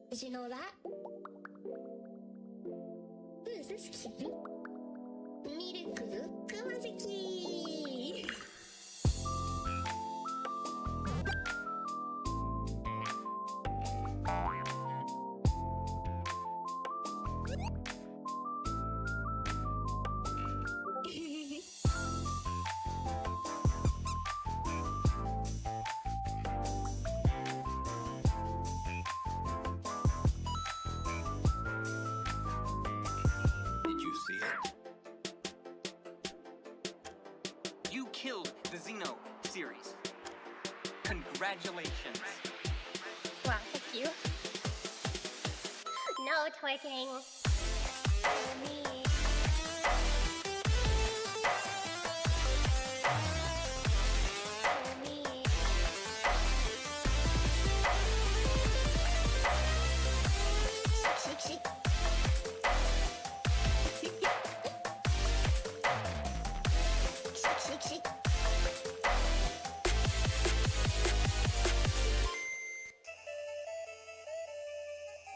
Did you know that? Who is this kid? Miruku Kumazuki! Did you see it? You killed the Xeno series. Congratulations. Wow, thank you. No twerking.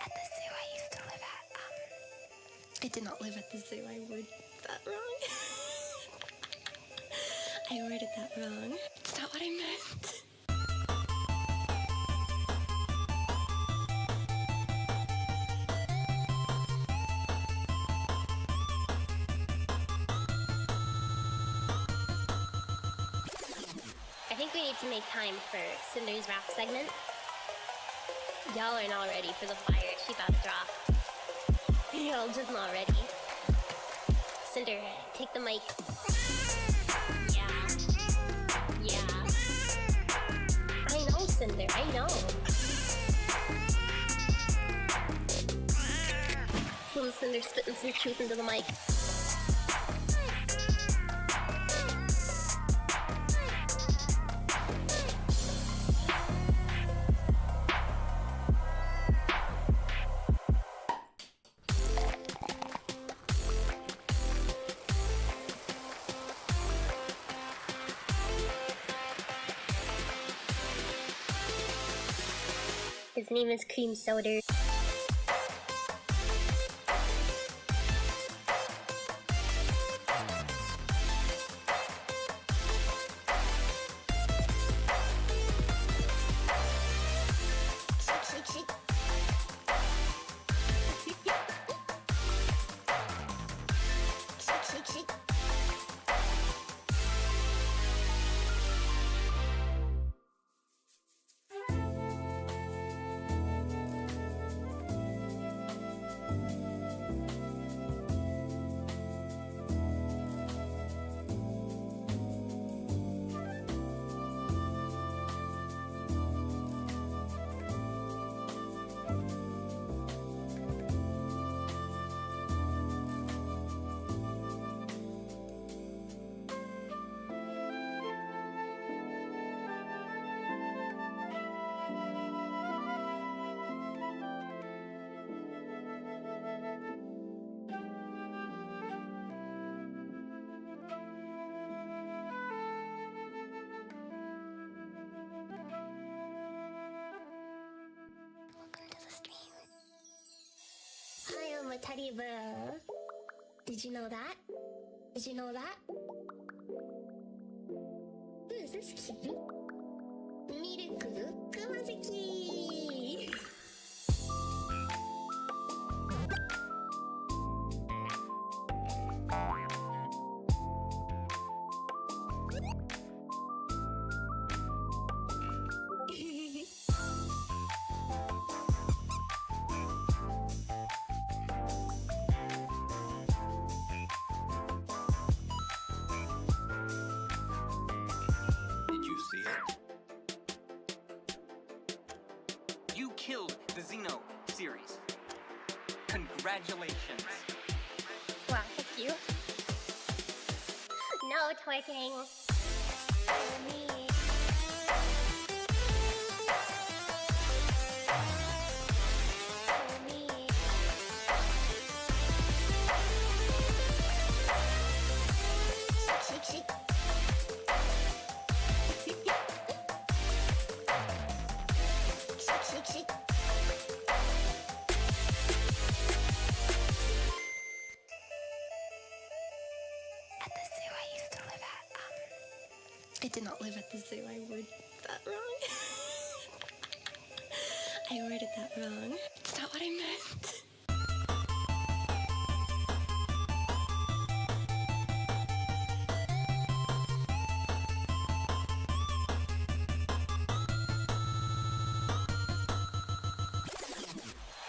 At the zoo I used to live at, I did not live at the zoo, I worded that wrong. I worded that wrong. It's not what I meant. I think we need to make time for Cinder's rap segment. Y'all are not ready for the fire she about to drop. Y'all just not ready. Cinder, take the mic. Yeah. Yeah. I know, Cinder, I know. Cinder spitting some truth into the mic. His name is Cream Soda. Hi, I'm a teddy bear. Did you know that? Did you know that? Who is this kid? Miruku Kumazuki! Did you see it? You killed the Xeno series. Congratulations. Wow, thank you. No twerking. I did not live at the zoo. I worded that wrong. I worded that wrong. It's not what I meant.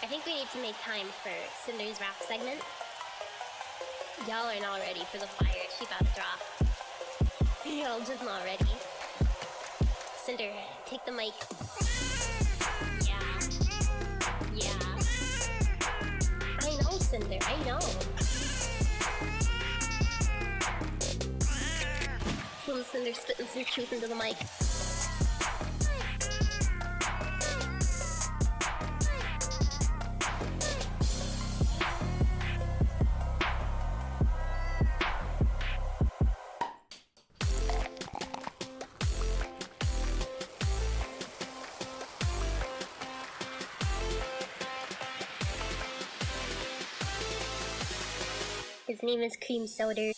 I think we need to make time for Cinder's rap segment. Y'all are not ready for the fire she about to drop. Y'all just not ready. Cinder, take the mic. Yeah. Yeah. I know, Cinder, I know. Little Cinder spitting some truth into the mic. His name is Cream Soda.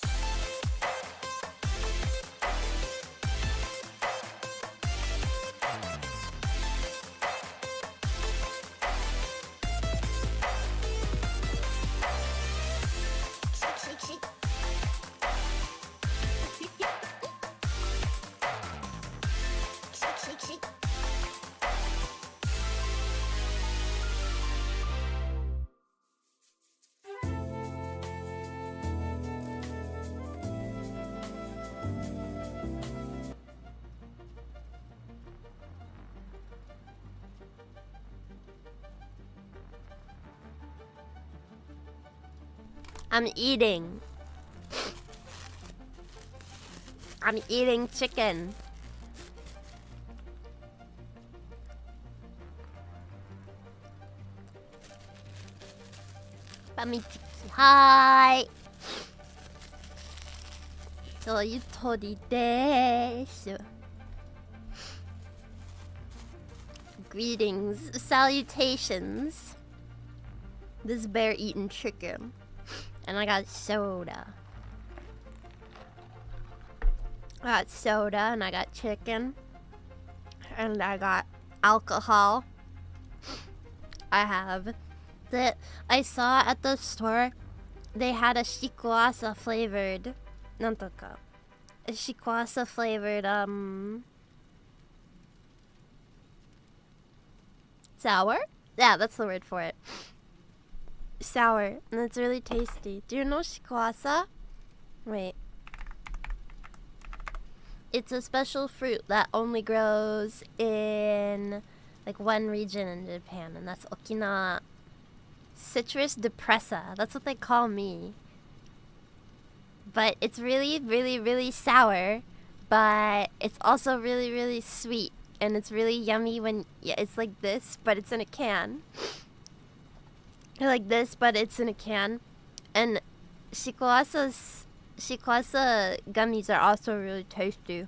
I'm eating. I'm eating chicken. Bamichiki. Hi. そういう鳥です。Greetings, salutations. This bear eating chicken. And I got soda. I got soda and I got chicken. And I got alcohol. I have that I saw at the store. They had a shikwasa flavored. Nantoka. A shikwasa flavored sour? Yeah, that's the word for it. Sour, and it's really tasty. Do you know shikwasa? Wait. It's a special fruit that only grows in like one region in Japan, and that's Okinawa. Citrus depressa. That's what they call me. But it's really, really, really sour, but it's also really, really sweet, and it's really yummy when it's like this, but it's in a can. Like this, but it's in a can. And shikwasa gummies are also really tasty.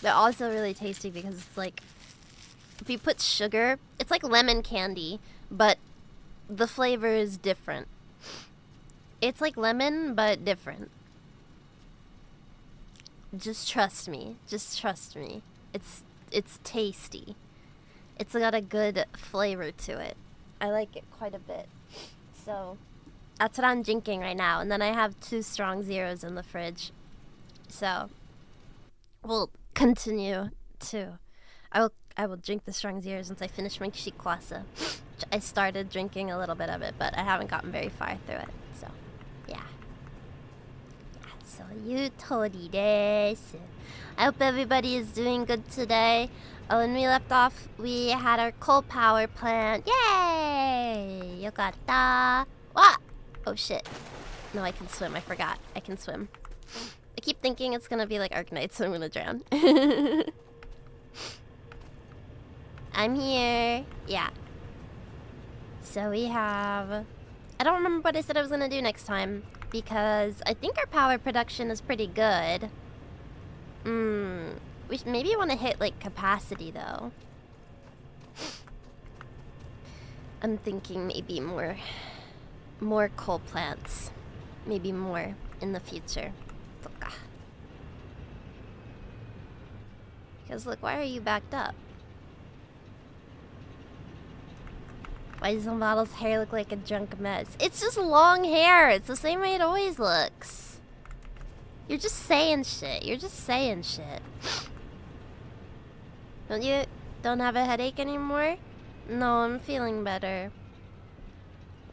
They're also really tasty because it's like, if you put sugar, it's like lemon candy, but the flavor is different. It's like lemon, but different. Just trust me. Just trust me. It's tasty. It's got a good flavor to it. I like it quite a bit. So that's what I'm drinking right now. And then I have 2 strong zeros in the fridge. So we'll continue to. I will drink the strong zeros once I finish my shikwasa. Which I started drinking a little bit of it, but I haven't gotten very far through it. So yeah. So you tori desu. I hope everybody is doing good today. When we left off, we had our coal power plant. Yay! Yokatta. What? Oh shit. No, I can swim. I forgot. I can swim. I keep thinking it's gonna be like Arknight, so I'm gonna drown. I'm here. Yeah. So we have... I don't remember what I said I was gonna do next time, because I think our power production is pretty good. We should maybe want to hit like capacity though. I'm thinking maybe more coal plants, maybe more in the future. Because look, why are you backed up? Why does the model's hair look like a drunk mess? It's just long hair. It's the same way it always looks. You're just saying shit. You're just saying shit. Don't have a headache anymore? No, I'm feeling better.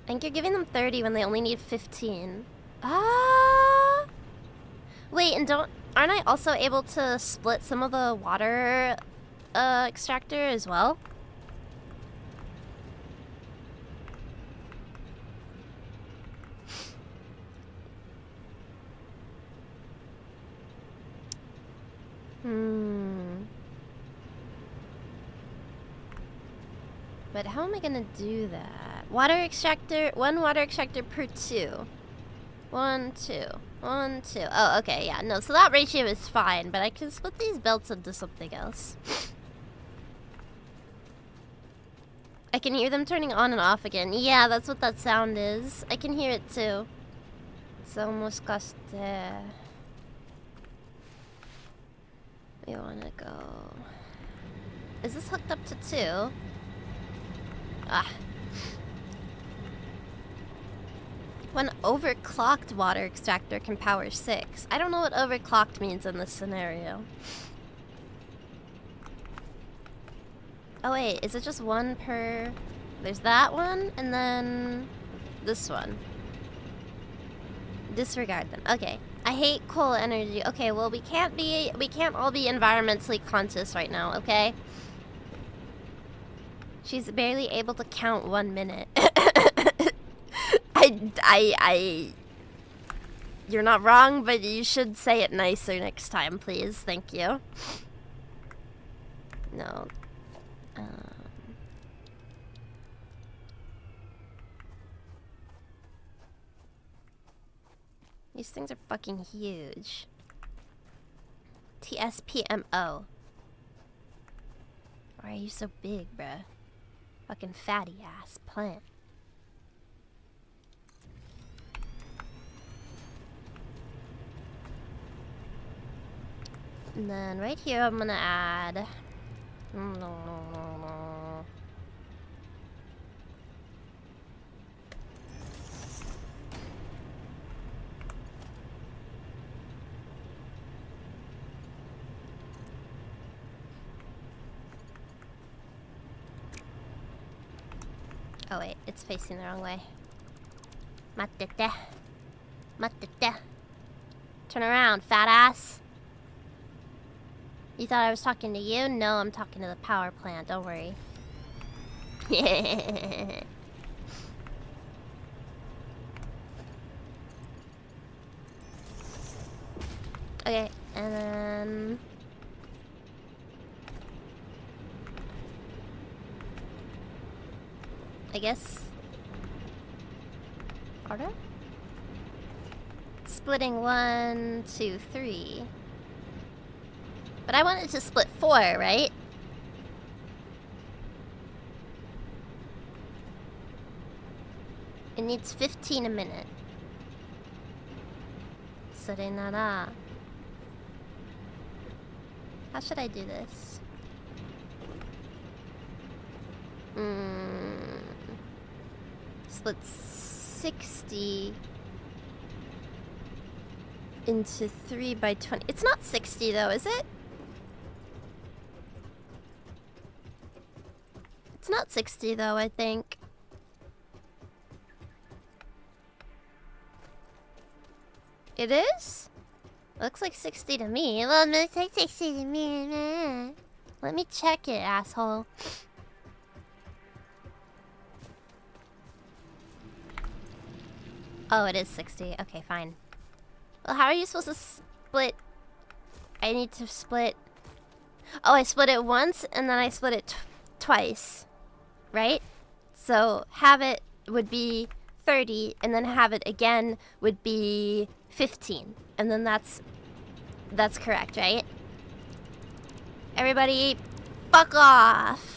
I think you're giving them 30 when they only need 15. Ah! Wait, and aren't I also able to split some of the water extractor as well? But how am I gonna do that? Water extractor, 1 water extractor per 2. 1, 2. 1, 2. Oh, okay, yeah, no, so that ratio is fine, but I can split these belts into something else. I can hear them turning on and off again. Yeah, that's what that sound is. I can hear it too. So, moscaste. We wanna go... Is this hooked up to 2? Ah. When overclocked water extractor can power 6. I don't know what overclocked means in this scenario. Oh wait, is it just 1 per... There's that one, and then... this one. Disregard them. Okay. I hate coal energy. Okay, well we can't all be environmentally conscious right now, okay? She's barely able to count 1 minute. You're not wrong, but you should say it nicer next time, please. Thank you. No. These things are fucking huge. TSPMO. Why are you so big, bruh? Fucking fatty ass plant. And then right here I'm gonna add... Oh wait, it's facing the wrong way. Matete. Matete. Turn around, fat ass. You thought I was talking to you? No, I'm talking to the power plant, don't worry. Okay, and then... I guess... Order? Splitting 1, 2, 3. But I wanted to split 4, right? It needs 15 a minute. Serenara. How should I do this? Split 60 into 3 by 20. It's not 60 though, is it? It's not 60 though, I think. It is? Looks like 60 to me. Well, it looks like 60 to me. Let me check it, asshole. Oh, it is 60. Okay, fine. Well, how are you supposed to split? I need to split... Oh, I split it once, and then I split it twice. Right? So, have it would be 30, and then have it again would be 15. And then that's correct, right? Everybody, fuck off!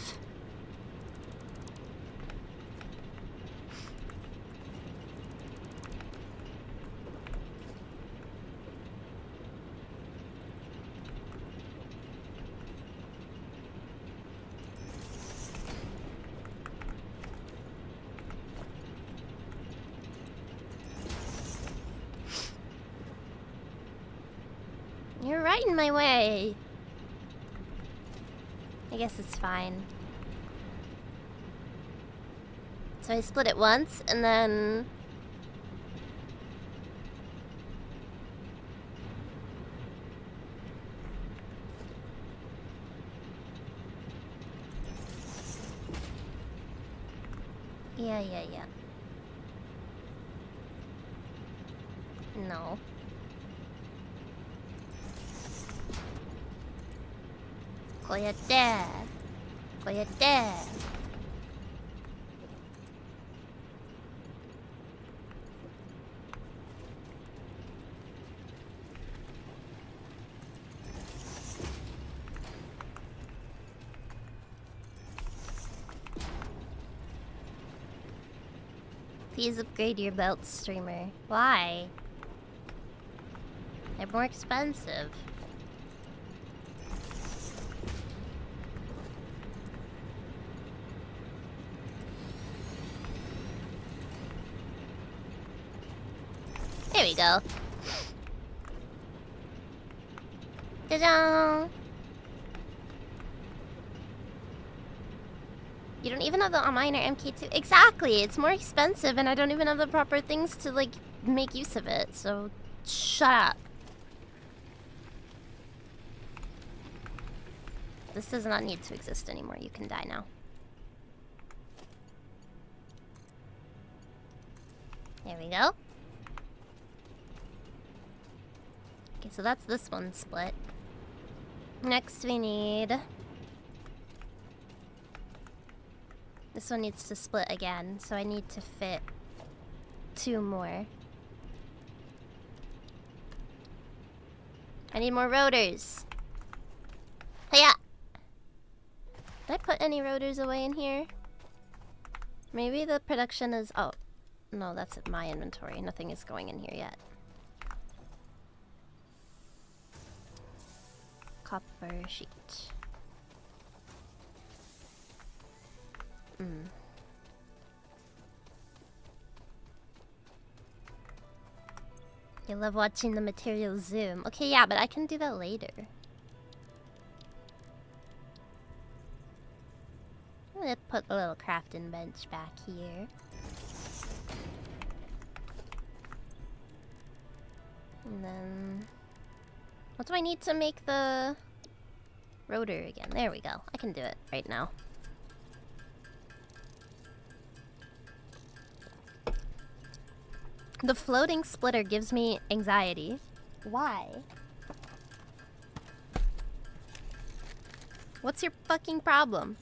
right in my way. I guess it's fine. So I split it once, and then... Yeah. No. Koyate. Please upgrade your belt, streamer. Why? They're more expensive. There we go. Ta-da! You don't even have the minor MK2. Exactly! It's more expensive and I don't even have the proper things to, like, make use of it. So, shut up. This does not need to exist anymore. You can die now. There we go. Okay, so that's this one split. Next we need... This one needs to split again, so I need to fit 2 more. I need more rotors. Hiya! Did I put any rotors away in here? Maybe the production is... Oh, no, that's my inventory. Nothing is going in here yet. Copper sheet. You love watching the material zoom. Okay, yeah, but I can do that later. I'm gonna put a little crafting bench back here. And then... What do I need to make the rotor again? There we go. I can do it right now. The floating splitter gives me anxiety. Why? What's your fucking problem?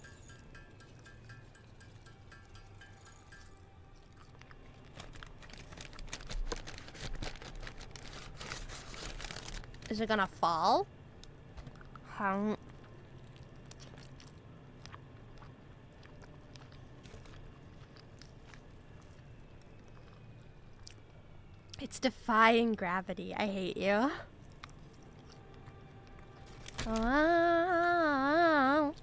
Is it gonna fall? It's defying gravity. I hate you. Oh.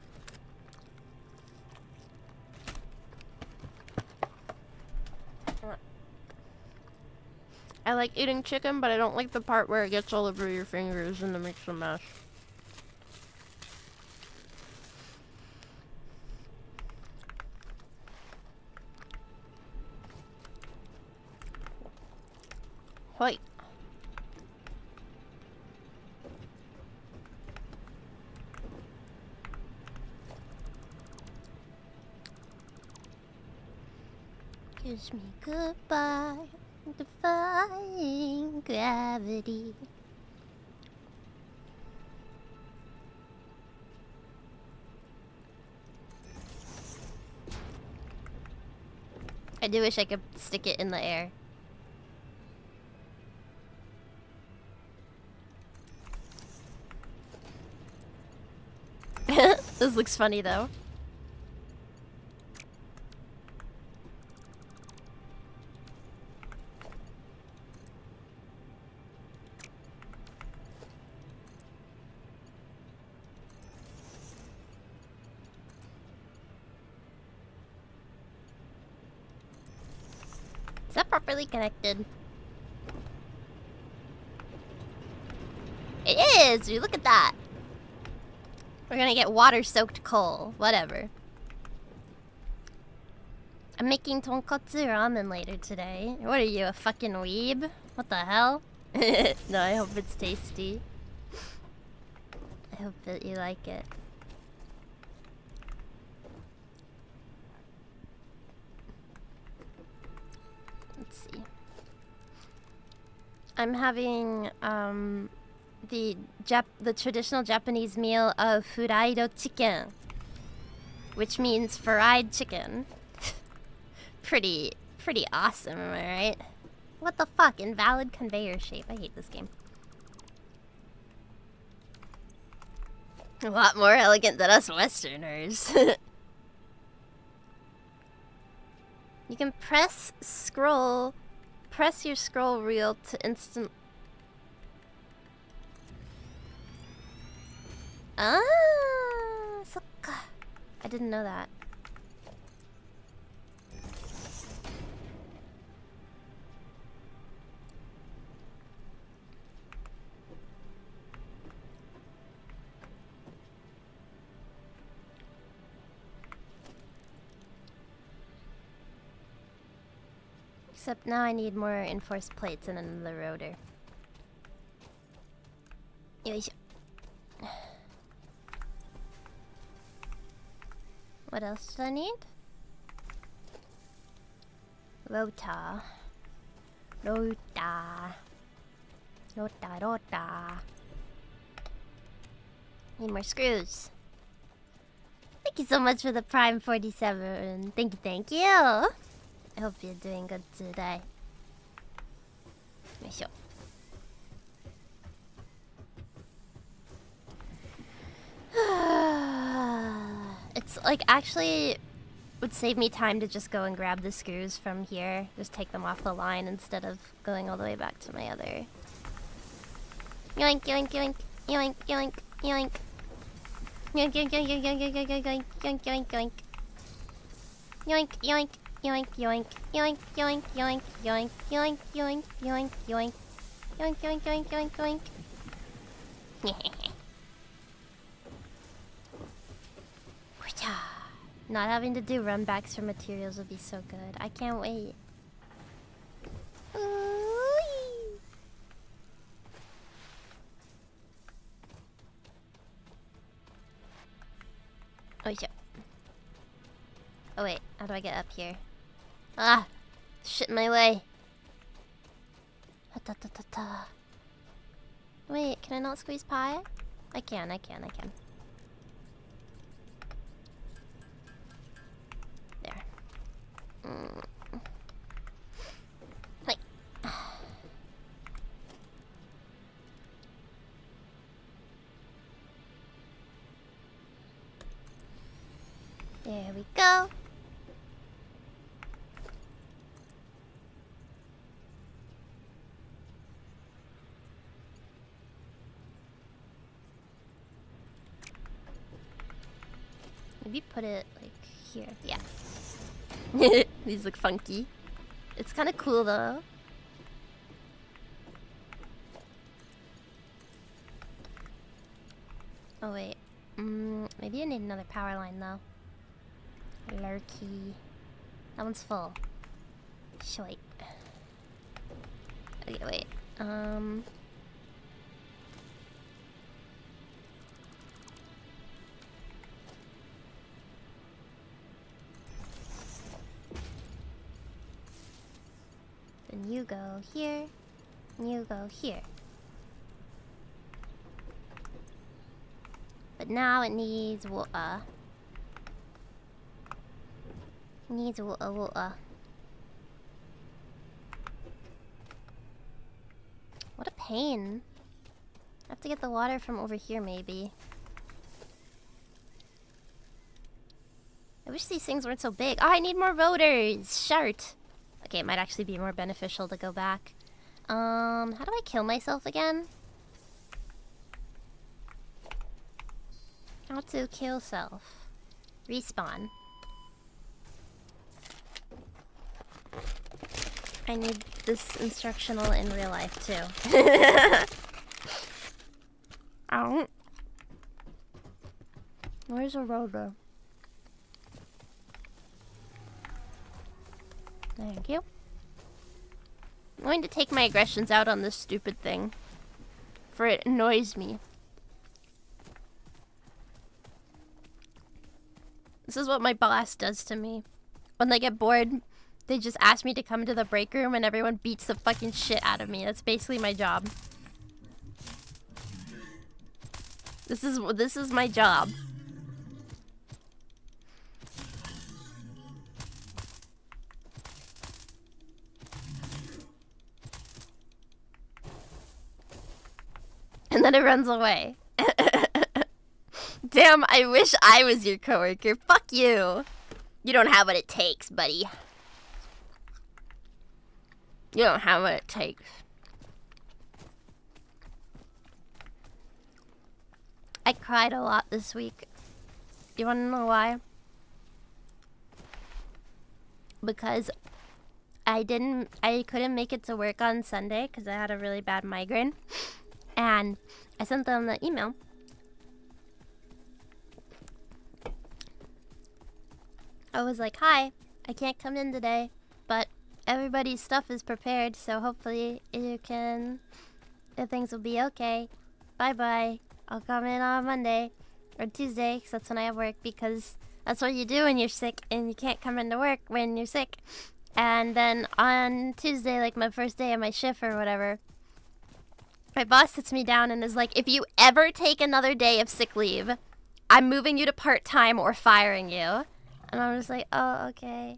I like eating chicken, but I don't like the part where it gets all over your fingers and it makes a mess. Wait. Kiss me goodbye, defying gravity. I do wish I could stick it in the air. This looks funny though. Is that properly connected? It is, dude. Look at that. We're gonna get water-soaked coal. Whatever. I'm making tonkotsu ramen later today. What are you, a fucking weeb? What the hell? No, I hope it's tasty. I hope that you like it. Let's see. I'm having the traditional Japanese meal of furaido chicken, which means fried chicken. Pretty awesome, am I right? What the fuck? Invalid conveyor shape. I hate this game. A lot more elegant than us Westerners. You can press your scroll wheel to instant... Ah, sokka. I didn't know that. Except now I need more enforced plates and another rotor. Yoisho. What else do I need? Rota. Need more screws. Thank you so much for the Prime 47. Thank you. I hope you're doing good today. Yoisho. It's like actually would save me time to just go and grab the screws from here. Just take them off the line instead of going all the way back to my other. Yoink, yoink, yoink, yoink, yoink, yoink. Yoink, yoink, yoink, yoink, yoink, yoink, yoink, yoink, yoink, yoink. Yoink, yoink. Yoink, yoink, yoink, yoink, yoink, yoink, yoink, yoink, yoink, yoink. Yoink, yoink, yoink, yoink, yoink. Not having to do runbacks for materials would be so good. I can't wait. Oh shit. Oh wait, how do I get up here? Ah! Shit in my way. Wait, can I not squeeze pie? I can. There. Wait. There we go. Maybe put it like here. Yeah. These look funky. It's kind of cool though. Oh wait. Maybe I need another power line though. Lurky. That one's full. Shite. Okay, wait. Then you go here, and you go here. But now it needs water. Needs water. What a pain. I have to get the water from over here, maybe. I wish these things weren't so big. Oh, I need more rotors! Shart! Okay, it might actually be more beneficial to go back. How do I kill myself again? How to kill self. Respawn. I need this instructional in real life too. Ow. Where's a rotor? Thank you. I'm going to take my aggressions out on this stupid thing, for it annoys me. This is what my boss does to me. When they get bored, they just ask me to come to the break room and everyone beats the fucking shit out of me. That's basically my job. This is my job. And then it runs away. Damn, I wish I was your coworker. Fuck you. You don't have what it takes, buddy. You don't have what it takes. I cried a lot this week. You wanna know why? Because I couldn't make it to work on Sunday because I had a really bad migraine. And I sent them the email. I was like, hi, I can't come in today, but everybody's stuff is prepared, so hopefully things will be okay. Bye-bye. I'll come in on Monday or Tuesday, because that's when I have work, because that's what you do when you're sick, and you can't come into work when you're sick. And then on Tuesday, like my first day of my shift or whatever, my boss sits me down and is like, if you ever take another day of sick leave, I'm moving you to part-time or firing you. And I'm just like, oh, okay.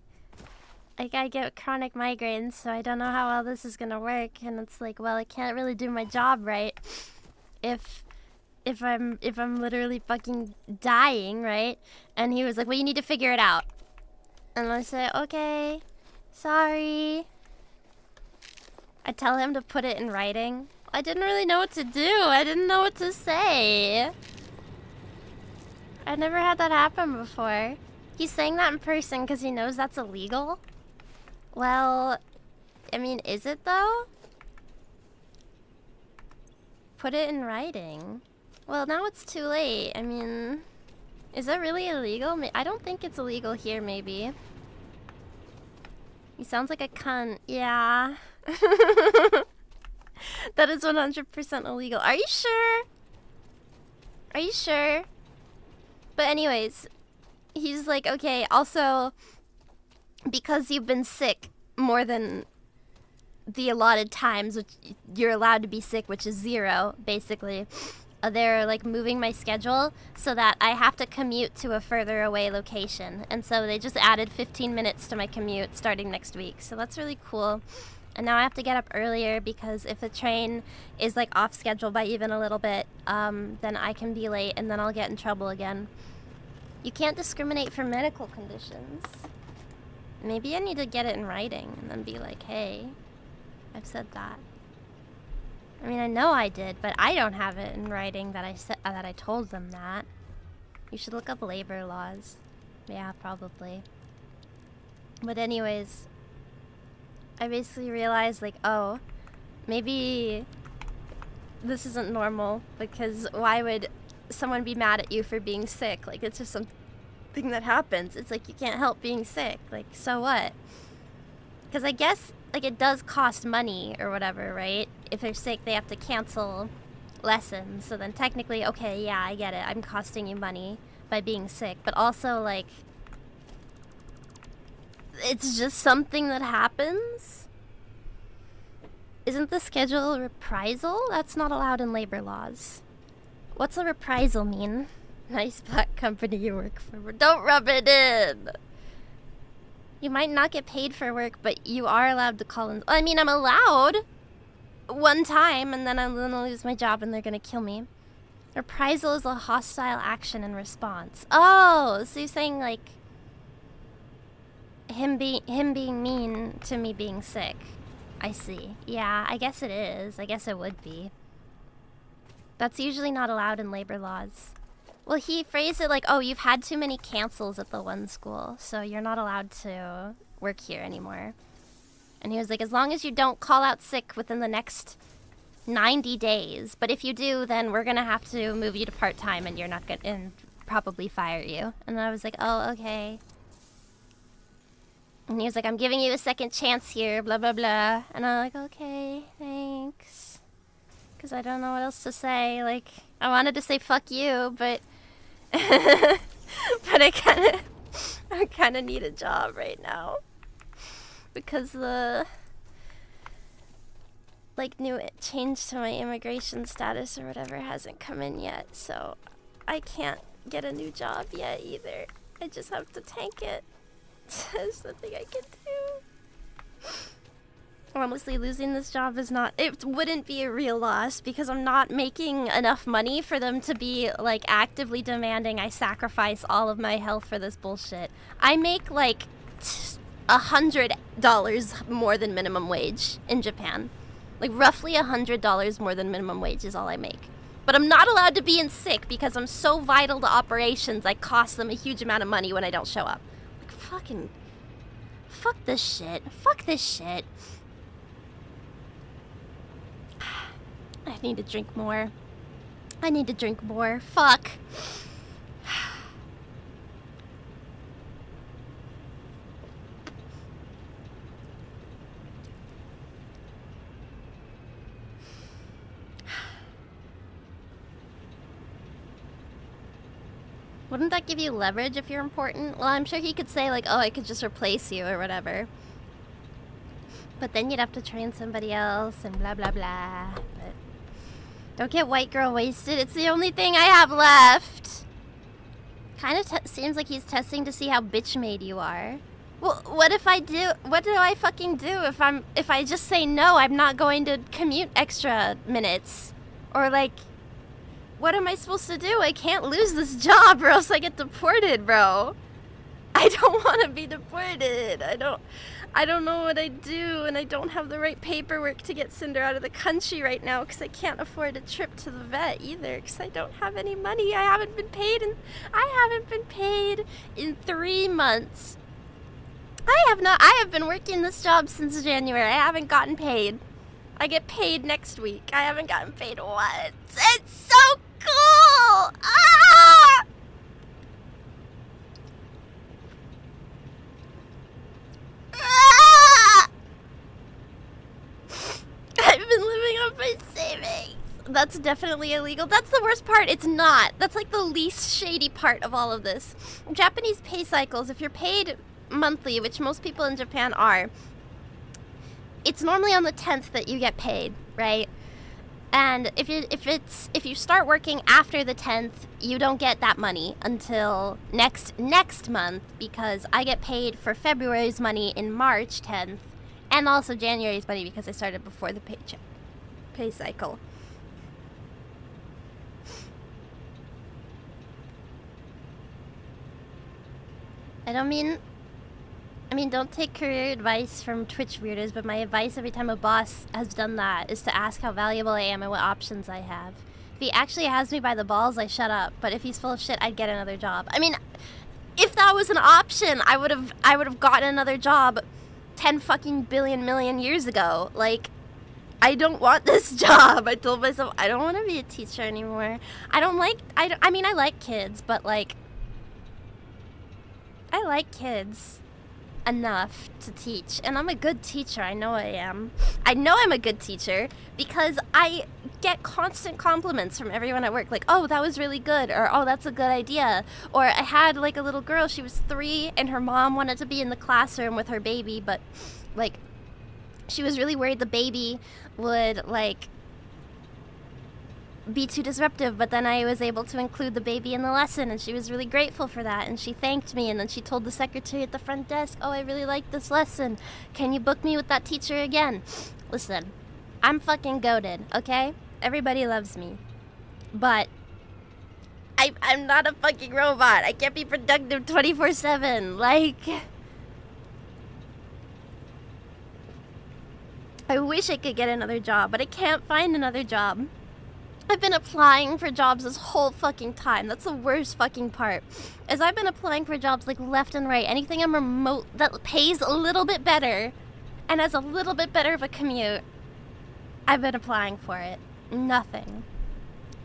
Like, I get chronic migraines, so I don't know how well this is gonna work. And it's like, well, I can't really do my job right if I'm literally fucking dying, right? And he was like, well, you need to figure it out. And I say, okay, sorry. I tell him to put it in writing. I didn't really know what to do. I didn't know what to say. I've never had that happen before. He's saying that in person because he knows that's illegal? Well, I mean, is it though? Put it in writing. Well, now it's too late. I mean, is that really illegal? I don't think it's illegal here, maybe. He sounds like a cunt. Yeah. That is 100% illegal. Are you sure? Are you sure? But anyways, he's like, okay, also, because you've been sick more than the allotted times, which you're allowed to be sick, which is 0, basically, they're like moving my schedule so that I have to commute to a further away location. And so they just added 15 minutes to my commute starting next week. So that's really cool. And now I have to get up earlier because if the train is like off schedule by even a little bit, then I can be late and then I'll get in trouble again. You can't discriminate for medical conditions. Maybe I need to get it in writing and then be like, hey, I've said that. I mean, I know I did, but I don't have it in writing that I said that I told them that. You should look up labor laws. Yeah, probably. But anyways, I basically realized, like, oh, maybe this isn't normal, because why would someone be mad at you for being sick? Like, it's just something that happens. It's like, you can't help being sick. Like, so what? Because I guess, like, it does cost money or whatever, right? If they're sick, they have to cancel lessons. So then technically, okay, yeah, I get it. I'm costing you money by being sick. But also, like, it's just something that happens. Isn't the schedule a reprisal? That's not allowed in labor laws. What's a reprisal mean? Nice black company you work for. Don't rub it in. You might not get paid for work, but you are allowed to call in. I mean, I'm allowed one time, and then I'm gonna lose my job and they're gonna kill me. Reprisal is a hostile action in response. Oh, so you're saying, like, him being mean to me being sick. I see. Yeah, I guess it is. I guess it would be. That's usually not allowed in labor laws. Well, he phrased it like, oh, you've had too many cancels at the one school, so you're not allowed to work here anymore. And he was like, as long as you don't call out sick within the next 90 days. But if you do, then we're gonna have to move you to part-time and you're not gonna, and probably fire you. And I was like, oh, okay. And he was like, I'm giving you a second chance here, blah, blah, blah. And I'm like, okay, thanks. Because I don't know what else to say. Like, I wanted to say fuck you, but... but I kind of need a job right now. Because the... like, new change to my immigration status or whatever hasn't come in yet. So, I can't get a new job yet either. I just have to tank it. There's nothing I can do. Honestly, losing this job is not... it wouldn't be a real loss because I'm not making enough money for them to be, like, actively demanding I sacrifice all of my health for this bullshit. I make, like, $100 more than minimum wage in Japan. Like, roughly $100 more than minimum wage is all I make. But I'm not allowed to be in sick because I'm so vital to operations, I cost them a huge amount of money when I don't show up. Fucking... fuck this shit. Fuck this shit. I need to drink more. I need to drink more. Fuck. Wouldn't that give you leverage if you're important? Well, I'm sure he could say, like, oh, I could just replace you or whatever. But then you'd have to train somebody else and blah, blah, blah. But don't get white girl wasted. It's the only thing I have left. Kind of seems like he's testing to see how bitch-made you are. Well, what if I do? What do I fucking do if I just say no, I'm not going to commute extra minutes? Or, like... what am I supposed to do? I can't lose this job or else I get deported, bro. I don't want to be deported. I don't know what I do, and I don't have the right paperwork to get Cinder out of the country right now because I can't afford a trip to the vet either because I don't have any money. I haven't been paid in 3 months. I have been working this job since January. I haven't gotten paid. I get paid next week. I haven't gotten paid once. It's so cool! Ah! Ah! I've been living off my savings. That's definitely illegal. That's the worst part. It's not. That's like the least shady part of all of this. Japanese pay cycles, if you're paid monthly, which most people in Japan are, it's normally on the 10th that you get paid, right? And if you start working after the 10th, you don't get that money until next month because I get paid for February's money in March 10th and also January's money because I started before the pay cycle. I mean, don't take career advice from Twitch weirdos, but my advice every time a boss has done that is to ask how valuable I am and what options I have. If he actually has me by the balls, I shut up. But if he's full of shit, I'd get another job. I mean, if that was an option, I would have gotten another job 10 fucking billion million years ago. Like, I don't want this job. I told myself I don't want to be a teacher anymore. I mean, I like kids, but like, I like kids enough to teach, and I'm a good teacher. I know I am. I know I'm a good teacher because I get constant compliments from everyone at work, like, oh, that was really good, or oh, that's a good idea. Or I had like a little girl, she was 3 and her mom wanted to be in the classroom with her baby, but like she was really worried the baby would like be too disruptive, but then I was able to include the baby in the lesson, and she was really grateful for that, and she thanked me, and then she told the secretary at the front desk, oh, I really like this lesson. Can you book me with that teacher again? Listen, I'm fucking goated, okay? Everybody loves me. But I'm not a fucking robot. I can't be productive 24/7. Like, I wish I could get another job, but I can't find another job. I've been applying for jobs this whole fucking time. That's the worst fucking part. Is I've been applying for jobs like left and right. Anything I'm remote that pays a little bit better and has a little bit better of a commute. I've been applying for it. Nothing.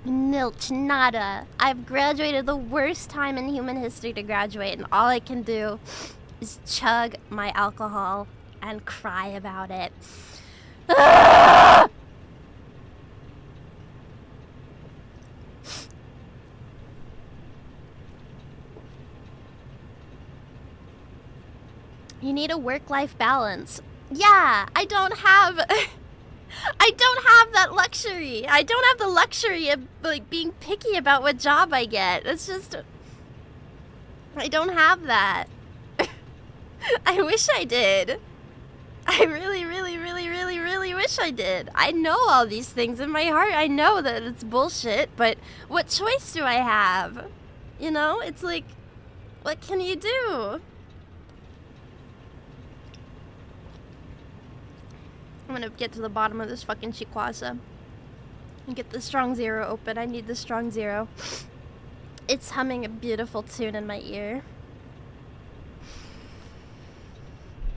Nilch, nada. I've graduated the worst time in human history to graduate, and all I can do is chug my alcohol and cry about it. Ah! You need a work-life balance. Yeah, I don't have that luxury. I don't have the luxury of like being picky about what job I get. It's just I don't have that. I wish I did. I really, really, really, really, really wish I did. I know all these things in my heart. I know that it's bullshit, but what choice do I have? You know, it's like, what can you do? I'm gonna get to the bottom of this fucking Chikwasa and get the strong zero open. I need the strong zero. It's humming a beautiful tune in my ear.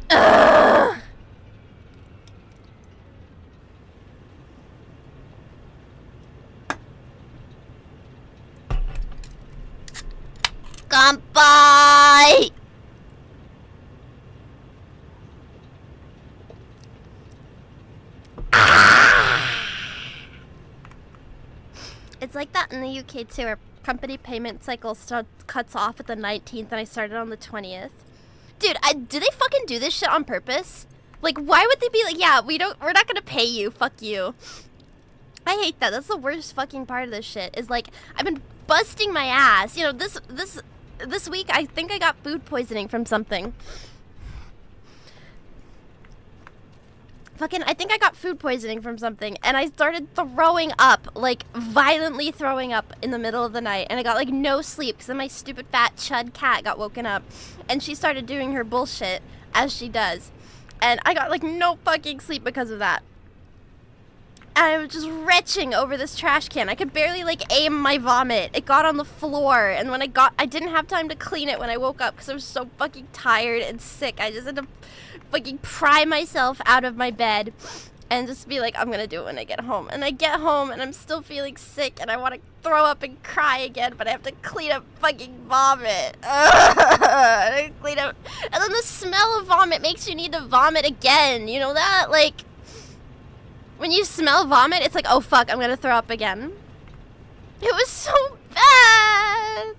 Ugh! Kanpai! It's like that in the UK too, where company payment cycle cuts off at the 19th and I started on the 20th. Dude, do they fucking do this shit on purpose? Like, why would they be like, yeah, we're not gonna pay you, fuck you. I hate that. That's the worst fucking part of this shit, is like, I've been busting my ass. You know, this week I think I got food poisoning from something. I think I got food poisoning from something, and I started throwing up, like, violently throwing up in the middle of the night, and I got, like, no sleep, because then my stupid fat chud cat got woken up, and she started doing her bullshit, as she does, and I got, like, no fucking sleep because of that. And I was just retching over this trash can. I could barely, like, aim my vomit. It got on the floor, and when I didn't have time to clean it when I woke up, because I was so fucking tired and sick. I just had to fucking pry myself out of my bed and just be like, I'm gonna do it when I get home. And I get home and I'm still feeling sick and I want to throw up and cry again, but I have to clean up fucking vomit. I clean up, and then the smell of vomit makes you need to vomit again. You know that? Like, when you smell vomit, it's like, oh fuck, I'm gonna throw up again. It was so bad.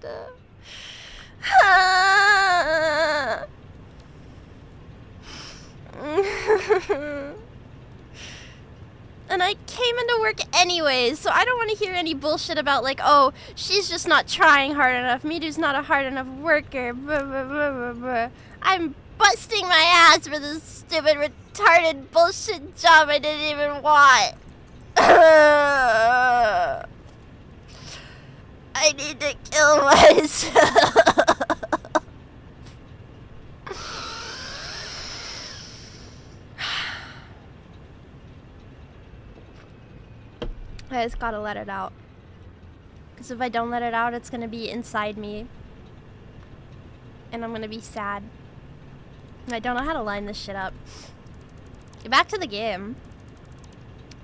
And I came into work anyways, so I don't want to hear any bullshit about like, oh, she's just not trying hard enough. Miru's not a hard enough worker. Blah, blah, blah, blah, blah. I'm busting my ass for this stupid, retarded bullshit job I didn't even want. I need to kill myself. I just gotta let it out. Because if I don't let it out, it's gonna be inside me. And I'm gonna be sad. And I don't know how to line this shit up. Back to the game.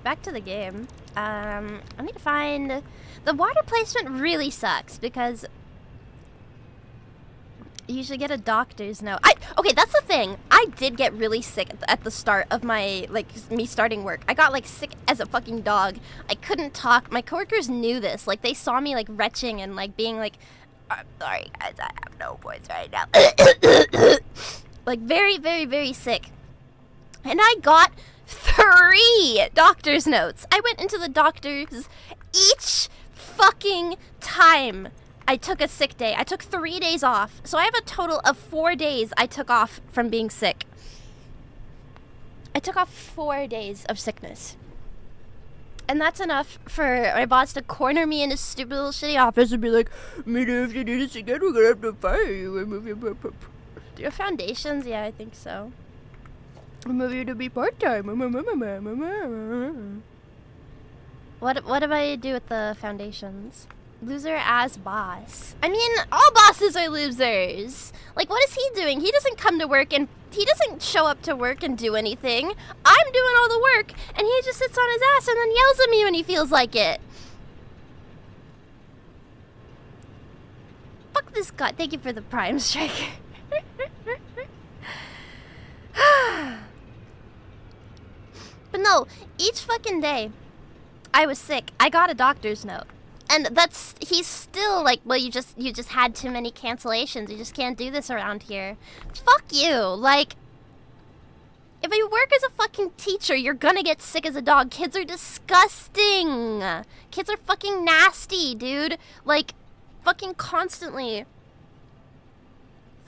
Back to the game. I need to find... The water placement really sucks because... You should get a doctor's note. Okay, that's the thing. I did get really sick at the start of my, like, me starting work. I got, like, sick as a fucking dog. I couldn't talk. My coworkers knew this. Like, they saw me, like, retching and, like, being like, I'm sorry, guys, I have no voice right now. Like, very, very, very sick. And I got 3 doctor's notes. I went into the doctor's each fucking time I took a sick day. I took 3 days off. So I have a total of 4 days I took off from being sick. I took off 4 days of sickness. And that's enough for my boss to corner me in his stupid little shitty office and be like, Miru, if you do this again, we're gonna have to fire you. Do you have foundations? Yeah, I think so. I'm moving you to be part-time. What do I do with the foundations? Loser as boss. I mean, all bosses are losers. Like, what is he doing? He doesn't come to work and he doesn't show up to work and do anything. I'm doing all the work and he just sits on his ass and then yells at me when he feels like it. Fuck this guy. Thank you for the prime striker. But no, each fucking day I was sick, I got a doctor's note. And he's still like, well, you just had too many cancellations. You just can't do this around here. Fuck you. Like, if you work as a fucking teacher, you're gonna get sick as a dog. Kids are disgusting. Kids are fucking nasty, dude. Like, fucking constantly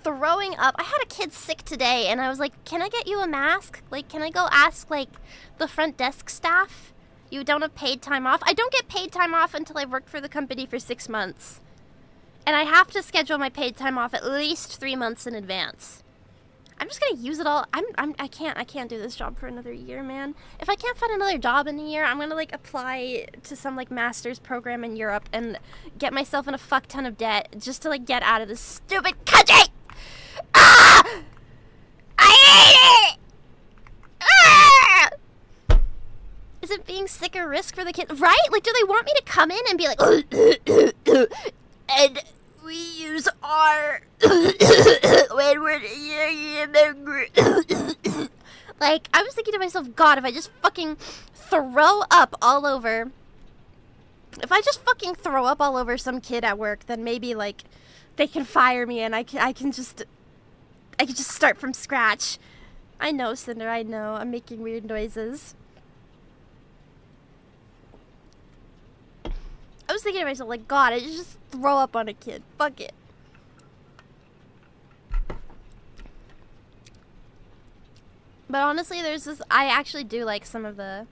throwing up. I had a kid sick today, and I was like, can I get you a mask? Like, can I go ask, like, the front desk staff? You don't have paid time off? I don't get paid time off until I've worked for the company for 6 months. And I have to schedule my paid time off at least 3 months in advance. I'm just gonna use it all. I can't do this job for another year, man. If I can't find another job in a year, I'm gonna, like, apply to some, like, master's program in Europe and get myself in a fuck ton of debt just to, like, get out of this stupid country! Ah! I hate it! Ah! Isn't being sick a risk for the kids? Right? Like, do they want me to come in and be like, and we use our when we're like, I was thinking to myself, God, if I just fucking throw up all over, some kid at work, then maybe, like, they can fire me and I can just start from scratch. I know, Cinder, I know. I'm making weird noises. I was thinking to myself, like, God, I just throw up on a kid. Fuck it. But honestly, there's this, I actually do like some of the,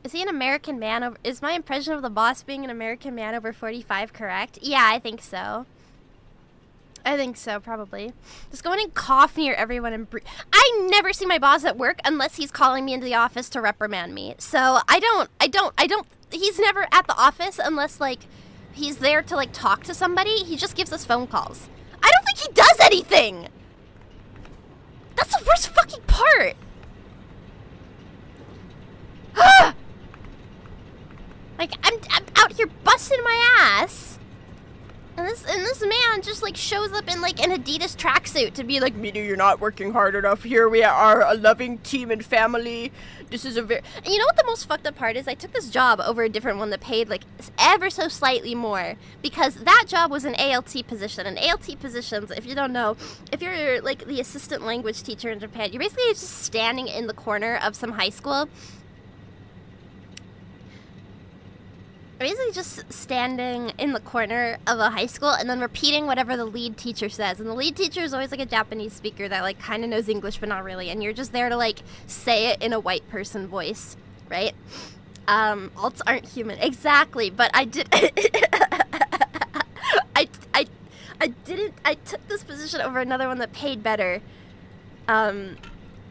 is he an American man over, is my impression of the boss being an American man over 45 correct? Yeah, I think so. I think so, probably. Just go in and cough near everyone and breathe. I never see my boss at work unless he's calling me into the office to reprimand me. So I don't, he's never at the office unless, like, he's there to, like, talk to somebody. He just gives us phone calls. I don't think he does anything! That's the worst fucking part! Like, I'm out here busting my ass. And this man just, like, shows up in, like, an Adidas tracksuit to be like, Miru, you're not working hard enough. Here we are, a loving team and family. This is a very... And you know what the most fucked up part is? I took this job over a different one that paid, like, ever so slightly more. Because that job was an ALT position. And ALT positions, if you don't know, if you're, like, the assistant language teacher in Japan, you're basically just standing in the corner of some high school. Basically just standing in the corner of a high school and then repeating whatever the lead teacher says. And the lead teacher is always, like, a Japanese speaker that, like, kind of knows English but not really. And you're just there to, like, say it in a white person voice, right? Alts aren't human. Exactly, but I did... I took this position over another one that paid better.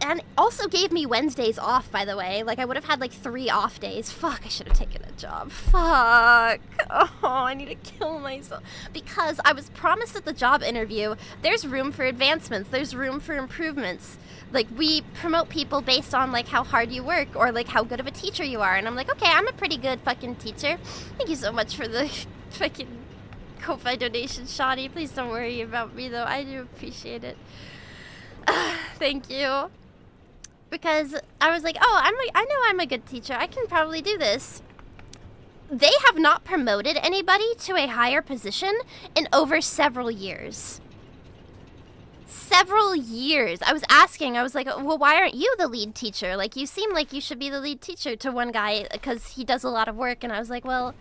And also gave me Wednesdays off, by the way. Like, I would have had, like, 3 off days. Fuck, I should have taken that job. Fuck. Oh, I need to kill myself. Because I was promised at the job interview, there's room for advancements. There's room for improvements. Like, we promote people based on, like, how hard you work or, like, how good of a teacher you are. And I'm like, okay, I'm a pretty good fucking teacher. Thank you so much for the fucking Ko-Fi donation, Shoddy. Please don't worry about me, though. I do appreciate it. Thank you. Because I was like, oh, I know I'm a good teacher. I can probably do this. They have not promoted anybody to a higher position in over several years. Several years. I was asking, I was like, well, why aren't you the lead teacher? Like, you seem like you should be the lead teacher to one guy because he does a lot of work. And I was like, well,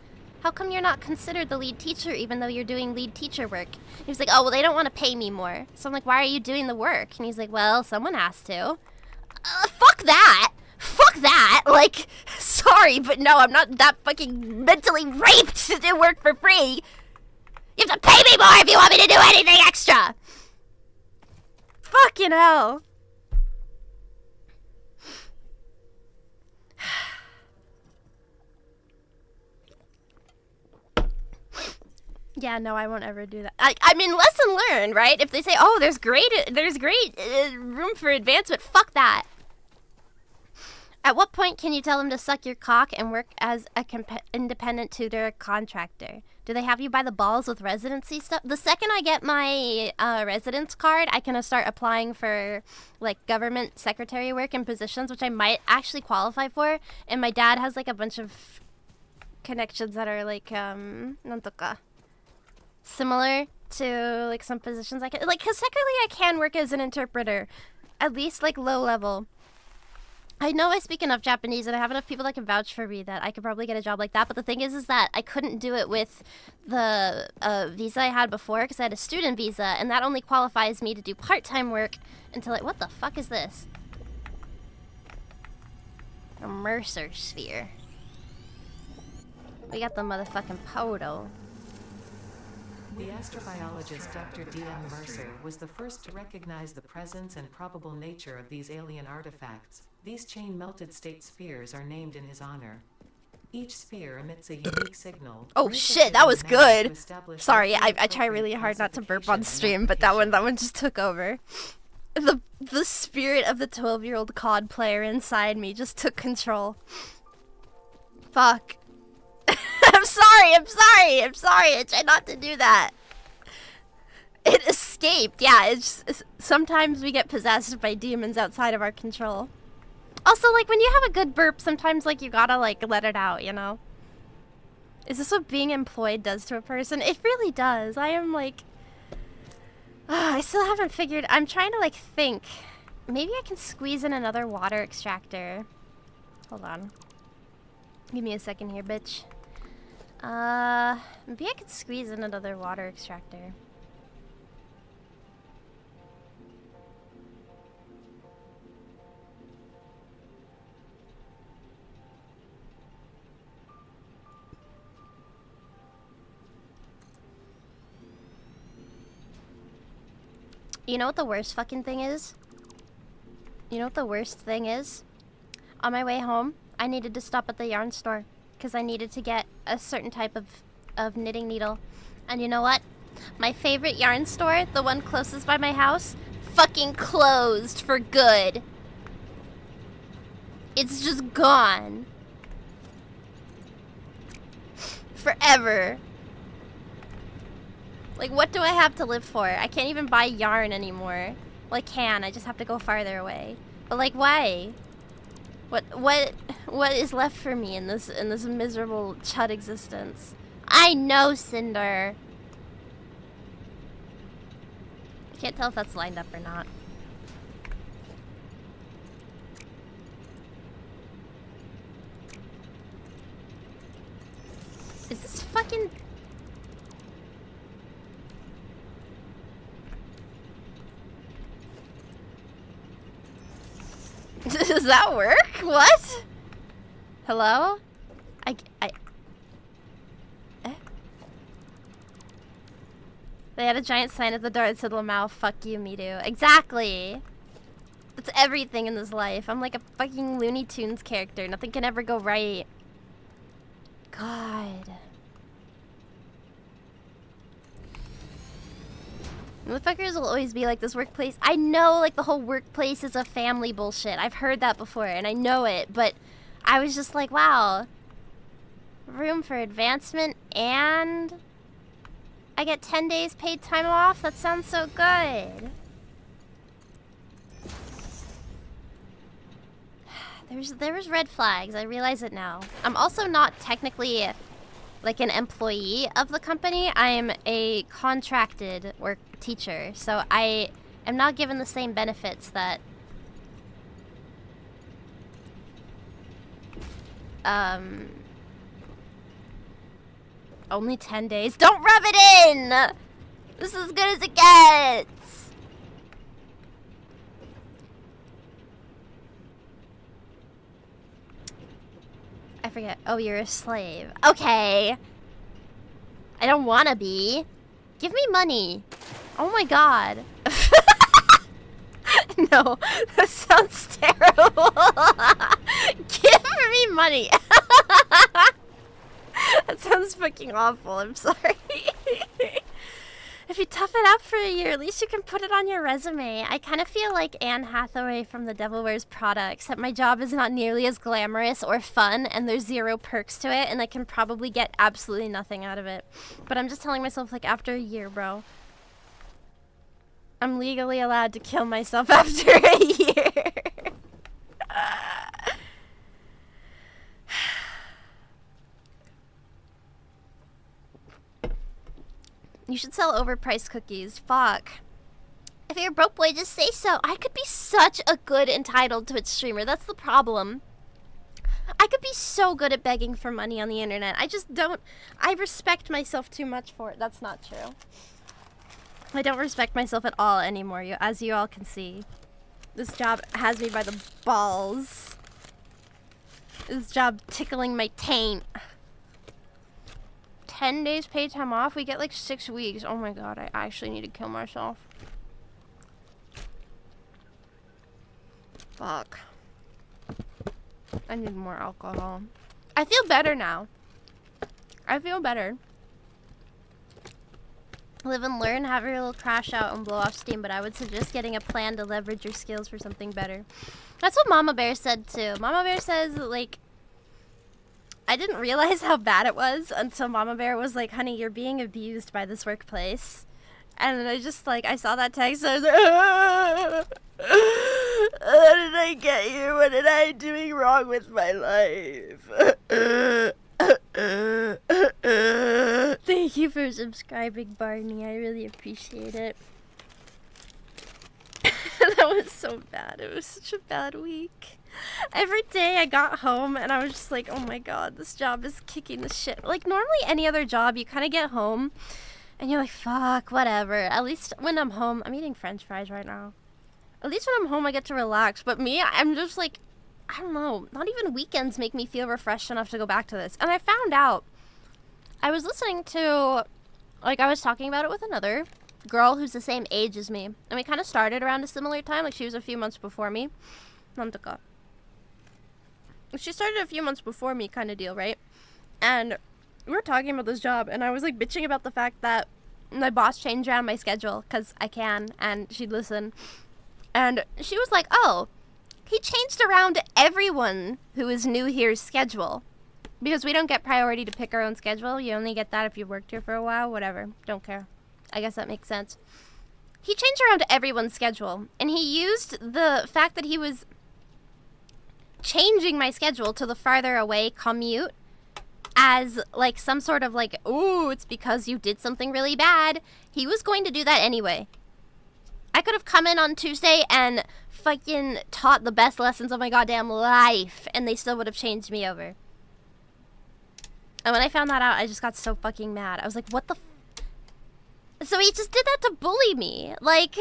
how come you're not considered the lead teacher even though you're doing lead teacher work? He was like, oh, well, they don't want to pay me more. So I'm like, why are you doing the work? And he's like, well, someone has to. Fuck that! Fuck that! Like, sorry, but no, I'm not that fucking mentally raped to do work for free! You have to pay me more if you want me to do anything extra! Fucking hell. Yeah, no, I won't ever do that. I mean, lesson learned, right? If they say, oh, there's great room for advancement, fuck that. At what point can you tell them to suck your cock and work as a independent tutor contractor? Do they have you by the balls with residency stuff? The second I get my residence card, I can start applying for like government secretary work and positions, which I might actually qualify for. And my dad has like a bunch of connections that are like nantoka, similar to like some positions I can like. Cause technically I can work as an interpreter, at least like low level. I know I speak enough Japanese and I have enough people that can vouch for me that I could probably get a job like that. But the thing is that I couldn't do it with the visa I had before because I had a student visa, and that only qualifies me to do part-time work until I... What the fuck is this? A Mercer sphere. We got the motherfucking Poto. The astrobiologist Dr. D.M. Mercer was the first to recognize the presence and probable nature of these alien artifacts. These chain-melted state spheres are named in his honor. Each sphere emits a unique signal. Oh shit, that was good! Sorry, I try really hard not to burp on stream, but that one just took over. The spirit of the 12-year-old COD player inside me just took control. Fuck. I'm sorry. I tried not to do that. It escaped. Yeah, it's sometimes we get possessed by demons outside of our control. Also, like, when you have a good burp, sometimes, like, you gotta, like, let it out, you know? Is this what being employed does to a person? It really does. I am, like... I still haven't figured... I'm trying to, like, think. Maybe I can squeeze in another water extractor. Hold on. Give me a second here, bitch. Maybe I could squeeze in another water extractor. You know what the worst fucking thing is? You know what the worst thing is? On my way home, I needed to stop at the yarn store because I needed to get a certain type of knitting needle. And you know what? My favorite yarn store, the one closest by my house, fucking closed for good. It's just gone. Forever. Like, what do I have to live for? I can't even buy yarn anymore. Well, I can. I just have to go farther away. But, like, why? What is left for me in this miserable chud existence? I know, Cinder. I can't tell if that's lined up or not. Is this fucking... Does that work? What? Hello? Eh? They had a giant sign at the door that said Lamau, fuck you, Miru. Exactly! That's everything in this life. I'm like a fucking Looney Tunes character. Nothing can ever go right. God. Motherfuckers will always be like, this workplace... I know, like, the whole workplace is a family bullshit. I've heard that before, and I know it, but I was just like, wow. Room for advancement, and... I get 10 days paid time off? That sounds so good. There was red flags. I realize it now. I'm also not technically... like an employee of the company. I am a contracted work teacher, so I am not given the same benefits that only 10 days. Don't rub it in! This is as good as it gets! I forget. Oh, you're a slave. Okay. I don't wanna be. Give me money. Oh my god. No, that sounds terrible. Give me money. That sounds fucking awful. I'm sorry. out for a year. At least you can put it on your resume. I kind of feel like Anne Hathaway from The Devil Wears Prada, except my job is not nearly as glamorous or fun, and there's 0 perks to it, and I can probably get absolutely nothing out of it. But I'm just telling myself, like, after a year, bro, I'm legally allowed to kill myself after a year. You should sell overpriced cookies. Fuck. If you're a broke boy, just say so. I could be such a good entitled Twitch streamer. That's the problem. I could be so good at begging for money on the internet. I just don't. I respect myself too much for it. That's not true. I don't respect myself at all anymore, as you all can see. This job has me by the balls. This job tickling my taint. 10 days paid time off? We get like 6 weeks. Oh my god, I actually need to kill myself. Fuck. I need more alcohol. I feel better now. I feel better. Live and learn, have your little crash out and blow off steam, but I would suggest getting a plan to leverage your skills for something better. That's what Mama Bear said too. Mama Bear says, like, I didn't realize how bad it was until Mama Bear was like, honey, you're being abused by this workplace. And I just, like, I saw that text, and I was like, how did I get here? What did I doing wrong with my life? Thank you for subscribing, Barney. I really appreciate it. That was so bad. It was such a bad week. Every day I got home and I was just like, oh my god, this job is kicking the shit. Like, normally any other job, you kind of get home and you're like, fuck, whatever. At least when I'm home, I'm eating french fries right now. At least when I'm home, I get to relax. But me, I'm just like, I don't know. Not even weekends make me feel refreshed enough to go back to this. And I found out, I was listening to, like, I was talking about it with another girl who's the same age as me. And we kind of started around a similar time. Like, she was a few months before me. Nantaka. She started a few months before me kind of deal, right? And we were talking about this job, and I was, like, bitching about the fact that my boss changed around my schedule, because I can, and she'd listen. And she was like, oh, he changed around everyone who is new here's schedule. Because we don't get priority to pick our own schedule. You only get that if you've worked here for a while. Whatever. Don't care. I guess that makes sense. He changed around everyone's schedule. And he used the fact that he was changing my schedule to the farther away commute as, like, some sort of, like, ooh, it's because you did something really bad. He was going to do that anyway. I could have come in on Tuesday and fucking taught the best lessons of my goddamn life, and they still would have changed me over. And when I found that out, I just got so fucking mad. I was like, what the So he just did that to bully me. Like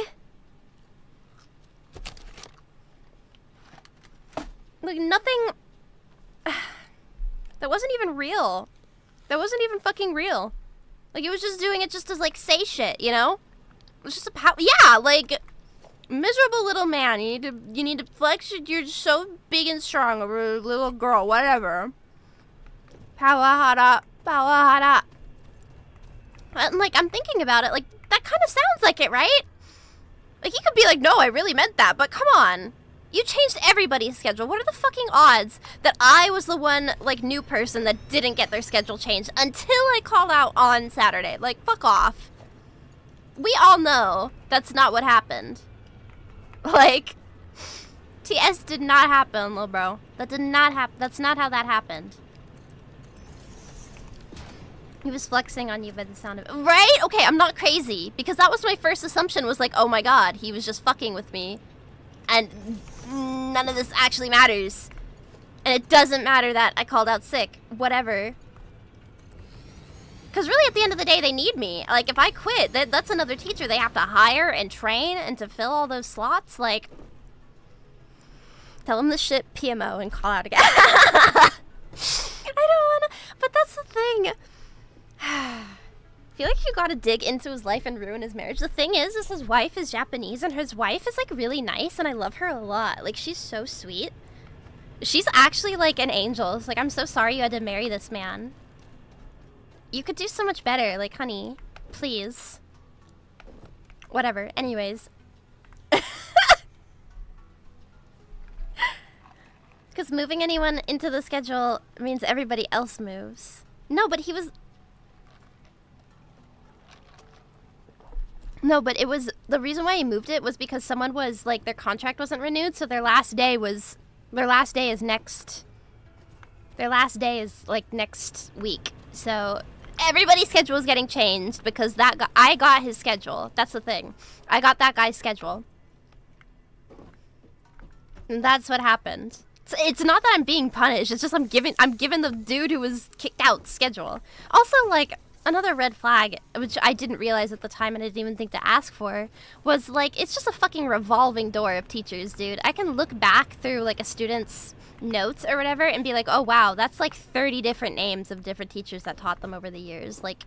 nothing. That wasn't even real. That wasn't even fucking real. Like, he was just doing it just to, like, say shit, you know? It was just yeah, like, miserable little man. You need to flex. You're so big and strong over a little girl, whatever. Power hara, power hara. And, like, I'm thinking about it, like, that kind of sounds like it, right? Like, he could be like, no, I really meant that, but come on. You changed everybody's schedule. What are the fucking odds that I was the one, like, new person that didn't get their schedule changed until I called out on Saturday? Like, fuck off. We all know that's not what happened. Like, TS did not happen, little bro. That did not happen. That's not how that happened. He was flexing on you by the sound of it. Right? Okay, I'm not crazy. Because that was my first assumption, was like, oh my god, he was just fucking with me. And none of this actually matters. And it doesn't matter that I called out sick. Whatever. Because really, at the end of the day, they need me. Like, if I quit, that's another teacher they have to hire and train and to fill all those slots. Like, tell them the shit PMO and call out again. I don't want to, but that's the thing. I feel like you gotta dig into his life and ruin his marriage. The thing is his wife is Japanese, and his wife is, like, really nice, and I love her a lot. Like, she's so sweet. She's actually, like, an angel. It's like, I'm so sorry you had to marry this man. You could do so much better. Like, honey, please. Whatever. Anyways. Because moving anyone into the schedule means everybody else moves. No, but he was... No, but it was... The reason why he moved it was because someone was, like, their contract wasn't renewed, so their last day was... Their last day is next... Their last day is, like, next week. So, everybody's schedule is getting changed because that guy... I got his schedule. That's the thing. I got that guy's schedule. And that's what happened. It's not that I'm being punished. It's just I'm giving the dude who was kicked out schedule. Also, like, another red flag, which I didn't realize at the time and I didn't even think to ask for, was like, it's just a fucking revolving door of teachers, dude. I can look back through like a student's notes or whatever and be like, oh wow, that's like 30 different names of different teachers that taught them over the years. Like,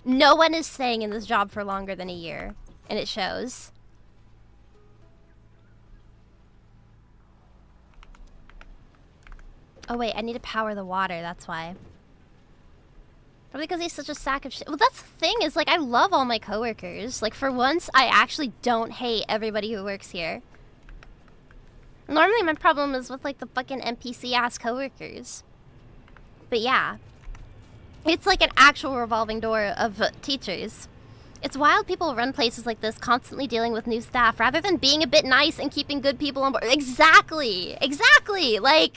no one is staying in this job for longer than a year, and it shows. Oh wait, I need to power the water, that's why. Probably because he's such a sack of shit. Well, that's the thing, is like, I love all my coworkers. Like, for once, I actually don't hate everybody who works here. Normally, my problem is with, like, the fucking NPC-ass coworkers. But yeah. It's like an actual revolving door of teachers. It's wild people run places like this, constantly dealing with new staff, rather than being a bit nice and keeping good people on board. Exactly! Exactly! Like...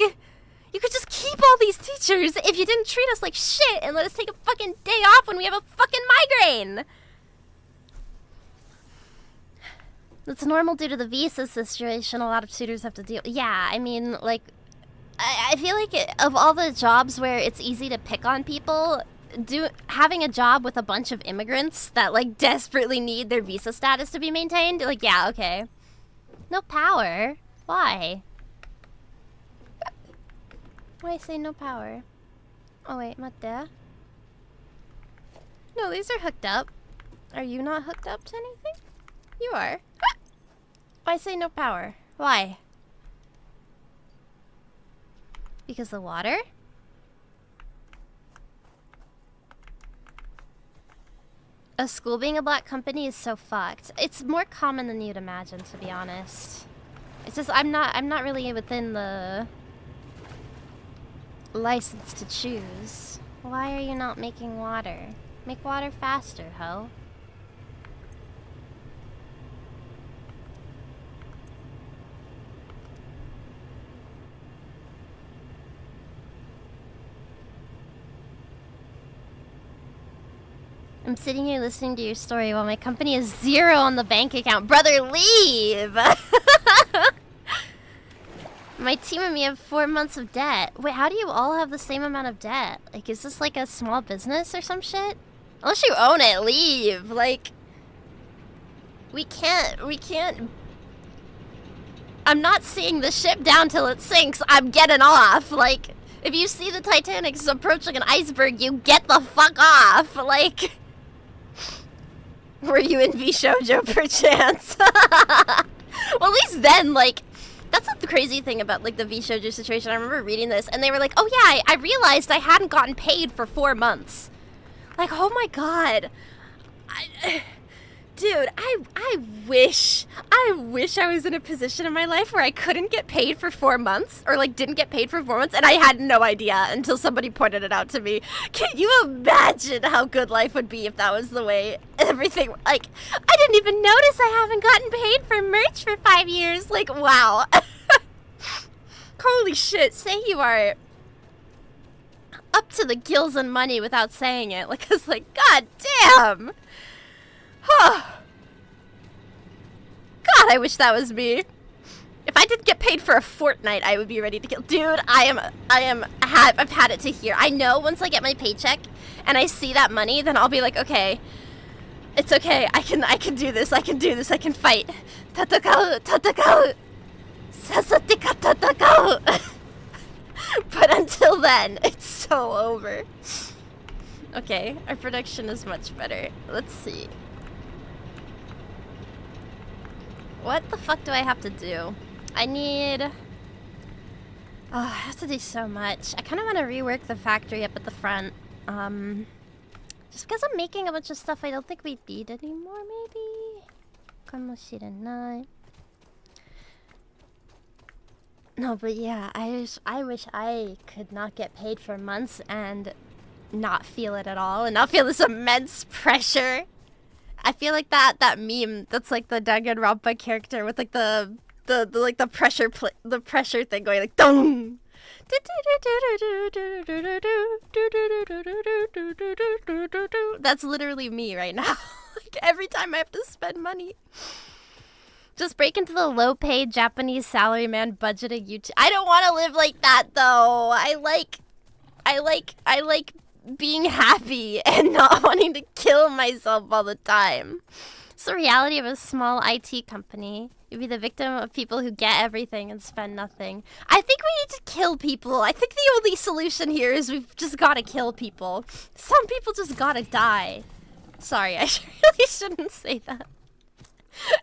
You could just keep all these teachers if you didn't treat us like shit and let us take a fucking day off when we have a fucking migraine! That's normal due to the visa situation a lot of tutors have to deal with. Yeah, I mean, like, I feel like of all the jobs where it's easy to pick on people, having a job with a bunch of immigrants that, like, desperately need their visa status to be maintained, like, yeah, okay. No power? Why? Why say no power? Oh wait, matte. No, these are hooked up. Are you not hooked up to anything? You are. Why say no power? Why? Because the water? A school being a black company is so fucked. It's more common than you'd imagine, to be honest. It's just I'm not really within the license to choose. Why are you not making water? Make water faster, ho. I'm sitting here listening to your story while my company has 0 on the bank account. Brother, leave! My team and me have 4 months of debt. Wait, how do you all have the same amount of debt? Like, is this like a small business or some shit? Unless you own it, leave. Like, we can't. I'm not seeing the ship down till it sinks. I'm getting off. Like, if you see the Titanic's approaching an iceberg, you get the fuck off. Like, were you in V-Shoujo perchance? Well, at least then, like, that's the crazy thing about, like, the V-Shoujo situation. I remember reading this, and they were like, oh yeah, I realized I hadn't gotten paid for 4 months. Like, oh my god. Dude, I wish I was in a position in my life where I couldn't get paid for 4 months, or, like, didn't get paid for 4 months, and I had no idea until somebody pointed it out to me. Can you imagine how good life would be if that was the way everything, like, I didn't even notice I haven't gotten paid for merch for 5 years. Like, wow. Holy shit, say you are up to the gills in money without saying it. Like, it's like, god damn. Huh. God, I wish that was me. If I didn't get paid for a fortnight, I would be ready to kill. Dude, I've had it to here. I know once I get my paycheck and I see that money, then I'll be like, okay, it's okay. I can do this. I can fight. Tatakau. Sasatika tatakau. But until then, it's so over. Okay, our production is much better. Let's see. What the fuck do I have to do? I have to do so much. I kind of want to rework the factory up at the front. Just because I'm making a bunch of stuff I don't think we need anymore, maybe? かもしれない. No, but yeah, I wish I could not get paid for months and not feel it at all and not feel this immense pressure. I feel like that meme that's like the Danganronpa character with like the like the pressure thing going like dong. That's literally me right now. Like every time I have to spend money. Just break into the low-paid Japanese salaryman budgeting YouTube. I don't want to live like that though. I like being happy and not wanting to kill myself all the time. It's the reality of a small IT company. You'd be the victim of people who get everything and spend nothing. I think we need to kill people. I think the only solution here is we've just got to kill people. Some people just gotta die. Sorry, I really shouldn't say that.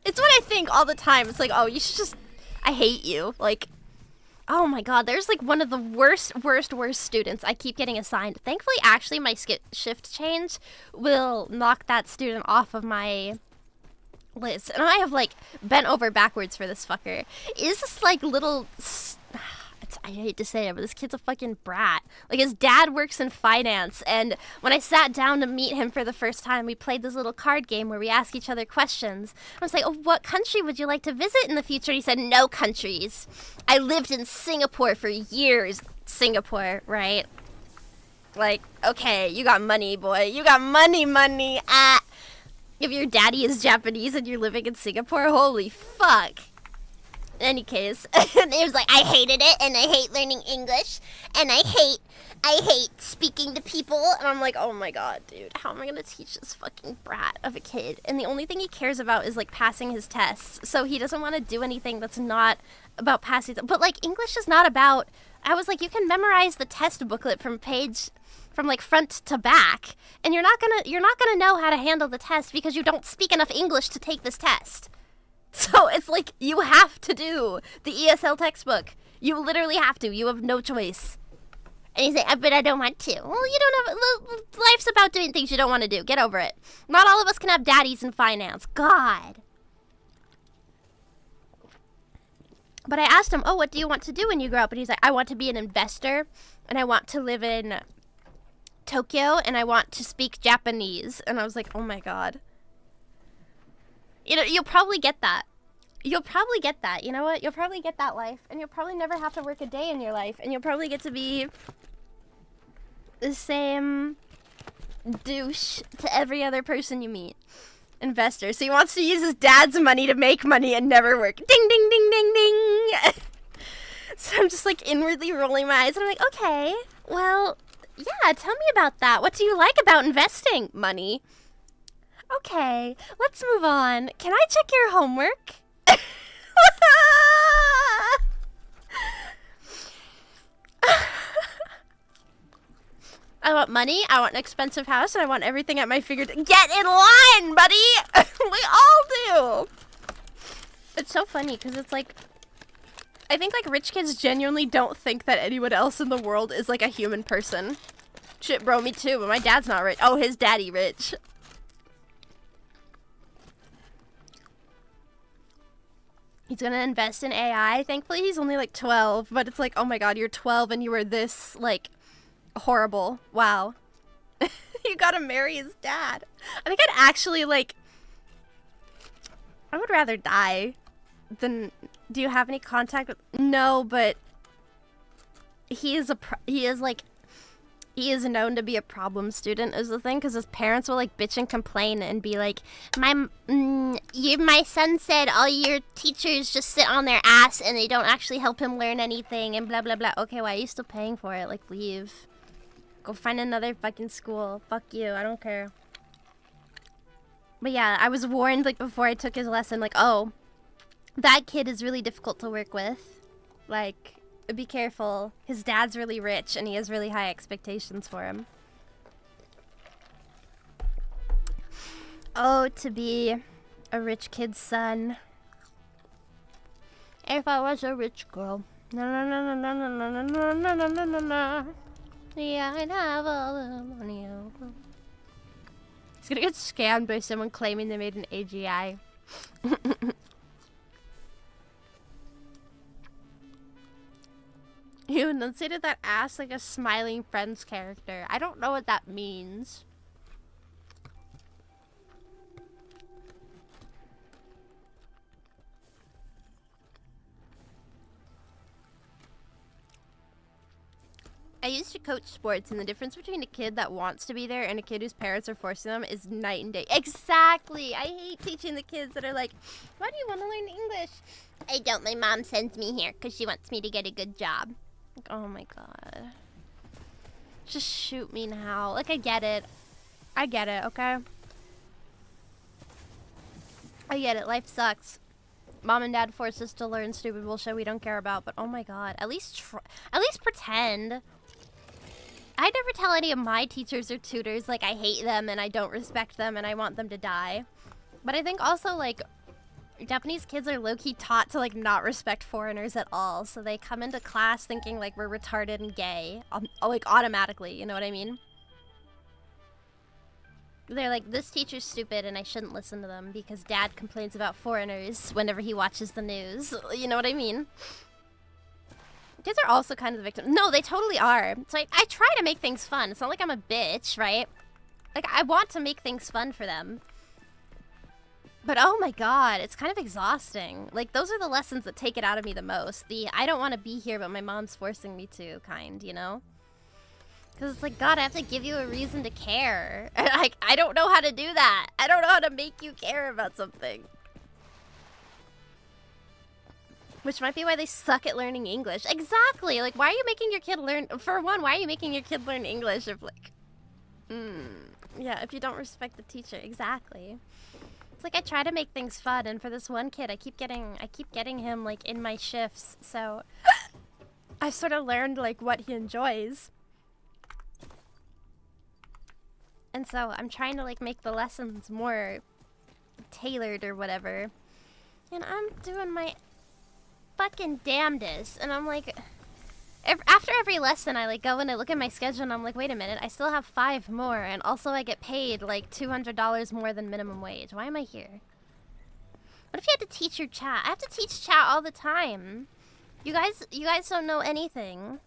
It's what I think all the time. It's like, oh, you should just... I hate you. Like, oh my god, there's like one of the worst students I keep getting assigned. Thankfully, actually, my shift change will knock that student off of my list. And I have like bent over backwards for this fucker. Is this like little... I hate to say it, but this kid's a fucking brat. Like, his dad works in finance, and when I sat down to meet him for the first time, we played this little card game where we ask each other questions. I was like, oh, what country would you like to visit in the future? He said, no countries. I lived in Singapore for years. Singapore, right? Like, okay, you got money, boy. You got money. Ah. If your daddy is Japanese and you're living in Singapore, holy fuck. In any case, and it was like, I hated it, and I hate learning English, and I hate speaking to people, and I'm like, oh my god, dude, how am I gonna teach this fucking brat of a kid? And the only thing he cares about is, like, passing his tests, so he doesn't want to do anything that's not about passing, but, like, English is not about, I was like, you can memorize the test booklet from like, front to back, and you're not gonna know how to handle the test because you don't speak enough English to take this test. So it's like, you have to do the ESL textbook. You literally have to. You have no choice. And he's like, but I don't want to. Well, you don't have... Life's about doing things you don't want to do. Get over it. Not all of us can have daddies in finance. God. But I asked him, oh, what do you want to do when you grow up? And he's like, I want to be an investor. And I want to live in Tokyo. And I want to speak Japanese. And I was like, oh my god. You know, you'll probably get that. You'll probably get that. You know what? You'll probably get that life. And you'll probably never have to work a day in your life. And you'll probably get to be the same douche to every other person you meet. Investor. So he wants to use his dad's money to make money and never work. Ding, ding, ding, ding, ding. So I'm just like inwardly rolling my eyes. And I'm like, okay, well, yeah, tell me about that. What do you like about investing? Money. Okay, let's move on. Can I check your homework? I want money, I want an expensive house, and I want everything at my fingertips. Get in line, buddy! We all do! It's so funny, because it's like... I think, like, rich kids genuinely don't think that anyone else in the world is, like, a human person. Shit, bro, me too, but my dad's not rich. Oh, his daddy rich. He's gonna invest in AI. Thankfully, he's only like 12, but it's like, oh my god, you're 12 and you were this, like, horrible. Wow. You gotta marry his dad. I think I'd actually, like, I would rather die than, do you have any contact with, no, but he is known to be a problem student is the thing, because his parents will like bitch and complain and be like, my son said all your teachers just sit on their ass and they don't actually help him learn anything and blah blah blah. Okay, why are you still paying for it? Like, leave. Go find another fucking school. Fuck you, I don't care. But yeah, I was warned like before I took his lesson, like, oh, that kid is really difficult to work with. Like, be careful. His dad's really rich and he has really high expectations for him. Oh, to be a rich kid's son. If I was a rich girl. Na na na na na na na na na na na na. Yeah, I'd have all the money. He's gonna get scammed by someone claiming they made an AGI. You enunciated that ass like a smiling Friends character. I don't know what that means. I used to coach sports, and the difference between a kid that wants to be there and a kid whose parents are forcing them is night and day. Exactly! I hate teaching the kids that are like, why do you want to learn English? I don't. My mom sends me here because she wants me to get a good job. Like, oh my god. Just shoot me now. Like, I get it. I get it, okay? I get it. Life sucks. Mom and dad force us to learn stupid bullshit we don't care about, but oh my god. At least pretend. I never tell any of my teachers or tutors, like, I hate them and I don't respect them and I want them to die. But I think also, like, Japanese kids are low-key taught to, like, not respect foreigners at all. So they come into class thinking, like, we're retarded and gay. Like, automatically, you know what I mean? They're like, this teacher's stupid and I shouldn't listen to them because dad complains about foreigners whenever he watches the news. You know what I mean? Kids are also kind of the victim. No, they totally are. So I try to make things fun. It's not like I'm a bitch, right? Like, I want to make things fun for them. But oh my god, it's kind of exhausting. Like, those are the lessons that take it out of me the most. The I don't want to be here, but my mom's forcing me to kind, you know? Because it's like, God, I have to give you a reason to care. And I don't know how to do that. I don't know how to make you care about something. Which might be why they suck at learning English. Exactly. Like, why are you making your kid learn... For one, why are you making your kid learn English if, like... yeah, if you don't respect the teacher. Exactly. It's like I try to make things fun, and for this one kid, I keep getting him, like, in my shifts, so... I've sort of learned, like, what he enjoys. And so I'm trying to, like, make the lessons more tailored or whatever. And I'm doing my fucking damnedest. And I'm like, after every lesson, I, like, go and I look at my schedule and I'm like, wait a minute, I still have 5 more. And also I get paid, like, $200 more than minimum wage. Why am I here? What if you had to teach your chat? I have to teach chat all the time. You guys don't know anything.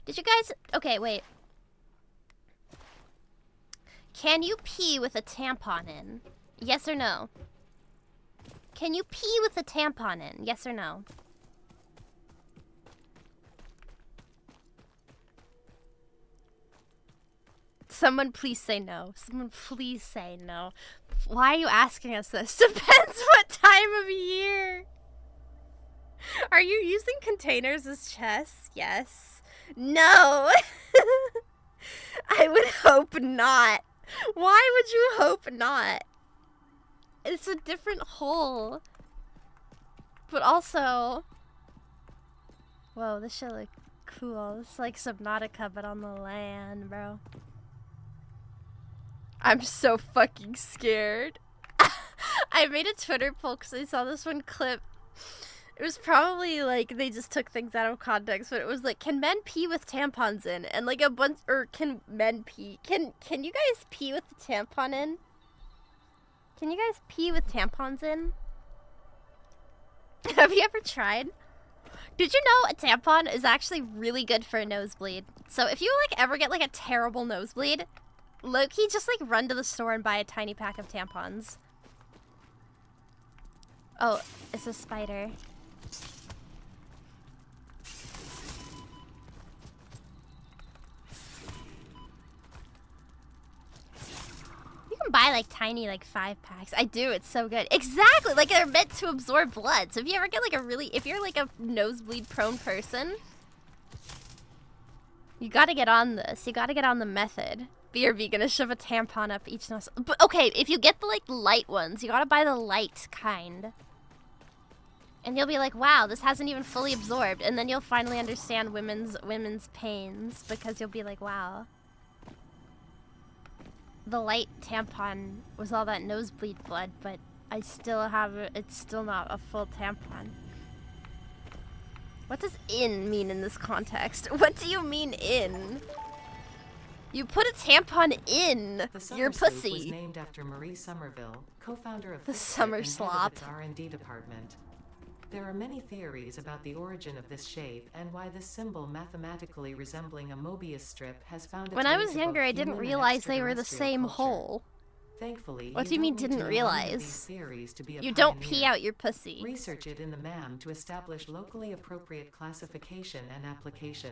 Did you guys... Okay, wait. Can you pee with a tampon in? Yes or no? Can you pee with a tampon in? Yes or no? Someone please say no. Someone please say no. Why are you asking us this? Depends what time of year. Are you using containers as chests? Yes. No. I would hope not. Why would you hope not? It's a different hole. But also... Whoa, this shit look cool. It's like Subnautica, but on the land, bro. I'm so fucking scared. I made a Twitter poll because I saw this one clip. It was probably like they just took things out of context, but it was like, can men pee with tampons in? And like a bunch, or can men pee? Can you guys pee with the tampon in? Can you guys pee with tampons in? Have you ever tried? Did you know a tampon is actually really good for a nosebleed? So if you like ever get like a terrible nosebleed, low-key just like run to the store and buy a tiny pack of tampons. Oh, it's a spider. You can buy like tiny like 5-packs. I do, it's so good. Exactly, like they're meant to absorb blood. So if you ever get like if you're like a nosebleed prone person, you gotta get on this. You gotta get on the method. BRB gonna shove a tampon up each nose. But okay, if you get the like light ones, you gotta buy the light kind. And you'll be like, wow, this hasn't even fully absorbed. And then you'll finally understand women's pains, because you'll be like, wow. The light tampon was all that nosebleed blood, but I still have it. It's still not a full tampon. What does in mean in this context? What do you mean in? You put a tampon in The summer your soup pussy. was named after Marie Somerville, co-founder of The Flirt summer and head of slop. its R&D department. There are many theories about the origin of this shape and why this symbol, mathematically resembling a Mobius strip, has found its When way I was to younger, both I didn't human and realize they were the extraterrestrial same culture. hole. Thankfully, What do you mean don't need didn't to know any of realize? these theories to be a You don't pioneer. pee out your pussy. Research it in the MAM to establish locally appropriate classification and application.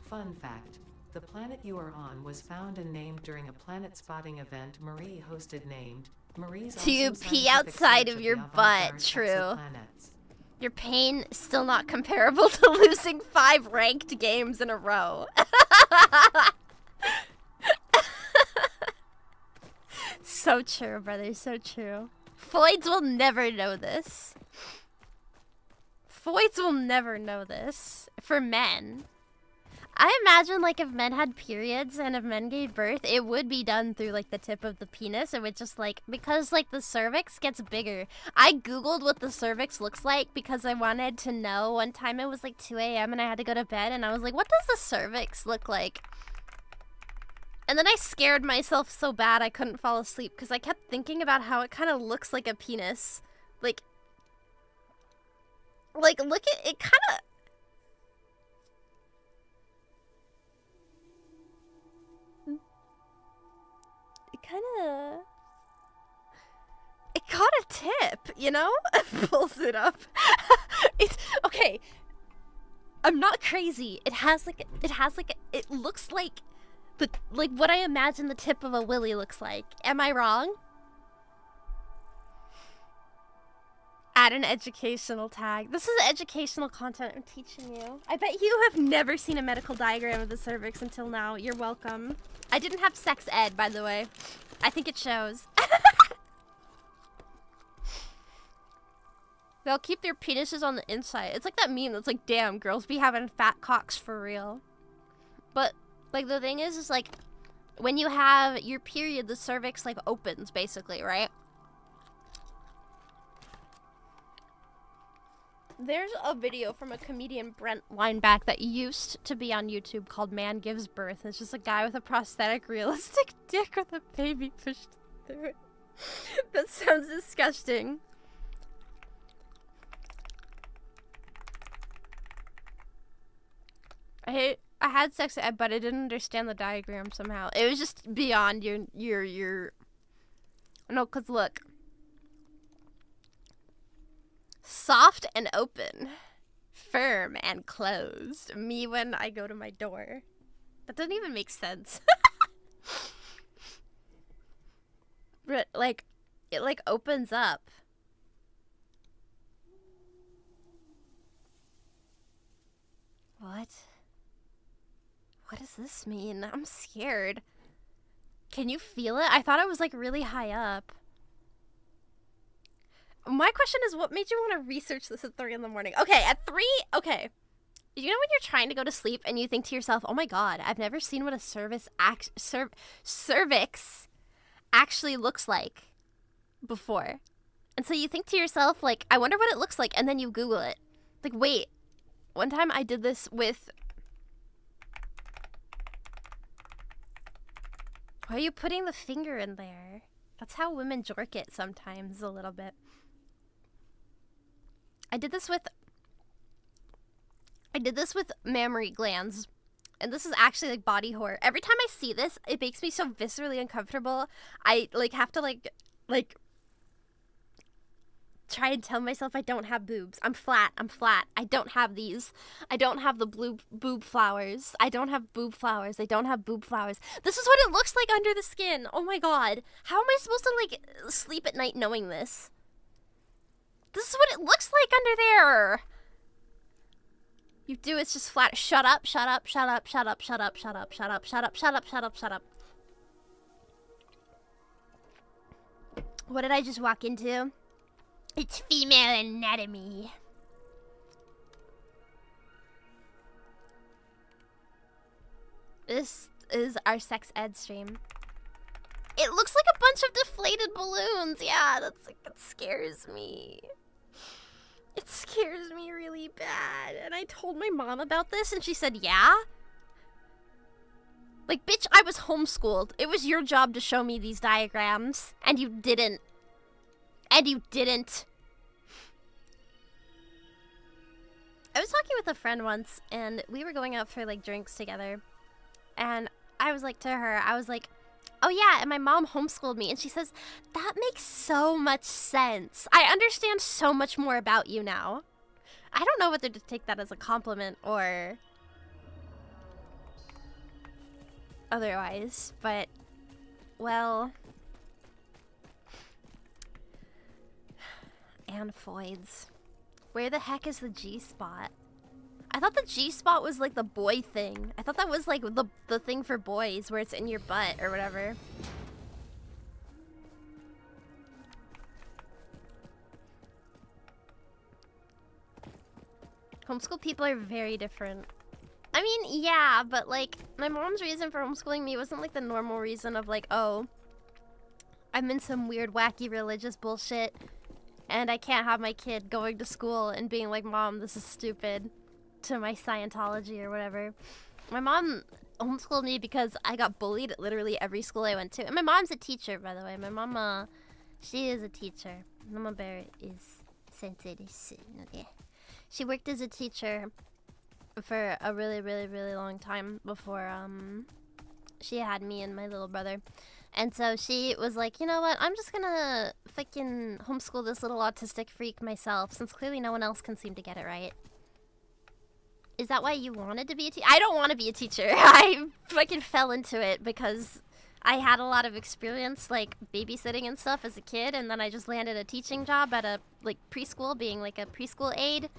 Fun fact: the planet you are on was found and named during a planet spotting event Marie hosted named Marie's Do you Awesome pee Scientific outside Search of the your Avant-Garde butt? True. Exoplanets. Your pain is still not comparable to losing 5 ranked games in a row. So true, brother, so true. Foids will never know this. Foids will never know this. For men. I imagine, like, if men had periods and if men gave birth, it would be done through, like, the tip of the penis. It would just, like, because, like, the cervix gets bigger. I Googled what the cervix looks like because I wanted to know. One time it was, like, 2 a.m. and I had to go to bed and I was like, what does the cervix look like? And then I scared myself so bad I couldn't fall asleep because I kept thinking about how it kind of looks like a penis. Like, look at it, kind of... It got a tip, you know? It pulls it up. It's okay. I'm not crazy. It looks like what I imagine the tip of a willy looks like. Am I wrong? Add an educational tag. This is educational content I'm teaching you. I bet you have never seen a medical diagram of the cervix until now. You're welcome. I didn't have sex ed, by the way. I think it shows. They'll keep their penises on the inside. It's like that meme that's like, damn, girls be having fat cocks for real. But, like, the thing is like, when you have your period, the cervix, like, opens, basically, right? There's a video from a comedian, Brent Weinbach, that used to be on YouTube called Man Gives Birth. It's just a guy with a prosthetic, realistic dick with a baby pushed through it. That sounds disgusting. I had sex ed, but I didn't understand the diagram somehow. It was just beyond your... No, because look. Soft and open. Firm and closed. Me when I go to my door. That doesn't even make sense. But, like, it, like, opens up. What? What does this mean? I'm scared. Can you feel it? I thought it was, like, really high up. My question is, what made you want to research this at 3 in the morning? Okay, at 3, okay. You know when you're trying to go to sleep and you think to yourself, oh my god, I've never seen what a cervix actually looks like before. And so you think to yourself, like, I wonder what it looks like, and then you Google it. Like, wait, one time I did this with... Why are you putting the finger in there? That's how women jork it sometimes, a little bit. I did this with mammary glands. And this is actually, like, body horror. Every time I see this, it makes me so viscerally uncomfortable. I, like, have to, like, try and tell myself I don't have boobs. I'm flat. I don't have these. I don't have the blue boob flowers. I don't have boob flowers. I don't have boob flowers. This is what it looks like under the skin. Oh my god. How am I supposed to, like, sleep at night knowing this? This is what it looks like under there. You do, it's just flat. Shut up, shut up, shut up, shut up, shut up, shut up, shut up, shut up, shut up, shut up, shut up. What did I just walk into? It's female anatomy. This is our sex ed stream. It looks like a bunch of deflated balloons. Yeah, that's like, that scares me. It scares me really bad. And I told my mom about this and she said, yeah? Like, bitch, I was homeschooled. It was your job to show me these diagrams. And you didn't. And you didn't. I was talking with a friend once, and we were going out for, like, drinks together. And I was like to her, I was like, oh yeah, and my mom homeschooled me. And she says, that makes so much sense. I understand so much more about you now. I don't know whether to take that as a compliment or otherwise, but, well, Amphoids. Where the heck is the G-spot? I thought the G-spot was like the boy thing. I thought that was like the thing for boys where it's in your butt or whatever. Homeschool people are very different. I mean, yeah, but like, my mom's reason for homeschooling me wasn't like the normal reason of like, oh, I'm in some weird, wacky religious bullshit, and I can't have my kid going to school and being like, Mom, this is stupid, to my Scientology or whatever. My mom homeschooled me because I got bullied at literally every school I went to. And my mom's a teacher, by the way. My mama, she is a teacher. Mama Bear is sensitive. Okay. She worked as a teacher for a really, really, really long time before she had me and my little brother. And so she was like, you know what, I'm just gonna fucking homeschool this little autistic freak myself, since clearly no one else can seem to get it right. Is that why you wanted to be a teacher? I don't want to be a teacher. I fucking fell into it because I had a lot of experience, like, babysitting and stuff as a kid, and then I just landed a teaching job at a, like, preschool, being, like, a preschool aide.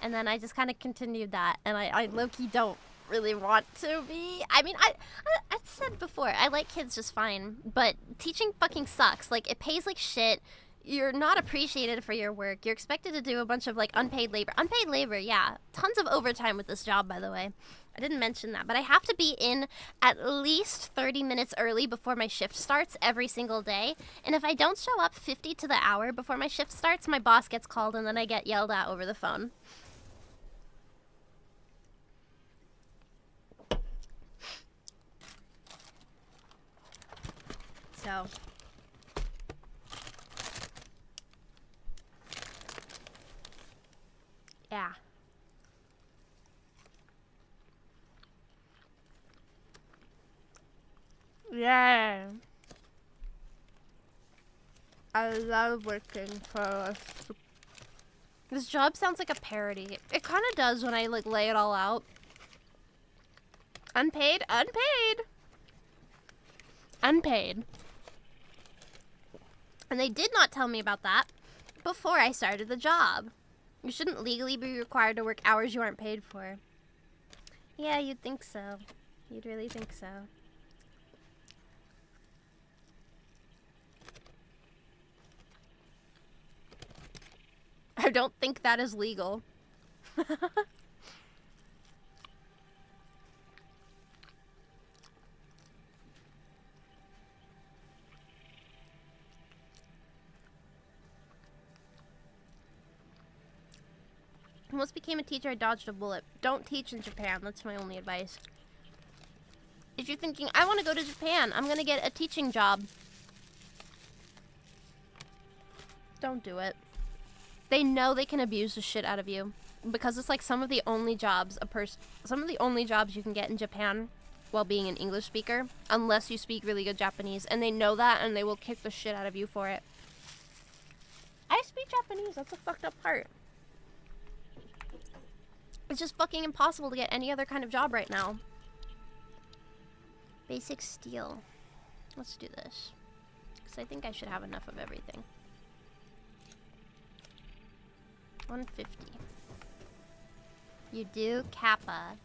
And then I just kind of continued that, and I low-key don't really want to be. I mean, I said before, I like kids just fine, but teaching fucking sucks. Like, it pays like shit. You're not appreciated for your work. You're expected to do a bunch of, like, unpaid labor. Unpaid labor, yeah. Tons of overtime with this job, by the way. I didn't mention that, but I have to be in at least 30 minutes early before my shift starts every single day. And if I don't show up 50 to the hour before my shift starts, my boss gets called and then I get yelled at over the phone. So, yeah. Yeah. I love working for this job. Sounds like a parody. It kind of does when I like lay it all out. Unpaid, unpaid. Unpaid. And they did not tell me about that before I started the job. You shouldn't legally be required to work hours you aren't paid for. Yeah, you'd think so. You'd really think so. I don't think that is legal. Almost became a teacher, I dodged a bullet. Don't teach in Japan, that's my only advice. If you're thinking, I want to go to Japan, I'm gonna get a teaching job. Don't do it. They know they can abuse the shit out of you. Because it's like some of the only jobs you can get in Japan while being an English speaker, unless you speak really good Japanese, and they know that and they will kick the shit out of you for it. I speak Japanese, that's a fucked up part. It's just fucking impossible to get any other kind of job right now. Basic steel. Let's do this. Because I think I should have enough of everything. 150. You do? Kappa.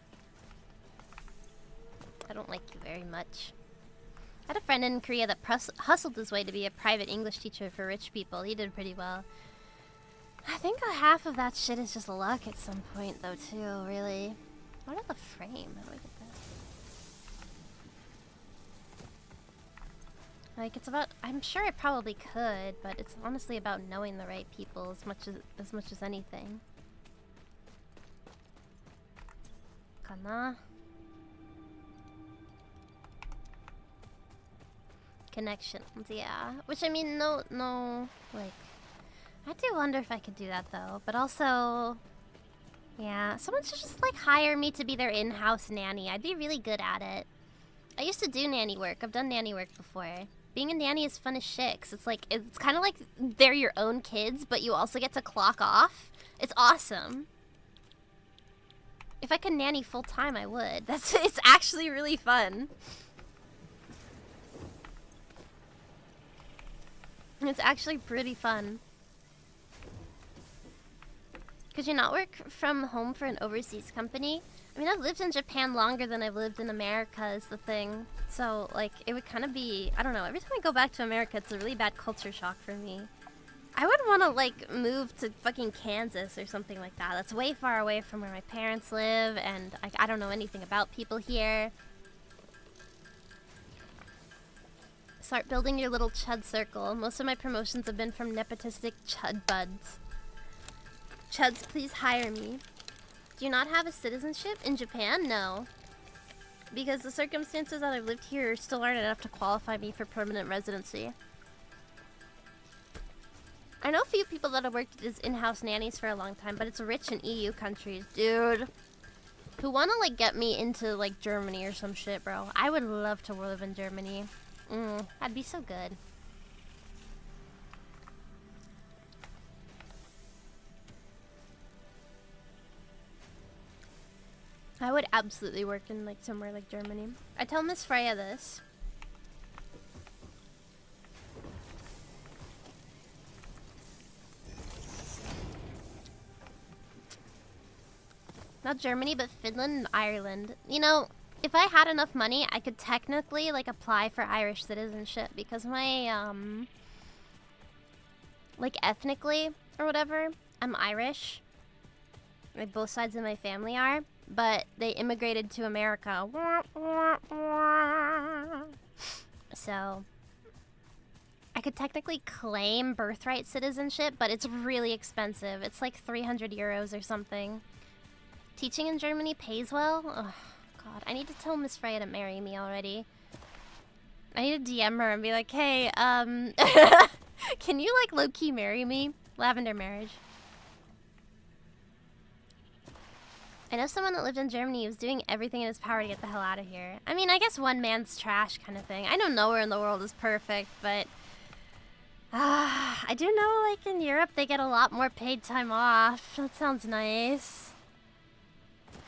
I don't like you very much. I had a friend in Korea that hustled his way to be a private English teacher for rich people. He did pretty well. I think half of that shit is just luck at some point, though, too, really. What about the frame? How do I get that? Like, it's about... I'm sure I probably could, but it's honestly about knowing the right people as much as anything. Kana? connections, yeah. Which, I mean, no, like... I do wonder if I could do that, though. But also... Yeah, someone should just, like, hire me to be their in-house nanny. I'd be really good at it. I used to do nanny work. I've done nanny work before. Being a nanny is fun as shit, 'cause it's like, it's kind of like they're your own kids, but you also get to clock off. It's awesome. If I could nanny full-time, I would. It's actually really fun. It's actually pretty fun. Could you not work from home for an overseas company? I mean, I've lived in Japan longer than I've lived in America is the thing. So, like, it would kind of be... I don't know. Every time I go back to America, it's a really bad culture shock for me. I would want to, like, move to fucking Kansas or something like that. That's way far away from where my parents live, and I don't know anything about people here. Start building your little chud circle. Most of my promotions have been from nepotistic chud buds. Chuds, please hire me. Do you not have a citizenship in Japan? No. Because the circumstances that I've lived here still aren't enough to qualify me for permanent residency. I know a few people that have worked as in-house nannies for a long time, but it's rich in EU countries. Dude. Who wanna, like, get me into, like, Germany or some shit, bro. I would love to live in Germany. That'd be so good. I would absolutely work in, like, somewhere like Germany. I tell Miss Freya this. Not Germany, but Finland and Ireland. You know, if I had enough money, I could technically, like, apply for Irish citizenship because my, like, ethnically or whatever, I'm Irish. Like, both sides of my family are. But they immigrated to America. So, I could technically claim birthright citizenship, but it's really expensive. It's like 300 euros or something. Teaching in Germany pays well? Oh, God. I need to tell Miss Freya to marry me already. I need to DM her and be like, hey, can you, like, low-key marry me? Lavender marriage. I know someone that lived in Germany who was doing everything in his power to get the hell out of here. I mean, I guess one man's trash kind of thing. I know nowhere in the world is perfect, but... I do know, like, in Europe, they get a lot more paid time off. That sounds nice.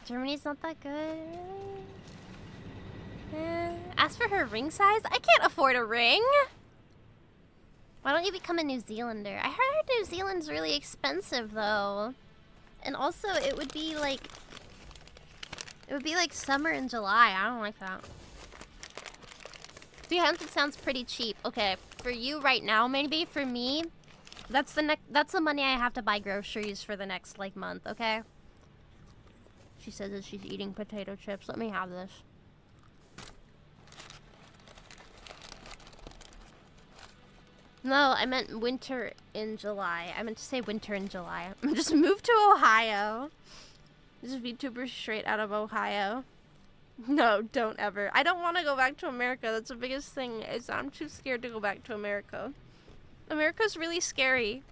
Germany's not that good, really? Ask for her ring size? I can't afford a ring! Why don't you become a New Zealander? I heard New Zealand's really expensive, though. And also, it would be like summer in July. I don't like that. 300 sounds pretty cheap. Okay, for you right now, maybe. For me, that's the money I have to buy groceries for the next, like, month, okay? She says that she's eating potato chips. Let me have this. No, I meant winter in July. I meant to say winter in July. Just move to Ohio. This is VTubers straight out of Ohio. No, don't ever. I don't want to go back to America. That's the biggest thing, is I'm too scared to go back to America. America's really scary.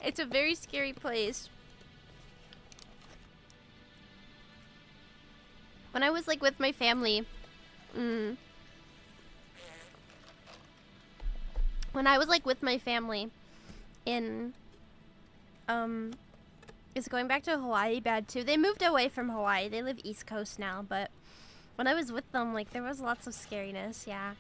It's a very scary place. When I was, like, with my family... When I was, like, with my family in, is going back to Hawaii bad too? They moved away from Hawaii. They live East Coast now, but when I was with them, like, there was lots of scariness, yeah.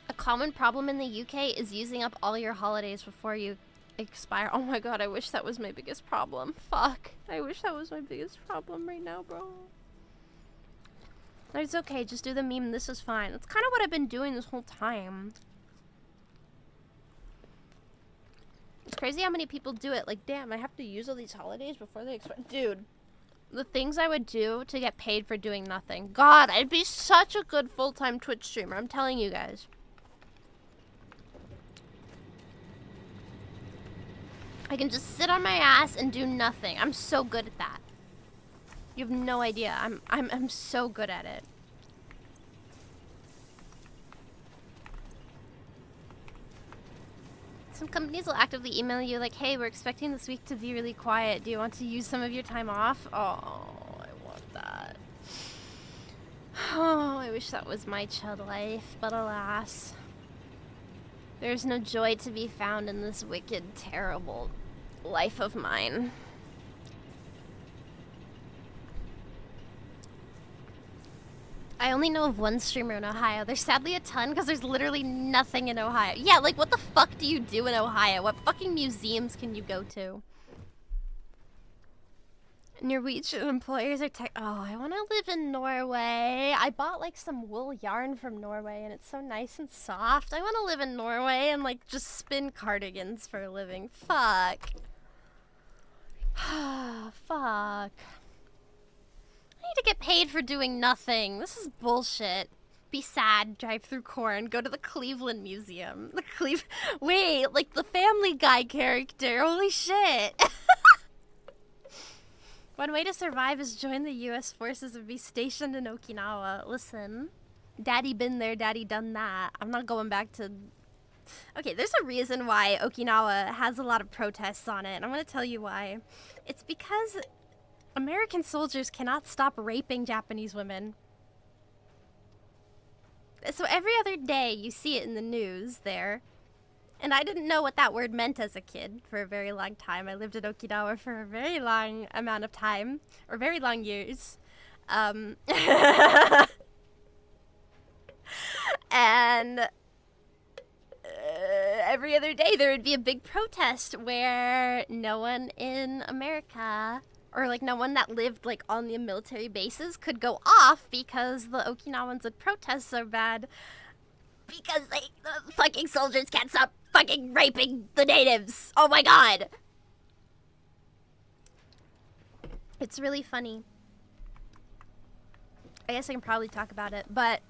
A common problem in the UK is using up all your holidays before you expire. Oh my god, I wish that was my biggest problem. Fuck. I wish that was my biggest problem right now, bro. It's okay, just do the meme, this is fine. That's kind of what I've been doing this whole time. It's crazy how many people do it. Like, damn, I have to use all these holidays before they expire. Dude, the things I would do to get paid for doing nothing. God, I'd be such a good full-time Twitch streamer, I'm telling you guys. I can just sit on my ass and do nothing. I'm so good at that. You have no idea. I'm so good at it. Some companies will actively email you like, hey, we're expecting this week to be really quiet. Do you want to use some of your time off? Oh, I want that. Oh, I wish that was my child life, but alas. There's no joy to be found in this wicked, terrible life of mine. I only know of one streamer in Ohio. There's sadly a ton because there's literally nothing in Ohio. Yeah, like what the fuck do you do in Ohio? What fucking museums can you go to? Norwegian employers are oh, I want to live in Norway. I bought like some wool yarn from Norway and it's so nice and soft. I want to live in Norway and like just spin cardigans for a living. Fuck. Fuck. I need to get paid for doing nothing. This is bullshit. Be sad, drive through corn, go to the Cleveland Museum. Wait, like the Family Guy character. Holy shit. One way to survive is join the US forces and be stationed in Okinawa. Listen, daddy been there, daddy done that. I'm not going back to... Okay, there's a reason why Okinawa has a lot of protests on it, and I'm gonna tell you why. It's because American soldiers cannot stop raping Japanese women. So every other day you see it in the news there. And I didn't know what that word meant as a kid for a very long time. I lived in Okinawa for a very long amount of time, or very long years. And every other day there would be a big protest where no one in America, or like no one that lived like on the military bases, could go off because the Okinawans would protest so bad because the fucking soldiers can't stop fucking raping the natives. Oh my god. It's really funny. I guess I can probably talk about it, but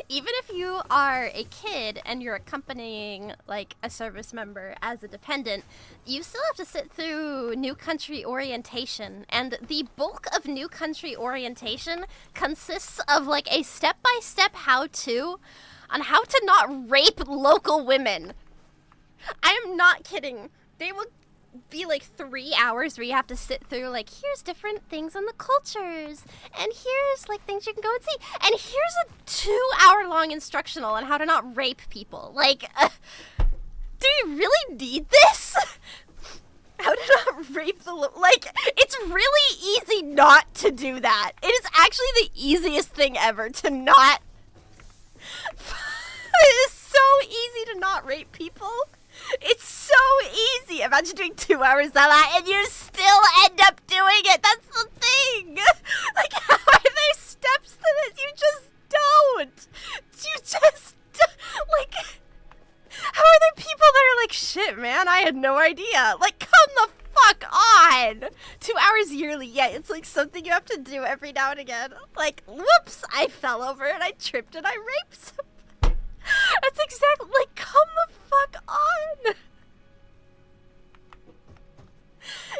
even if you are a kid and you're accompanying like a service member as a dependent, you still have to sit through new country orientation, and the bulk of new country orientation consists of like a step-by-step how-to on how to not rape local women. I am not kidding. They will be like 3 hours where you have to sit through like, here's different things in the cultures, and here's like things you can go and see, and here's a 2-hour-long instructional on how to not rape people. Like, do you really need this? How to not rape the like, it's really easy not to do that. It is actually the easiest thing ever to not. It is so easy to not rape people. It's so easy. Imagine doing 2 hours of that and you still end up doing it. That's the thing. Like, how are there steps to this? You just don't. You just like, how are there people that are like, shit, man, I had no idea. Like, come the fuck on. 2 hours yearly. Yeah, it's like something you have to do every now and again. Like, whoops, I fell over and I tripped and I raped somebody. That's exactly, like, come the fuck on.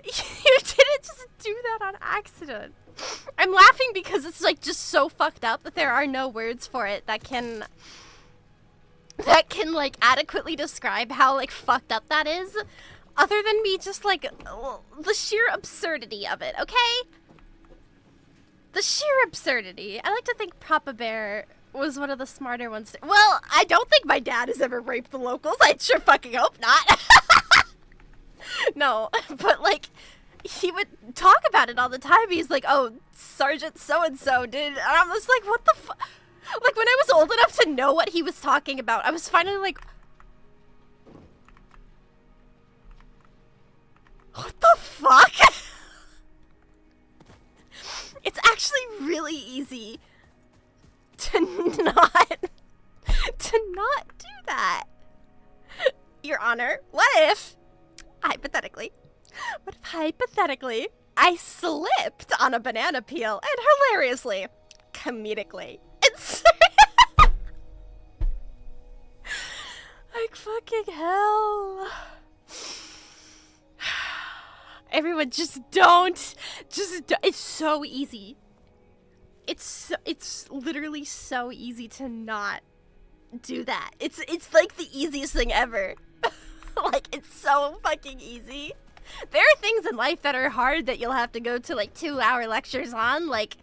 You didn't just do that on accident. I'm laughing because it's like just so fucked up that there are no words for it that can like adequately describe how like fucked up that is, other than me just like the sheer absurdity of it, okay? The sheer absurdity. I like to think Papa Bear was one of the smarter ones. Well, I don't think my dad has ever raped the locals. I sure fucking hope not. No, but like, he would talk about it all the time. He's like, oh, Sergeant so-and-so did, and I'm just like, what the fuck? Like, when I was old enough to know what he was talking about, I was finally like, what the fuck? It's actually really easy to not do that. Your Honor, what if hypothetically I slipped on a banana peel and hilariously, comedically, like fucking hell. Everyone, just don't. It's so easy. It's literally so easy to not do that. It's like the easiest thing ever. Like, it's so fucking easy. There are things in life that are hard that you'll have to go to like 2-hour lectures on, like,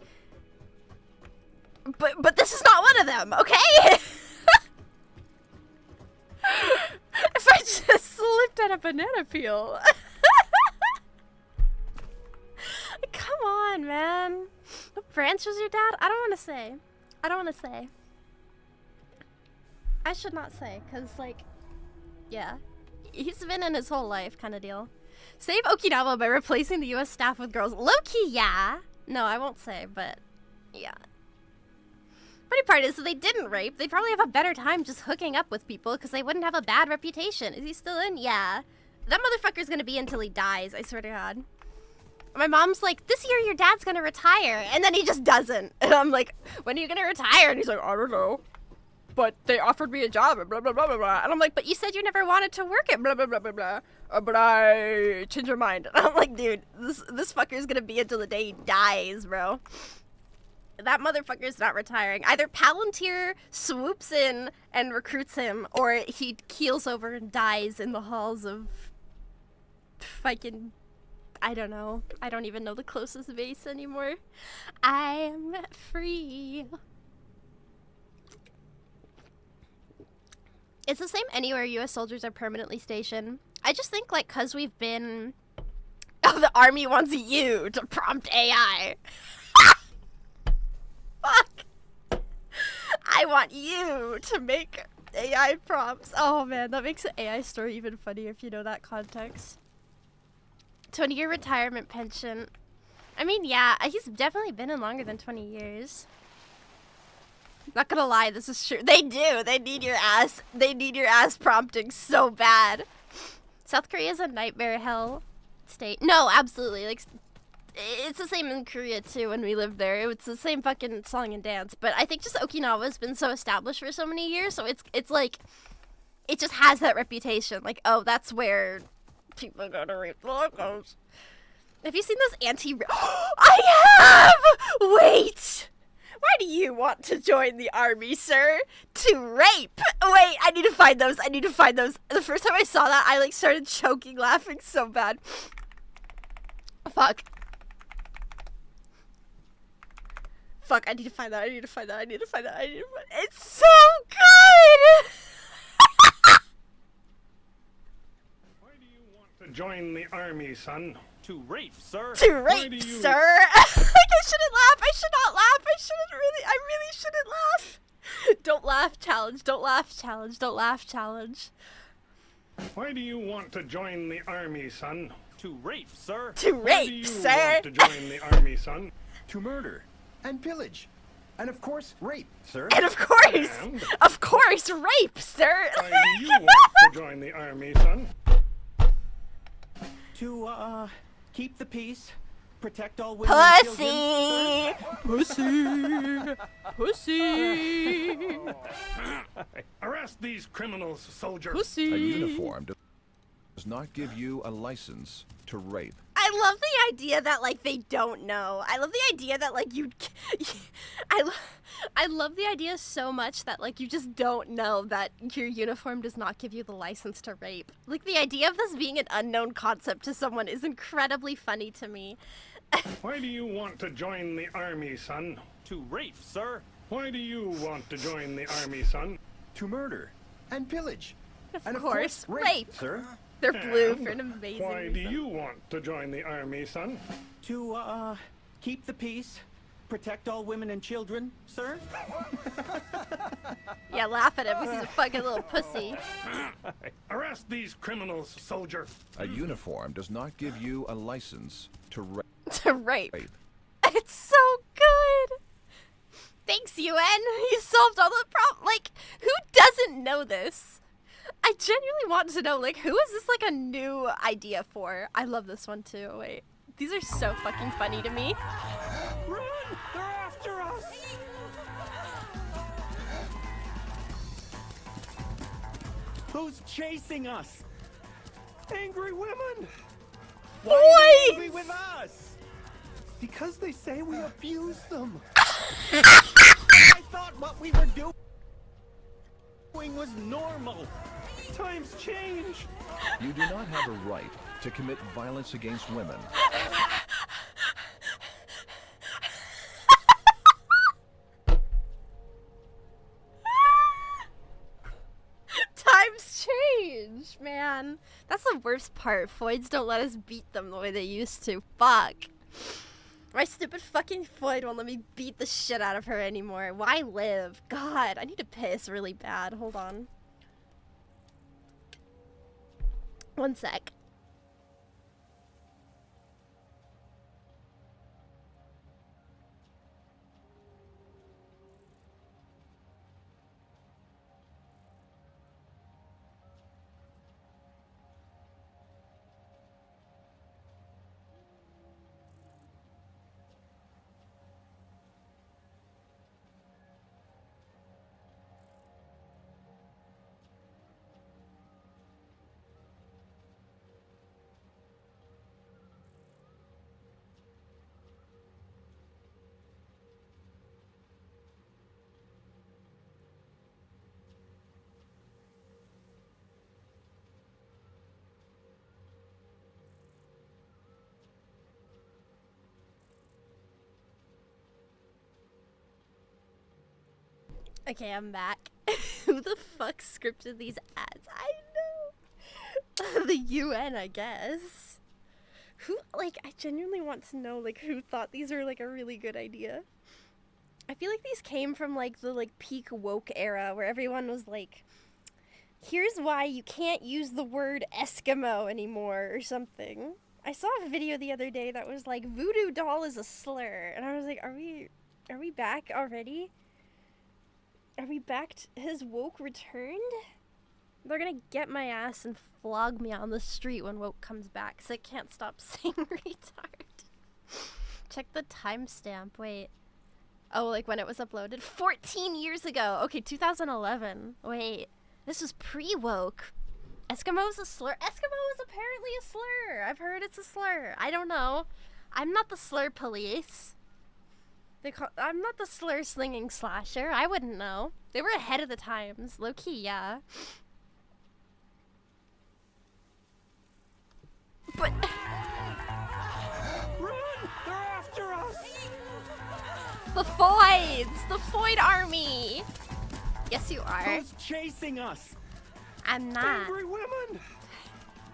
but this is not one of them, okay? If I just slipped on a banana peel. Come on, man. What branch was your dad? I don't want to say. I don't want to say. I should not say, because, like, yeah. He's been in his whole life, kind of deal. Save Okinawa by replacing the US staff with girls. Low-key, yeah. No, I won't say, but, yeah. Funny part is, if they didn't rape, they'd probably have a better time just hooking up with people, because they wouldn't have a bad reputation. Is he still in? Yeah. That motherfucker's gonna be until he dies, I swear to God. My mom's like, this year your dad's gonna retire, and then he just doesn't. And I'm like, when are you gonna retire? And he's like, I don't know. But they offered me a job, and blah, blah, blah, blah, blah. And I'm like, but you said you never wanted to work at blah, blah, blah, blah, blah. But I changed my mind. And I'm like, dude, this fucker's gonna be until the day he dies, bro. That motherfucker's not retiring. Either Palantir swoops in and recruits him, or he keels over and dies in the halls of fucking, I don't know. I don't even know the closest base anymore. I'm free. It's the same anywhere US soldiers are permanently stationed. I just think, like, cause we've been... Oh, the army wants you to prompt AI. Fuck. I want you to make AI prompts. Oh man, that makes the AI story even funnier if you know that context. 20-year retirement pension. I mean, yeah, he's definitely been in longer than 20 years. Not gonna lie, this is true. They do. They need your ass. They need your ass prompting so bad. South Korea is a nightmare hell state. No, absolutely. Like, it's the same in Korea too. When we lived there, it's the same fucking song and dance. But I think just Okinawa's been so established for so many years, so it's like, it just has that reputation. Like, oh, that's where people go to rape the locals. Have you seen those I have! Wait! Why do you want to join the army, sir? To rape! Wait, I need to find those. I need to find those. The first time I saw that, I, like, started choking, laughing so bad. Fuck. Fuck, I need to find that. I need to find that. I need to find that. I need to find that. It's so good! Why do you want to join the army, son? To rape, sir. To rape, sir. Like, I shouldn't laugh. I should not laugh. I really shouldn't laugh. Don't laugh challenge. Don't laugh challenge. Don't laugh challenge. Why do you want to join the army, son? To rape, sir. To Why do rape, you sir. want to join the army, son? To murder and pillage. And of course, rape, sir. And of course, rape, sir. Why do you want to join the army, son? To, keep the peace, protect all women and children. Pussy. Arrest these criminals, soldier. Pussy. A uniform does not give you a license to rape. I love the idea that, like, they don't know. I love the idea that, like, I love the idea so much that, like, you just don't know that your uniform does not give you the license to rape. Like, the idea of this being an unknown concept to someone is incredibly funny to me. Why do you want to join the army, son? To rape, sir. Why do you want to join the army, son? To murder and pillage. And Of course, rape. sir. They're blue And for an amazing why do reason. you want to join the army, son? To, keep the peace, protect all women and children, sir. Yeah, laugh at him because he's a fucking little pussy. Arrest these criminals, soldier. A uniform does not give you a license to rape. To rape. It's so good. Thanks, UN. You solved all the problems. Like, who doesn't know this? I genuinely want to know, like, who is this, like, a new idea for? I love this one, too. Wait. These are so fucking funny to me. Run! They're after us! Who's chasing us? Angry women! Why angry with us? Because they say we abuse them. I thought what we were doing was normal. Times change. You do not have a right to commit violence against women. Times change, man. That's the worst part. Foids don't let us beat them the way they used to. Fuck. My stupid fucking Foid won't let me beat the shit out of her anymore. Why live? God, I need to piss really bad. Hold on. One sec. Okay, I'm back. Who the fuck scripted these ads? I know. The UN, I guess. Who, like, I genuinely want to know, like, who thought these were, like, a really good idea. I feel like these came from, like, the, like, peak woke era where everyone was like, here's why you can't use the word Eskimo anymore or something. I saw a video the other day that was like, voodoo doll is a slur. And I was like, are we back already? Are we back? Has woke returned? They're gonna get my ass and flog me on the street when woke comes back, because I can't stop saying retard. Check the timestamp. Wait. Oh, like when it was uploaded? 14 years ago. Okay, 2011. Wait. This was pre-woke. Eskimo's a slur. Eskimo is apparently a slur. I've heard it's a slur. I don't know. I'm not the slur police. I'm not the slur slinging slasher. I wouldn't know. They were ahead of the times. Low key, yeah. But Run! They're after us! the Foids! The Foid army! Yes, you are. Who's chasing us? I'm not. Angry women!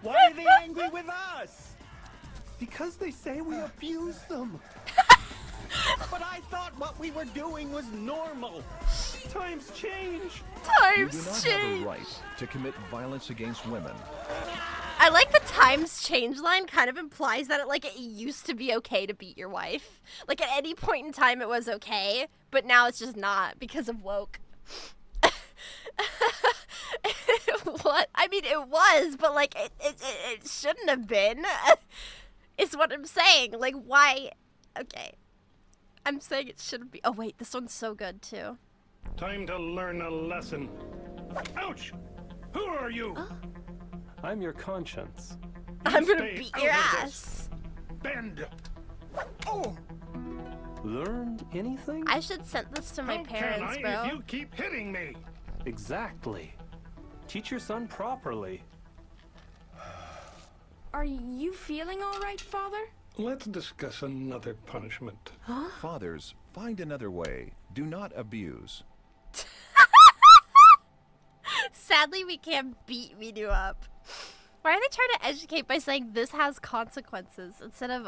Why are they angry with us? Because they say we abuse them. But I thought what we were doing was normal. Times change. You do Times not change. have a right to commit violence against women. I like the times change line kind of implies that it used to be okay to beat your wife. Like at any point in time it was okay, but now it's just not because of woke. What? I mean, it was, but like it shouldn't have been. Is what I'm saying. Like, why? Okay. I'm saying it shouldn't be. Oh wait, this one's so good too. Time to learn a lesson. Ouch! Who are you? I'm your conscience. I'm gonna stay beat out your of ass. Bend! Oh! Learned anything? I should send this to my How parents, can bro. I if you keep hitting me? Exactly. Teach your son properly. Are you feeling all right, Father? Let's discuss another punishment. Fathers, find another way. Do not abuse. Sadly, we can't beat Miru up. Why are they trying to educate by saying this has consequences instead of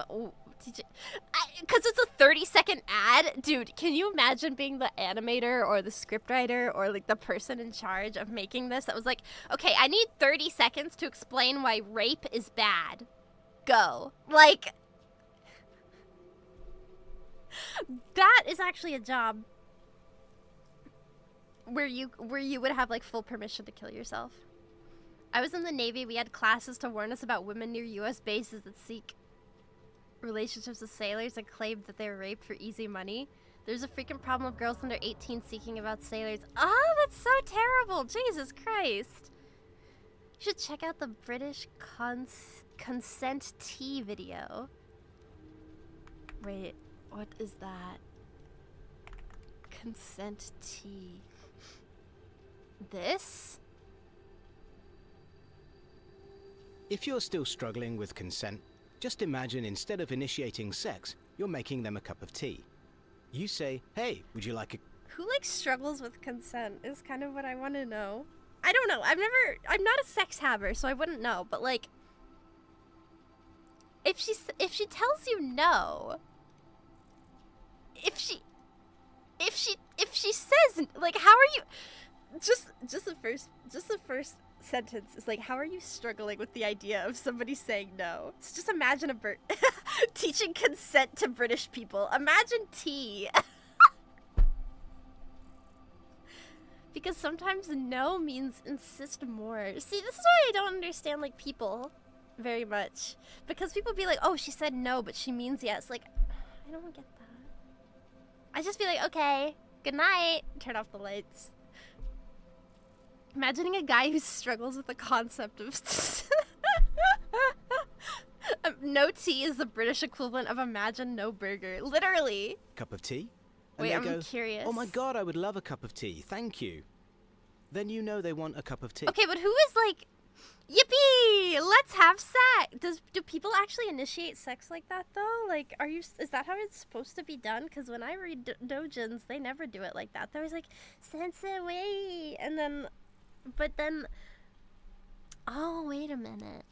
because it's a 30-second ad? Dude, can you imagine being the animator or the scriptwriter or like the person in charge of making this that was like, okay, I need 30 seconds to explain why rape is bad. Go. Like, that is actually a job where you would have like full permission to kill yourself. I was in the Navy. We had classes to warn us about women near U.S. bases that seek relationships with sailors and claimed that they were raped for easy money. There's a freaking problem of girls under 18 seeking about sailors. Oh, that's so terrible. Jesus Christ. You should check out the British consent tea video. Wait, what is that? Consent tea. This? If you're still struggling with consent, just imagine instead of initiating sex, you're making them a cup of tea. You say, hey, would you like a... Who like struggles with consent is kind of what I want to know. I don't know. I'm not a sex haver, so I wouldn't know, but like if she tells you no, if she says like, how are you just the first sentence is like, how are you struggling with the idea of somebody saying no? So just imagine teaching consent to British people. Imagine tea. Because sometimes no means insist more. See, this is why I don't understand like people very much. Because people be like, oh, she said no, but she means yes. Like, I don't get that. I just be like, okay, good night. Turn off the lights. Imagining a guy who struggles with the concept of no tea is the British equivalent of imagine no burger. Literally. cup of tea? And Wait, they I'm go, curious. oh my god, I would love a cup of tea, thank you. Then you know they want a cup of tea. Okay, but who is like, yippee, let's have sex? Do people actually initiate sex like that though? Like, is that how it's supposed to be done? Because when I read dojins, they never do it like that. They're always like, sensei, wait, and then, but then, oh, wait a minute.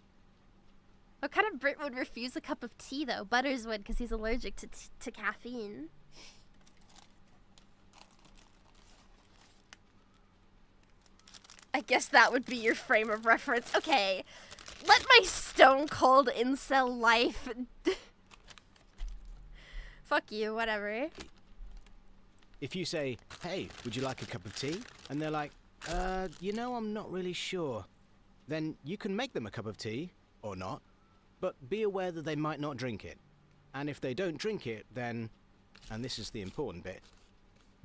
What kind of Brit would refuse a cup of tea though? Butters would, because he's allergic to caffeine. I guess that would be your frame of reference. Okay, let my stone cold incel life. Fuck you, whatever. If you say, hey, would you like a cup of tea? And they're like, you know, I'm not really sure. Then you can make them a cup of tea, or not, but be aware that they might not drink it. And if they don't drink it, then, and this is the important bit,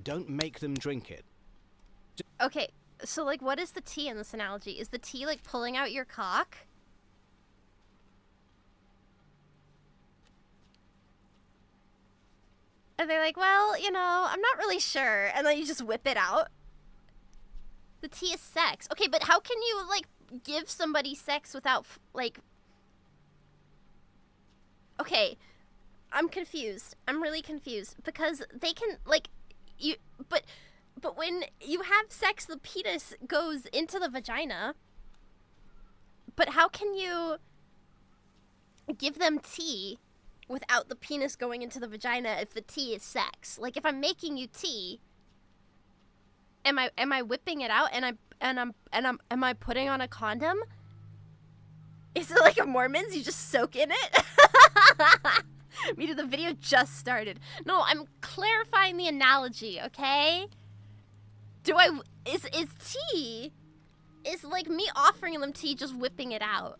don't make them drink it. Okay. So, like, what is the tea in this analogy? Is the tea, like, pulling out your cock? And they're like, well, you know, I'm not really sure. And then you just whip it out? The tea is sex. Okay, but how can you, like, give somebody sex without, like... Okay, I'm confused. I'm really confused. Because they can, like, But when you have sex, the penis goes into the vagina. But how can you give them tea without the penis going into the vagina if the tea is sex? Like, if I'm making you tea, am I whipping it out and am I putting on a condom? Is it like a Mormons? You just soak in it? Miru, the video just started. No, I'm clarifying the analogy, okay? Is tea, is like me offering them tea, just whipping it out.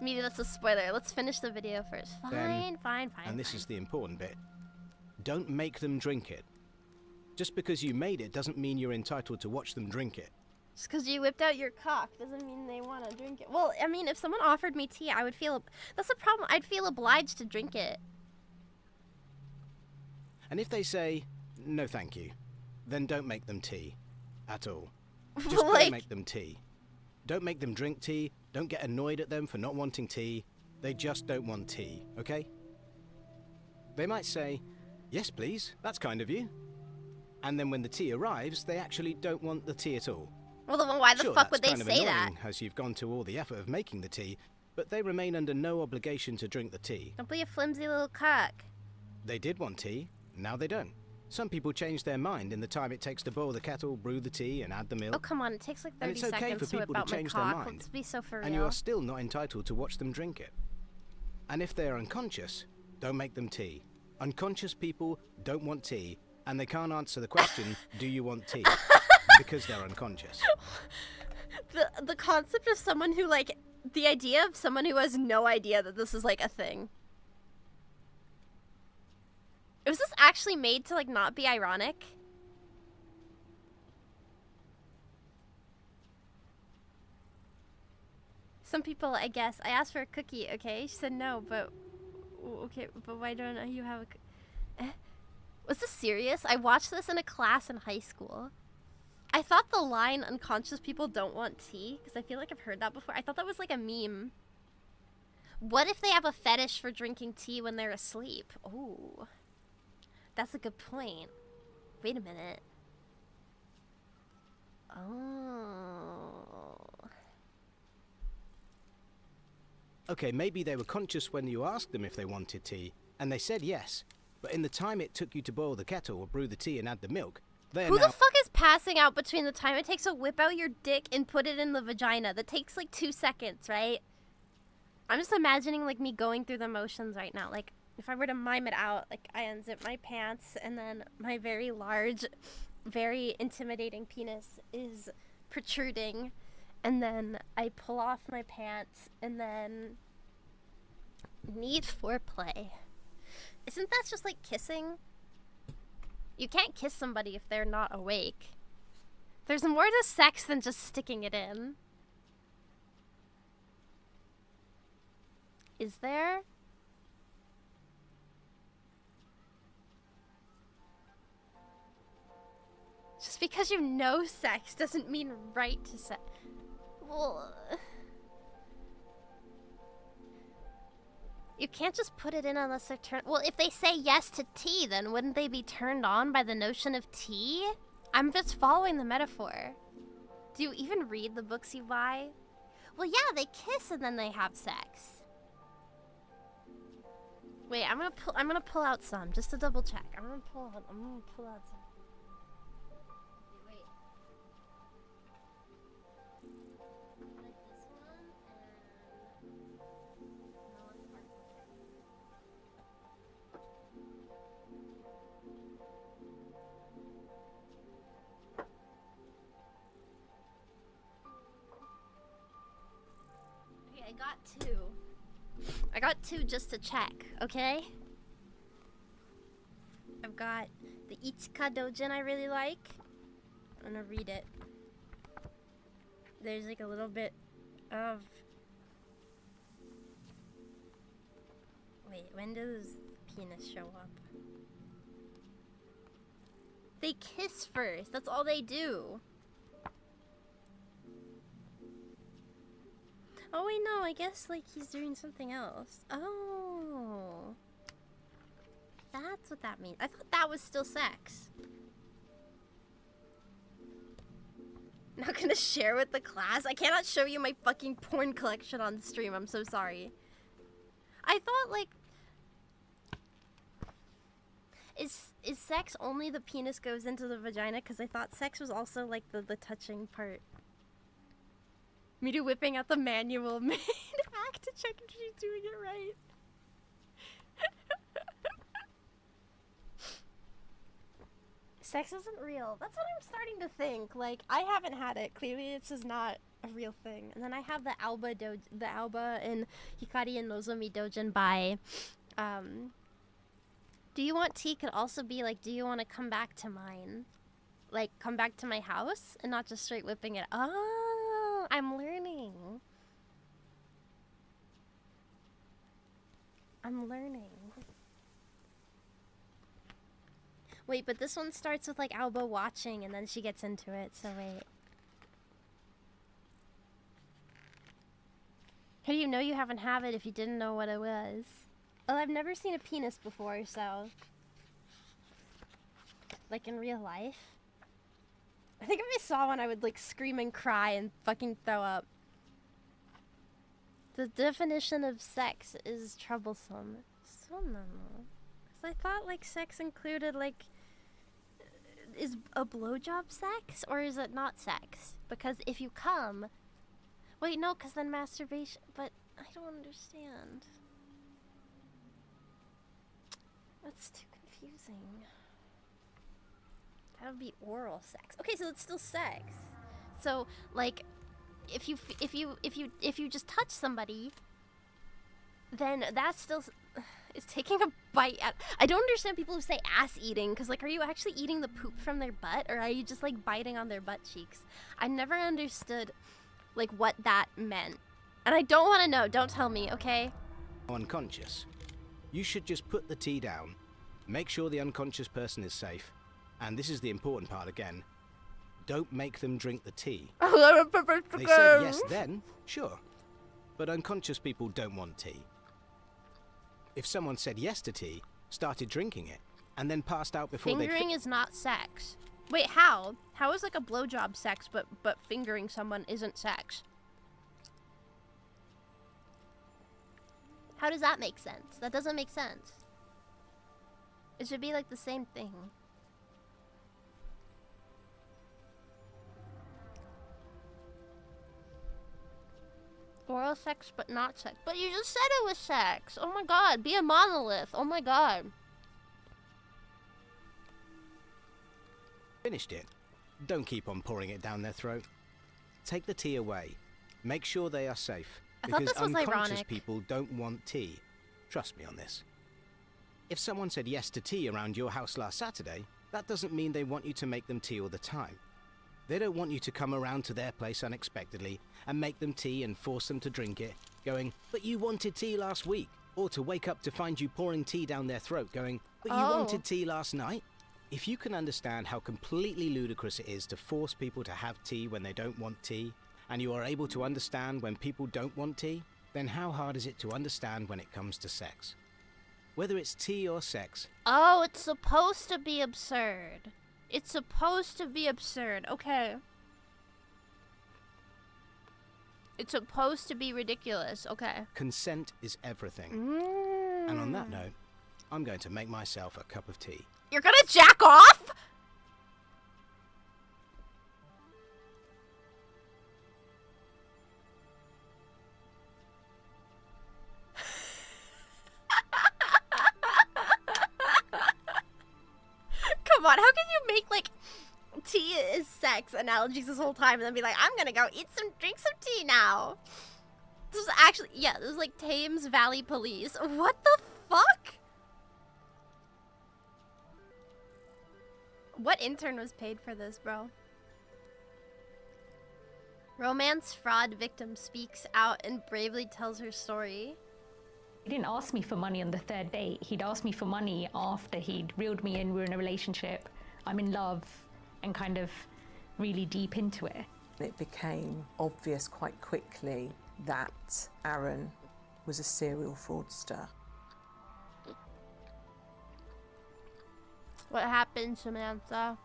Maybe that's a spoiler. Let's finish the video first. Fine. And this is the important bit. Don't make them drink it. Just because you made it doesn't mean you're entitled to watch them drink it. Just because you whipped out your cock doesn't mean they want to drink it. Well, I mean, if someone offered me tea, I would feel... That's the problem. I'd feel obliged to drink it. And if they say, no thank you, then don't make them tea. At all. Just Like... don't make them tea. Don't make them drink tea. Don't get annoyed at them for not wanting tea. They just don't want tea, okay? They might say, yes please, that's kind of you. And then when the tea arrives, they actually don't want the tea at all. Well, then why the Sure, fuck would that's they kind of say that? annoying, as you've gone to all the effort of making the tea, but they remain under no obligation to drink the tea. Don't be a flimsy little cock. They did want tea, now they don't. Some people change their mind in the time it takes to boil the kettle, brew the tea, and add the milk. Oh, come on. It takes like 30 And it's okay seconds for to whip people to out my change their cock. mind. Let's be so for real. And you are still not entitled to watch them drink it. And if they are unconscious, don't make them tea. Unconscious people don't want tea, and they can't answer the question, do you want tea? Because they're unconscious. The concept of someone who, like, the idea of someone who has no idea that this is, like, a thing. Was this actually made to, like, not be ironic? Some people, I guess. I asked for a cookie, okay? She said no, but... Okay, but why don't you have a... Was this serious? I watched this in a class in high school. I thought the line, unconscious people don't want tea, because I feel like I've heard that before. I thought that was like a meme. What if they have a fetish for drinking tea when they're asleep? Oh, that's a good point. Wait a minute. Oh. Okay, maybe they were conscious when you asked them if they wanted tea, and they said yes. But in the time it took you to boil the kettle or brew the tea and add the milk, they are Who now... the fuck is passing out between the time it takes to whip out your dick and put it in the vagina? That takes like 2 seconds, right? I'm just imagining like me going through the motions right now. Like if I were to mime it out, like I unzip my pants and then my very large, very intimidating penis is protruding, and then I pull off my pants and then need foreplay. Isn't that just like kissing? You can't kiss somebody if they're not awake. There's more to sex than just sticking it in. Is there? Just because you know sex doesn't mean right to sex. Well, you can't just put it in unless they're turned. Well, if they say yes to tea, then wouldn't they be turned on by the notion of tea? I'm just following the metaphor. Do you even read the books you buy? Well, yeah, they kiss and then they have sex. Wait, I'm gonna pull out some just to double check. I'm gonna pull out some. Wait. Like this one and okay, I got two. I got two just to check, okay? I've got the Ichika Dojin I really like. I'm gonna read it. There's like a little bit of... Wait, when does penis show up? They kiss first, that's all they do. Oh wait, no, I guess like he's doing something else. Oh. That's what that means. I thought that was still sex. Not gonna share with the class? I cannot show you my fucking porn collection on stream, I'm so sorry. I thought like... Is sex only the penis goes into the vagina? Because I thought sex was also like the touching part. Miru whipping out the manual main act to check if she's doing it right. Sex isn't real. That's what I'm starting to think. Like, I haven't had it. Clearly, this is not a real thing. And then I have the Alba and Hikari and Nozomi Dojin by, Do you want tea could also be like, do you want to come back to mine? Like, come back to my house and not just straight whipping it. Oh, I'm learning. I'm learning. Wait, but this one starts with like Alba watching and then she gets into it, so wait. How do you know you haven't had it if you didn't know what it was? Well, I've never seen a penis before, so... Like in real life. I think if I saw one, I would like scream and cry and fucking throw up. The definition of sex is troublesome. So no. I thought like sex included like... Is a blowjob sex? Or is it not sex? Because if you come... Wait, no, because then masturbation... But I don't understand. That's too confusing. That would be oral sex. Okay, so it's still sex. So, like, if you just touch somebody, then that's still is taking a bite at. I don't understand people who say ass eating, because like, are you actually eating the poop from their butt, or are you just like biting on their butt cheeks? I never understood like what that meant. And I don't want to know. Don't tell me, okay? Unconscious. You should just put the tea down, make sure the unconscious person is safe, and this is the important part again, don't make them drink the tea. They said yes then, sure, but unconscious people don't want tea. If someone said yes to tea, started drinking it, and then passed out before Fingering is not sex. Wait, how? How is like a blowjob sex, but fingering someone isn't sex? How does that make sense? That doesn't make sense. It should be like the same thing. Oral sex, but not sex. But you just said it was sex. Oh my god, be a monolith. Oh my god. finished it, don't keep on pouring it down their throat. Take the tea away. Make sure they are safe. I thought Because this was unconscious ironic. people don't want tea. Trust me on this. If someone said yes to tea around your house last Saturday, that doesn't mean they want you to make them tea all the time. They don't want you to come around to their place unexpectedly and make them tea and force them to drink it, going, "But you wanted tea last week." Or to wake up to find you pouring tea down their throat, going, "But you wanted tea last night." If you can understand how completely ludicrous it is to force people to have tea when they don't want tea, and you are able to understand when people don't want tea, then how hard is it to understand when it comes to sex? Whether it's tea or sex, Oh, it's supposed to be absurd. It's supposed to be absurd. Okay. It's supposed to be ridiculous. Okay. consent is everything. And on that note, I'm going to make myself a cup of tea. You're gonna jack off? Come on, how can you make like tea is sex analogies this whole time and then be like, I'm gonna go drink some tea now? This is actually, yeah, this is like Thames Valley Police. What the fuck? What intern was paid for this, bro? Romance fraud victim speaks out and bravely tells her story. He didn't ask me for money on the third date. He'd asked me for money after he'd reeled me in, we're in a relationship, I'm in love, and kind of really deep into it. It became obvious quite quickly that Aaron was a serial fraudster. What happened, Samantha?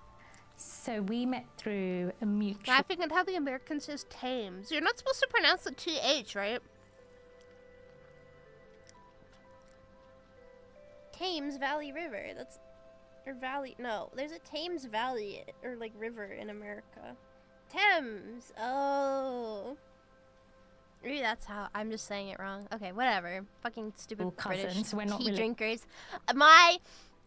So we met through a mutual... Laughing at how the American says Thames. You're not supposed to pronounce the TH, right? Thames Valley River. That's... Or Valley... No, there's a Thames Valley, or like river in America. Thames! Oh... Maybe that's how... I'm just saying it wrong. Okay, whatever. Fucking stupid British cousins. We're not tea really... drinkers. My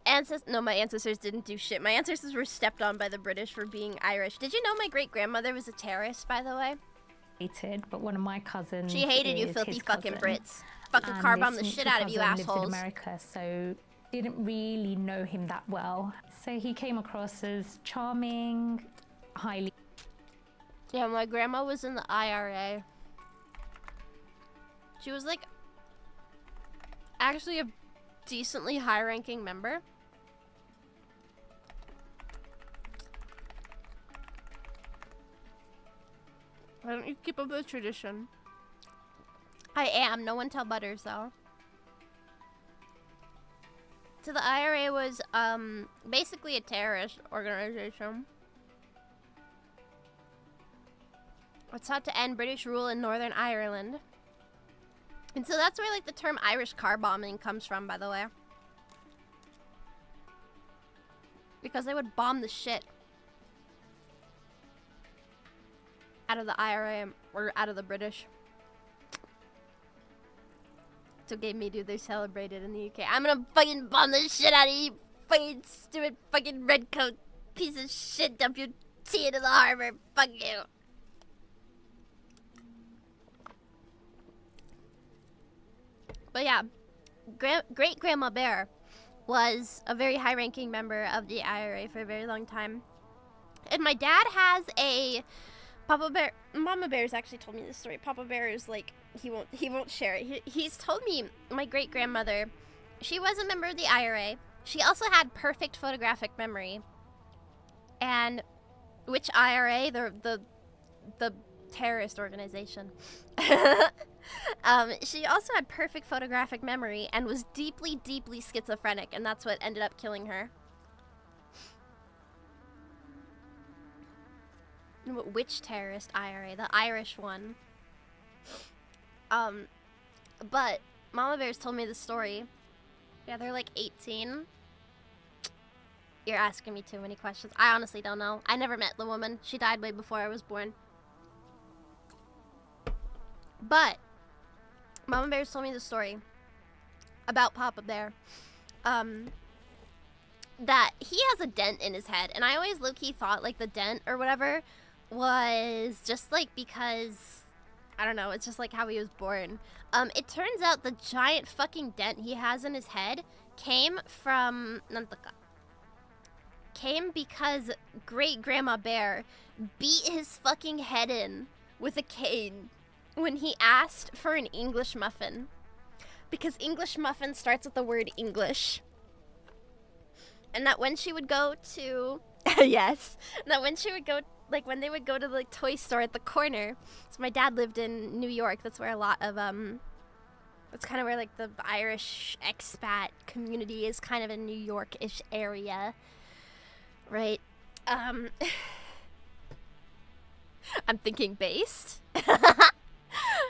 ancestors didn't do shit. My ancestors were stepped on by the British for being Irish. Did you know my great-grandmother was a terrorist, by the way? But one of my cousins... She hated you is filthy his fucking cousin. Brits. Fucking And car bomb this the shit mutual out of you cousin lives assholes. in America, so didn't really know him that well. So he came across as charming, highly... Yeah, my grandma was in the IRA. She was like actually a decently high-ranking member. Why don't you keep up the tradition? I am. No one tell Butters, though. So the IRA was basically a terrorist organization. It sought to end British rule in Northern Ireland. And so that's where like the term Irish car bombing comes from, by the way. Because they would bomb the shit out of the IRA or out of the British. It's okay, me, dude. They celebrated in the UK. I'm gonna fucking bomb the shit out of you, fucking stupid fucking redcoat piece of shit. Dump your tea into the harbor. Fuck you. But yeah, great-grandma Bear was a very high-ranking member of the IRA for a very long time. And my dad has a... Papa Bear... Mama Bear's actually told me this story. Papa Bear is like He won't share it. He's told me my great grandmother, she was a member of the IRA. She also had perfect photographic memory. And which IRA? The terrorist organization. She also had perfect photographic memory and was deeply, deeply schizophrenic, and that's what ended up killing her. Which terrorist IRA? The Irish one. But Mama Bear's told me the story. Yeah, they're like 18. You're asking me too many questions. I honestly don't know. I never met the woman. She died way before I was born. But Mama Bear's told me the story about Papa Bear. That he has a dent in his head, and I always low-key thought like the dent or whatever was just like because I don't know, it's just like how he was born. It turns out the giant fucking dent he has in his head came because Great Grandma Bear beat his fucking head in with a cane when he asked for an English muffin. Because English muffin starts with the word English. And that when she would go to yes, that when she would go, like when they would go to the toy store at the corner. So my dad lived in New York. That's where a lot of that's kind of where like the Irish expat community is, kind of a New York-ish area, right? I'm thinking based.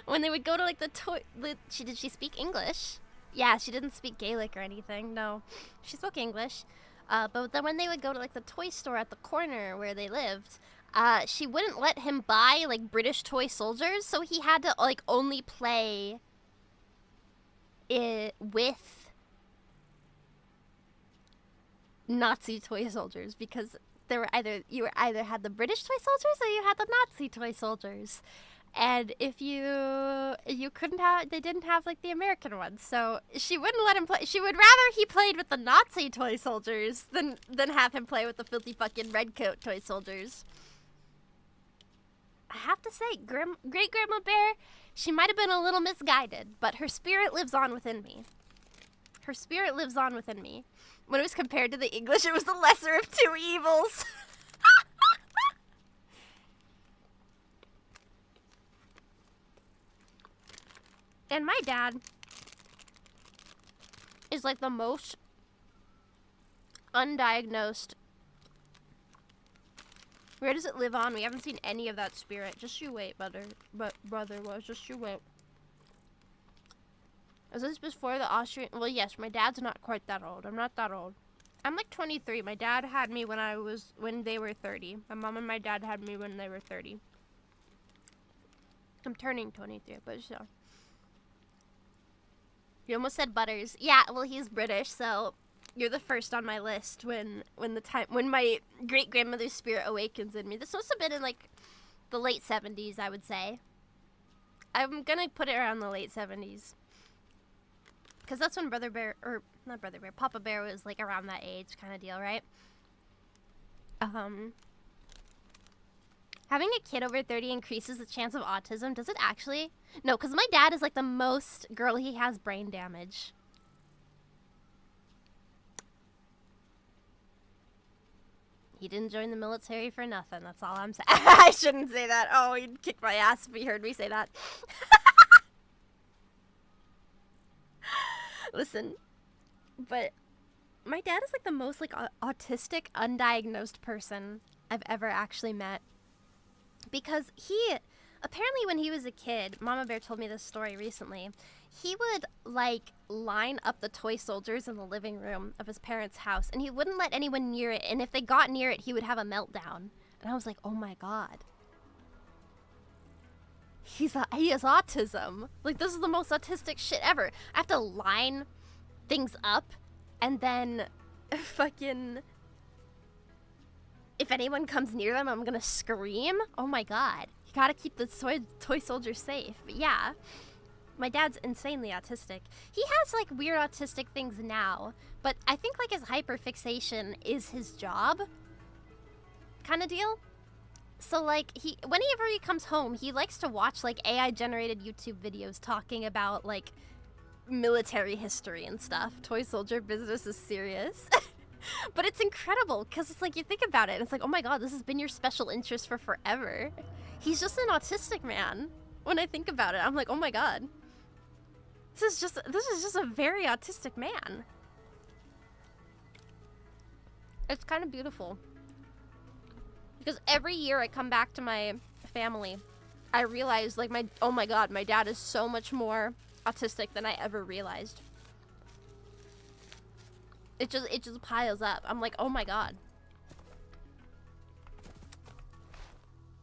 When they would go to like the toy, did she speak English? Yeah, she didn't speak Gaelic or anything. No, she spoke English. But then when they would go to like the toy store at the corner where they lived, she wouldn't let him buy like British toy soldiers, so he had to like only play it with Nazi toy soldiers, because there were you either had the British toy soldiers or you had the Nazi toy soldiers. And if you couldn't have, they didn't have like the American ones, so she wouldn't let him play. She would rather he played with the Nazi toy soldiers than have him play with the filthy fucking redcoat toy soldiers. I have to say, Great Grandma Bear, she might have been a little misguided, but her spirit lives on within me. Her spirit lives on within me. When it was compared to the English, it was the lesser of two evils. And my dad is like the most undiagnosed. Where does it live on? We haven't seen any of that spirit. Just you wait, brother. Just you wait. Is this before the Austrian? Well, yes, my dad's not quite that old. I'm not that old. I'm like 23. My dad had me when they were 30. My mom and my dad had me when they were 30. I'm turning 23, but so. You almost said Butters. Yeah, well, he's British, so you're the first on my list when my great grandmother's spirit awakens in me. This must have been in like the late 70s, I would say. I'm gonna put it around the late 70s, because that's when Papa Bear was like around that age kind of deal, right? Having a kid over 30 increases the chance of autism. Does it actually? No, because my dad is like the most girl. He has brain damage. He didn't join the military for nothing. That's all I'm saying. I shouldn't say that. Oh, he'd kick my ass if he heard me say that. Listen, but my dad is like the most like autistic, undiagnosed person I've ever actually met. Because he, apparently when he was a kid, Mama Bear told me this story recently, he would like line up the toy soldiers in the living room of his parents' house, and he wouldn't let anyone near it, and if they got near it, he would have a meltdown. And I was like, oh my god. He has autism. Like, this is the most autistic shit ever. I have to line things up, and then fucking... if anyone comes near them, I'm gonna scream. Oh my god. You gotta keep the toy soldiers safe. But yeah, my dad's insanely autistic. He has like weird autistic things now, but I think like his hyperfixation is his job kind of deal. So like whenever he comes home, he likes to watch like AI generated YouTube videos talking about like military history and stuff. Toy soldier business is serious. But it's incredible because it's like you think about it and it's like, oh my god, this has been your special interest for forever. He's just an autistic man. When I think about it, I'm like, oh my god. This is just a very autistic man. It's kind of beautiful. Because every year I come back to my family, I realize like oh my god, my dad is so much more autistic than I ever realized. It just piles up. I'm like, oh my god.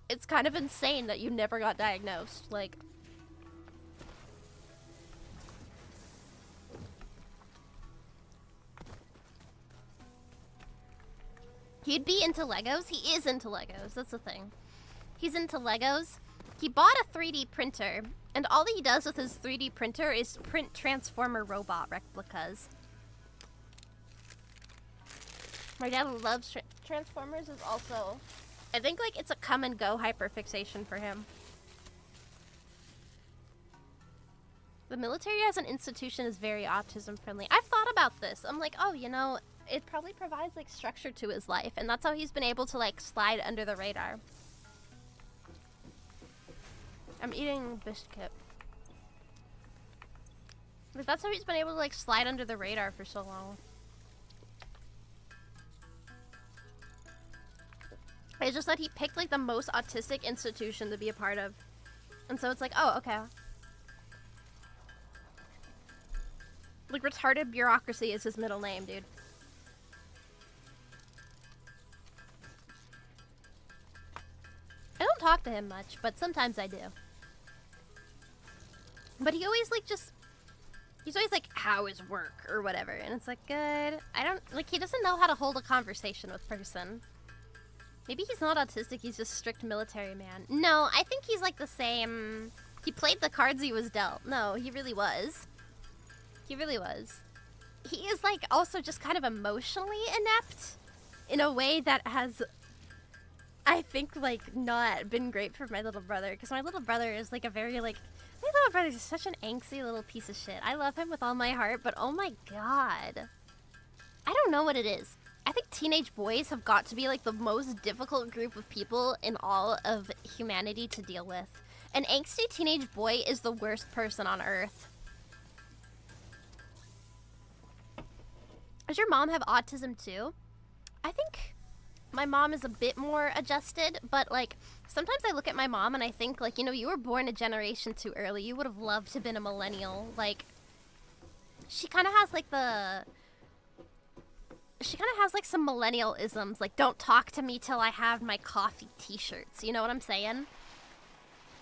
It's kind of insane that you never got diagnosed. Like, he'd be into Legos. He is into Legos. That's the thing. He's into Legos. He bought a 3D printer, and all he does with his 3D printer is print Transformer robot replicas. My dad loves Transformers. Is also, I think like it's a come and go hyperfixation for him. The military as an institution is very autism friendly. I've thought about this. I'm like, oh, you know, it probably provides like structure to his life, and that's how he's been able to like slide under the radar. I'm eating biscuit. Like, that's how he's been able to like slide under the radar for so long. It's just that he picked like the most autistic institution to be a part of. And so it's like, oh, okay. Like, retarded bureaucracy is his middle name, dude. I don't talk to him much, but sometimes I do. But he always like he's always like, how is work or whatever. And it's like, good. He doesn't know how to hold a conversation with a person. Maybe he's not autistic, he's just strict military man. No, I think he's like the same. He played the cards he was dealt. No, he really was. He really was. He is like also just kind of emotionally inept in a way that has, I think, like not been great for my little brother. Because my little brother is like a very like, my little brother is such an angsty little piece of shit. I love him with all my heart, but oh my god. I don't know what it is. I think teenage boys have got to be like the most difficult group of people in all of humanity to deal with. An angsty teenage boy is the worst person on earth. Does your mom have autism too? I think my mom is a bit more adjusted, but like sometimes I look at my mom and I think like, you know, you were born a generation too early. You would have loved to have been a millennial. Like, she kind of has like some millennial-isms, like, don't talk to me till I have my coffee t-shirts, you know what I'm saying?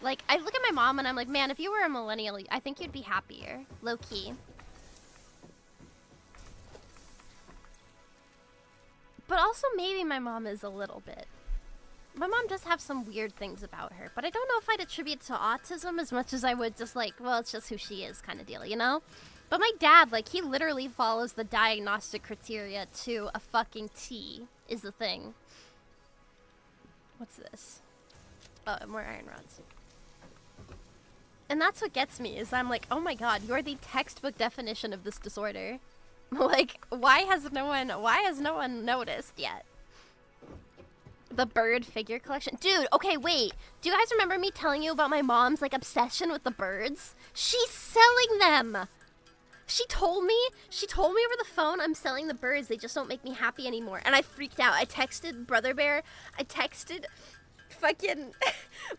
Like, I look at my mom and I'm like, man, if you were a millennial, I think you'd be happier, low-key. But also, maybe my mom is a little bit. My mom does have some weird things about her, but I don't know if I'd attribute it to autism as much as I would just like, well, it's just who she is kind of deal, you know? But my dad, like, he literally follows the diagnostic criteria to a fucking T, is the thing. What's this? Oh, more iron rods. And that's what gets me, is I'm like, oh my god, you're the textbook definition of this disorder. Like, why has no one noticed yet? The bird figure collection. Dude, okay, wait. Do you guys remember me telling you about my mom's, like, obsession with the birds? She's selling them! She told me over the phone, I'm selling the birds, they just don't make me happy anymore. And I freaked out. I texted Brother Bear, I texted fucking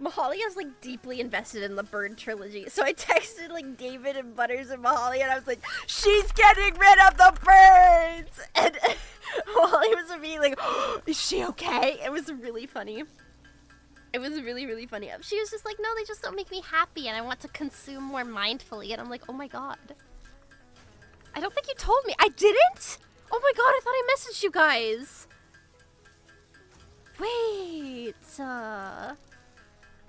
Mahalia is like deeply invested in the bird trilogy. So I texted like David and Butters and Mahalia and I was like, she's getting rid of the birds! And Mahalia was immediately like, oh, is she okay? It was really funny. It was really, really funny. She was just like, no, they just don't make me happy and I want to consume more mindfully. And I'm like, oh my god. I don't think you told me. I didn't? Oh my god, I thought I messaged you guys. Wait. I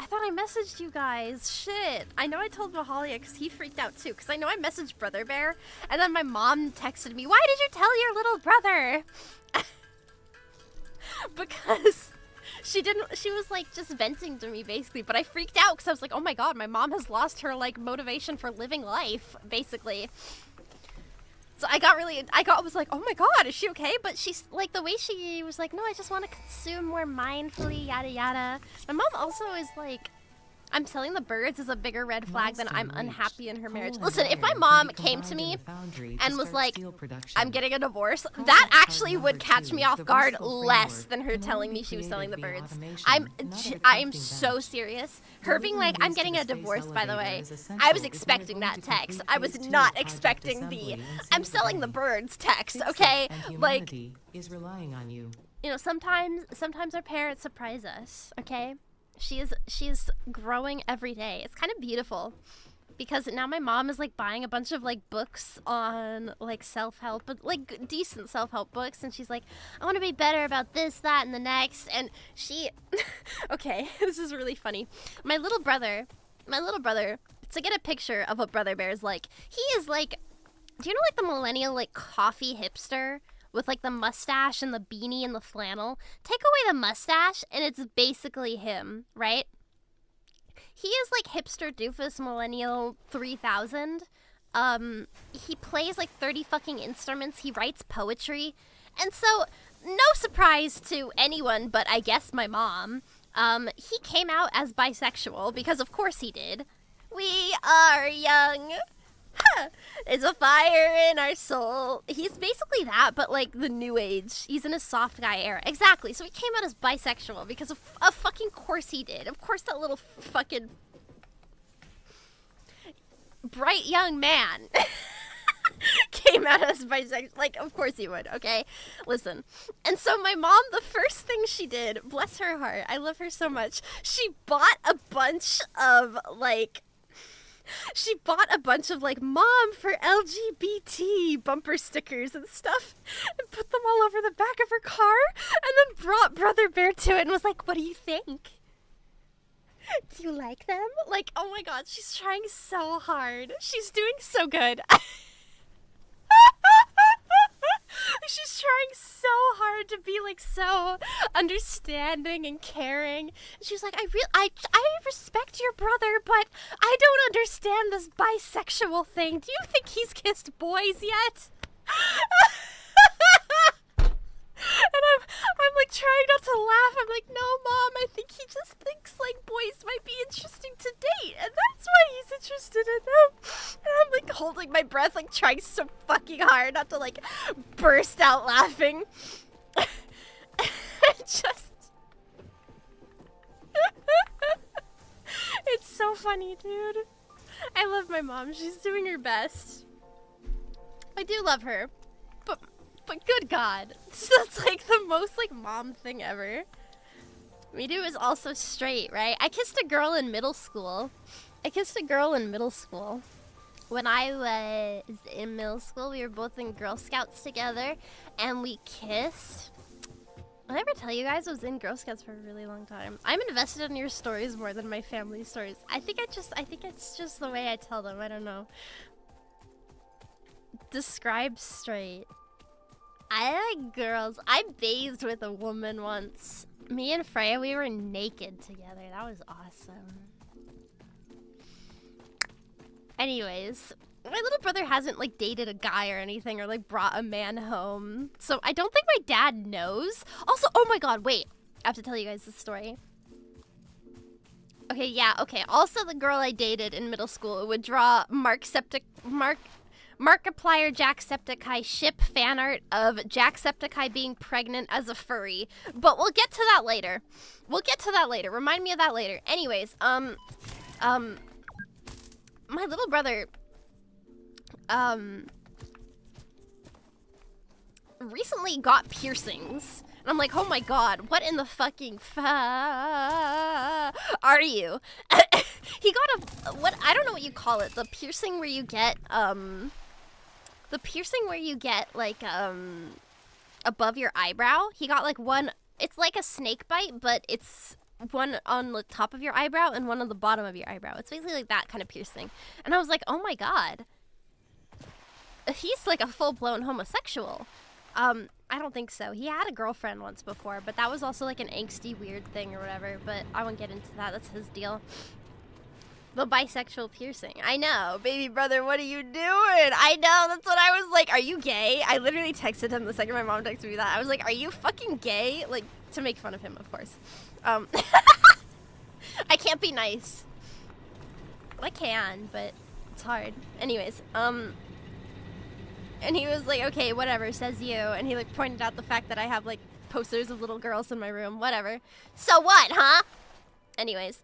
thought I messaged you guys. Shit. I know I told Mahalia because he freaked out too. Because I know I messaged Brother Bear. And then my mom texted me, why did you tell your little brother? Because she didn't, she was like just venting to me basically, but I freaked out because I was like, oh my god, my mom has lost her like motivation for living life, basically. So I was like, oh my god, is she okay? But she's like, the way she was like, no, I just want to consume more mindfully, yada yada. My mom also is like, I'm selling the birds is a bigger red flag than I'm unhappy in her marriage. Listen, if my mom came to me and was like, I'm getting a divorce, that actually would catch me off guard less than her telling me she was selling the birds. I'm so serious. Her being like, I'm getting a divorce, by the way, I was expecting that text. I was not expecting the, I'm selling the birds text, okay? Like, is relying on you. You know, sometimes our parents surprise us, okay? She's growing every day. It's kind of beautiful because now my mom is like buying a bunch of like books on like self-help, but like decent self-help books, and she's like, I want to be better about this, that, and the next. And she okay, this is really funny. My little brother, to get a picture of what Brother Bear is like, he is like, do you know like the millennial like coffee hipster with like the mustache and the beanie and the flannel? Take away the mustache and it's basically him, right? He is like hipster doofus millennial 3000. He plays like 30 fucking instruments. He writes poetry. And so, no surprise to anyone but I guess my mom, he came out as bisexual because of course he did. We are young. It's a fire in our soul. He's basically that, but like the new age. He's in a soft guy era. Exactly. So he came out as bisexual because of fucking course he did. Of course that little fucking bright young man came out as bisexual. Like, of course he would, okay? Listen. And so my mom, the first thing she did, bless her heart, I love her so much, she bought a bunch of like mom for LGBT bumper stickers and stuff and put them all over the back of her car and then brought Brother Bear to it and was like, what do you think? Do you like them? Like, oh my god, she's trying so hard. She's doing so good. She's trying so hard to be like so understanding and caring. She's like, I respect your brother, but I don't understand this bisexual thing. Do you think he's kissed boys yet? And I'm like trying not to laugh. I'm like, no, Mom, I think he just thinks like boys might be interesting to date, and that's why he's interested in them. And I'm like holding my breath, like trying so fucking hard not to like burst out laughing. It's so funny, dude. I love my mom. She's doing her best. I do love her, but good God, that's like the most like mom thing ever. Miru is also straight, right? I kissed a girl in middle school. When I was in middle school, we were both in Girl Scouts together, and we kissed. Did I ever tell you guys I was in Girl Scouts for a really long time? I'm invested in your stories more than my family stories. I think it's just the way I tell them. I don't know. Describe straight. I like girls. I bathed with a woman once. Me and Freya, we were naked together. That was awesome. Anyways, my little brother hasn't like dated a guy or anything or like brought a man home. So I don't think my dad knows. Also, oh my god, wait. I have to tell you guys this story. Okay, yeah, okay. Also, the girl I dated in middle school would draw Markiplier Jacksepticeye ship fan art of Jacksepticeye being pregnant as a furry. But we'll get to that later. Remind me of that later. Anyways, my little brother, recently got piercings. And I'm like, oh my god, what in the fucking are you? He got what, I don't know what you call it. The piercing where you get, like, above your eyebrow. He got like one, it's like a snake bite, but it's one on the top of your eyebrow and one on the bottom of your eyebrow. It's basically like that kind of piercing. And I was like, oh my god. He's like a full-blown homosexual. I I don't think so. He had a girlfriend once before, but that was also like an angsty weird thing or whatever, but I won't get into that. That's his deal. The bisexual piercing. I know. Baby brother, what are you doing? I know. That's what I was like. Are you gay? I literally texted him the second my mom texted me that. I was like, are you fucking gay? Like, to make fun of him, of course. I can't be nice. Well, I can, but it's hard. Anyways, and he was like, okay, whatever, says you. And he like pointed out the fact that I have like posters of little girls in my room. Whatever. So what, huh? Anyways,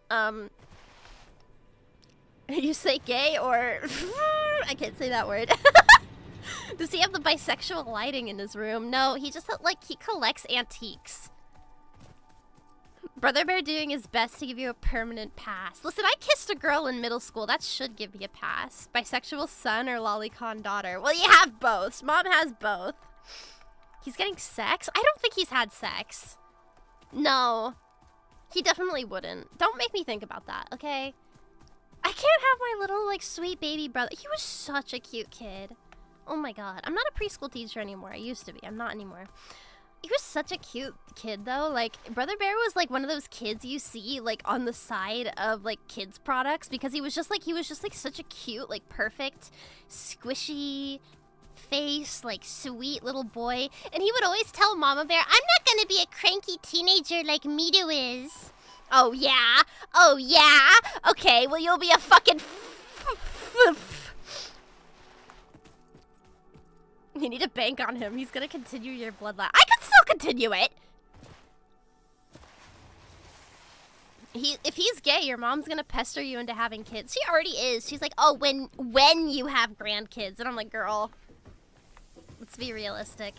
you say gay or I can't say that word. Does he have the bisexual lighting in his room? No, he just like he collects antiques. Brother Bear doing his best to give you a permanent pass. Listen, I kissed a girl in middle school. That should give me a pass. Bisexual son or lolicon daughter? Well, you have both. Mom has both. He's getting sex? I don't think he's had sex. No. He definitely wouldn't. Don't make me think about that, okay? I can't have my little, like, sweet baby brother. He was such a cute kid. Oh my god. I'm not a preschool teacher anymore. I used to be. I'm not anymore. He was such a cute kid, though. Like, Brother Bear was, like, one of those kids you see, like, on the side of, like, kids' products. Because he was just, like, such a cute, like, perfect, squishy face, like, sweet little boy. And he would always tell Mama Bear, I'm not gonna be a cranky teenager like Miru is. Oh, yeah? Oh, yeah? Okay, well, you'll be a fucking You need to bank on him. He's gonna continue your bloodline. I can still continue it! If he's gay, your mom's gonna pester you into having kids. She already is. She's like, oh, when you have grandkids. And I'm like, girl, let's be realistic.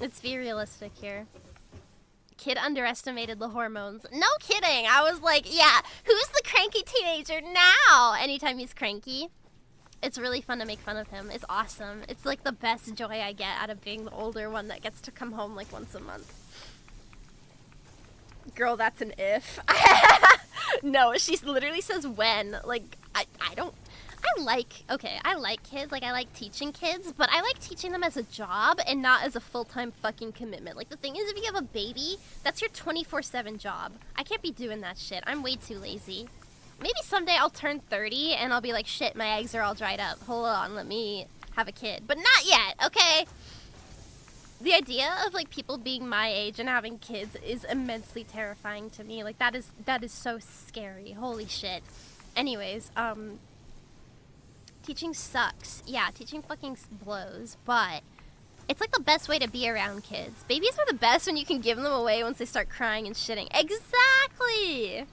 Let's be realistic here. Kid underestimated the hormones. No kidding. I was like, yeah, who's the cranky teenager now? Anytime he's cranky. It's really fun to make fun of him. It's awesome. It's like the best joy I get out of being the older one that gets to come home like once a month. Girl, that's an if. No, she literally says when. Like, I like kids. Like, I like teaching kids, but I like teaching them as a job and not as a full-time fucking commitment. Like, the thing is, if you have a baby, that's your 24/7 job. I can't be doing that shit. I'm way too lazy. Maybe someday I'll turn 30 and I'll be like, shit, my eggs are all dried up. Hold on, let me have a kid. But not yet, okay? The idea of, like, people being my age and having kids is immensely terrifying to me. Like, that is so scary. Holy shit. Anyways, teaching sucks. Yeah, teaching fucking blows, but it's, like, the best way to be around kids. Babies are the best when you can give them away once they start crying and shitting. Exactly!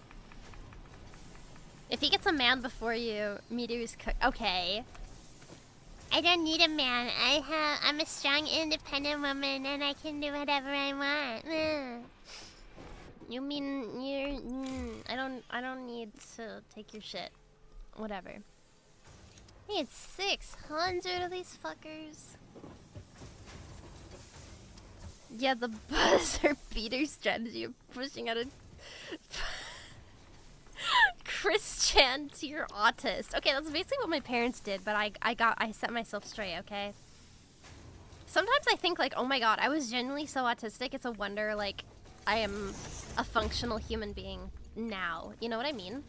If he gets a man before you, Miru's okay. I don't need a man. I'm a strong, independent woman, and I can do whatever I want. You mean you're? I don't need to take your shit. Whatever. I need 600 of these fuckers. Yeah, the buzzer beater strategy of pushing out a Christian to your autist. Okay, that's basically what my parents did, but I set myself straight, okay? Sometimes I think, like, oh my god, I was genuinely so autistic, it's a wonder, like, I am a functional human being now. You know what I mean?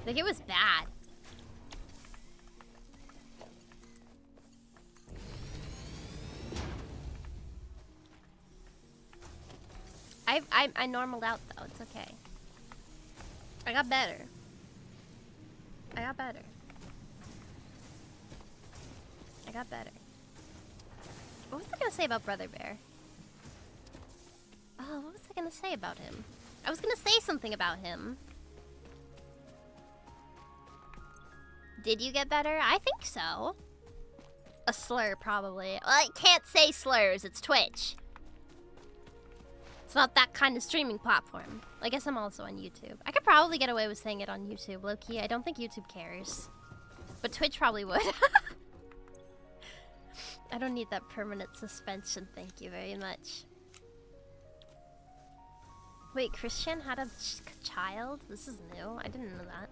Like, it was bad. I normaled out, though. It's okay. I got better. I got better. I got better. What was I gonna say about Brother Bear? Oh, what was I gonna say about him? I was gonna say something about him. Did you get better? I think so. A slur, probably. Well, I can't say slurs. It's Twitch. It's not that kind of streaming platform. I guess I'm also on YouTube. I could probably get away with saying it on YouTube, low-key. I don't think YouTube cares. But Twitch probably would. I don't need that permanent suspension, thank you very much. Wait, Christian had a child? This is new. I didn't know that.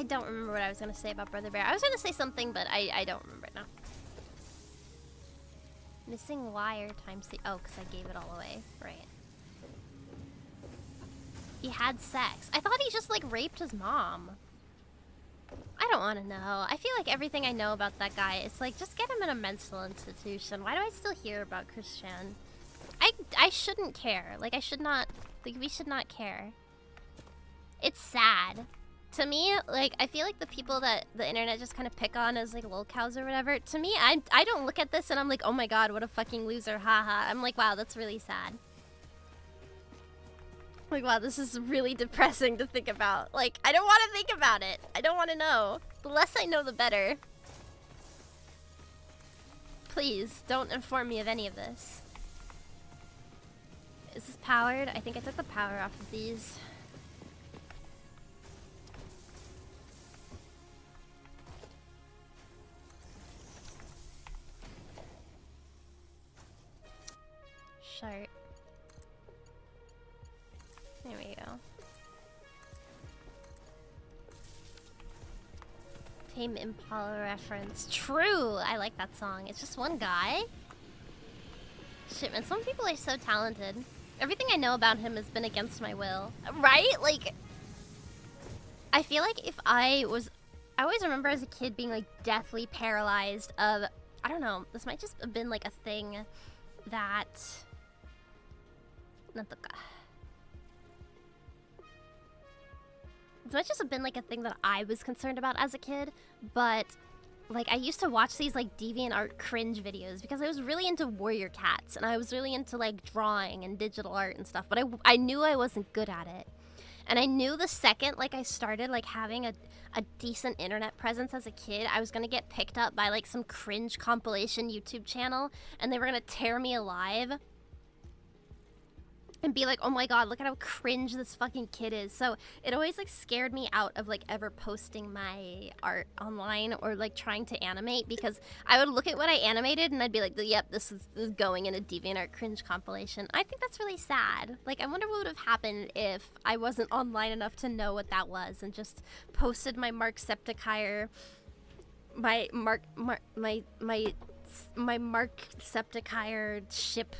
don't remember what I was gonna say about Brother Bear. I was gonna say something, but I don't remember it now. Missing wire times the... Oh, because I gave it all away. Right. He had sex. I thought he just, like, raped his mom. I don't want to know. I feel like everything I know about that guy, it's like, just get him in a mental institution. Why do I still hear about Christian? I shouldn't care. Like, I should not... Like, we should not care. It's sad. To me, like, I feel like the people that the internet just kind of pick on as, like, lol cows or whatever, to me, I don't look at this and I'm like, oh my god, what a fucking loser, haha. I'm like, wow, that's really sad. Like, wow, this is really depressing to think about. Like, I don't want to think about it. I don't want to know. The less I know, the better. Please, don't inform me of any of this. Is this powered? I think I took the power off of these. Shirt. There we go. Tame Impala reference. True! I like that song. It's just one guy? Shit, man. Some people are so talented. Everything I know about him has been against my will. Right? Like, I feel like if I always remember as a kid being, like, deathly paralyzed of... I don't know. This might just have been, like, a thing that... Not the... This might just have been like a thing that I was concerned about as a kid, but like I used to watch these like DeviantArt cringe videos because I was really into warrior cats and I was really into like drawing and digital art and stuff, but I knew I wasn't good at it. And I knew the second like I started like having a decent internet presence as a kid, I was gonna get picked up by like some cringe compilation YouTube channel and they were gonna tear me alive. And be like, oh my god, look at how cringe this fucking kid is. So it always like scared me out of like ever posting my art online or like trying to animate because I would look at what I animated and I'd be like, yep, this is going in a DeviantArt cringe compilation. I think that's really sad. Like I wonder what would have happened if I wasn't online enough to know what that was and just posted my Marksepticeye, my Marksepticeye ship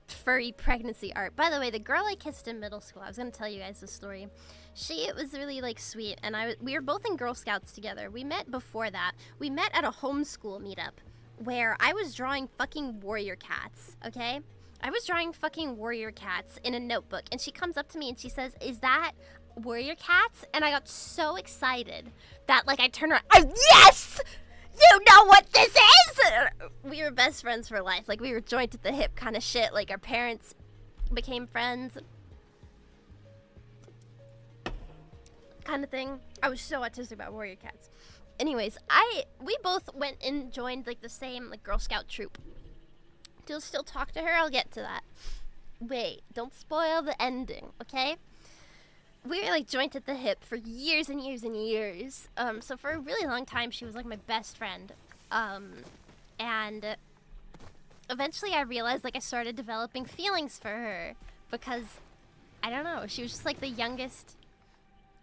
furry pregnancy art. By the way, the girl I kissed in middle school, I was gonna tell you guys the story. It was really like sweet, and we were both in Girl Scouts together. We met before that. We met at a homeschool meetup where I was drawing fucking warrior cats, okay? I was drawing fucking warrior cats in a notebook, and she comes up to me and she says, "Is that warrior cats?" And I got so excited that like I turned around. Yes! You know what this is! We were best friends for life. Like, we were joined at the hip kind of shit. Like, our parents became friends. Kind of thing. I was so autistic about warrior cats. Anyways, we both went and joined, like, the same, like, Girl Scout troop. Do you still talk to her? I'll get to that. Wait, don't spoil the ending, okay? We were like joined at the hip for years and years and years. So for a really long time, she was like my best friend. And eventually I realized like I started developing feelings for her because, I don't know, she was just like the youngest.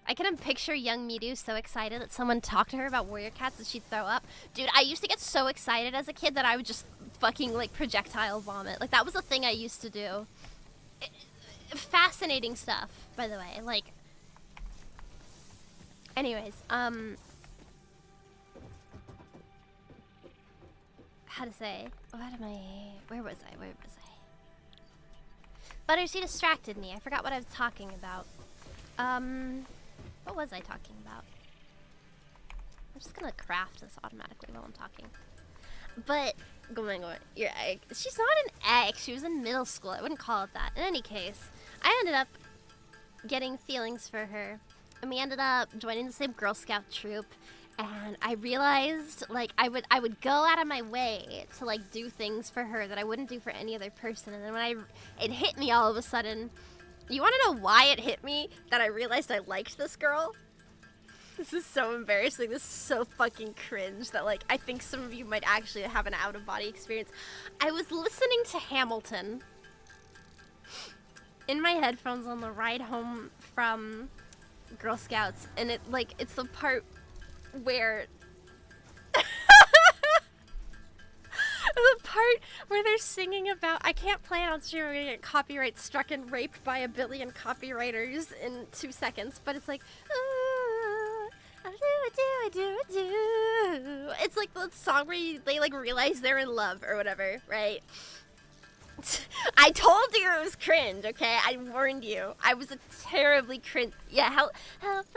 I can picture young Miru so excited that someone talked to her about warrior cats that she'd throw up. Dude, I used to get so excited as a kid that I would just fucking like projectile vomit. Like that was a thing I used to do. Fascinating stuff, by the way. Like, anyways, how to say? Where was I? Butter, she distracted me. I forgot what I was talking about. What was I talking about? I'm just gonna craft this automatically while I'm talking. But, go on, your egg. She's not an egg. She was in middle school. I wouldn't call it that. In any case, I ended up getting feelings for her. And we ended up joining the same Girl Scout troop. And I realized, like, I would go out of my way to, like, do things for her that I wouldn't do for any other person. And then when it hit me all of a sudden. You want to know why it hit me that I realized I liked this girl? This is so embarrassing. This is so fucking cringe that, like, I think some of you might actually have an out-of-body experience. I was listening to Hamilton in my headphones on the ride home from Girl Scouts, and it's the part where the part where they're singing about, I can't play it on stream, we're gonna get copyright struck and raped by a billion copywriters in 2 seconds, but it's like, it's like the song where they like realize they're in love or whatever, right? I told you it was cringe, okay? I warned you. I was a terribly cringe. Yeah, helpless.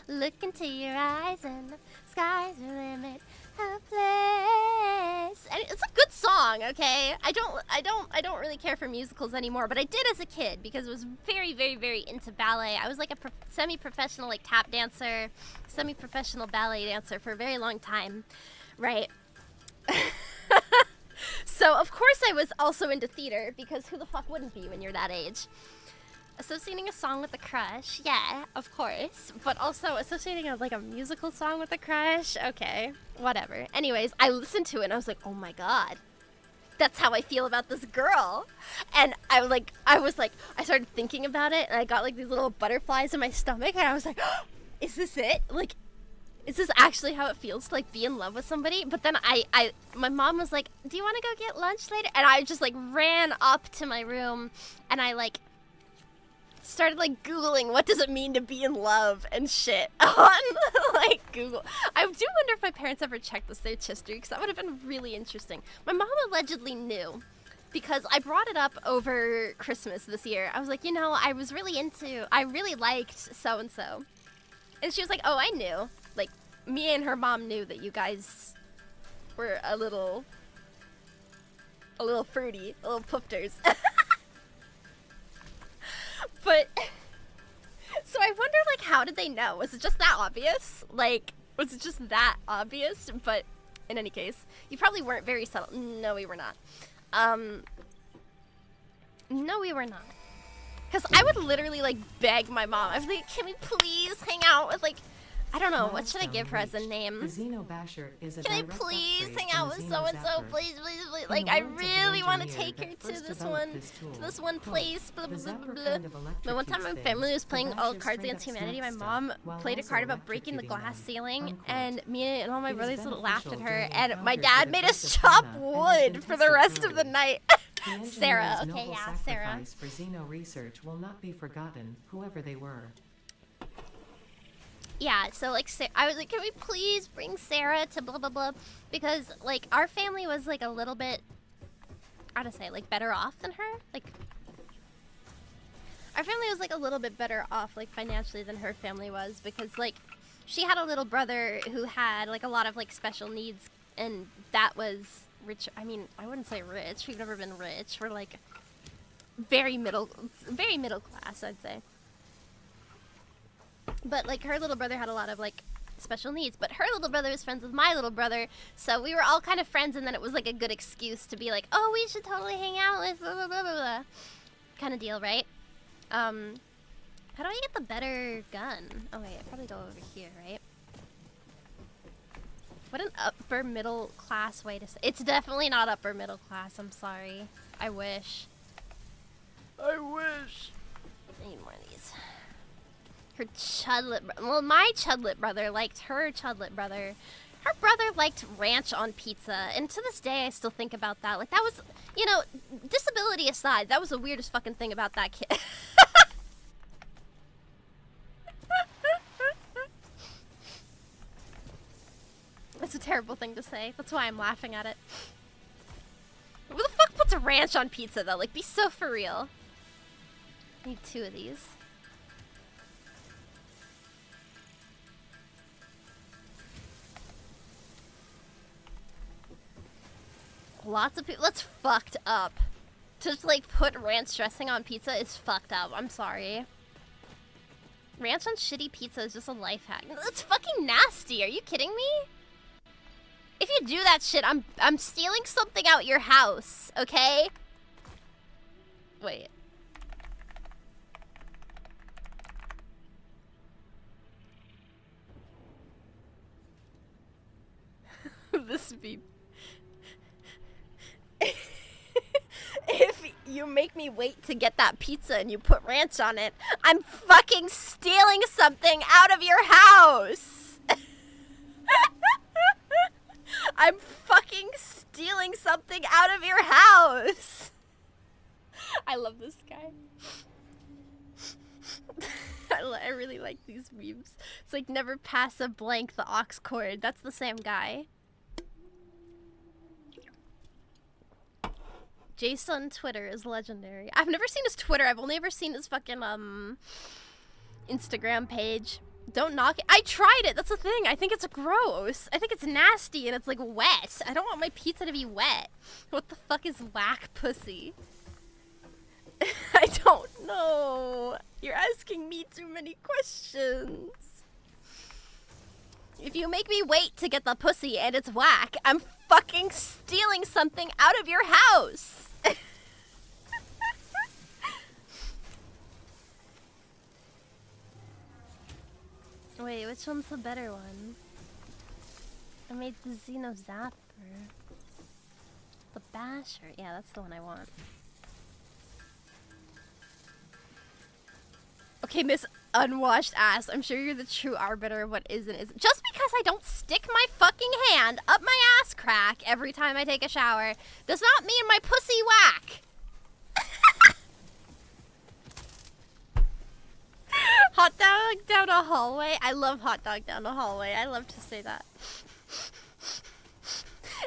Look into your eyes and the sky's the limit. Helpless. And it's a good song, okay? I don't really care for musicals anymore, but I did as a kid because I was very, very, very into ballet. I was like a semi-professional like tap dancer, semi-professional ballet dancer for a very long time, right? So, of course I was also into theater, because who the fuck wouldn't be when you're that age? Associating a song with a crush, yeah, of course. But also associating a musical song with a crush, okay, whatever. Anyways, I listened to it and I was like, oh my god, that's how I feel about this girl. And I started thinking about it, and I got like these little butterflies in my stomach, and I was like, oh, is this it? Like, is this actually how it feels to like be in love with somebody? But then my mom was like, do you want to go get lunch later? And I just like ran up to my room and I like started like Googling what does it mean to be in love and shit on like Google. I do wonder if my parents ever checked the search history, because that would have been really interesting. My mom allegedly knew, because I brought it up over Christmas this year. I was like, you know, I really liked so-and-so. And she was like, oh, I knew. Like, me and her mom knew that you guys were a little fruity, a little poofters. But, so I wonder, like, how did they know? Was it just that obvious? Like, was it just that obvious? But, in any case, you probably weren't very subtle. No, we were not. No, we were not. Because I would literally, like, beg my mom. I was like, can we please hang out with, like, I don't know, what should I give her as a name? The Xeno Basher is a Can I please hang out with so-and-so? Please, please, please. Like, I really want to take her to this one place. Blah, blah, blah, blah, blah. But one time my family was playing all Cards Against Humanity. My mom played a card about breaking the glass ceiling, and me and all my brothers laughed at her, and my dad made us chop wood for the rest of the night. Sarah, okay, yeah, Sarah. For Xeno research will not be forgotten, whoever they were. Yeah, so like I was like, can we please bring Sarah to blah blah blah, because like our family was like a little bit, how to say, like better off than her. Like our family was like a little bit better off like financially than her family was, because like she had a little brother who had like a lot of like special needs, and that was rich. I mean, I wouldn't say rich. We've never been rich. We're like very middle class, I'd say. But like her little brother had a lot of like special needs, but her little brother was friends with my little brother, so we were all kind of friends, and then it was like a good excuse to be like, oh, we should totally hang out with blah blah blah blah blah kind of deal, right? How do I get the better gun? Oh wait, I probably go over here, right? What an upper middle class way to say. It's definitely not upper middle class, I'm sorry. I wish. I need more of these. Her chudlet, well, my chudlet brother liked her chudlet brother. Her brother liked ranch on pizza, and to this day I still think about that. Like, that was, you know, disability aside, that was the weirdest fucking thing about that kid. That's a terrible thing to say. That's why I'm laughing at it. Who the fuck puts a ranch on pizza, though? Like, be so for real. I need 2 of these. Lots of people. That's fucked up. To just like put ranch dressing on pizza is fucked up. I'm sorry. Ranch on shitty pizza is just a life hack. That's fucking nasty. Are you kidding me? If you do that shit, I'm stealing something out your house. Okay? Wait. This would be. If You make me wait to get that pizza and you put ranch on it. I'm fucking stealing something out of your house. I'm fucking stealing something out of your house. I love this guy. I really like these memes. It's like never pass a blank the aux cord. That's the same guy. Jason Twitter is legendary. I've never seen his Twitter. I've only ever seen his fucking Instagram page. Don't knock it. I tried it. That's the thing. I think it's gross. I think it's nasty and it's like wet. I don't want my pizza to be wet. What the fuck is whack pussy? I don't know. You're asking me too many questions. If you make me wait to get the pussy and it's whack, I'm fucking stealing something out of your house. Wait, which one's the better one? I made the Xeno Zapper. The Basher. Yeah, that's the one I want. Okay, Miss Unwashed Ass, I'm sure you're the true arbiter of what is and isn't. Just because I don't stick my fucking hand up my ass crack every time I take a shower does not mean my pussy whack. Hot dog down a hallway. I love hot dog down a hallway. I love to say that.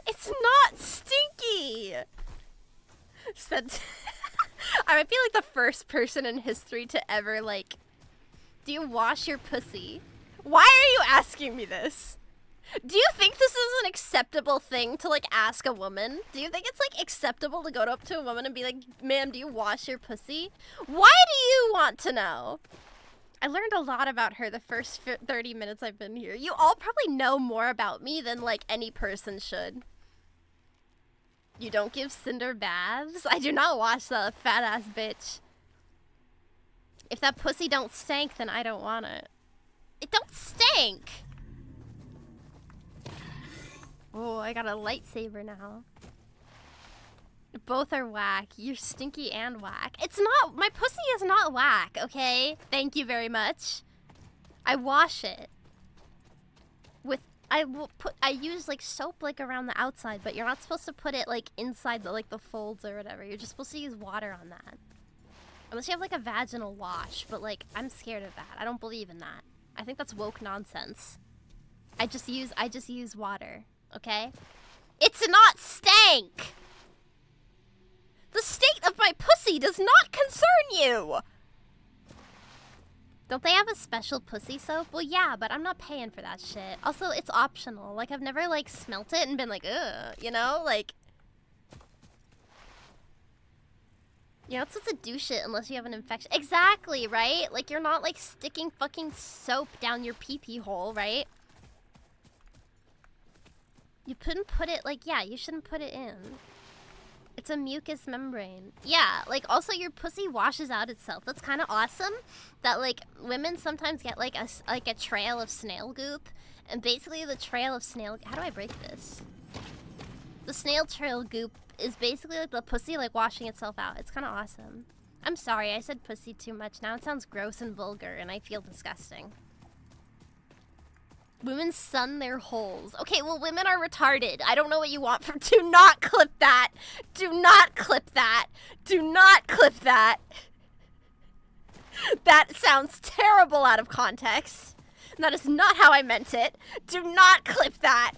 It's not stinky. Said I might be like the first person in history to ever like, do you wash your pussy? Why are you asking me this? Do you think this is an acceptable thing to like ask a woman? Do you think it's like acceptable to go up to a woman and be like, ma'am, do you wash your pussy? Why do you want to know? I learned a lot about her the first 30 minutes I've been here. You all probably know more about me than like any person should. You don't give Cinder baths? I do not wash the fat ass bitch. If that pussy don't stank, then I don't want it. It don't stink! Oh, I got a lightsaber now. Both are whack. You're stinky and whack. It's not, my pussy is not whack, okay? Thank you very much. I wash it. I use like soap like around the outside, but you're not supposed to put it like inside the like the folds or whatever. You're just supposed to use water on that. Unless you have like a vaginal wash, but like I'm scared of that. I don't believe in that. I think that's woke nonsense. I just use water, okay? It's not stank. The state of my pussy does not concern you. Don't they have a special pussy soap? Well, yeah, but I'm not paying for that shit. Also, it's optional. Like, I've never, like, smelt it and been like, ugh, you know? Like, you're not supposed to douche it unless you have an infection. Exactly, right? Like, you're not, like, sticking fucking soap down your pee-pee hole, right? You couldn't put it, like, yeah, you shouldn't put it in. It's a mucous membrane. Yeah, like, also your pussy washes out itself. That's kind of awesome that, like, women sometimes get, like, a trail of snail goop. And basically the trail of snail... How do I break this? The snail trail goop is basically, like, the pussy, like, washing itself out. It's kind of awesome. I'm sorry, I said pussy too much. Now it sounds gross and vulgar, and I feel disgusting. Women sun their holes. Okay, well, women are retarded. I don't know what you want from... Do not clip that. Do not clip that. Do not clip that. That sounds terrible out of context. That is not how I meant it. Do not clip that.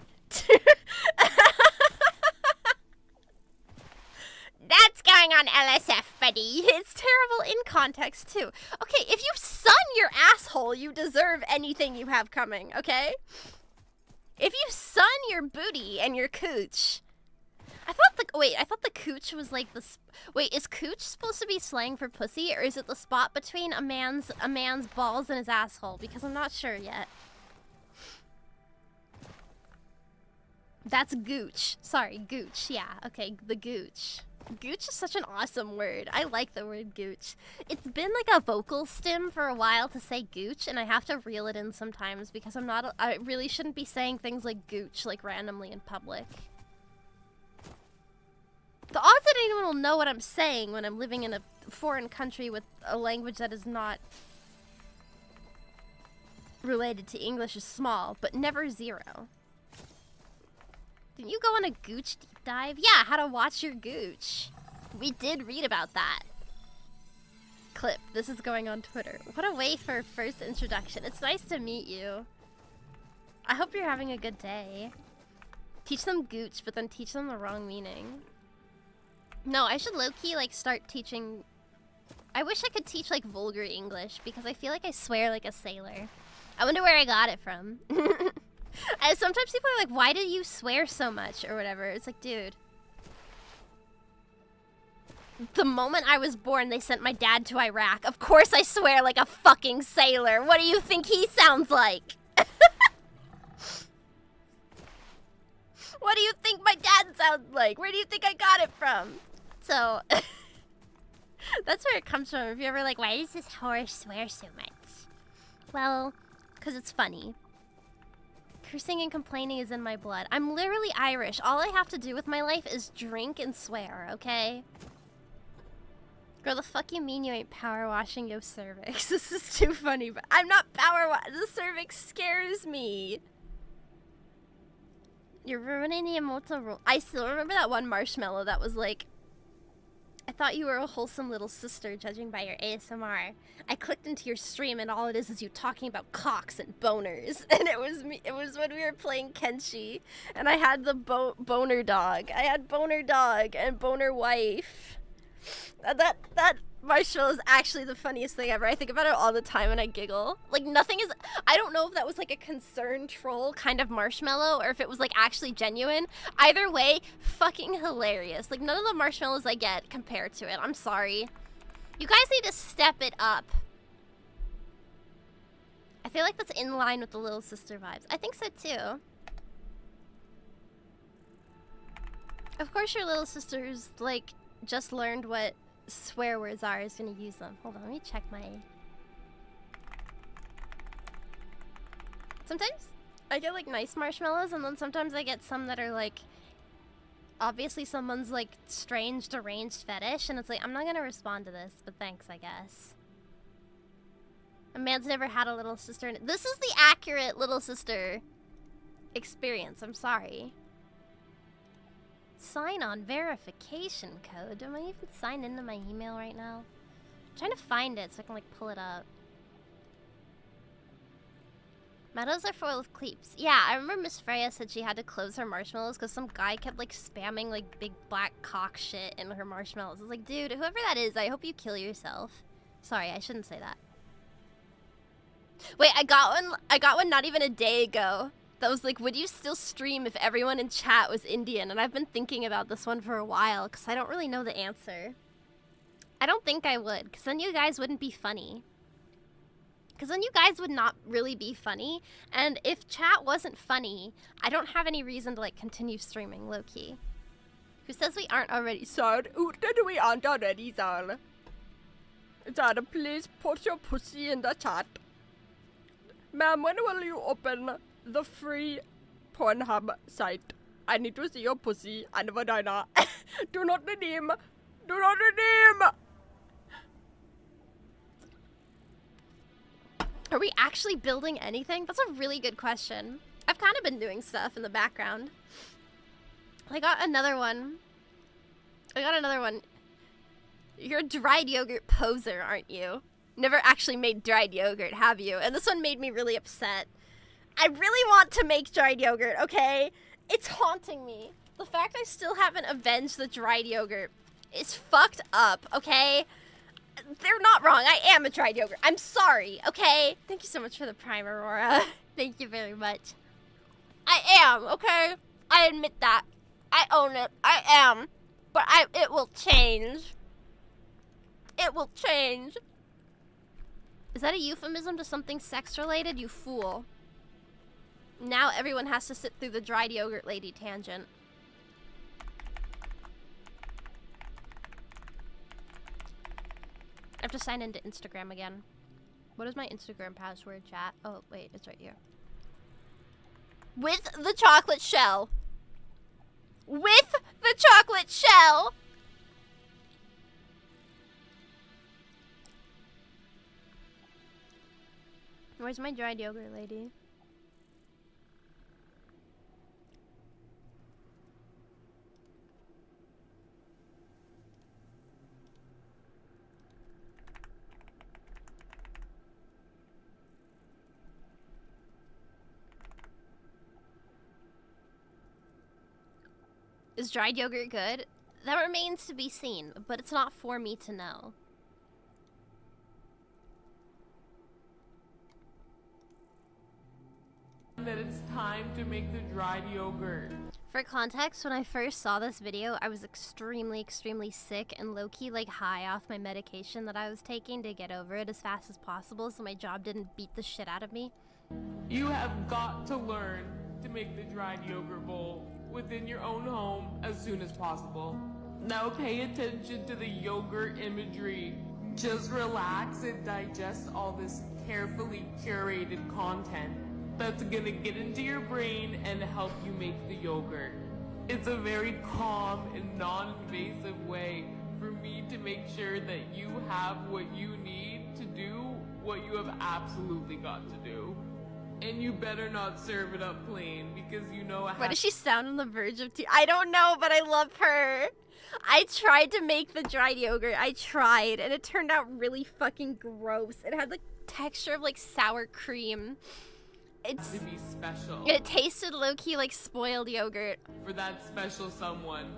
That's going on LSF, buddy. It's terrible in context, too. Okay, if you sun your asshole, you deserve anything you have coming, okay? If you sun your booty and your cooch... I thought the cooch was like the... Wait, is cooch supposed to be slang for pussy, or is it the spot between a man's balls and his asshole? Because I'm not sure yet. That's gooch. Sorry, gooch. Yeah, okay, the gooch. Gooch is such an awesome word. I like the word gooch. It's been like a vocal stim for a while to say gooch, and I have to reel it in sometimes because I really shouldn't be saying things like gooch like randomly in public. The odds that anyone will know what I'm saying when I'm living in a foreign country with a language that is not related to English is small, but never zero. Didn't you go on a Gooch deep dive? Yeah, how to watch your Gooch. We did read about that. Clip. This is going on Twitter. What a way for a first introduction. It's nice to meet you. I hope you're having a good day. Teach them Gooch, but then teach them the wrong meaning. No, I should low-key, like, start teaching... I wish I could teach, like, vulgar English, because I feel like I swear like a sailor. I wonder where I got it from. And sometimes people are like, why do you swear so much, or whatever. It's like, dude. The moment I was born, they sent my dad to Iraq. Of course I swear like a fucking sailor. What do you think he sounds like? What do you think my dad sounds like? Where do you think I got it from? So, that's where it comes from. If you're ever like, why does this whore swear so much? Well, because it's funny. Cursing and complaining is in my blood. I'm literally Irish. All I have to do with my life is drink and swear, okay? Girl, the fuck you mean you ain't power washing your cervix? This is too funny, but I'm not power washing. The cervix scares me. You're ruining the immortal rule. I still remember that one marshmallow that was like, I thought you were a wholesome little sister judging by your ASMR. I clicked into your stream and all it is you talking about cocks and boners. And it was me. It was when we were playing Kenshi and I had the boner dog. I had boner dog and boner wife. That marshmallow is actually the funniest thing ever. I think about it all the time and I giggle. Like nothing is, I don't know if that was like a concerned troll kind of marshmallow or if it was like actually genuine. Either way, fucking hilarious. Like none of the marshmallows I get compare to it. I'm sorry. You guys need to step it up. I feel like that's in line with the little sister vibes. I think so too. Of course your little sister's like just learned what swear words are, is gonna use them. Hold on, let me check my... Sometimes I get like nice marshmallows and then sometimes I get some that are like obviously someone's like strange deranged fetish and it's like I'm not gonna respond to this, but thanks I guess. A man's never had a little sister and this is the accurate little sister experience. I'm sorry. Sign on verification code. Am I even sign into my email right now? I'm trying to find it so I can like pull it up. Meadows are full of cleeps. Yeah, I remember Miss Freya said she had to close her marshmallows because some guy kept like spamming like big black cock shit in her marshmallows. I was like, dude, whoever that is, I hope you kill yourself. Sorry, I shouldn't say that. Wait, I got one not even a day ago. That was like, would you still stream if everyone in chat was Indian? And I've been thinking about this one for a while because I don't really know the answer. I don't think I would, because then you guys wouldn't be funny. Because then you guys would not really be funny. And if chat wasn't funny, I don't have any reason to like continue streaming low-key. Who says we aren't already? Sir, who did we aren't already, sir? Sir, please put your pussy in the chat. Ma'am, when will you open the free Pornhub site? I need to see your pussy and vagina. Do not redeem. Do not redeem. Are we actually building anything? That's a really good question. I've kind of been doing stuff in the background. I got another one. You're a dried yogurt poser, aren't you? Never actually made dried yogurt, have you? And this one made me really upset. I really want to make dried yogurt, okay? It's haunting me. The fact I still haven't avenged the dried yogurt is fucked up, okay? They're not wrong. I am a dried yogurt. I'm sorry, okay? Thank you so much for the Prime, Aurora. Thank you very much. I am, okay? I admit that. I own it. I am. But it will change. It will change. Is that a euphemism to something sex-related? You fool. Now everyone has to sit through the dried yogurt lady tangent. I have to sign into Instagram again. What is my Instagram password, chat? Oh, wait, it's right here. With the chocolate shell. With the chocolate shell. Where's my dried yogurt lady? Is dried yogurt good? That remains to be seen, but it's not for me to know. That it's time to make the dried yogurt. For context, when I first saw this video, I was extremely sick and low-key like high off my medication that I was taking to get over it as fast as possible so my job didn't beat the shit out of me. You have got to learn to make the dried yogurt bowl within your own home as soon as possible. Now pay attention to the yogurt imagery. Just relax and digest all this carefully curated content that's gonna get into your brain and help you make the yogurt. It's a very calm and non-invasive way for me to make sure that you have what you need to do what you have absolutely got to do. And you better not serve it up plain, because you know Why does she sound on the verge of I don't know, but I love her. I tried to make the dried yogurt. I tried, and it turned out really fucking gross. It had the texture of like sour cream. It's to be special. It tasted low-key like spoiled yogurt. For that special someone.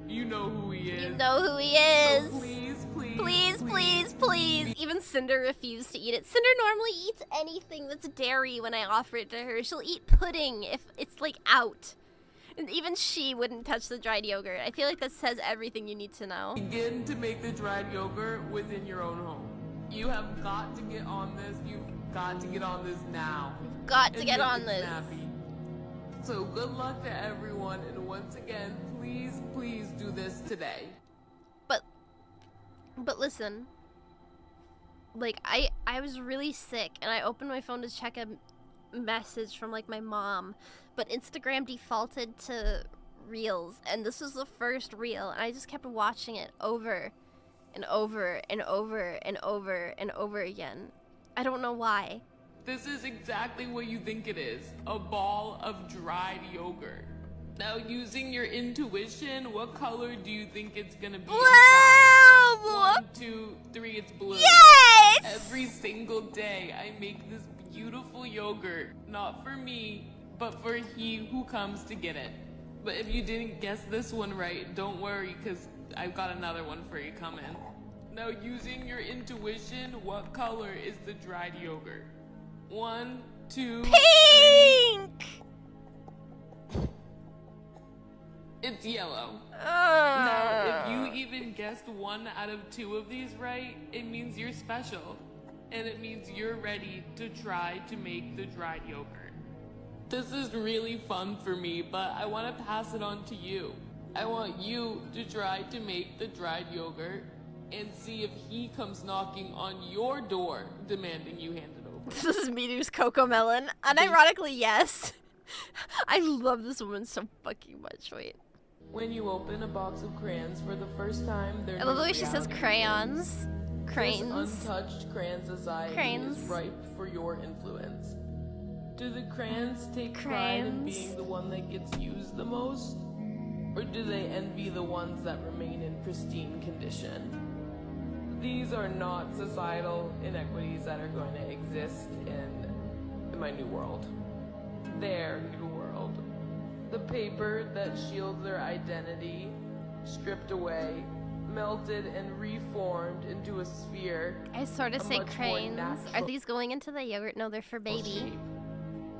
You know who he is. You know who he is. So please, please, please, please, please. Even Cinder refused to eat it. Cinder normally eats anything that's dairy when I offer it to her. She'll eat pudding if it's like out. And even she wouldn't touch the dried yogurt. I feel like that says everything you need to know. Begin to make the dried yogurt within your own home. You have got to get on this. You've got to get on this now. You've got to get on this. Snappy. So good luck to everyone, and once again, please, please do this today. But listen, like I was really sick, and I opened my phone to check a message from like my mom, but Instagram defaulted to reels, and this was the first reel, and I just kept watching it over and over and over and over and over again. I don't know why. This is exactly what you think it is, a ball of dried yogurt. Now, using your intuition, what color do you think it's gonna be inside? 1, 2, 3, it's blue. Yes! Every single day, I make this beautiful yogurt, not for me, but for he who comes to get it. But if you didn't guess this one right, don't worry, because I've got another one for you coming. Now, using your intuition, what color is the dried yogurt? 1, 2, pink! 3. It's yellow. Now, if you even guessed 1 out of 2 of these right, it means you're special. And it means you're ready to try to make the dried yogurt. This is really fun for me, but I want to pass it on to you. I want you to try to make the dried yogurt and see if he comes knocking on your door demanding you hand it over. This is Miru's Coco Melon. Unironically, yes. I love this woman so fucking much. Wait. When you open a box of crayons for the first time, I love the way she says crayons. Cranes. This untouched crayon society is ripe for your influence. Do the crayons take pride in being the one that gets used the most? Or do they envy the ones that remain in pristine condition? These are not societal inequities that are going to exist in my new world. Their new world. The paper that shields their identity, stripped away, melted and reformed into a sphere. I sort of say cranes. Are these going into the yogurt? No, they're for baby. Shape.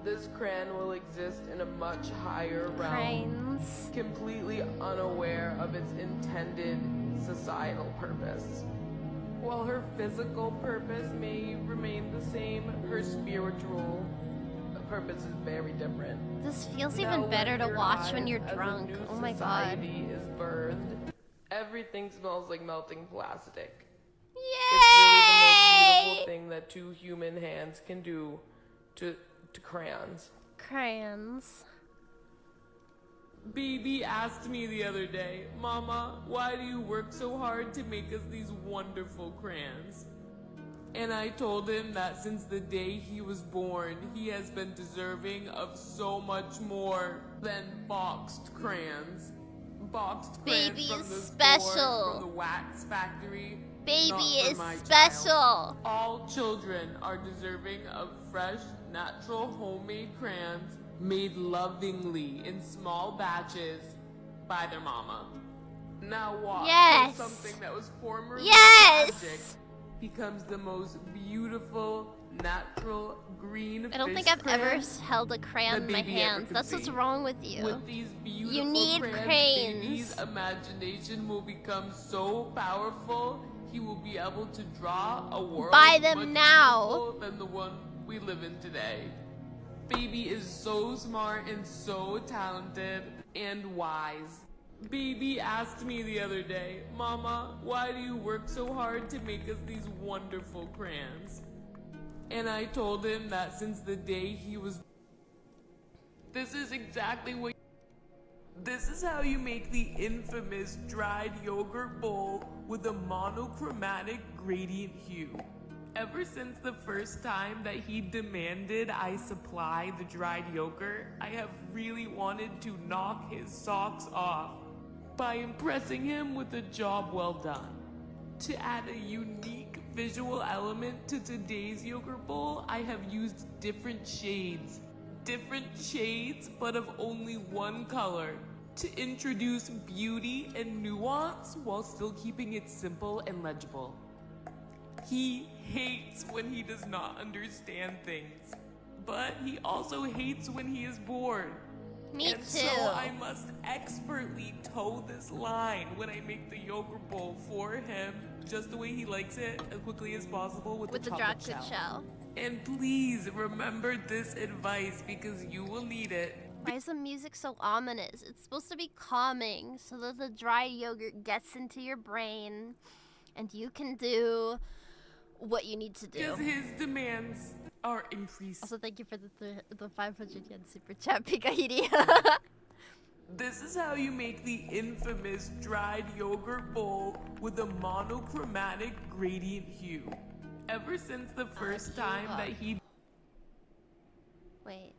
This crayon will exist in a much higher realm. Cranes. Completely unaware of its intended societal purpose. While her physical purpose may remain the same, her spiritual purpose is very different. This feels even better to watch when you're drunk. Oh my god. Is birthed. Everything smells like melting plastic. Yay! It's really the most beautiful thing that 2 human hands can do to crayons. Crayons. BB asked me the other day, Mama, why do you work so hard to make us these wonderful crayons? And I told him that since the day he was born, he has been deserving of so much more than boxed crayons. Boxed crayons Baby from is the special. store, from the wax factory. Baby not for is my special. child. All children are deserving of fresh, natural, homemade crayons made lovingly in small batches by their mama. Now watch Yes. as something that was formerly Yes. tragic becomes the most beautiful, natural, green I don't think fish I've ever crayons held a crayon in my baby ever hands. could That's what's see. wrong with you. With these beautiful You need crayons, cranes. baby's imagination will become so powerful, he will be able to draw a world Buy them much now. beautiful than the one we live in today. Baby is so smart and so talented and wise. Baby asked me the other day, Mama, why do you work so hard to make us these wonderful crayons? And I told him that since the day he was... This is exactly what... This is how you make the infamous dried yogurt bowl with a monochromatic gradient hue. Ever since the first time that he demanded I supply the dried yogurt, I have really wanted to knock his socks off by impressing him with a job well done. To add a unique visual element to today's yogurt bowl, I have used different shades, but of only one color, to introduce beauty and nuance while still keeping it simple and legible. He hates when he does not understand things, but he also hates when he is bored. Me and too. So I must expertly toe this line when I make the yogurt bowl for him, just the way he likes it, as quickly as possible with the chocolate shell. And please remember this advice because you will need it. Why is the music so ominous? It's supposed to be calming so that the dry yogurt gets into your brain and you can do what you need to do. Because his demands are increasing. Also, thank you for the 500 yen super chat, Pikahiri. This is how you make the infamous dried yogurt bowl with a monochromatic gradient hue. Ever since the first time that he... Wait.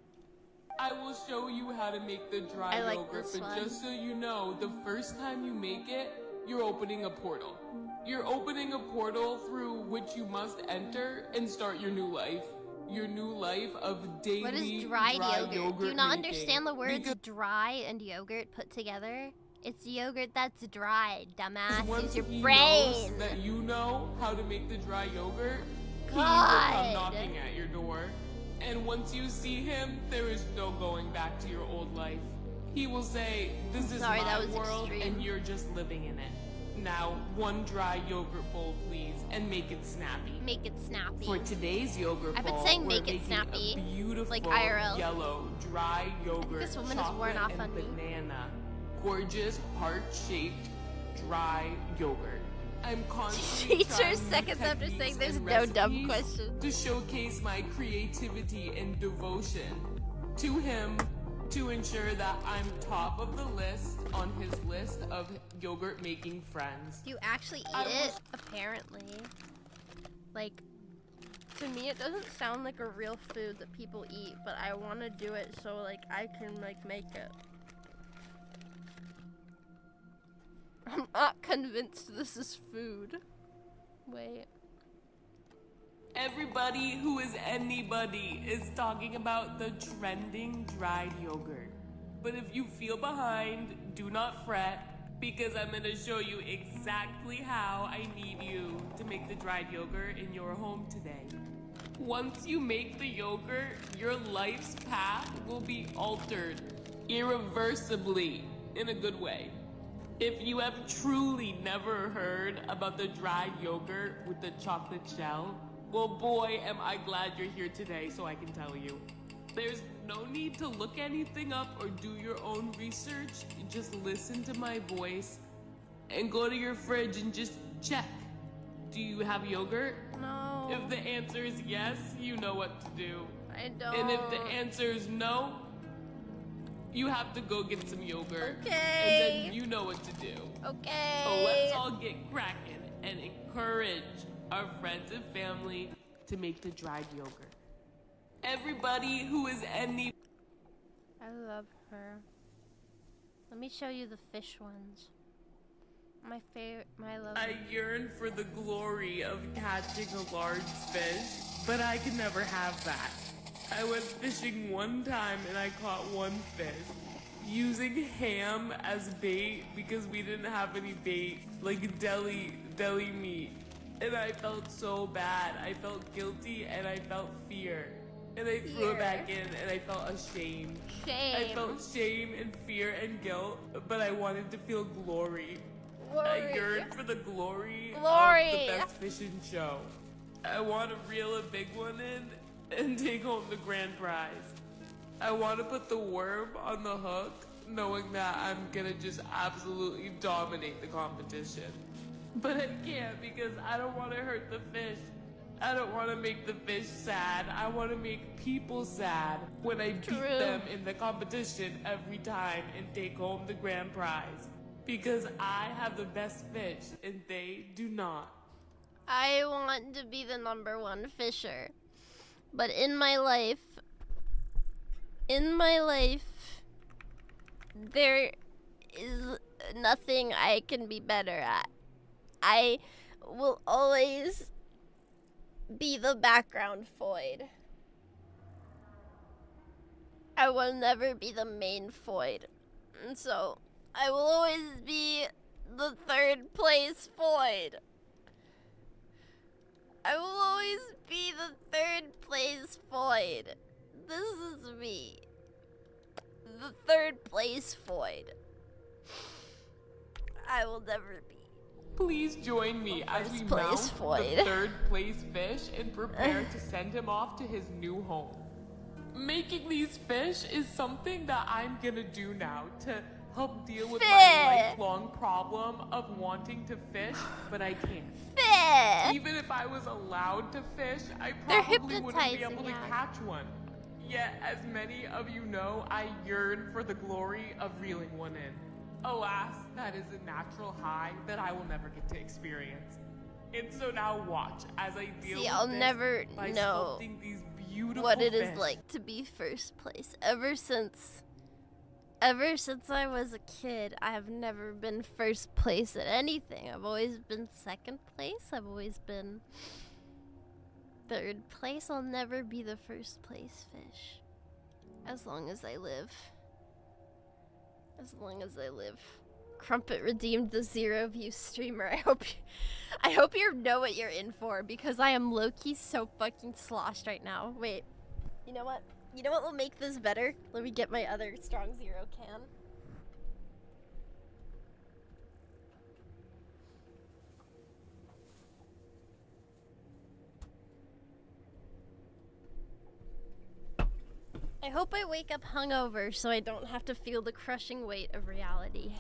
I will show you how to make the dry I like yogurt, this but one. just so you know, the first time you make it, you're opening a portal. You're opening a portal through which you must enter and start your new life. Your new life of daily What is dried yogurt? Do you not making. understand the words Because dry and yogurt put together? It's yogurt that's dried, dumbass. once Use your he brain. knows that you know how to make the dry yogurt, he will God. come knocking at your door. And once you see him, there is no going back to your old life. He will say, this is Sorry, my that was world extreme. and you're just living in it. Now, one dry yogurt bowl, please, and make it snappy. Make it snappy. For today's yogurt I've been bowl, saying we're make it making snappy, a beautiful like IRL. yellow dry yogurt, this woman is chocolate worn off and on me. banana, gorgeous heart-shaped dry yogurt. I'm constantly Teacher trying new seconds after saying techniques there's and no dumb recipes question. to showcase my creativity and devotion to him to ensure that I'm top of the list on his list of yogurt making friends. You actually eat it, apparently. Like, to me it doesn't sound like a real food that people eat, but I want to do it so, like, I can, like, make it. I'm not convinced this is food. Wait. Everybody who is anybody is talking about the trending dried yogurt. But if you feel behind, do not fret, because I'm gonna show you exactly how I need you to make the dried yogurt in your home today. Once you make the yogurt, your life's path will be altered irreversibly in a good way. If you have truly never heard about the dried yogurt with the chocolate shell, well boy am I glad you're here today so I can tell you. There's no need to look anything up or do your own research. You just listen to my voice and go to your fridge and just check. Do you have yogurt? No. If the answer is yes, you know what to do. I don't. And if the answer is no, you have to go get some yogurt. Okay. And then you know what to do. Okay. So let's all get cracking and encourage our friends and family to make the dried yogurt. Everybody who is any... I love her. Let me show you the fish ones. My favorite, my love. I yearn for the glory of catching a large fish, but I can never have that. I went fishing one time and I caught one fish, using ham as bait because we didn't have any bait, like deli meat. And I felt so bad. I felt guilty and I felt fear. And I threw it back in and I felt ashamed. I felt shame and fear and guilt, but I wanted to feel glory. I yearn for the glory of the best fishing show. I want to reel a big one in and take home the grand prize. I want to put the worm on the hook, knowing that I'm gonna just absolutely dominate the competition. But I can't because I don't want to hurt the fish. I don't want to make the fish sad. I want to make people sad when I beat them in the competition every time and take home the grand prize. Because I have the best fish and they do not. I want to be the #1 fisher. But in my life, there is nothing I can be better at. I will always be the background void. I will never be the main void. And so I will always be the 3rd place void. I will always be the 3rd place void. This is me. The 3rd place void. I will never be. Please join me as we mount the 3rd place fish and prepare to send him off to his new home. Making these fish is something that I'm gonna do now to help deal with my lifelong problem of wanting to fish, but I can't. Even if I was allowed to fish, I probably wouldn't be able to catch one. Yet, as many of you know, I yearn for the glory of reeling one in. Alas, that is a natural high that I will never get to experience. And so now watch as I deal with I'll this never by know sculpting these beautiful what it fish. is like to be 1st place. Ever since I was a kid, I have never been 1st place at anything. I've always been 2nd place. I've always been 3rd place. I'll never be the 1st place fish. As long as I live. As long as I live. Crumpet redeemed the 0 view streamer. I hope you know what you're in for, because I am low-key so fucking sloshed right now. Wait, you know what? You know what will make this better? Let me get my other strong 0 can. I hope I wake up hungover so I don't have to feel the crushing weight of reality.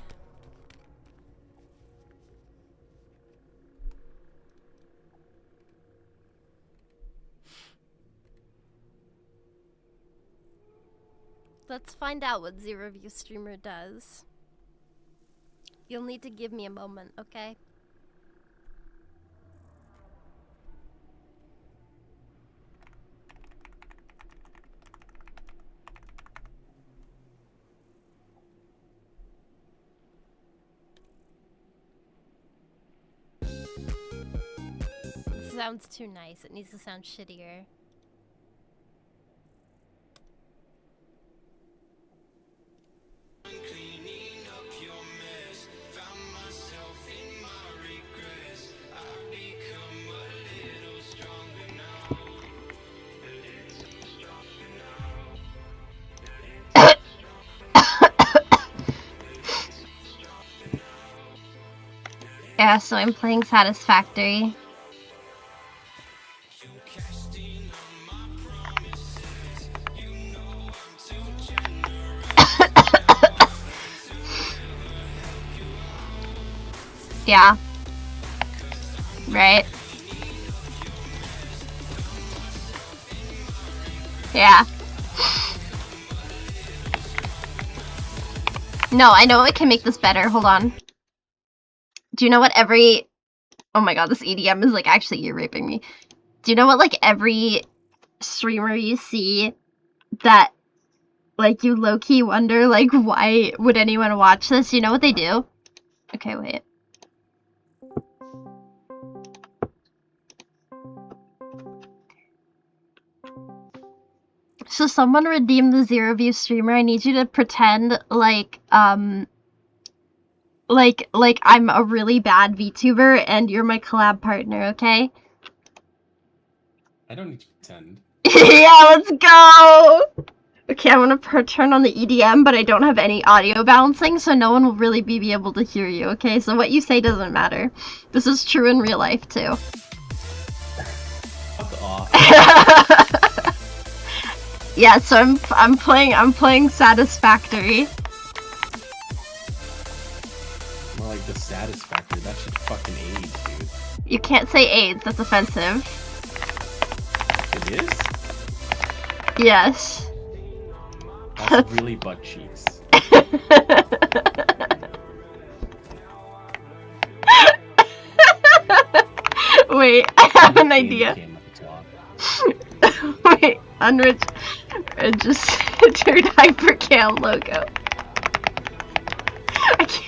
Let's find out what 0 view streamer does. You'll need to give me a moment, okay? It sounds too nice. It needs to sound shittier. Yeah, so I'm playing Satisfactory. Yeah. Right. Yeah. No, I know it can make this better. Hold on. Do you know what every... Oh my god, this EDM is like actually ear raping me. Do you know what like every streamer you see that like you low-key wonder like why would anyone watch this? You know what they do? Okay, wait. So someone redeem the zero view streamer. I need you to pretend like I'm a really bad VTuber and you're my collab partner, okay? I don't need to pretend. Yeah, let's go! Okay, I'm gonna turn on the EDM, but I don't have any audio balancing, so no one will really be able to hear you, okay? So what you say doesn't matter. This is true in real life, too. Fuck off. Yeah, so I'm playing Satisfactory. More like the satisfactory. That shit fucking AIDS, dude. You can't say AIDS, that's offensive. It is? Yes. That's really butt cheeks. Wait, I have an idea. Wait, unrich, registered hypercam logo. I can't.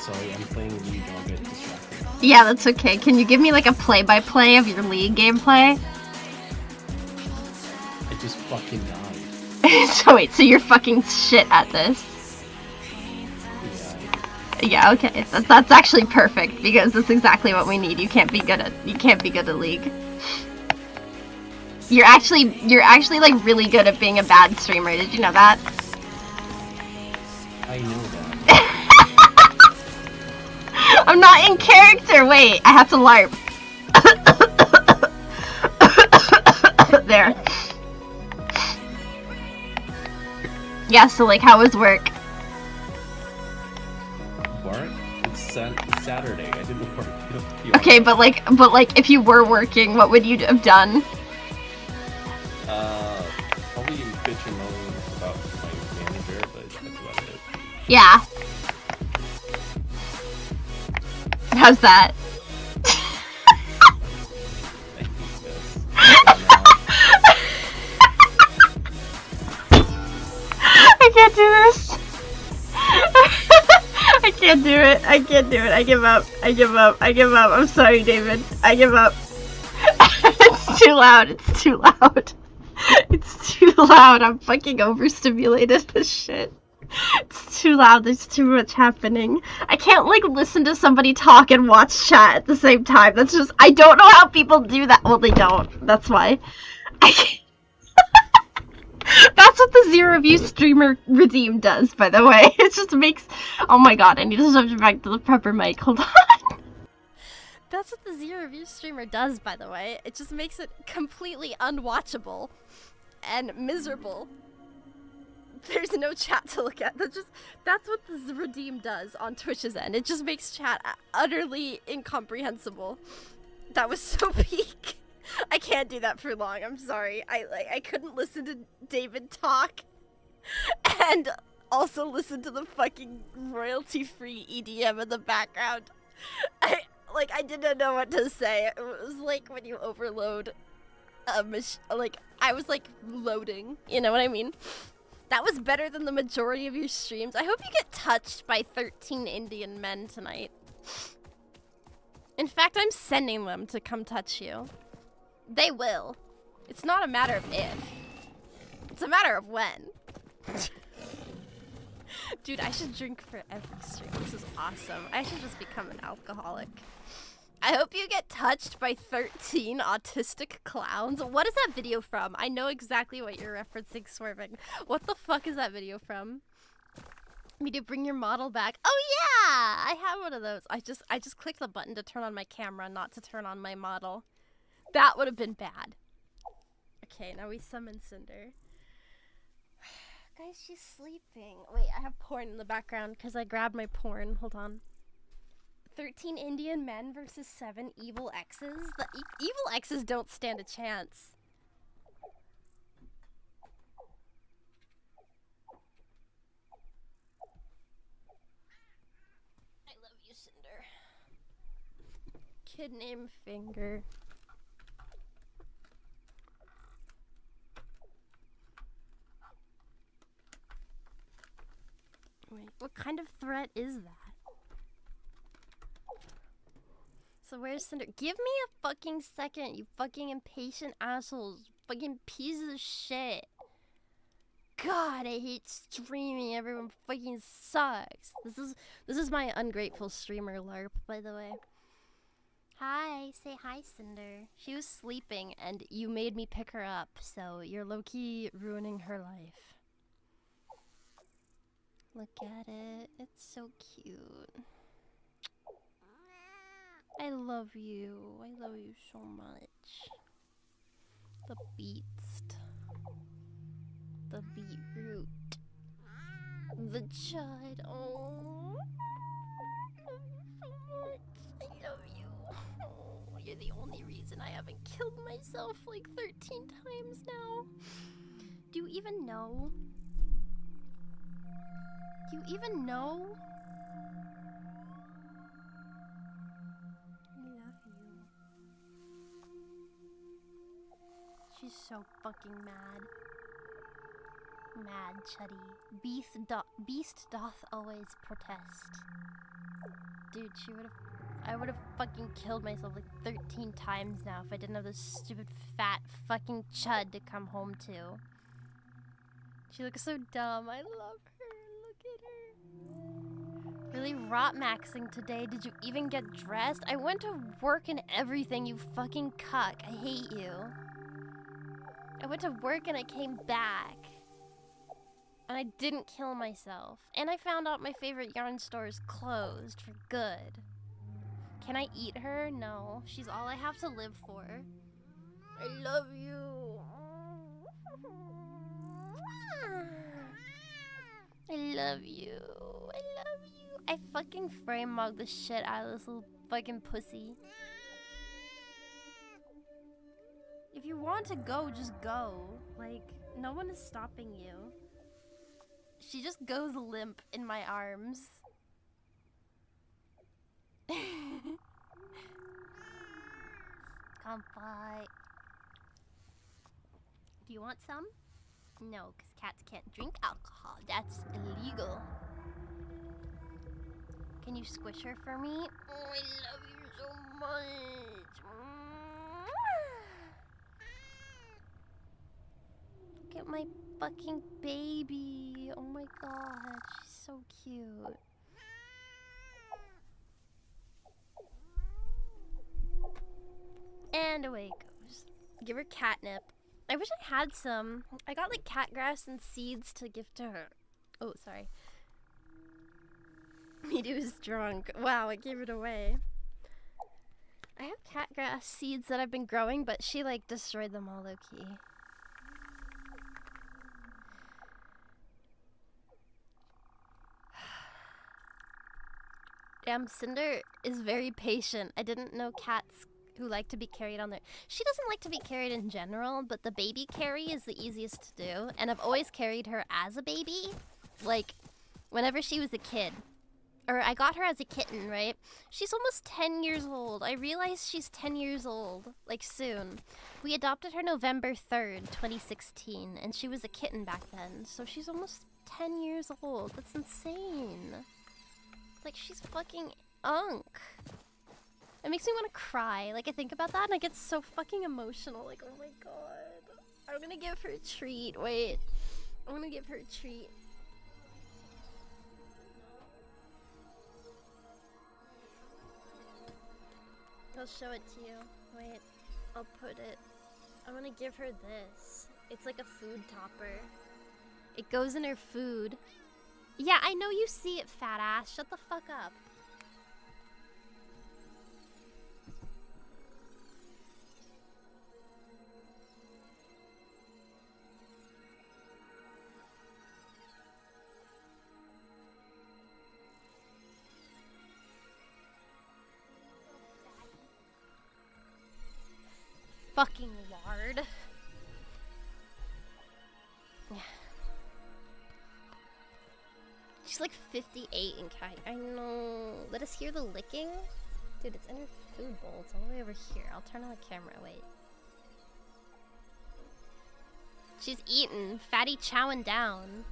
Sorry, I'm playing League, I'll get distracted. Yeah, that's okay. Can you give me like a play-by-play of your League gameplay? I just fucking died. So wait, so you're fucking shit at this? Yeah, okay. That's actually perfect because that's exactly what we need. You can't be good at League. You're actually like really good at being a bad streamer. Did you know that? I know that. I'm not in character. Wait, I have to LARP. There. Yeah, so like how was work? Work? It's Saturday. I didn't work. Okay, but like if you were working, what would you have done? Probably bitch and moan about my manager, but that's about it. Yeah. How's that? I hate this. I can't do this. I can't do it. I can't do it. I give up. I give up. I give up. I'm sorry, David. I give up. It's too loud. It's too loud. It's too loud. I'm fucking overstimulated as shit. It's too loud. There's too much happening. I can't like listen to somebody talk and watch chat at the same time. That's just, I don't know how people do that. Well, they don't. That's why. I can't. That's what the zero view streamer redeem does, by the way. It just makes, oh my god, I need to switch back to the prepper mic. Hold on. That's what the zero view streamer does, by the way. It just makes it completely unwatchable and miserable. There's no chat to look at. That's what the redeem does on Twitch's end. It just makes chat utterly incomprehensible. That was so peak. I can't do that for long. I'm sorry. I couldn't listen to David talk and also listen to the fucking royalty-free EDM in the background. I didn't know what to say. It was like when you overload a like I was like loading. You know what I mean? That was better than the majority of your streams. I hope you get touched by 13 Indian men tonight. In fact, I'm sending them to come touch you. They will. It's not a matter of if. It's a matter of when. Dude, I should drink for every stream. This is awesome. I should just become an alcoholic. I hope you get touched by 13 autistic clowns. What is that video from? I know exactly what you're referencing, Swerving. What the fuck is that video from? Me to bring your model back. Oh yeah! I have one of those. I just clicked the button to turn on my camera, not to turn on my model. That would have been bad. Okay, now we summon Cinder. Guys, she's sleeping. Wait, I have porn in the background because I grabbed my porn. Hold on. 13 Indian men versus 7 evil exes? The evil exes don't stand a chance. I love you, Cinder. Kid named Finger. Wait, what kind of threat is that? So where's Cinder? Give me a fucking second, you fucking impatient assholes. Fucking pieces of shit. God, I hate streaming. Everyone fucking sucks. This is my ungrateful streamer LARP, by the way. Hi, say hi, Cinder. She was sleeping and you made me pick her up, so you're low-key ruining her life. Look at it. It's so cute. I love you. I love you so much. The beast. The beetroot. The chud. Oh. I love you so much. I love you. Oh, you're the only reason I haven't killed myself like 13 times now. Do you even know? Do you even know? I love you. She's so fucking mad. Mad, Chuddy. Beast doth always protest. Dude, I would've fucking killed myself like 13 times now if I didn't have this stupid fat fucking chud to come home to. She looks so dumb. I love her. Look at her. Really rot maxing today. Did you even get dressed? I went to work and everything, you fucking cuck. I hate you. I went to work and I came back. And I didn't kill myself. And I found out my favorite yarn store is closed for good. Can I eat her? No. She's all I have to live for. I love you. I love you. I love you. I fucking frame mug the shit out of this little fucking pussy. If you want to go, just go. Like, no one is stopping you. She just goes limp in my arms. Come fight. Do you want some? No, because cats can't drink alcohol. That's illegal. Can you squish her for me? Oh, I love you so much. Look at my fucking baby. Oh my god, she's so cute. And away it goes. Give her catnip. I wish I had some. I got like cat grass and seeds to give to her. Oh, sorry. Miru's drunk. Wow, I gave it away. I have cat grass seeds that I've been growing, but she like destroyed them all low-key. Damn, Cinder is very patient. I didn't know cats who like to be carried on their... She doesn't like to be carried in general, but the baby carry is the easiest to do. And I've always carried her as a baby. Like, whenever she was a kid. Or I got her as a kitten, right? She's almost 10 years old. I realized she's 10 years old, like soon. We adopted her November 3rd, 2016, and she was a kitten back then. So she's almost 10 years old. That's insane. Like, she's fucking unk. It makes me want to cry. Like, I think about that and I get so fucking emotional. Like, oh my god. I'm gonna give her a treat. Wait. I'm gonna give her a treat. I'll show it to you. Wait. I'll put it. I'm gonna give her this. It's like a food topper. It goes in her food. Yeah, I know you see it, fat ass. Shut the fuck up. fucking lard. She's like 58 and I know. Let us hear the licking. Dude, it's in her food bowl. It's all the way over here. I'll turn on the camera. Wait. She's eating. Fatty chowing down.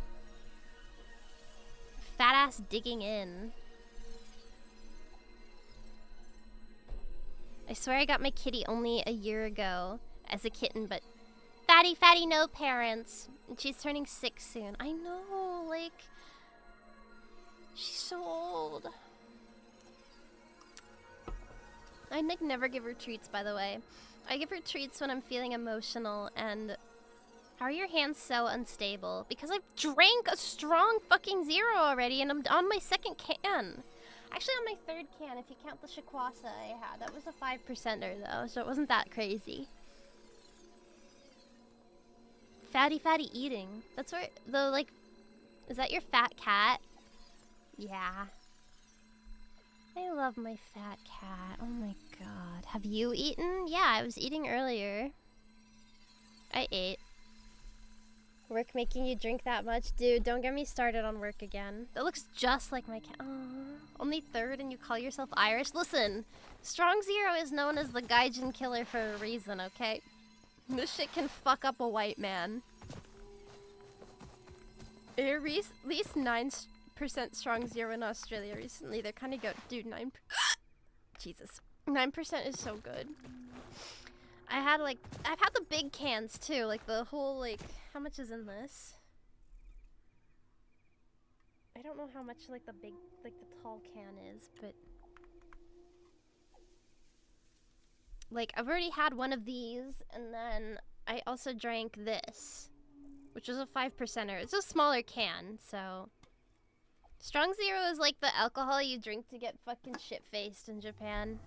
Fat ass digging in. I swear I got my kitty only a year ago as a kitten, but fatty no parents. And she's turning 6 soon. I know, like, she's so old. I like never give her treats, by the way. I give her treats when I'm feeling emotional. And how are your hands so unstable? Because I've drank a strong fucking zero already and I'm on my 2nd can. Actually on my 3rd can if you count the Shikwasa I had. That was a 5%er though, so it wasn't that crazy. Fatty eating. That's where the, like, is that your fat cat? Yeah. I love my fat cat. Oh my god. Have you eaten? Yeah, I was eating earlier. I ate. Work making you drink that much? Dude, don't get me started on work again. That looks just like my cat. Aww. Only 3rd and you call yourself Irish? Listen, Strong Zero is known as the Gaijin killer for a reason, okay? This shit can fuck up a white man. At least 9% Strong Zero in Australia recently. They're kind of go. Dude, 9. Jesus. 9% is so good. I've had the big cans too. Like the whole, like, how much is in this? I don't know how much, like, the tall can is, but. Like, I've already had one of these, and then I also drank this, which was a 5%er. It's a smaller can, so. Strong Zero is like the alcohol you drink to get fucking shit-faced in Japan.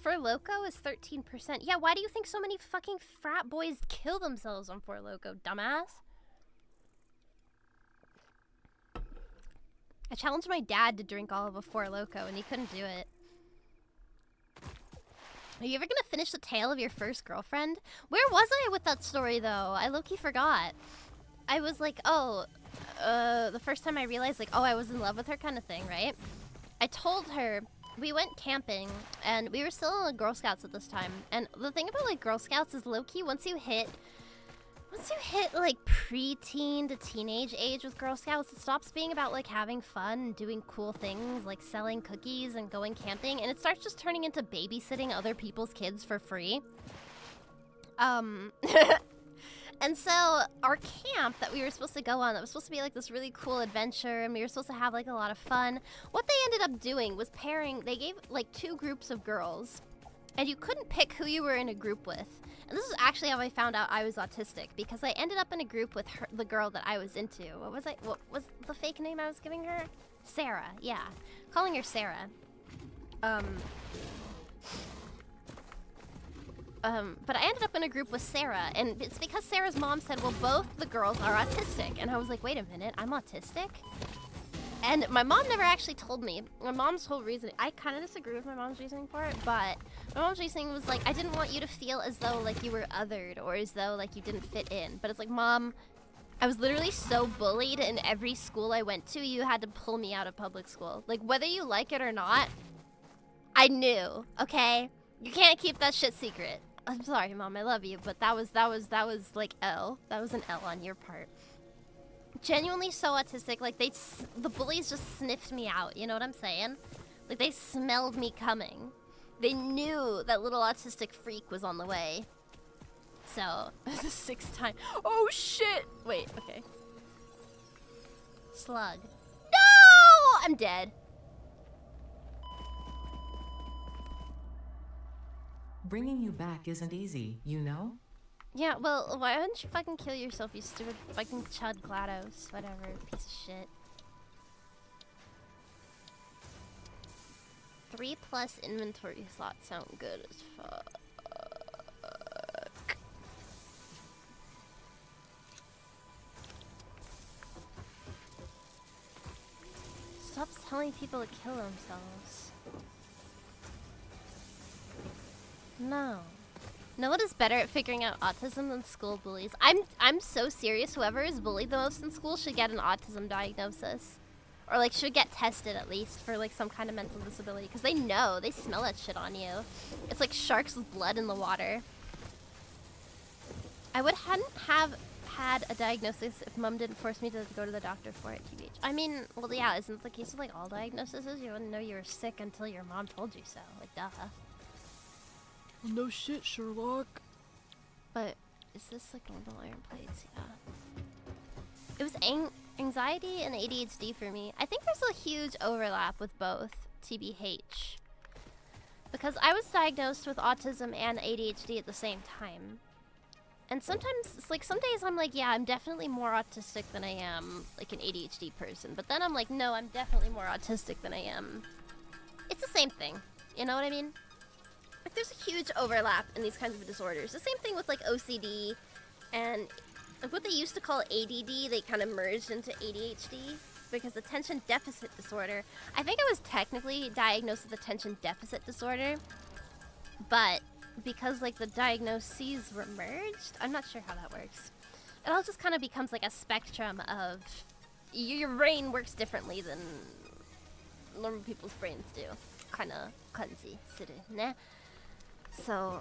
Four Loko is 13%. Yeah, why do you think so many fucking frat boys kill themselves on Four Loko, dumbass? I challenged my dad to drink all of a Four Loko, and he couldn't do it. Are you ever gonna finish the tale of your first girlfriend? Where was I with that story, though? I low-key forgot. I was like, oh, the first time I realized, like, oh, I was in love with her kind of thing, right? I told her, we went camping, and we were still in the Girl Scouts at this time. And the thing about, like, Girl Scouts is low-key, once you hit, like, pre-teen to teenage age with Girl Scouts, it stops being about, like, having fun and doing cool things, like selling cookies and going camping, and it starts just turning into babysitting other people's kids for free. And so our camp that we were supposed to go on, that was supposed to be like this really cool adventure, and we were supposed to have like a lot of fun. What they ended up doing was pairing, they gave like 2 groups of girls, and you couldn't pick who you were in a group with. And this is actually how I found out I was autistic, because I ended up in a group with her, the girl that I was into. What was the fake name I was giving her? Sarah, yeah. Calling her Sarah. But I ended up in a group with Sarah, and it's because Sarah's mom said, well, both the girls are autistic. And I was like, wait a minute, I'm autistic? And my mom never actually told me. My mom's whole reason, I kind of disagree with my mom's reasoning for it, but my mom's reasoning was like, I didn't want you to feel as though like you were othered or as though like you didn't fit in. But it's like, Mom, I was literally so bullied in every school I went to, you had to pull me out of public school. Like, whether you like it or not, I knew, okay? You can't keep that shit secret. I'm sorry, Mom, I love you, but that was like L. That was an L on your part. Genuinely so autistic, like the bullies just sniffed me out, you know what I'm saying? Like they smelled me coming. They knew that little autistic freak was on the way. So, the 6th time. Oh shit! Wait, okay. Slug. No! I'm dead. Bringing you back isn't easy, you know? Yeah, well, why don't you fucking kill yourself, you stupid fucking Chud GLaDOS, whatever, piece of shit. 3+ inventory slots sound good as fuck. Stop telling people to kill themselves. No. No one is better at figuring out autism than school bullies. I'm so serious. Whoever is bullied the most in school should get an autism diagnosis. Or like should get tested at least for like some kind of mental disability. Because they know. They smell that shit on you. It's like sharks with blood in the water. I hadn't have had a diagnosis if mom didn't force me to go to the doctor for it, TBH. I mean, well, yeah, isn't it the case with like all diagnoses? You wouldn't know you were sick until your mom told you so. Like, duh. Well, no shit, Sherlock. But is this like normal iron plates? Yeah. It was anxiety and ADHD for me. I think there's a huge overlap with both, TBH. Because I was diagnosed with autism and ADHD at the same time. And sometimes, it's like, some days I'm like, yeah, I'm definitely more autistic than I am, like, an ADHD person. But then I'm like, no, I'm definitely more autistic than I am. It's the same thing. You know what I mean? Like, there's a huge overlap in these kinds of disorders. The same thing with, like, OCD and like what they used to call ADD, they kind of merged into ADHD. Because attention deficit disorder, I think I was technically diagnosed with attention deficit disorder. But because like the diagnoses were merged, I'm not sure how that works. It all just kind of becomes like a spectrum of your brain works differently than normal people's brains do. Kind of clumsy, nah. So,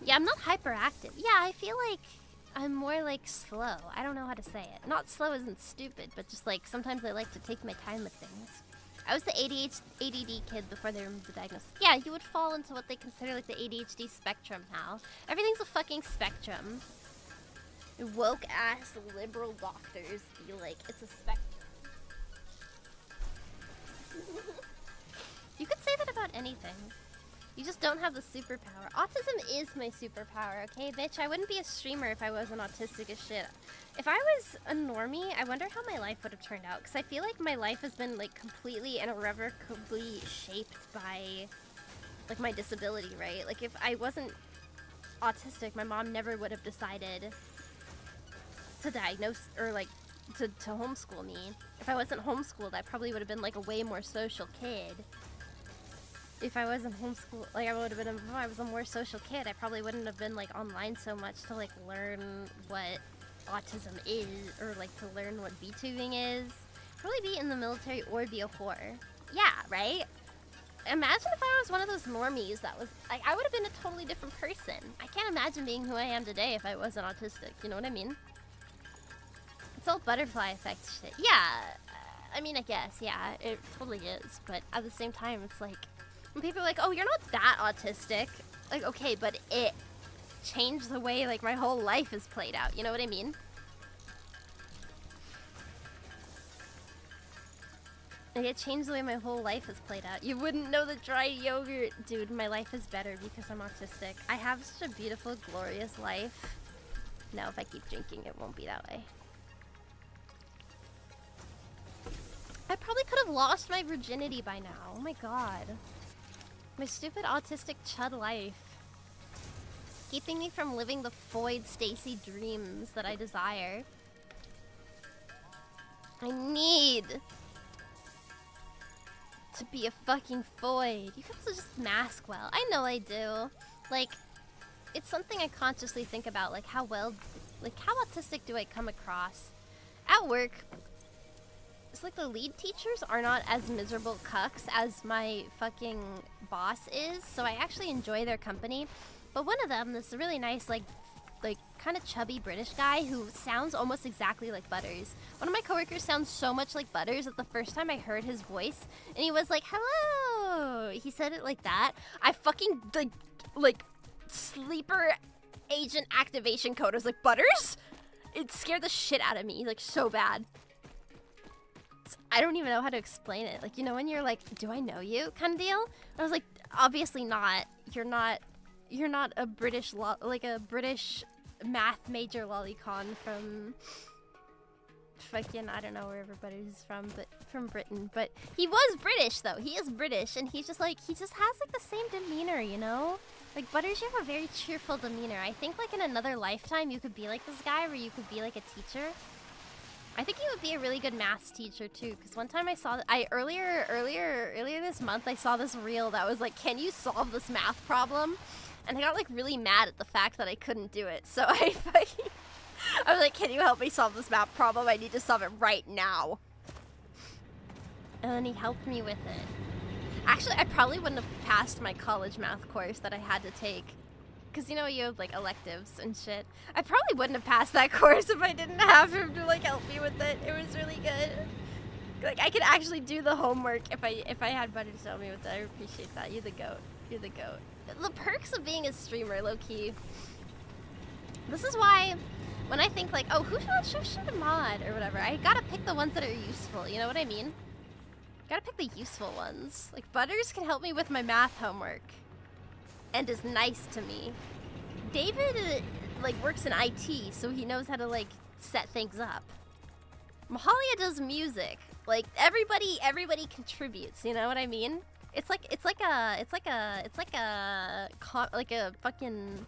yeah, I'm not hyperactive. Yeah, I feel like I'm more like slow. I don't know how to say it. Not slow isn't stupid, but just like sometimes I like to take my time with things. I was the ADD kid before they removed the diagnosis. Yeah, you would fall into what they consider like the ADHD spectrum now. Everything's a fucking spectrum. Woke ass liberal doctors be like, it's a spectrum. You could say that about anything. You just don't have the superpower. Autism is my superpower, okay, bitch? I wouldn't be a streamer if I wasn't autistic as shit. If I was a normie, I wonder how my life would have turned out. Because I feel like my life has been, like, completely and irrevocably shaped by, like, my disability, right? Like, if I wasn't autistic, my mom never would have decided to diagnose, or, like, to homeschool me. If I wasn't homeschooled, I probably would have been, like, a way more social kid. If I wasn't homeschooled, like I would have been, if I was a more social kid, I probably wouldn't have been like online so much to like learn what autism is, or like to learn what vtubing is. Probably be in the military or be a whore. Yeah, right? Imagine if I was one of those normies that was, like, I would have been a totally different person. I can't imagine being who I am today if I wasn't autistic, you know what I mean? It's all butterfly effect shit. Yeah, I mean, I guess, yeah, it totally is, but at the same time, it's like, when people are like, oh, you're not that autistic. Like, okay, but it changed the way, like, my whole life is played out. You know what I mean? Like, it changed the way my whole life is played out. You wouldn't know the dry yogurt. Dude, my life is better because I'm autistic. I have such a beautiful, glorious life. No, if I keep drinking, it won't be that way. I probably could have lost my virginity by now. Oh my god. My stupid autistic chud life. Keeping me from living the Foyd Stacy dreams that I desire. I need to be a fucking Foyd. You guys just mask well. I know I do. Like, it's something I consciously think about, like how autistic do I come across? At work, it's like the lead teachers are not as miserable cucks as my fucking boss is, so I actually enjoy their company. But one of them, this really nice, like kind of chubby British guy who sounds almost exactly like Butters. One of my coworkers sounds so much like Butters that the first time I heard his voice, and he was like, hello! He said it like that. I fucking, like sleeper agent activation code. I was like, Butters? It scared the shit out of me, like, so bad. I don't even know how to explain it. Like, you know when you're like, do I know you kind of deal? I was like, obviously not. You're not a British, like a British math major lolicon from fucking, I don't know where everybody's from, but from Britain. But he was British though. He is British, and he's just like, he just has like the same demeanor, you know? Like, Butters, you have a very cheerful demeanor. I think like in another lifetime you could be like this guy, where you could be like a teacher. I think he would be a really good maths teacher too, because one time I saw earlier this month I saw this reel that was like, can you solve this math problem? And I got like really mad at the fact that I couldn't do it. So I was like, can you help me solve this map problem? I need to solve it right now. And then he helped me with it. Actually, I probably wouldn't have passed my college math course that I had to take. Because, you know, you have, like, electives and shit. I probably wouldn't have passed that course if I didn't have him to, like, help me with it. It was really good. Like, I could actually do the homework if I had Butter to help me with it. I appreciate that. You're the goat. You're the goat. The perks of being a streamer, low-key. This is why, when I think, like, oh, who should mod or whatever, I gotta pick the ones that are useful. You know what I mean? Gotta pick the useful ones. Like, Butters can help me with my math homework. And is nice to me. David, like, works in IT, so he knows how to, like, set things up. Mahalia does music. Like, everybody contributes, you know what I mean? It's like a fucking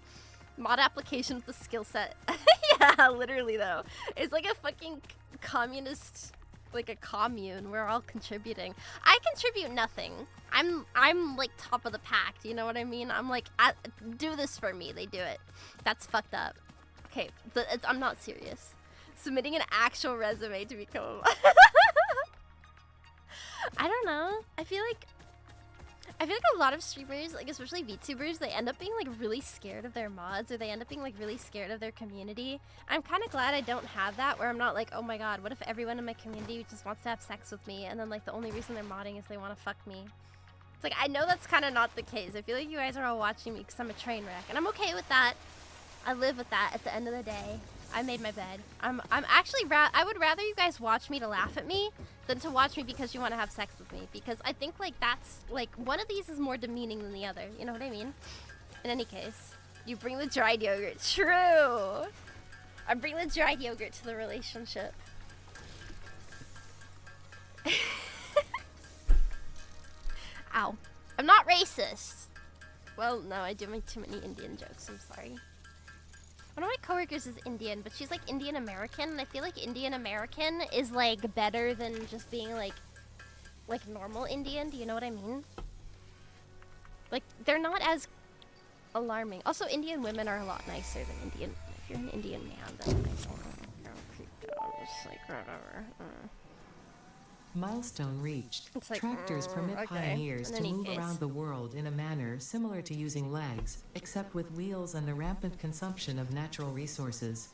mod application with a skill set. Yeah, literally, though. It's like a fucking communist, like a commune. We're all contributing. I contribute nothing. I'm like top of the pack. You know what I mean? I'm like, do this for me. They do it. That's fucked up. Okay, I'm not serious. Submitting an actual resume to become. I don't know. I feel like a lot of streamers, like especially VTubers, they end up being like really scared of their mods, or they end up being like really scared of their community. I'm kind of glad I don't have that, where I'm not like, oh my god, what if everyone in my community just wants to have sex with me, and then like the only reason they're modding is they want to fuck me. It's like, I know that's kind of not the case. I feel like you guys are all watching me because I'm a train wreck, and I'm okay with that. I live with that at the end of the day. I made my bed. I'm actually I would rather you guys watch me to laugh at me than to watch me because you want to have sex with me, because I think like that's like one of these is more demeaning than the other. You know what I mean? In any case, you bring the dried yogurt. True. I bring the dried yogurt to the relationship. Ow. I'm not racist. Well, no, I do make too many Indian jokes. I'm sorry. One of my coworkers is Indian, but she's like Indian American, and I feel like Indian American is like better than just being like normal Indian. Do you know what I mean? Like, they're not as alarming. Also, Indian women are a lot nicer than Indian. If you're an Indian man, then you're creeped out. It's like whatever. Milestone reached. It's like, Tractors permit okay. pioneers In to any move case. around the world in a manner similar to using legs, except with wheels and the rampant consumption of natural resources.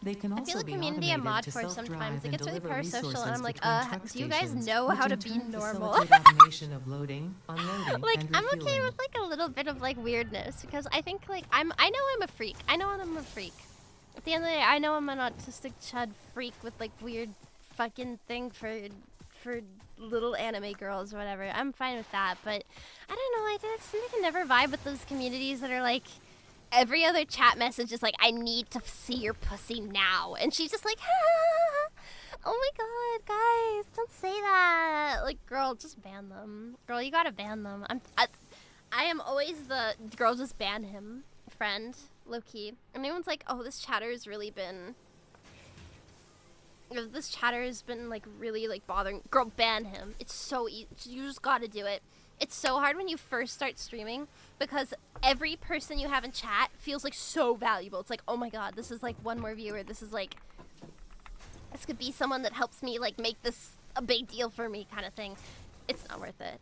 They can I also feel like be community I'm automated mod to for sometimes. self-drive It and gets really deliver parasocial, resources and I'm like, between truck do you guys stations, know which how to in be turn normal? facilitate automation of loading, unloading, Like, and I'm okay refueling. with like a little bit of like weirdness, because I think like I know I'm a freak. I know I'm a freak. At the end of the day, I know I'm an autistic chud freak with like weird fucking thing for little anime girls or whatever. I'm fine with that, but I don't know, I can never vibe with those communities that are like, every other chat message is like, I need to see your pussy now, and she's just like, oh my god, guys, don't say that. Like, girl, just ban them. Girl, you gotta ban them. I am always the girl, just ban him friend, low-key. And anyone's like, oh, this chatter has really been like really like bothering, girl, ban him. It's so easy. You just gotta do it. It's so hard when you first start streaming, because every person you have in chat feels like so valuable. It's like, oh my god, this is like one more viewer. This is like, this could be someone that helps me like make this a big deal for me, kind of thing. It's not worth it.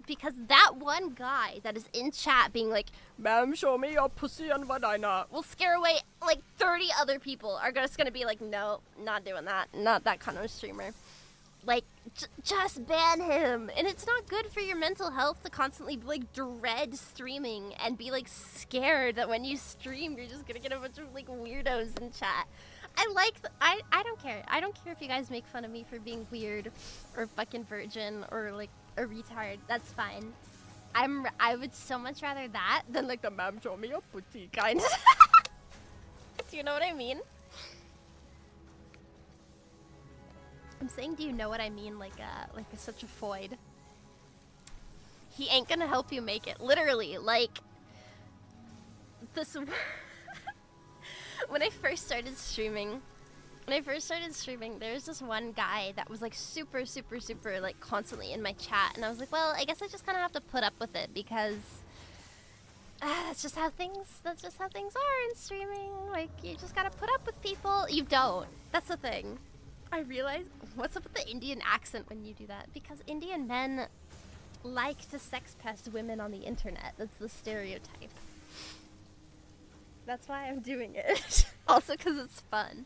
Because that one guy that is in chat being like, ma'am, show me your pussy and vagina, will scare away like 30 other people are just gonna be like, no, not doing that. Not that kind of streamer. Like, just ban him. And it's not good for your mental health to constantly like dread streaming and be like scared that when you stream you're just gonna get a bunch of like weirdos in chat. I don't care. I don't care if you guys make fun of me for being weird or fucking virgin or like a retard. That's fine. I would so much rather that than like the ma'am show me your pussy kind. Do you know what I mean? I'm saying, do you know what I mean? Like such a foid. He ain't gonna help you make it. Literally, like this. When I first started streaming, there was this one guy that was like super like constantly in my chat, and I was like, well, I guess I just kind of have to put up with it, because That's just how things are in streaming. Like, you just gotta put up with people. You don't. That's the thing. I realize, what's up with the Indian accent when you do that? Because Indian men like to sex pest women on the internet. That's the stereotype. That's why I'm doing it. Also because it's fun.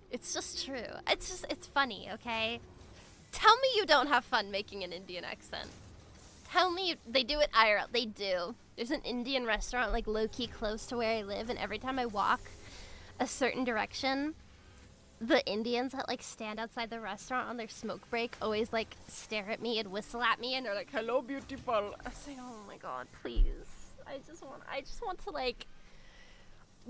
It's just true. It's funny, okay? Tell me you don't have fun making an Indian accent. Tell me they do it IRL. They do. There's an Indian restaurant like low-key close to where I live, and every time I walk a certain direction, the Indians that like stand outside the restaurant on their smoke break always like stare at me and whistle at me, and they're like, "Hello, beautiful." I'm saying, "Oh my god, please. I just want to like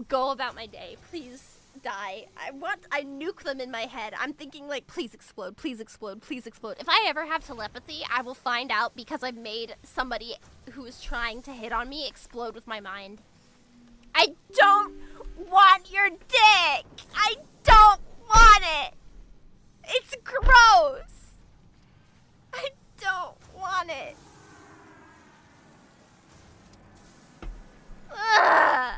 go about my day. Please die. I nuke them in my head. I'm thinking like, please explode, please explode, please explode. If I ever have telepathy, I will find out because I've made somebody who is trying to hit on me explode with my mind. I don't want your dick. I don't want it. It's gross. I don't want it. Ugh.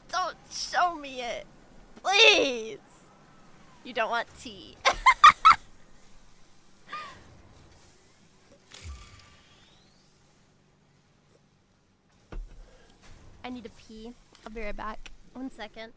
Don't show me it. Please. You don't want tea. I need to pee. I'll be right back. 1 second.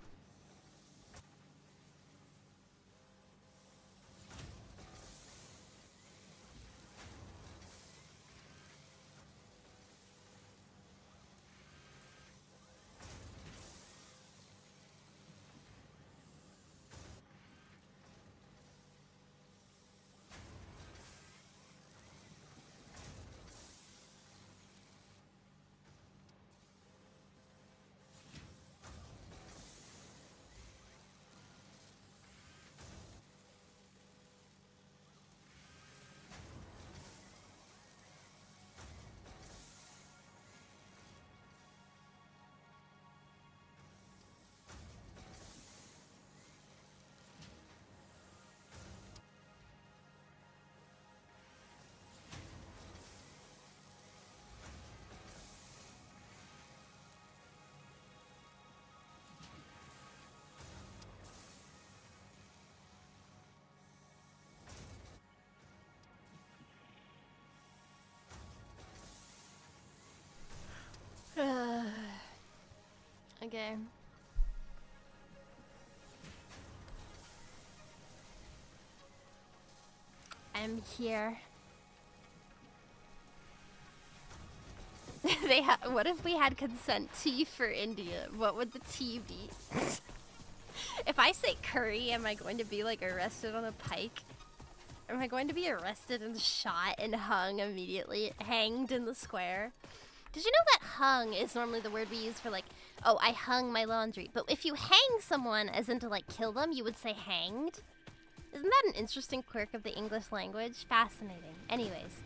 Okay. I'm here. What if we had consent tea for India? What would the tea be? If I say curry, am I going to be like arrested on a pike? Am I going to be arrested and shot and hung immediately? Hanged in the square? Did you know that hung is normally the word we use for like, oh, I hung my laundry. But if you hang someone as in to like kill them, you would say hanged? Isn't that an interesting quirk of the English language? Fascinating. Anyways.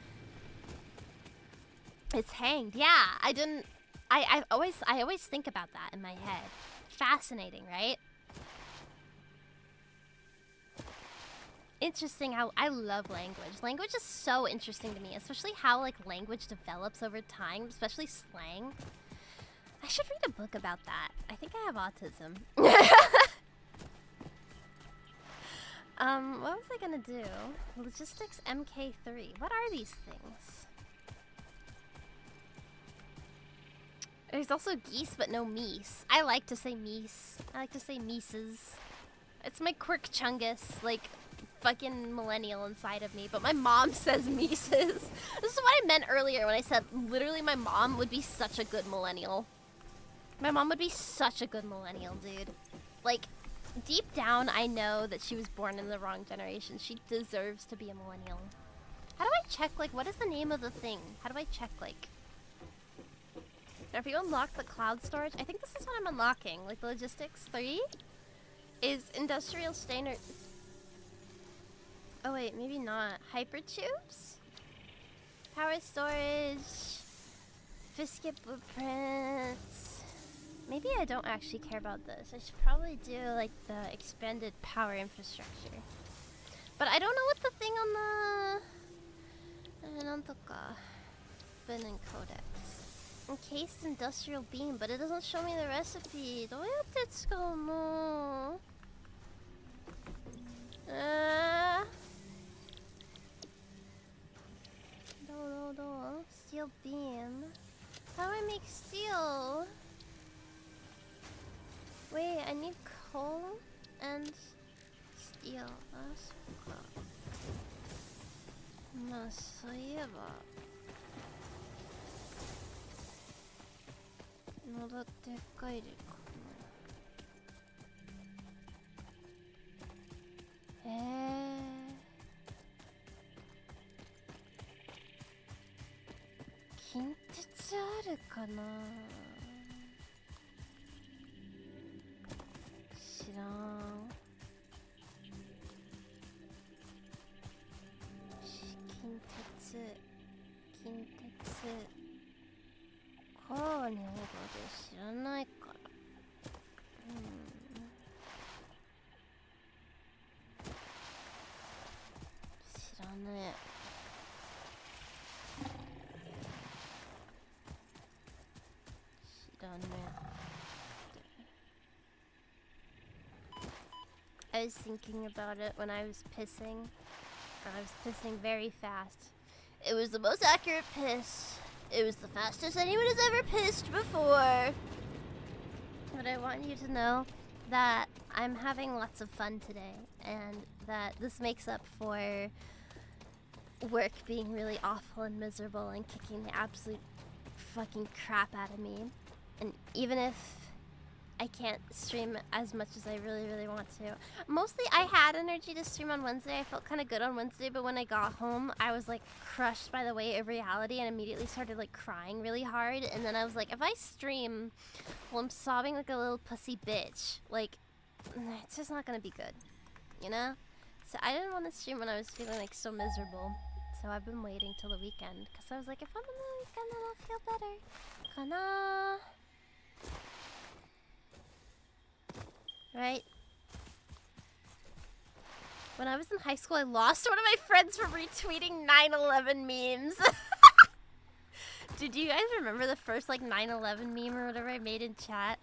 It's hanged. Yeah, I always think about that in my head. Fascinating, right? Interesting how I love language. Language is so interesting to me, especially how like language develops over time, especially slang. I should read a book about that. I think I have autism. What was I gonna do? Logistics MK3. What are these things? There's also geese, but no meese. I like to say meese. I like to say meeses. It's my quirk chungus, like fucking millennial inside of me, but my mom says meeses. This is what I meant earlier when I said literally my mom would be such a good millennial. My mom would be such a good millennial, dude. Like, deep down, I know that she was born in the wrong generation. She deserves to be a millennial. How do I check, like, what is the name of the thing? How do I check, like... Now, if you unlock the cloud storage, I think this is what I'm unlocking. Like, the logistics 3 is industrial standard... Oh, wait, maybe not. Hypertubes? Power storage... Fisket blueprints... Maybe I don't actually care about this. I should probably do like the expanded power infrastructure. But I don't know what the thing on the Benin Codex. Encased industrial beam, but it doesn't show me the recipe. どうやって使うの? Steel beam. How do I make steel? Wait, I need coal and steel. あ、そっか。まあ、そういえば。まだでっかいでかな。近鉄あるかな。知らん。近鉄カーネオで知らないから。知らねえ。I was thinking about it when I was pissing. I was pissing very fast. It was the most accurate piss. It was the fastest anyone has ever pissed before. But I want you to know that I'm having lots of fun today, and that this makes up for work being really awful and miserable and kicking the absolute fucking crap out of me. And even if I can't stream as much as I really, really want to. Mostly I had energy to stream on Wednesday. I felt kind of good on Wednesday, but when I got home, I was like crushed by the weight of reality and immediately started like crying really hard. And then I was like, if I stream while I'm sobbing like a little pussy bitch, like, it's just not gonna be good, you know? So I didn't want to stream when I was feeling like so miserable. So I've been waiting till the weekend, because I was like, if I'm on the weekend, then I'll feel better. Kana. Right? When I was in high school, I lost one of my friends for retweeting 9/11 memes. Dude, do you guys remember the first like 9/11 meme or whatever I made in chat?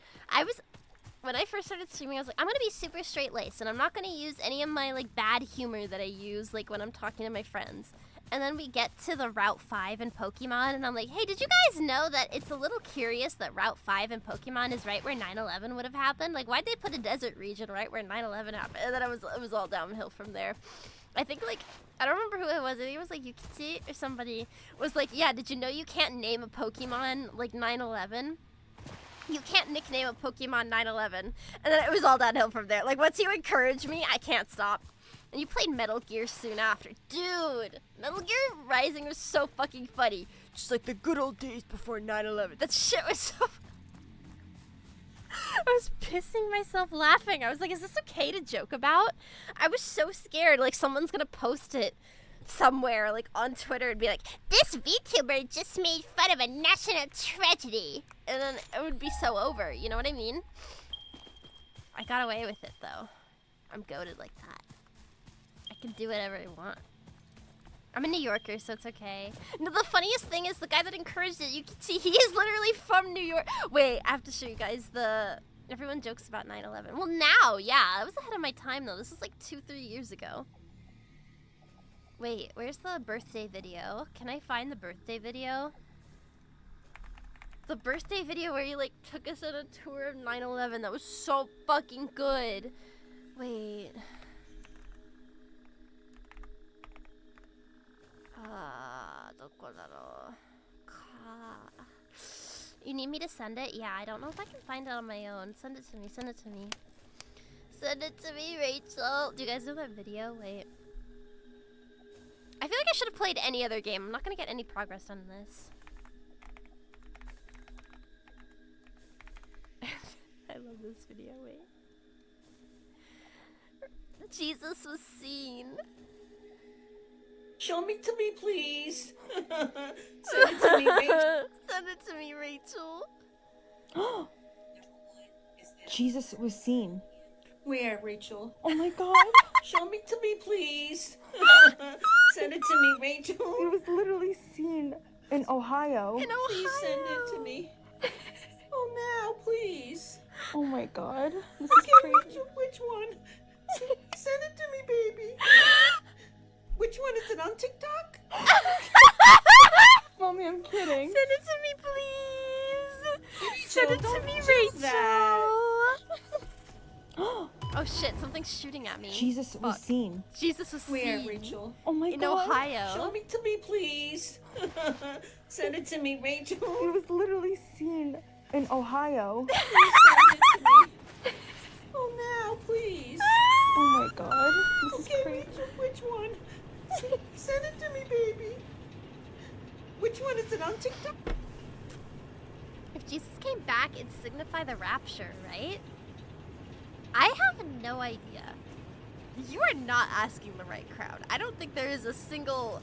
When I first started streaming, I was like, I'm gonna be super straight-laced and I'm not gonna use any of my like bad humor that I use like when I'm talking to my friends. And then we get to the Route 5 in Pokemon, and I'm like, hey, did you guys know that it's a little curious that Route 5 in Pokemon is right where 9/11 would have happened? Like, why'd they put a desert region right where 9/11 happened? And then it was all downhill from there. I think, like, I don't remember who it was. I think it was, like, Yukichi or somebody was like, yeah, did you know you can't name a Pokemon, like, 9/11? You can't nickname a Pokemon 9/11. And then it was all downhill from there. Like, once you encourage me, I can't stop. And you played Metal Gear soon after. Dude, Metal Gear Rising was so fucking funny. Just like the good old days before 9/11. That shit was so... I was pissing myself laughing. I was like, is this okay to joke about? I was so scared, like someone's gonna post it somewhere, like on Twitter, and be like, this VTuber just made fun of a national tragedy. And then it would be so over, you know what I mean? I got away with it, though. I'm goated like that. I can do whatever I want. I'm a New Yorker, so it's okay. No, the funniest thing is the guy that encouraged it, you can see he is literally from New York. Wait, I have to show you guys everyone jokes about 9/11. Well, now, yeah, I was ahead of my time, though. This was like 2-3 years ago. Wait, where's the birthday video? Can I find the birthday video? The birthday video where you, like, took us on a tour of 9/11. That was so fucking good. Wait... You need me to send it? Yeah, I don't know if I can find it on my own. Send it to me, send it to me. Send it to me, Rachel. Do you guys know that video? Wait. I feel like I should have played any other game. I'm not gonna get any progress on this. I love this video, wait. Jesus was seen. Show me to me, please. Send it to me, Rachel. Send it to me, Rachel. Jesus was seen. Where, Rachel? Oh my god. Show me to me, please. Send it to me, Rachel. It was literally seen in Ohio. In Ohio. Please send it to me. Oh, now, please. Oh my god. This is Okay, crazy. Rachel, which one? Send it to me, baby. Which one? Is it on TikTok? Mommy, I'm kidding. Send it to me, please. Send it to don't me, do Rachel. that. Oh shit, something's shooting at me. Jesus was Fuck. seen. Jesus was Where, seen. Rachel? Oh my In god. Ohio. Show me to me, please. Send it to me, Rachel. It was literally seen in Ohio. Please send it to me. Oh, now, please. Oh my god. This is Okay, crazy. Rachel, which one? Send it to me, baby. Which one? Is it on TikTok? If Jesus came back, it'd signify the rapture, right? I have no idea. You are not asking the right crowd. I don't think there is a single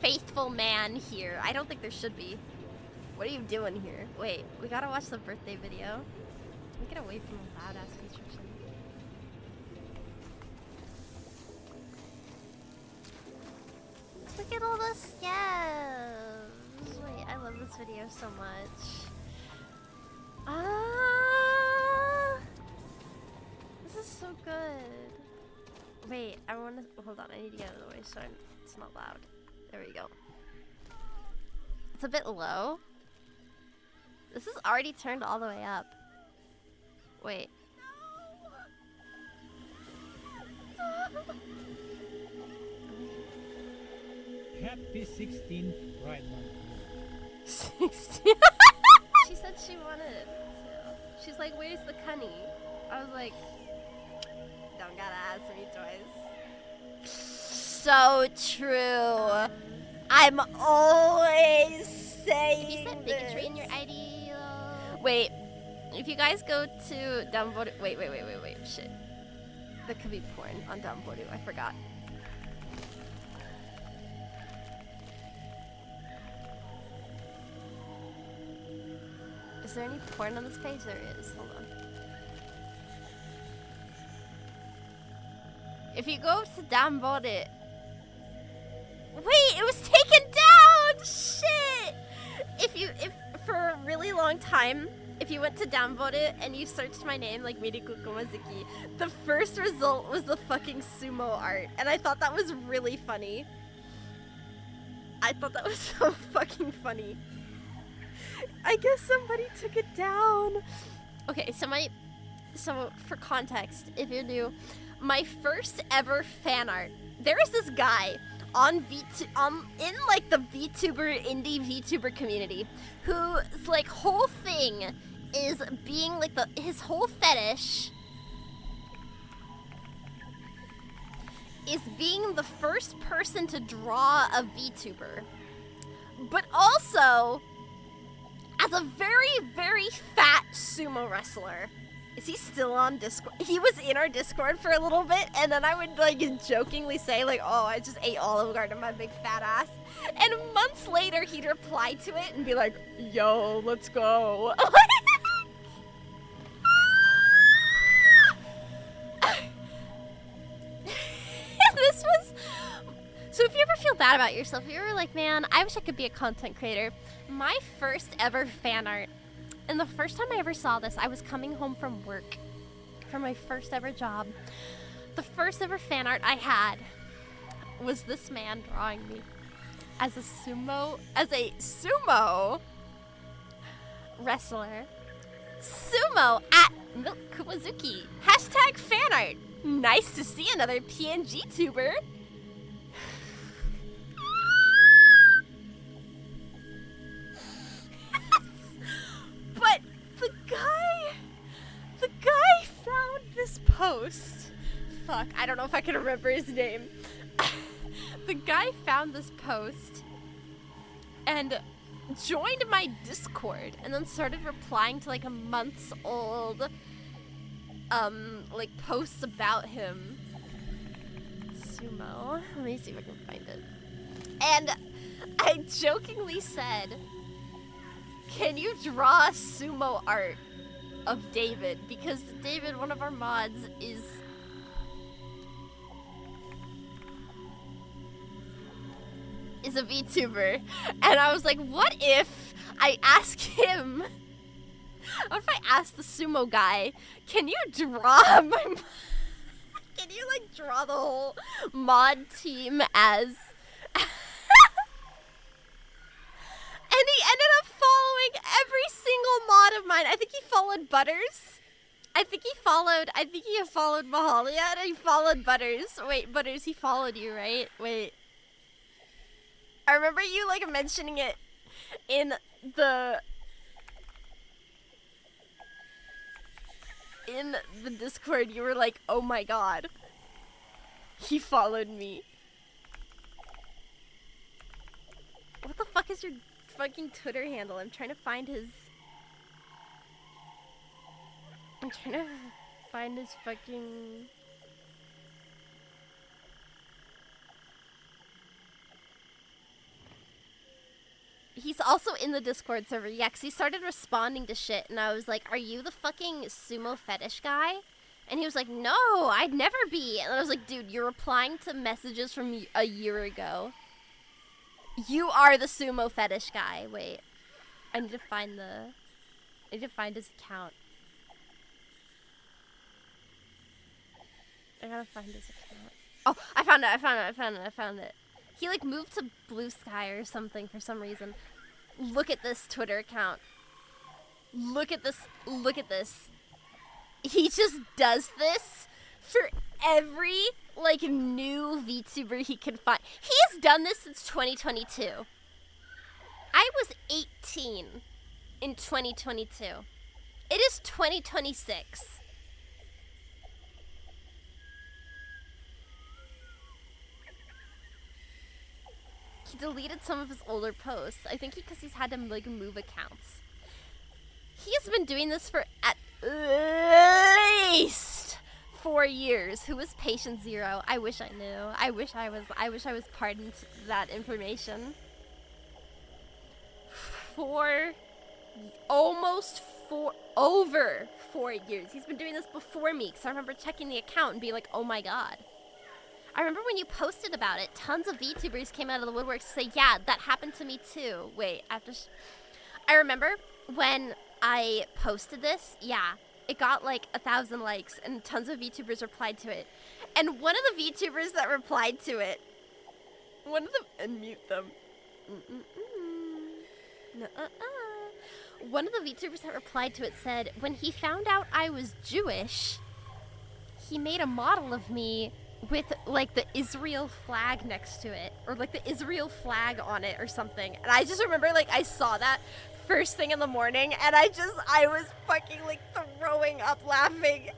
faithful man here. I don't think there should be. What are you doing here? Wait, we gotta watch the birthday video. Can we get away from the loud ass construction? Look at all the scabs. Wait, I love this video so much. This is so good. Wait, I want to hold on. I need to get out of the way so it's not loud. There we go. It's a bit low. This is already turned all the way up. Wait. Happy 16th Pride Month. 16. She said she wanted to. She's like, where's the cunny? I was like, don't gotta ask me twice. So true. I'm always saying If you said bigotry in your ID, Wait, if you guys go to downvote, wait, shit. There could be porn on downvote, I forgot. Is there any porn on this page? There is, hold on. If you go to downvote it, wait, it was taken down! Shit! If for a really long time, if you went to downvote it and you searched my name, like Miruku Kumazuki, the first result was the fucking sumo art. And I thought that was really funny. I thought that was so fucking funny. I guess somebody took it down. Okay, so for context, if you're new, my first ever fan art, there is this guy on in like the vtuber indie vtuber community whose like whole thing is being like his whole fetish is being the first person to draw a vtuber, but also as a very, very fat sumo wrestler. Is he still on Discord? He was in our Discord for a little bit, and then I would like jokingly say like, oh, I just ate Olive Garden my big fat ass. And months later, he'd reply to it and be like, yo, let's go. This was... So if you ever feel bad about yourself, if you ever like, man, I wish I could be a content creator. My first ever fan art, and the first time I ever saw this, I was coming home from work for my first ever job. The first ever fan art I had was this man drawing me as a sumo wrestler. Sumo at Miruku Kumazuki. Hashtag fan art. Nice to see another PNG tuber. But the guy found this post. Fuck, I don't know if I can remember his name. The guy found this post and joined my Discord and then started replying to like a month's old like posts about him. Sumo. Let me see if I can find it. And I jokingly said, can you draw sumo art? of David, because David, one of our mods, is a VTuber. And I was like, what if I ask him, what if I ask the sumo guy, can you draw my can you like draw the whole mod team as and he ended up following every single mod of mine. I think he followed Butters. I think he followed Mahalia, and he followed Butters. Wait, Butters, he followed you, right? Wait. I remember you, like, mentioning it in the Discord. You were like, oh my god. He followed me. What the fuck is your fucking Twitter handle? I'm trying to find his fucking... He's also in the Discord server, yeah, 'cause he started responding to shit, and I was like, are you the fucking sumo fetish guy? And he was like, no, I'd never be. And I was like, dude, you're replying to messages from a year ago. You are the sumo fetish guy. Wait, I need to find his account. I gotta find his account. Oh, I found it. He like moved to Blue Sky or something for some reason. Look at this Twitter account. Look at this. He just does this for every like new VTuber he can find. He has done this since 2022. I was 18 in 2022. It is 2026. He deleted some of his older posts. I think because he's had to like move accounts. He has been doing this for at least 4 years. Who was Patient Zero? I wish I knew. I wish I was pardoned that information. Over 4 years. He's been doing this before me, because I remember checking the account and being like, oh my god. I remember when you posted about it, tons of VTubers came out of the woodwork to say, yeah, that happened to me too. Wait, I remember when I posted this, yeah, it got like 1,000 likes and tons of VTubers replied to it. And one of the VTubers that replied to it, unmute them. One of the VTubers that replied to it said, when he found out I was Jewish, he made a model of me with like the Israel flag next to it, or like the Israel flag on it or something. And I just remember like I saw that first thing in the morning and I was fucking like throwing up laughing.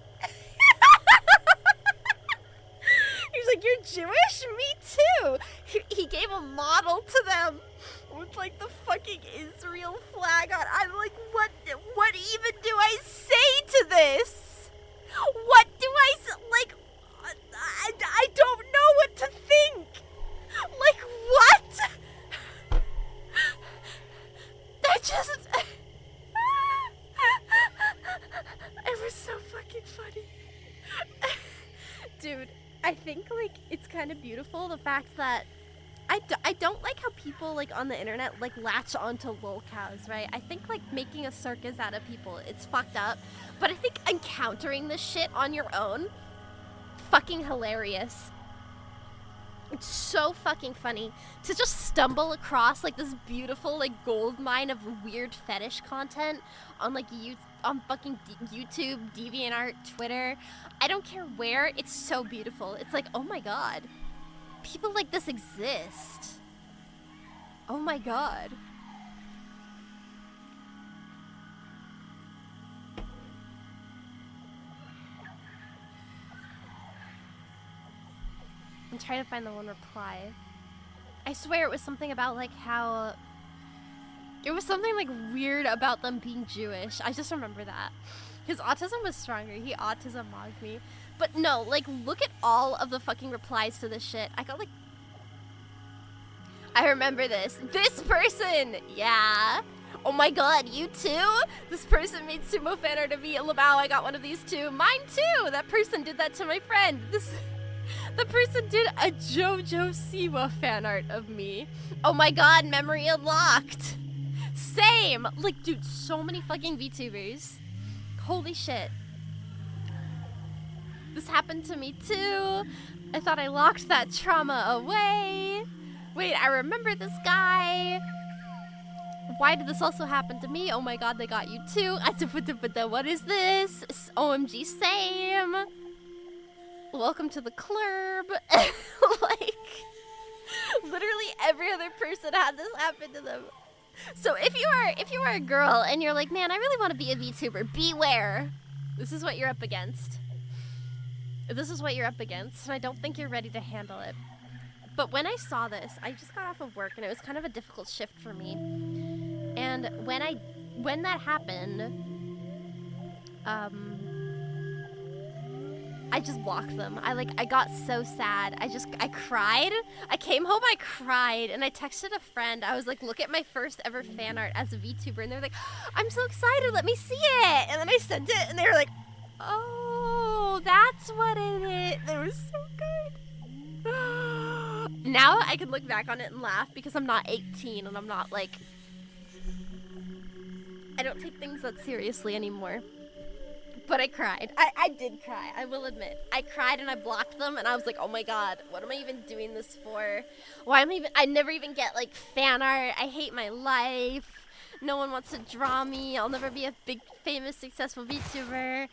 He was like, you're Jewish? Me too. He gave a model to them with like the fucking Israel flag on. I'm like, what even do I say to this? What do I like? I don't know what to think. Like, what? That just... It was so fucking funny. Dude, I think, like, it's kind of beautiful, the fact that I don't like how people, like, on the internet, like, latch onto lolcows, right? I think, like, making a circus out of people, it's fucked up. But I think encountering this shit on your own, fucking hilarious. It's so fucking funny to just stumble across like this beautiful like gold mine of weird fetish content on like on fucking YouTube, DeviantArt, Twitter. I don't care where. It's so beautiful. It's like, oh my god, people like this exist. Oh my god. I'm trying to find the one reply. I swear it was something about like how... It was something like weird about them being Jewish. I just remember that. His autism was stronger. He autism mocked me. But no, like look at all of the fucking replies to this shit. I got like... I remember this. This person! Yeah! Oh my god, you too? This person made sumo fan art of me. Labao, I got one of these too. Mine too! That person did that to my friend. The person did a JoJo Siwa fan art of me. Oh my god, memory unlocked. Same! Like, dude, so many fucking VTubers. Holy shit. This happened to me too. I thought I locked that trauma away. Wait, I remember this guy. Why did this also happen to me? Oh my god, they got you too. What is this? OMG, same. Welcome to the club. Like, literally every other person had this happen to them. So if you are a girl and you're like, man, I really want to be a VTuber, beware. This is what you're up against. This is what you're up against, and I don't think you're ready to handle it. But when I saw this, I just got off of work, and it was kind of a difficult shift for me. And when that happened, I just blocked them. I got so sad. I cried. I came home, I cried, and I texted a friend. I was like, look at my first ever fan art as a VTuber, and they were like, I'm so excited, let me see it. And then I sent it, and they were like, oh, that's what it is. It was so good. Now I can look back on it and laugh because I'm not 18 and I'm not like, I don't take things that seriously anymore. But I cried. I did cry, I will admit. I cried and I blocked them and I was like, oh my god, what am I even doing this for? Why am I never even get like fan art. I hate my life. No one wants to draw me. I'll never be a big, famous, successful VTuber.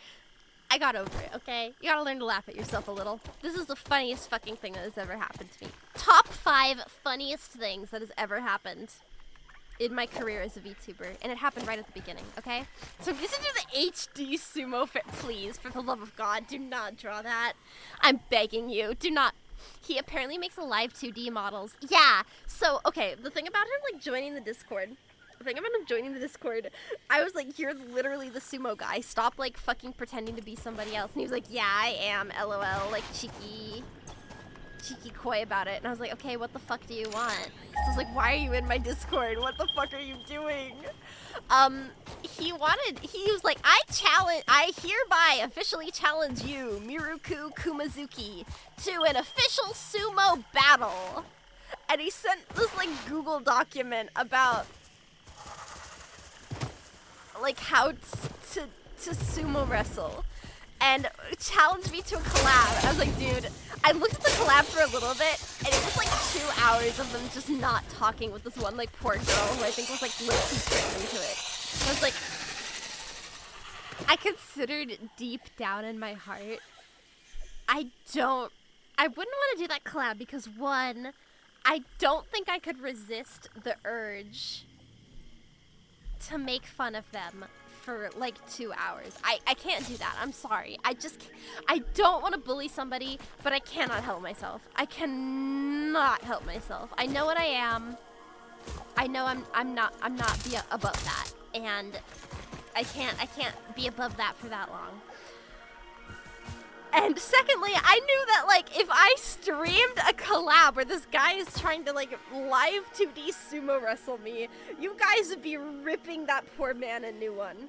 I got over it, okay? You gotta learn to laugh at yourself a little. This is the funniest fucking thing that has ever happened to me. Top 5 funniest things that has ever happened in my career as a VTuber. And it happened right at the beginning, okay? So if you do the HD sumo fit, please, for the love of God, do not draw that. I'm begging you, do not. He apparently makes a live 2D models. Yeah, so, okay, the thing about him, like, joining the Discord, I was like, you're literally the sumo guy. Stop, like, fucking pretending to be somebody else. And he was like, yeah, I am, LOL, like, cheeky coy about it. And I was like, okay, what the fuck do you want? Because I was like, why are you in my Discord? What the fuck are you doing? He was like, I hereby officially challenge you, Miruku Kumazuki, to an official sumo battle. And he sent this, like, Google document about, like, how to sumo wrestle and challenged me to a collab. I was like, dude, I looked at the collab for a little bit and it was like 2 hours of them just not talking with this one, like, poor girl who I think was, like, low-key tricked into it. I was like, I considered deep down in my heart, I wouldn't want to do that collab because, one, I don't think I could resist the urge to make fun of them for like 2 hours. I can't do that. I'm sorry. I don't want to bully somebody, but I cannot help myself. I cannot help myself. I know what I am. I know I'm not above that, and I can't be above that for that long. And secondly, I knew that, like, if I streamed a collab where this guy is trying to, like, live 2D sumo wrestle me, you guys would be ripping that poor man a new one.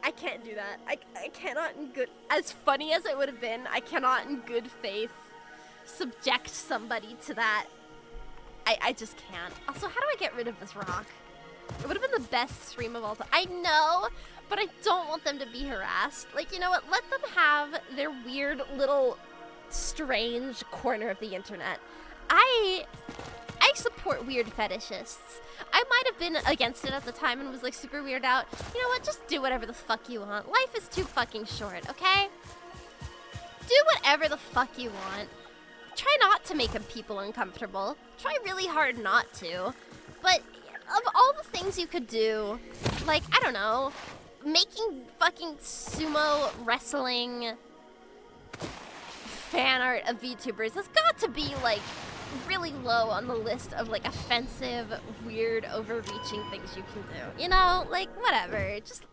I can't do that. I cannot in good... As funny as it would have been, I cannot in good faith subject somebody to that. I just can't. Also, how do I get rid of this rock? It would have been the best stream of all time. I know, but I don't want them to be harassed. Like, you know what? Let them have their weird little strange corner of the internet. I support weird fetishists. I might have been against it at the time and was like super weirded out. You know what? Just do whatever the fuck you want. Life is too fucking short, okay? Do whatever the fuck you want. Try not to make people uncomfortable. Try really hard not to. But of all the things you could do, like, I don't know, making fucking sumo wrestling fan art of VTubers has got to be, like, really low on the list of, like, offensive, weird, overreaching things you can do. You know, like, whatever. Just,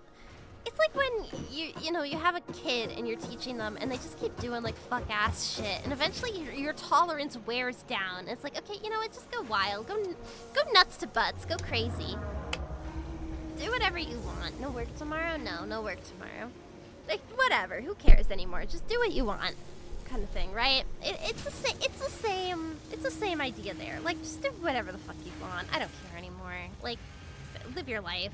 it's like when you have a kid and you're teaching them and they just keep doing, like, fuck-ass shit, and eventually your tolerance wears down. It's like, okay, you know what, just go wild. Go nuts to butts. Go crazy. do whatever you want. No work tomorrow? No work tomorrow. Like, whatever. Who cares anymore? Just do what you want, kind of thing, right? It's the same idea there. Like, just do whatever the fuck you want. I don't care anymore. Like, live your life.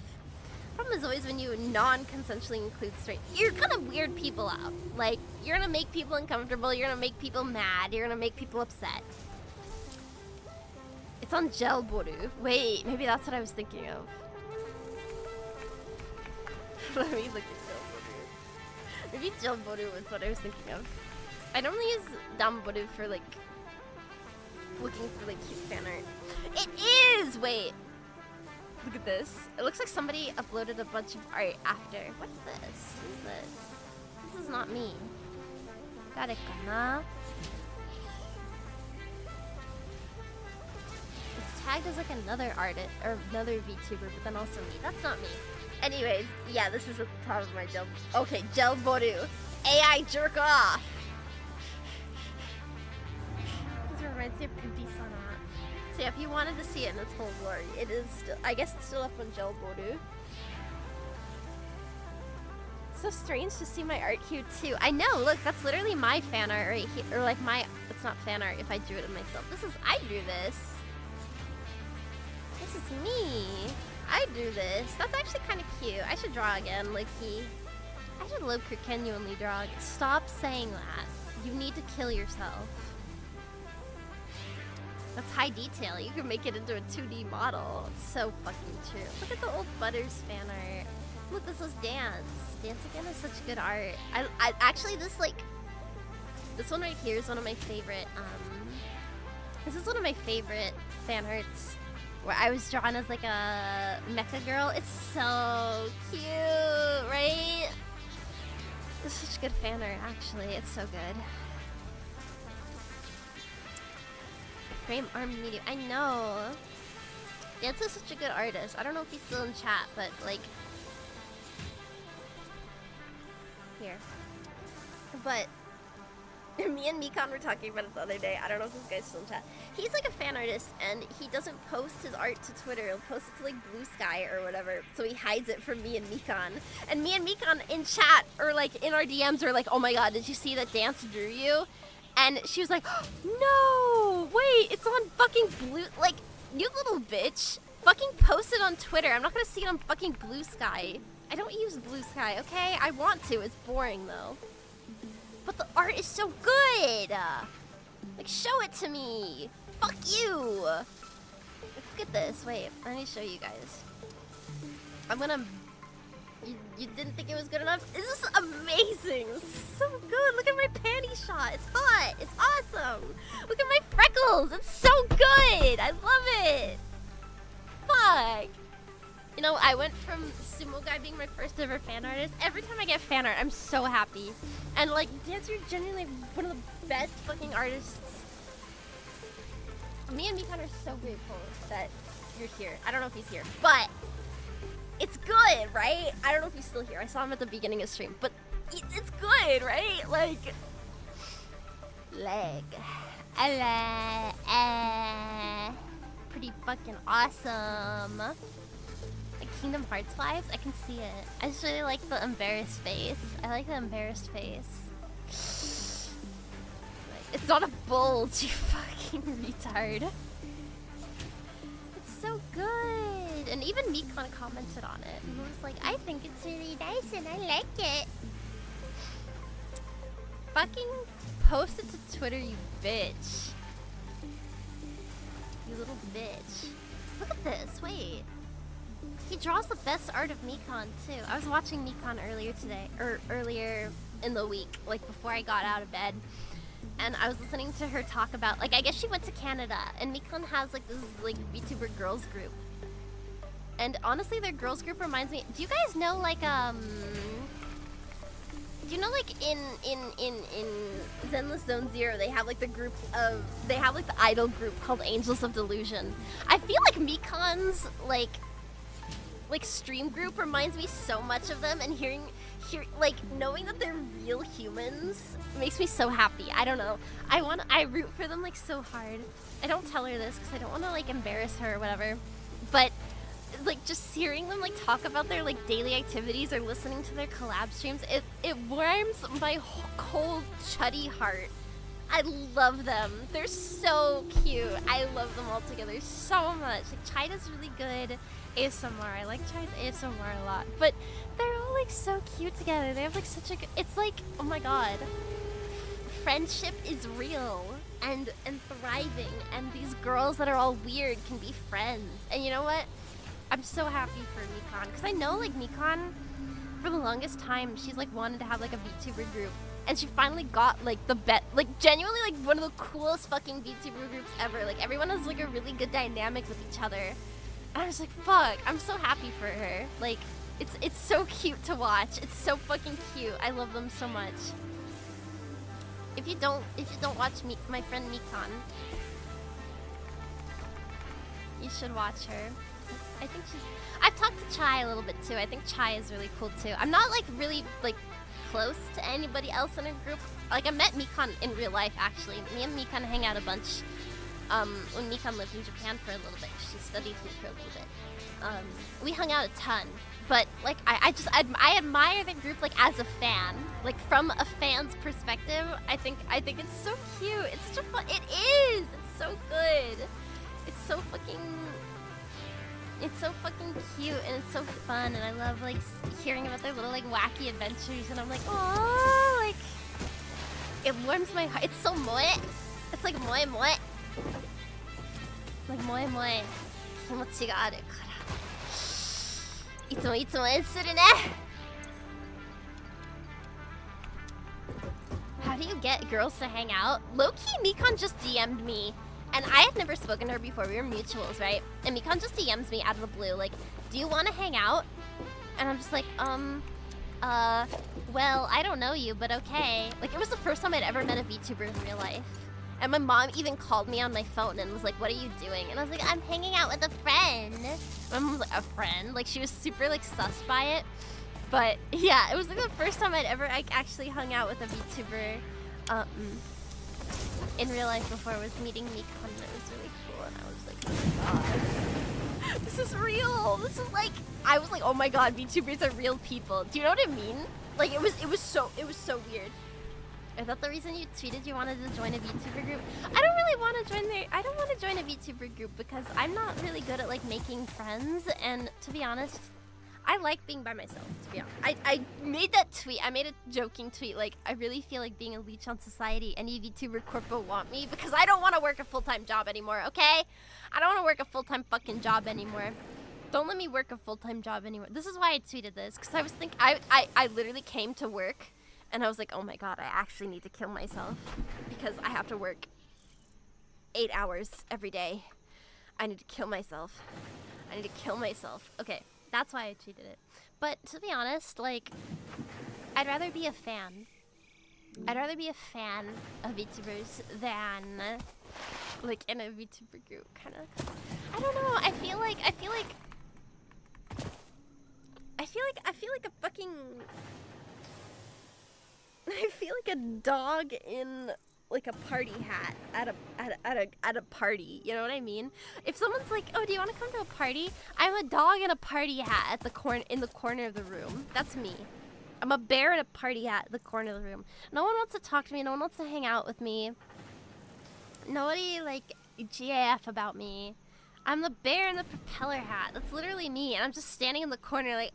Problem is always when you non-consensually include straight, you're gonna weird people out. Like, you're gonna make people uncomfortable, you're gonna make people mad, you're gonna make people upset. It's on Gel Boru. Wait, maybe that's what I was thinking of. Let me look at Gel Boru. Maybe Gel Boru was what I was thinking of. I normally use Dam Boru for like looking for like cute fan art. It is! Wait. Look at this. It looks like somebody uploaded a bunch of art after. What is this? What is this? This is not me. Dare kana? It's tagged as like another artist or another VTuber, but then also me. That's not me. Anyways, yeah, this is at the top of my gel. Okay, Gel Boru. AI jerk off. This reminds me of Pimpy Sana. So yeah, if you wanted to see it in its whole glory, it is still, I guess it's still up on Gel Boru. So strange to see my art here too. I know, look, that's literally my fan art right here. Or like my, it's not fan art if I drew it myself. I drew this. This is me. I drew this. That's actually kind of cute. I should draw again, like I should genuinely draw. Stop saying that. You need to kill yourself. That's high detail. You can make it into a 2D model. It's so fucking true. Look at the old Butters fan art. Look, this was Dance. Dance Again is such good art. I actually, this one right here is one of my favorite, this is one of my favorite fan arts where I was drawn as like a mecha girl. It's so cute, right? It's such good fan art, actually. It's so good. Frame armed medium. I know. Dance is such a good artist. I don't know if he's still in chat, but like here. But me and Mikan were talking about it the other day. I don't know if this guy's still in chat. He's like a fan artist and he doesn't post his art to Twitter. He'll post it to like Blue Sky or whatever. So he hides it from me and Mikan. And me and Mikan in chat or like in our DMs are like, oh my god, did you see that Dance drew you? And she was like, no, wait, it's on fucking Blue, like, you little bitch. Fucking post it on Twitter. I'm not gonna see it on fucking Blue Sky. I don't use Blue Sky, okay? I want to, it's boring though. But the art is so good. Like, show it to me. Fuck you. Look at this, wait, let me show you guys. I'm gonna, you didn't think it was good enough? This is amazing. This is so good. Look at my panty shot. It's hot. It's awesome. Look at my freckles. It's so good. I love it. Fuck. You know, I went from Sumo Guy being my first ever fan artist. Every time I get fan art, I'm so happy. And like, Dance, you're genuinely one of the best fucking artists. Me and Mikan are so grateful that you're here. I don't know if he's here, but it's good, right? I don't know if he's still here. I saw him at the beginning of stream, but it's good, right? Like, leg. Pretty fucking awesome. Like Kingdom Hearts vibes, I can see it. I just really like the embarrassed face. I like the embarrassed face. It's not a bulge, you fucking retard. It's so good. And even Mikan commented on it. And was like, I think it's really nice and I like it. Fucking post it to Twitter, you bitch. You little bitch. Look at this, wait. He draws the best art of Mikan too. I was watching Mikan earlier today, or earlier in the week, like before I got out of bed. And I was listening to her talk about, like, I guess she went to Canada, and Mikan has like this like VTuber girls group. And honestly, their girls group reminds me, do you guys know like do you know like in Zenless Zone Zero they have like the group of, they have like the idol group called Angels of Delusion. I feel like Mikan's like stream group reminds me so much of them, and like knowing that they're real humans makes me so happy. I don't know. I root for them like so hard. I don't tell her this because I don't want to like embarrass her or whatever. But like just hearing them like talk about their like daily activities or listening to their collab streams, it warms my cold, chuddy heart. I love them. They're so cute. I love them all together so much. Like, Chai does really good ASMR. I like Chai's ASMR a lot. But they're all like so cute together. They have like such a good... It's like, oh my god. Friendship is real and thriving. And these girls that are all weird can be friends. And you know what? I'm so happy for Mikan. Because I know like Mikan, for the longest time, she's like wanted to have like a VTuber group. And she finally got like the genuinely like one of the coolest fucking VTuber groups ever. Like everyone has like a really good dynamic with each other. And I was like, fuck, I'm so happy for her. Like, it's so cute to watch. It's so fucking cute. I love them so much. If you don't watch my friend Mikan, you should watch her. I think I've talked to Chai a little bit too. I think Chai is really cool too. I'm not like really like close to anybody else in her group. Like I met Mikan in real life actually. Me and Mikan hang out a bunch. When Mikan lived in Japan for a little bit. She studied here for a little bit. We hung out a ton. But like I admire the group like as a fan. Like from a fan's perspective, I think it's so cute. It's such a fun it is! It's so good. It's so fucking cute and it's so fun and I love like hearing about their little like wacky adventures and I'm like, oh, like it warms my heart. It's so moe. It's like moe moe. Like moe moe. 気持ちがあるから。いつもいつも応援するね。How do you get girls to hang out? Low-key, Mikan just DM'd me. And I had never spoken to her before. We were mutuals, right? And Mikan just DMs me out of the blue, like, do you want to hang out? And I'm just like, well, I don't know you, but okay. Like, it was the first time I'd ever met a VTuber in real life. And my mom even called me on my phone and was like, what are you doing? And I was like, I'm hanging out with a friend. My mom was like, a friend? Like, she was super, like, sus by it. But, yeah, it was, like, the first time I'd ever, like, actually hung out with a VTuber, in real life before I was meeting Mikan, and it was really cool, and I was like, oh my god. This is real! This is like, I was like, oh my god, VTubers are real people. Do you know what I mean? Like, it was so weird. I thought the reason you tweeted you wanted to join a VTuber group, I don't really want to join a VTuber group because I'm not really good at like making friends, and to be honest, I like being by myself, to be honest. I made that tweet, I made a joking tweet, like, I really feel like being a leech on society. Any VTuber corpo want me because I don't want to work a full-time job anymore, okay? I don't want to work a full-time fucking job anymore. Don't let me work a full-time job anymore. This is why I tweeted this, because I was thinking, I literally came to work, and I was like, oh my god, I actually need to kill myself, because I have to work 8 hours every day. I need to kill myself. I need to kill myself. Okay. That's why I tweeted it. But to be honest, like, I'd rather be a fan. I'd rather be a fan of VTubers than like in a VTuber group, kind of. I don't know. I feel like a fucking. I feel like a dog in like a party hat at a party, you know what I mean? If someone's like, oh, do you want to come to a party? I'm a dog in a party hat at the in the corner of the room. That's me. I'm a bear in a party hat at the corner of the room. No one wants to talk to me. No one wants to hang out with me. Nobody like GAF about me. I'm the bear in the propeller hat. That's literally me, and I'm just standing in the corner like,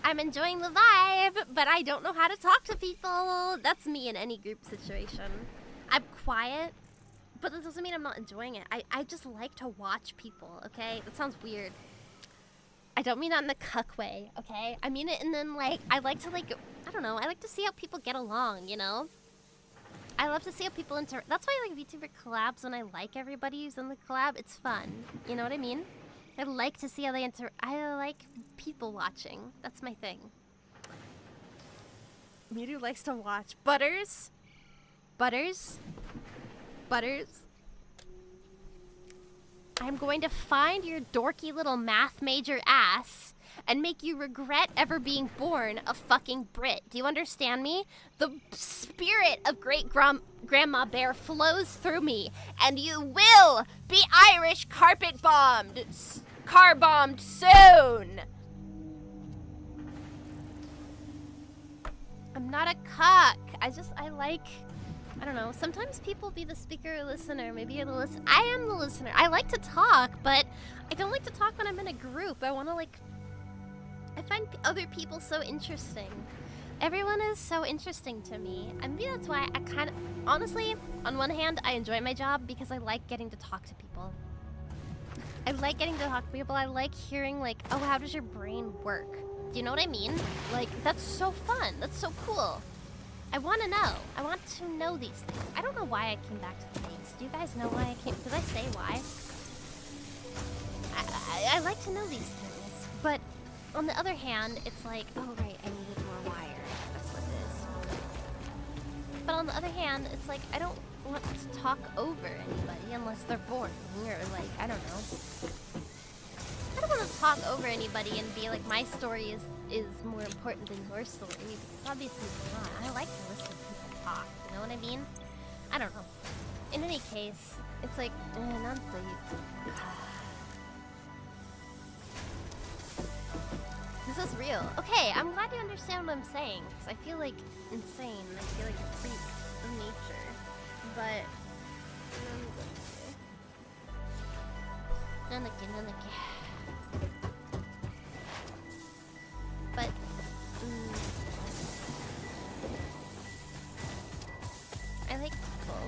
I'm enjoying the vibe, but I don't know how to talk to people. That's me in any group situation. I'm quiet, but that doesn't mean I'm not enjoying it. I just like to watch people, okay? That sounds weird. I don't mean that in the cuck way, okay? I mean it and then, like, I like to, like, I don't know. I like to see how people get along, you know? I love to see how people that's why I like VTuber collabs when I like everybody who's in the collab. It's fun. You know what I mean? I like to see how they I like people watching. That's my thing. Miru likes to watch. Butters? Butters? Butters? I'm going to find your dorky little math major ass and make you regret ever being born a fucking Brit. Do you understand me? The spirit of great-grandma Bear flows through me, and you will be Irish carpet bombed. car bombed soon. I'm not a cock. I like, I don't know, sometimes people be the speaker or listener. Maybe you're the listener. I am the listener. I like to talk, but I don't like to talk when I'm in a group. I want to like, I find other people so interesting. Everyone is so interesting to me. And maybe that's why I kind of, honestly, on one hand, I enjoy my job because I like getting to talk to people. I like getting to talk to people. I like hearing like, oh, how does your brain work? Do you know what I mean? Like, that's so fun. That's so cool. I want to know. I want to know these things. I don't know why I came back to the base. Do you guys know why I came? Did I say why? I like to know these things. But on the other hand, it's like, oh, right, I needed more wire. That's what it is. But on the other hand, it's like, I don't want to talk over anybody unless they're boring or like, I don't know. I don't want to talk over anybody and be like, my story is more important than your story, because obviously it's not. I like to listen to people talk, you know what I mean? I don't know. In any case, it's like, not the... This is real. Okay, I'm glad you understand what I'm saying, because I feel like insane. I feel like a freak of nature. But... But, I like people.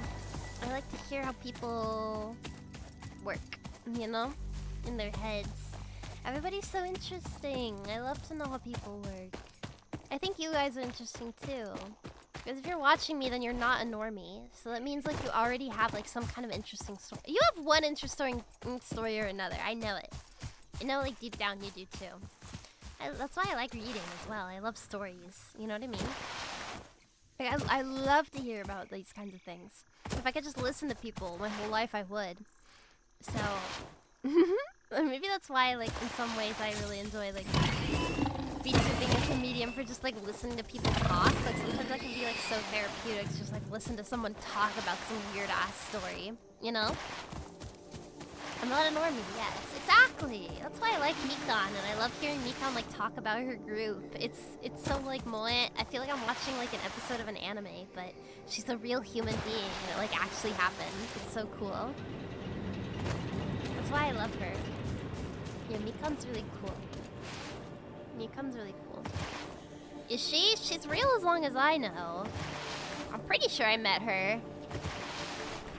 I like to hear how people work, you know? In their heads. Everybody's so interesting. I love to know how people work. I think you guys are interesting too. Because if you're watching me, then you're not a normie. So that means like you already have like some kind of interesting story. You have one interesting story or another. I know it. I know like deep down you do too. That's why I like reading as well. I love stories. You know what I mean? Like, I love to hear about these kinds of things. If I could just listen to people my whole life, I would. So, maybe that's why, like, in some ways I really enjoy, like, VTubing as a medium for just, like, listening to people talk. Like, sometimes that can be, like, so therapeutic to just, like, listen to someone talk about some weird-ass story. You know? I'm not a normie, yes. Exactly! That's why I like Mikan, and I love hearing Mikan, like, talk about her group. It's so, like, moe. I feel like I'm watching, like, an episode of an anime, but she's a real human being, and it, like, actually happened. It's so cool. That's why I love her. Yeah, Mikan's really cool. Mikan's really cool. Is she? She's real as long as I know. I'm pretty sure I met her.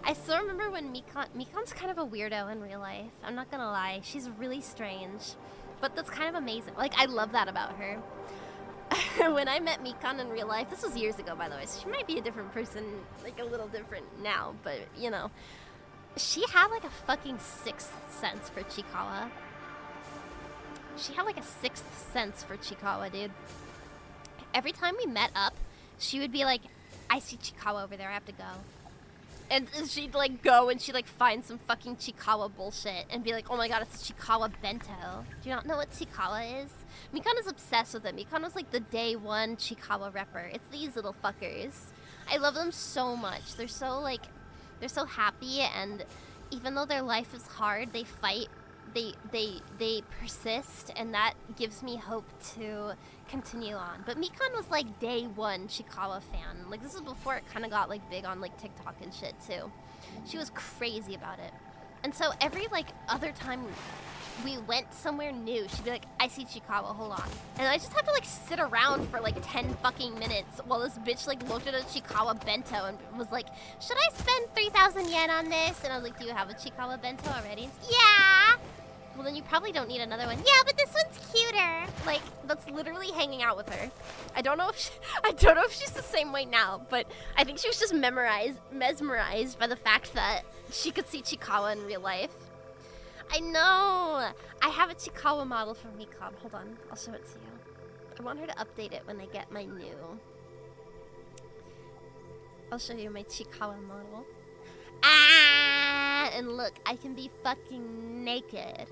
I still remember when Mikan's kind of a weirdo in real life. I'm not gonna lie. She's really strange. But that's kind of amazing. Like, I love that about her. When I met Mikan in real life, this was years ago, by the way, so she might be a different person, like a little different now, but, you know. She had, like, a fucking sixth sense for Chikawa. She had, like, a sixth sense for Chikawa, dude. Every time we met up, she would be like, I see Chikawa over there, I have to go. And she'd, like, go and she'd, like, find some fucking Chikawa bullshit and be like, oh my god, it's a Chikawa bento. Do you not know what Chikawa is? Mikan is obsessed with it. Mikan was, like, the day one Chikawa repper. It's these little fuckers. I love them so much. They're so, like, they're so happy, and even though their life is hard, they fight. They persist, and that gives me hope to continue on. But Mikan was like day one Chikawa fan. Like, this is before it kind of got like big on like TikTok and shit too. She was crazy about it. And so every like other time we went somewhere new, she'd be like, I see Chikawa, hold on. And I just have to like sit around for like 10 fucking minutes while this bitch like looked at a Chikawa bento and was like, should I spend 3,000 yen on this? And I was like, do you have a Chikawa bento already? Yeah! Well, then you probably don't need another one. Yeah, but this one's cuter. Like, that's literally hanging out with her. I don't know if she's the same way now, but I think she was just mesmerized by the fact that she could see Chikawa in real life. I know. I have a Chikawa model from Mikan. Hold on, I'll show it to you. I want her to update it when I get my new. I'll show you my Chikawa model. Ah! And look, I can be fucking naked.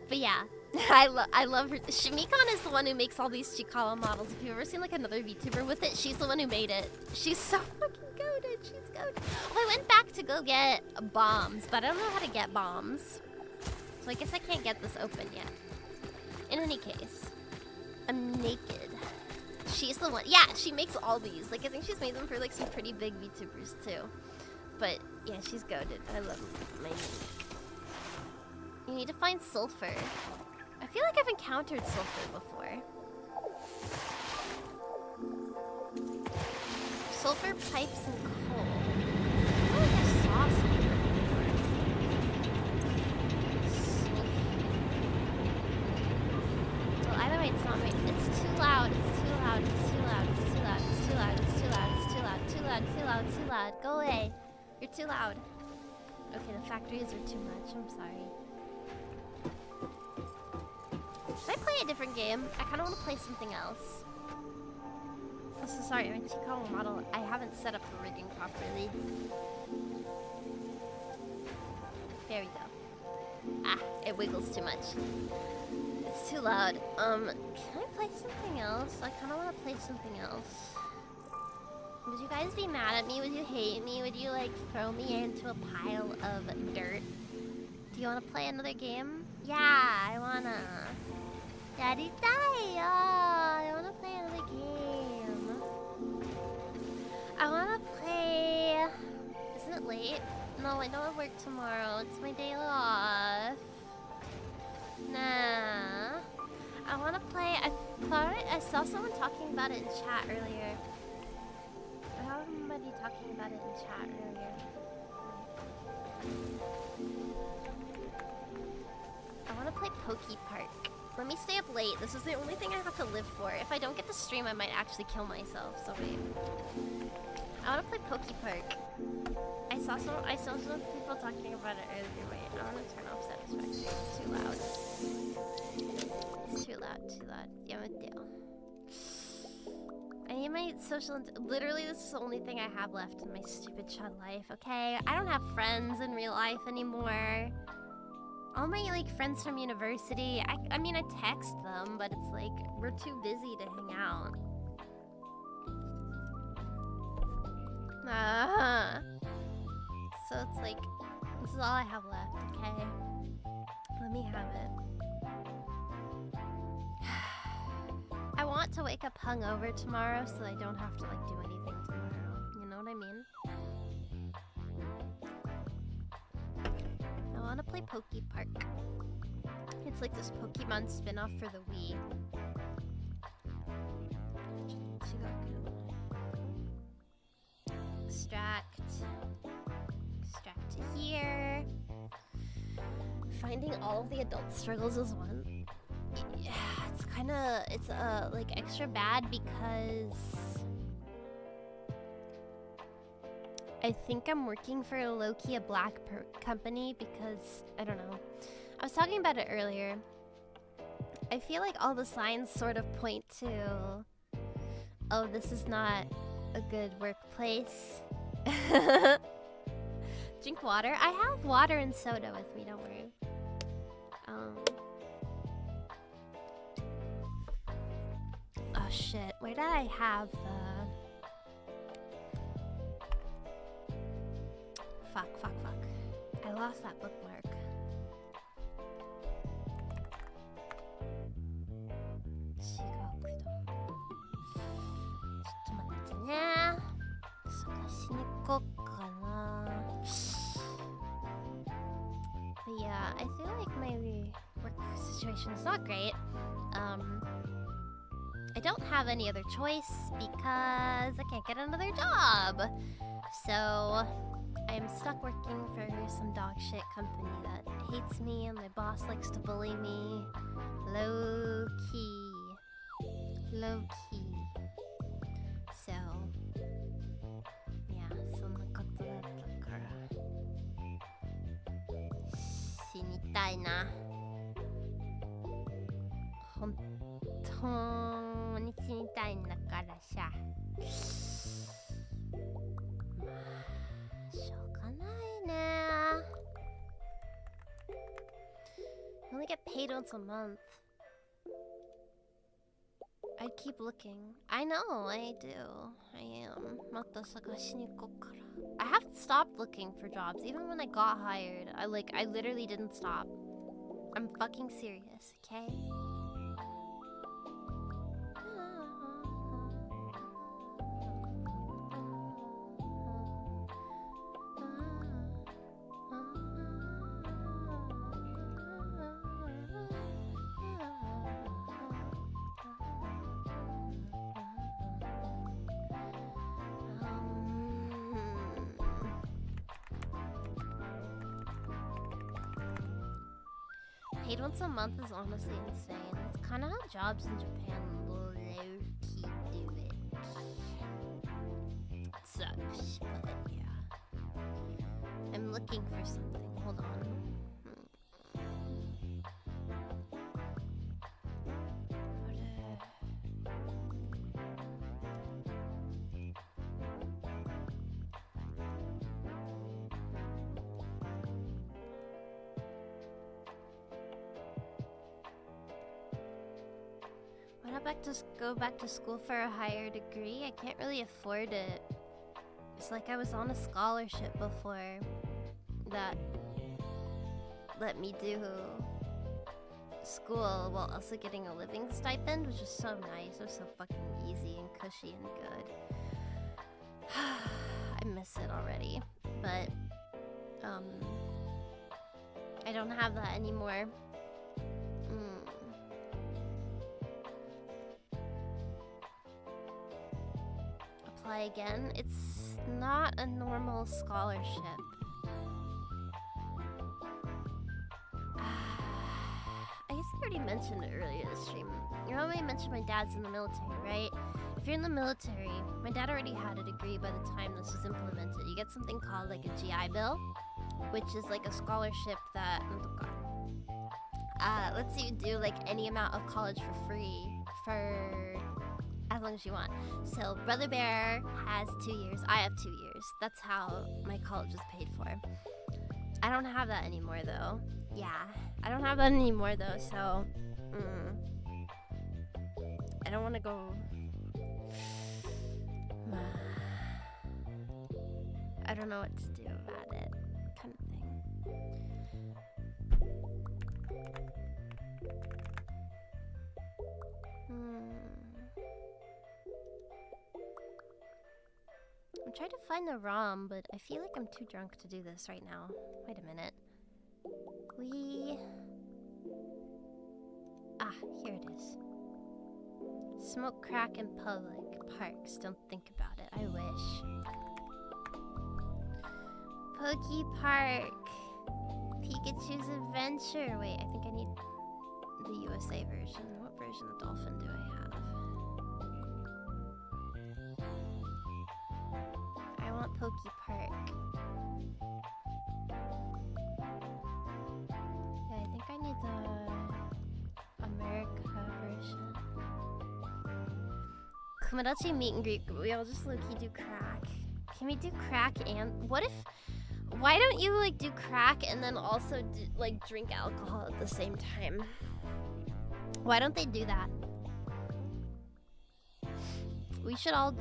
But yeah, I love her. Shimikon is the one who makes all these Chikawa models. If you've ever seen like another VTuber with it, she's the one who made it. She's so fucking goated. She's goated. Oh, I went back to go get bombs, but I don't know how to get bombs. So I guess I can't get this open yet. In any case, I'm naked. She's the one. Yeah, she makes all these. Like, I think she's made them for like some pretty big VTubers too. But yeah, she's goated. I love my name. You need to find sulfur. I feel like I've encountered sulfur before. Sulfur pipes and coal. I feel like I saw something before. Well, either way, it's not right. It's too loud. It's too loud. It's too loud. It's too loud. It's too loud. It's too loud. It's too loud. Too loud. Too loud. Too loud. Go away. You're too loud. Okay, the factories are too much. I'm sorry. Should I play a different game? I kind of want to play something else. Oh, so sorry, my Chikawa model, I haven't set up the rigging properly. There we go. Ah, it wiggles too much. It's too loud. Can I play something else? I kind of want to play something else. Would you guys be mad at me? Would you hate me? Would you, like, throw me into a pile of dirt? Do you want to play another game? Yeah, I wanna. Daddy die! Oh, I wanna play another game. I wanna play... Isn't it late? No, I don't have work tomorrow. It's my day off. Nah. I wanna play... I saw someone talking about it in chat earlier. I saw somebody talking about it in chat earlier. I wanna play Poke Park. Let me stay up late. This is the only thing I have to live for. If I don't get to stream, I might actually kill myself. So wait. I want to play Poke Park. I saw some people talking about it earlier. Wait, I want to turn off satisfactory. It's too loud. It's too loud. Too loud. Yeah, I need my social. Literally, this is the only thing I have left in my stupid chud life. Okay, I don't have friends in real life anymore. All my, like, friends from university, I mean, I text them, but it's like, we're too busy to hang out. So it's like, this is all I have left, okay? Let me have it. I want to wake up hungover tomorrow so I don't have to, like, do anything tomorrow. You know what I mean? I want to play Poke Park. It's like this Pokemon spin-off for the Wii. Extract to here. Finding all of the adult struggles is one. Yeah, it's like extra bad because I think I'm working for low-key a black company because, I don't know. I was talking about it earlier. I feel like all the signs sort of point to, oh, this is not a good workplace. Drink water. I have water and soda with me, don't worry. Oh shit, where did I have the... Fuck. I lost that bookmark. But yeah, I feel like my work situation is not great. I don't have any other choice because I can't get another job. So I am stuck working for some dog shit company that hates me and my boss likes to bully me. Low key. So yeah, そんなことだったから死にたいな。本当に死にたいんだからさ。まあしょうがないね。You only get paid once a month. I'd keep looking. I know, I do. I am. I haven't stopped looking for jobs. Even when I got hired, I literally didn't stop. I'm fucking serious, okay? Paid once a month is honestly insane. It's kind of how jobs in Japan low-key do it. It sucks, but yeah. I'm looking for something. Hold on. Why not go back to school for a higher degree? I can't really afford it. It's like I was on a scholarship before that let me do school while also getting a living stipend, which is so nice. It was so fucking easy and cushy and good. I miss it already, but I don't have that anymore. Apply again. It's not a normal scholarship. I guess I already mentioned it earlier this stream. You know, I mentioned my dad's in the military, right? If you're in the military, my dad already had a degree by the time this was implemented. You get something called like a GI Bill, which is like a scholarship that lets you do like any amount of college for free for as long as you want. So Brother Bear has 2 years. I have 2 years. That's how my college is paid for. I don't have that anymore though. Yeah, I don't have that anymore though, so I don't want to go. I don't know what to do about it, kind of thing. I'm trying to find the ROM, but I feel like I'm too drunk to do this right now. Wait a minute. Here it is. Smoke crack in public parks. Don't think about it. I wish. Pokey Park. Pikachu's Adventure. Wait, I think I need the USA version. What version of Dolphin do I have? I want Pokey Park. Yeah, I think I need the America version. Komodachi meet and greet. We all just low-key do crack. Can we do crack and... What if... Why don't you like do crack and then also do, like drink alcohol at the same time? Why don't they do that? We should all...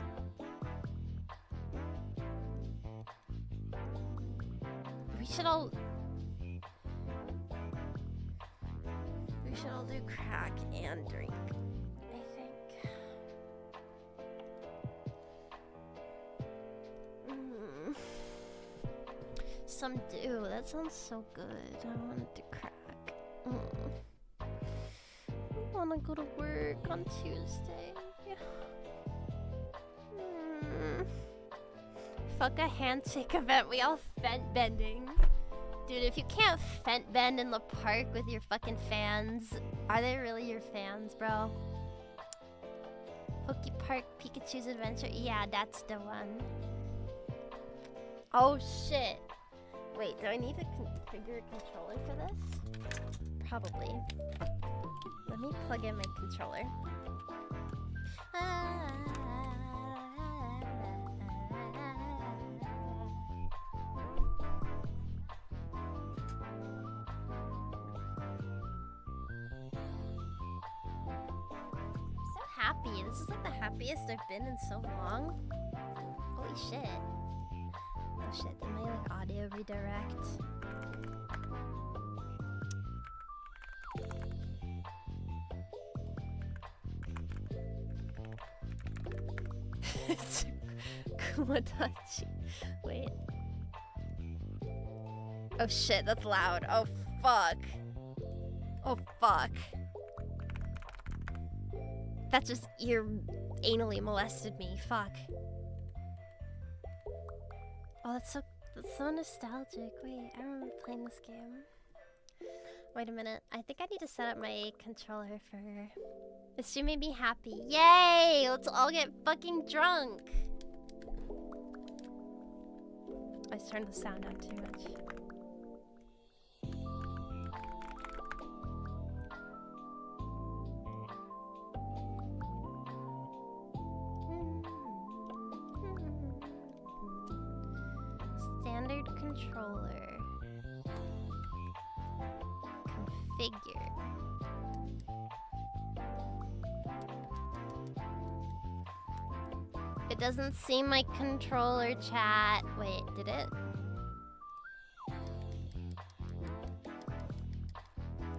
We should all do crack and drink, I think. Some do. That sounds so good. I want to do crack. I want to go to work on Tuesday. Fuck a handshake event. We all fent bending. Dude, if you can't fent bend in the park with your fucking fans, are they really your fans, bro? Pokey Park, Pikachu's Adventure. Yeah, that's the one. Oh shit. Wait, do I need to configure a controller for this? Probably. Let me plug in my controller. happy. This is like the happiest I've been in so long. Holy shit. Oh shit, did my like audio redirect? Kumadachi. Wait. Oh shit, that's loud. Oh fuck. Oh fuck. That just anally molested me. Fuck. Oh, that's so nostalgic. Wait, I remember playing this game. Wait a minute. I think I need to set up my controller for... This should make me happy. Yay! Let's all get fucking drunk! I just turned the sound down too much. Standard controller. Configure. It doesn't see my controller, chat. Wait, did it?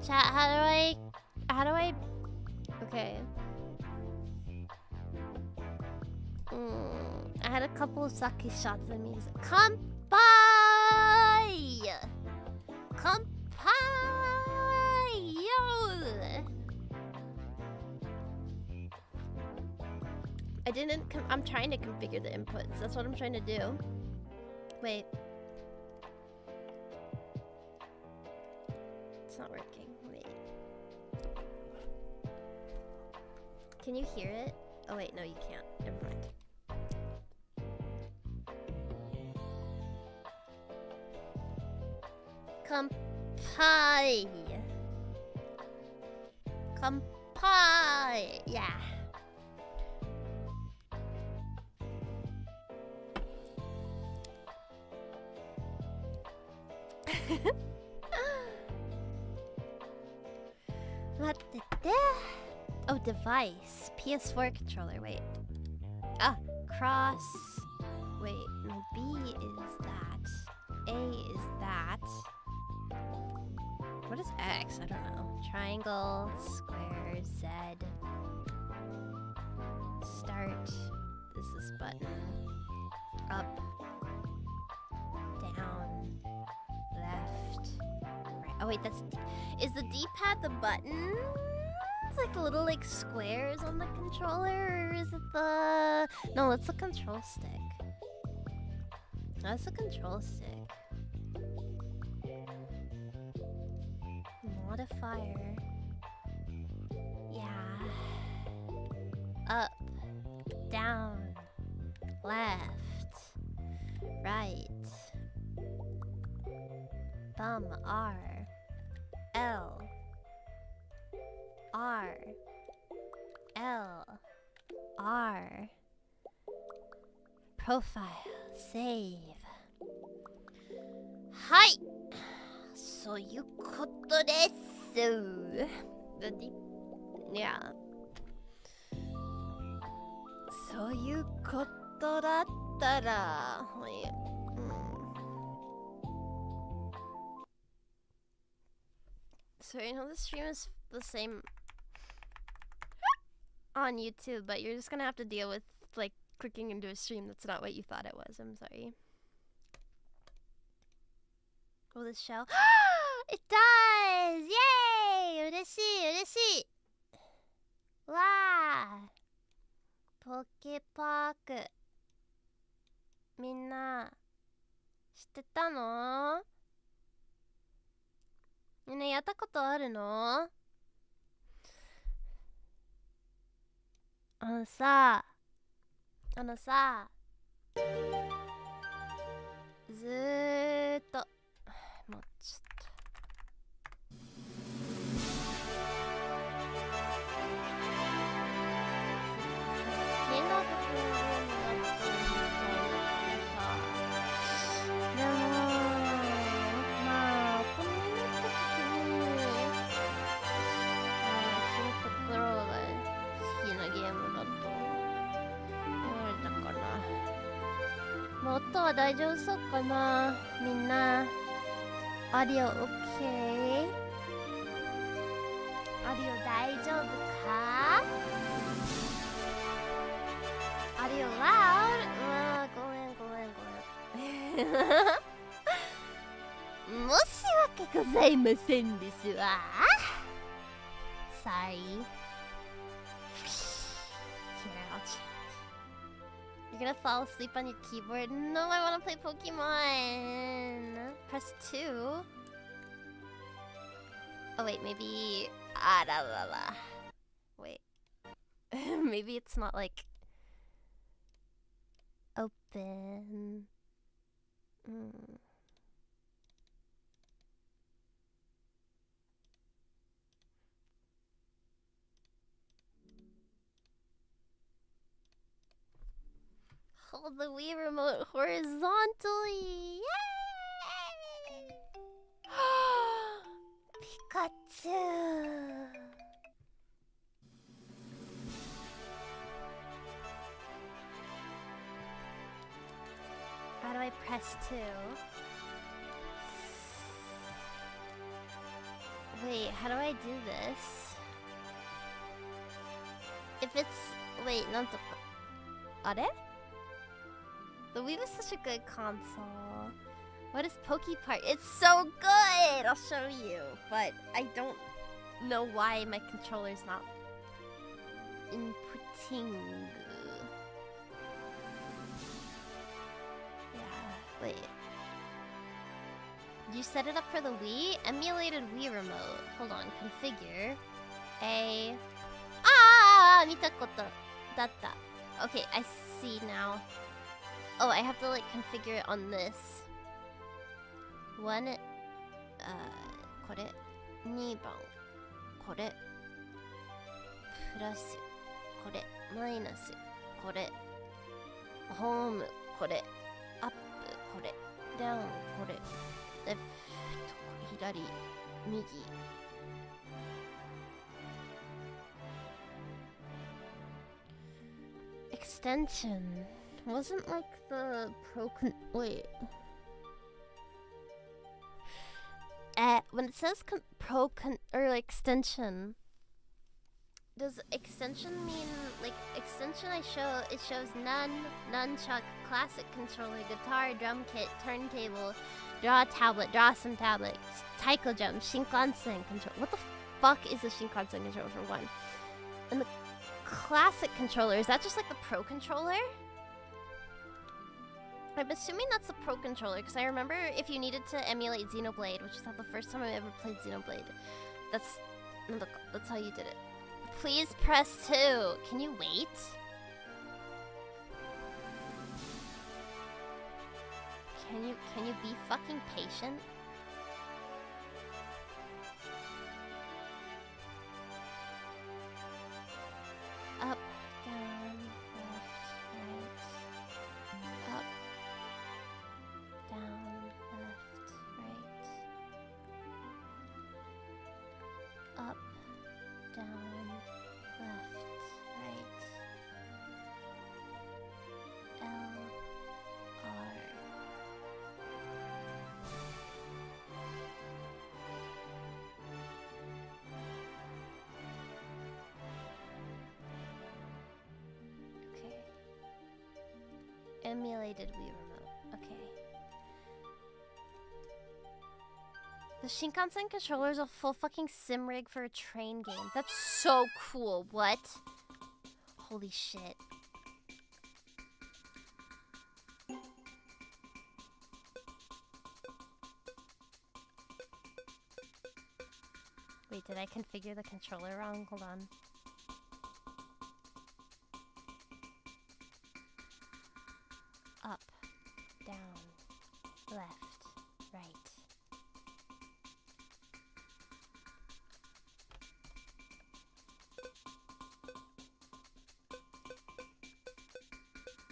Chat, how do I... Okay. I had a couple of sake shots of music. Kanpai! Kanpai! Yo! I'm trying to configure the inputs. That's what I'm trying to do. Wait. It's not working. Wait. Can you hear it? Oh wait, no you can't. Never mind. Kanpai! Kanpai! Yeah. Oh, device. PS4 controller. Wait. Ah, cross. Wait, no, B is that. A is that. What is X? I don't know. Triangle, square, Z. Start. This is button. Up. Down. Left. Right. Oh wait, that's... Is the D-pad the button? It's like the little like squares on the controller, or is it the... No, it's the control stick. That's the control stick. Modifier. Yeah. Up. Down. Left. Right. Thumb. R. L. R. L. R. Profile. Save. Hi! そういうことです。Yeah. そういうことだったら、So I know the stream is the same on YouTube, but you're just gonna have to deal with like clicking into a stream that's not what you thought it was. I'm sorry. Will this show? It does! Yay! 嬉しい嬉しいわーポケパークみんな知ってたの？みんなやったことあるの？あのさずーっともうちょっと好きなことになってるみたいださでもまあこのなった時にそういうところが好きなゲームが音は大丈夫そうかなみんな。オーディオ OK？ オーディオ大丈夫か？オーディオ loud？ ごめん。申し訳ございませんですわ。Sorry. Here, I'll change. You're gonna fall asleep on your keyboard? No, I wanna play Pokemon. Press 2. Oh wait, maybe... Wait. Maybe it's not like... Open... Hold the Wii remote horizontally! Yay! Pikachu! How do I press 2? Wait, how do I do this? If it's... Wait, not the... Are? The Wii was such a good console. What is Pokepart? It's so good! I'll show you. But I don't know why my controller's not inputting. Yeah, wait. You set it up for the Wii? Emulated Wii remote. Hold on, configure. Mitakoto datta. Okay, I see now. Oh, I have to like configure it on this. 1 これ2番これプラスこれマイナスこれホームこれアップこれダウンこれレフト左右extension wasn't like the wait. When it says or like extension, does extension mean like extension? It shows nunchuck, classic controller, guitar, drum kit, turntable, draw tablet, draw some tablet, taiko jump, Shinkansen controller. What the fuck is a Shinkansen controller for one? And the classic controller, is that just like the pro controller? I'm assuming that's the pro controller because I remember if you needed to emulate Xenoblade, which is not the first time I ever played Xenoblade, that's how you did it. Please press 2. Can you wait? Can you be fucking patient? Up, down, left, right. Up, down, left, right. Up, down, left, right. L, R. Okay. Emulated Wii remote. Okay. The Shinkansen controller is a full fucking sim rig for a train game. That's so cool. What? Holy shit. Wait, did I configure the controller wrong? Hold on. Up, down, left, right.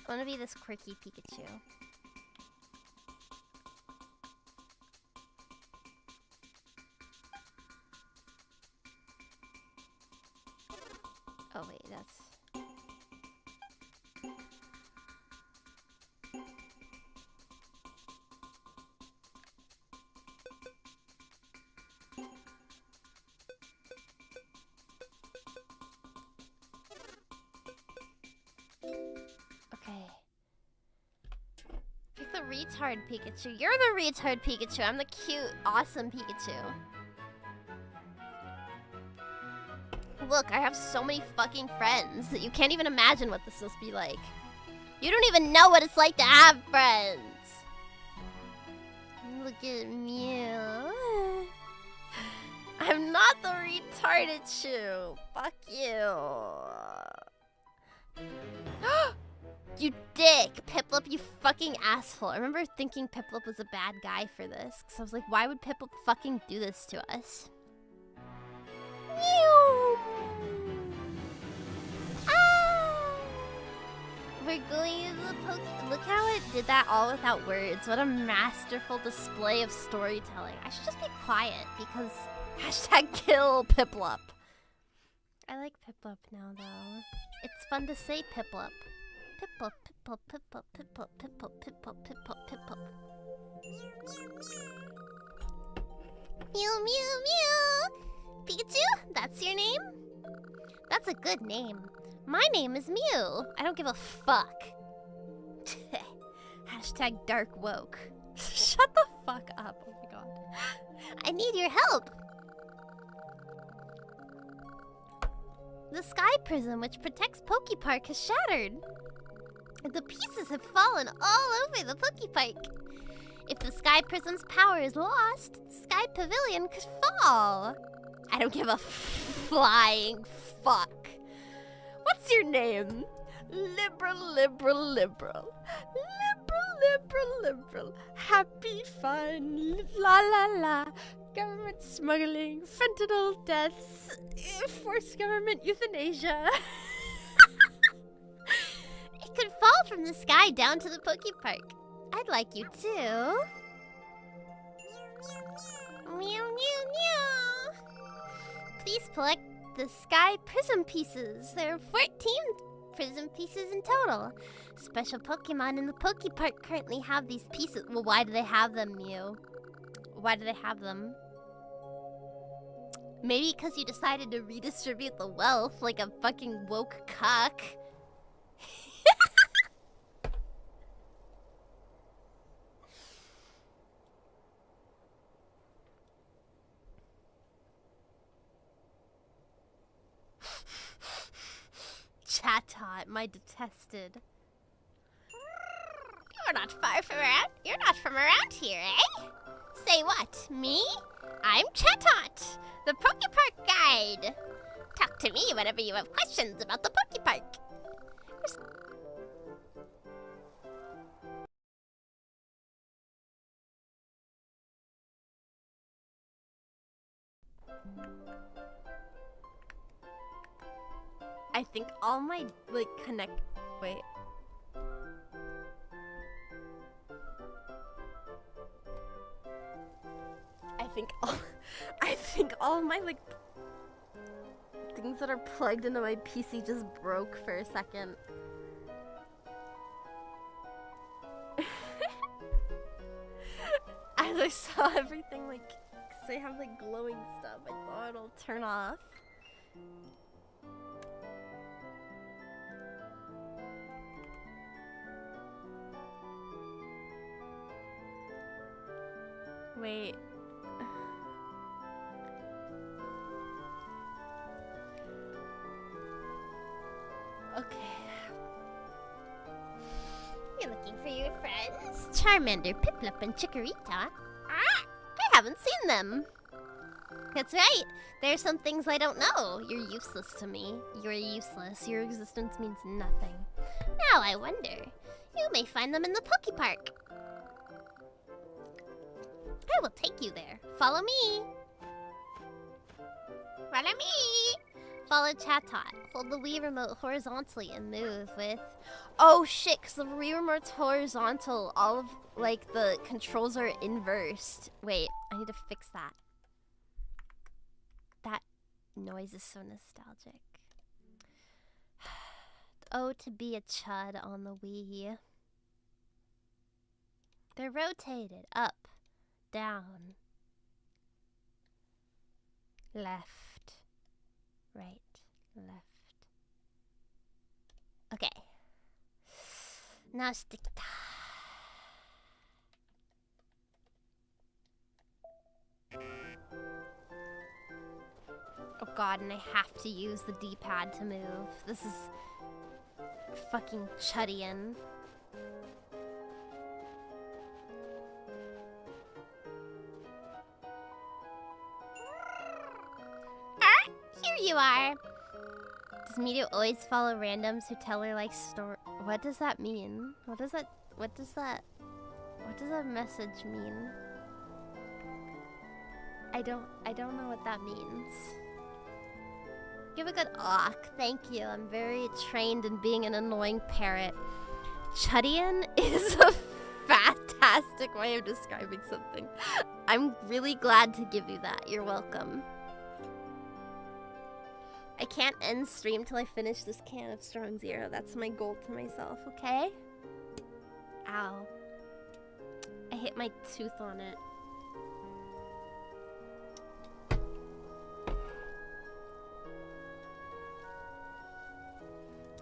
I want to be this quirky Pikachu. Oh wait, that's... retard Pikachu. You're the retard Pikachu. I'm the cute, awesome Pikachu. Look, I have so many fucking friends that you can't even imagine what this must be like. You don't even know what it's like to have friends. Look at Mew. I'm not the retarded Chew. Fuck you. You dick! Piplup, you fucking asshole. I remember thinking Piplup was a bad guy for this. Because I was like, why would Piplup fucking do this to us? Mew! Ah! We're going to the Look how it did that all without words. What a masterful display of storytelling. I should just be quiet because hashtag kill Piplup. I like Piplup now though. It's fun to say Piplup. Piplup, Piplup, Piplup, Piplup, Piplup, Piplup, Piplup, Piplup. Mew, mew, mew! Pikachu? That's your name? That's a good name. My name is Mew. I don't give a fuck. Hashtag dark woke. Shut the fuck up. Oh my god. I need your help. The sky prism which protects Pokepark has shattered. The pieces have fallen all over the Pokepark. If the sky prism's power is lost, the sky pavilion could fall. I don't give a flying fuck. What's your name? Liberal, liberal, liberal. Liberal, liberal, liberal. Happy fun. La la la. Government smuggling. Fentanyl deaths. Forced government euthanasia. It could fall from the sky down to the Pokepark. I'd like you too. Meow, meow, meow. Please collect the sky prism pieces. There are 14 prism pieces in total. Special Pokemon in the Pokepark currently have these pieces. Well, why do they have them, Mew? Why do they have them? Maybe because you decided to redistribute the wealth like a fucking woke cuck. Chatot, my detested. You're not far from around. You're not from around here, eh? Say what? Me? I'm Chatot, the Pokepark guide. Talk to me whenever you have questions about the Pokepark. I think all my, like, wait. I think all my, like, things that are plugged into my PC just broke for a second. As I saw everything, like, 'cause I have, like, glowing stuff, I thought it'll turn off. Wait. Okay. You're looking for your friends? Charmander, Piplup, and Chikorita? Ah! I haven't seen them. That's right. There are some things I don't know. You're useless to me. You're useless. Your existence means nothing. Now I wonder. You may find them in the Pokepark. I will take you there. Follow me. Follow me. Follow Chatot. Hold the Wii remote horizontally and move with... Oh shit, because the Wii remote's horizontal. All of, like, the controls are inversed. Wait, I need to fix that. That noise is so nostalgic. Oh, to be a chud on the Wii. They're rotated. Up. Down. Left. Right. Left. Okay. Now stick. god, and I have to use the D-pad to move. This is fucking chuddian. Here you are. Does Miru always follow randoms who tell her like story? What does that mean? What does that message mean? I don't know what that means. Give a good awk. Thank you. I'm very trained in being an annoying parrot. Chuddian is a fantastic way of describing something. I'm really glad to give you that. You're welcome. I can't end stream till I finish this can of Strong Zero. That's my goal to myself, okay? Ow. I hit my tooth on it.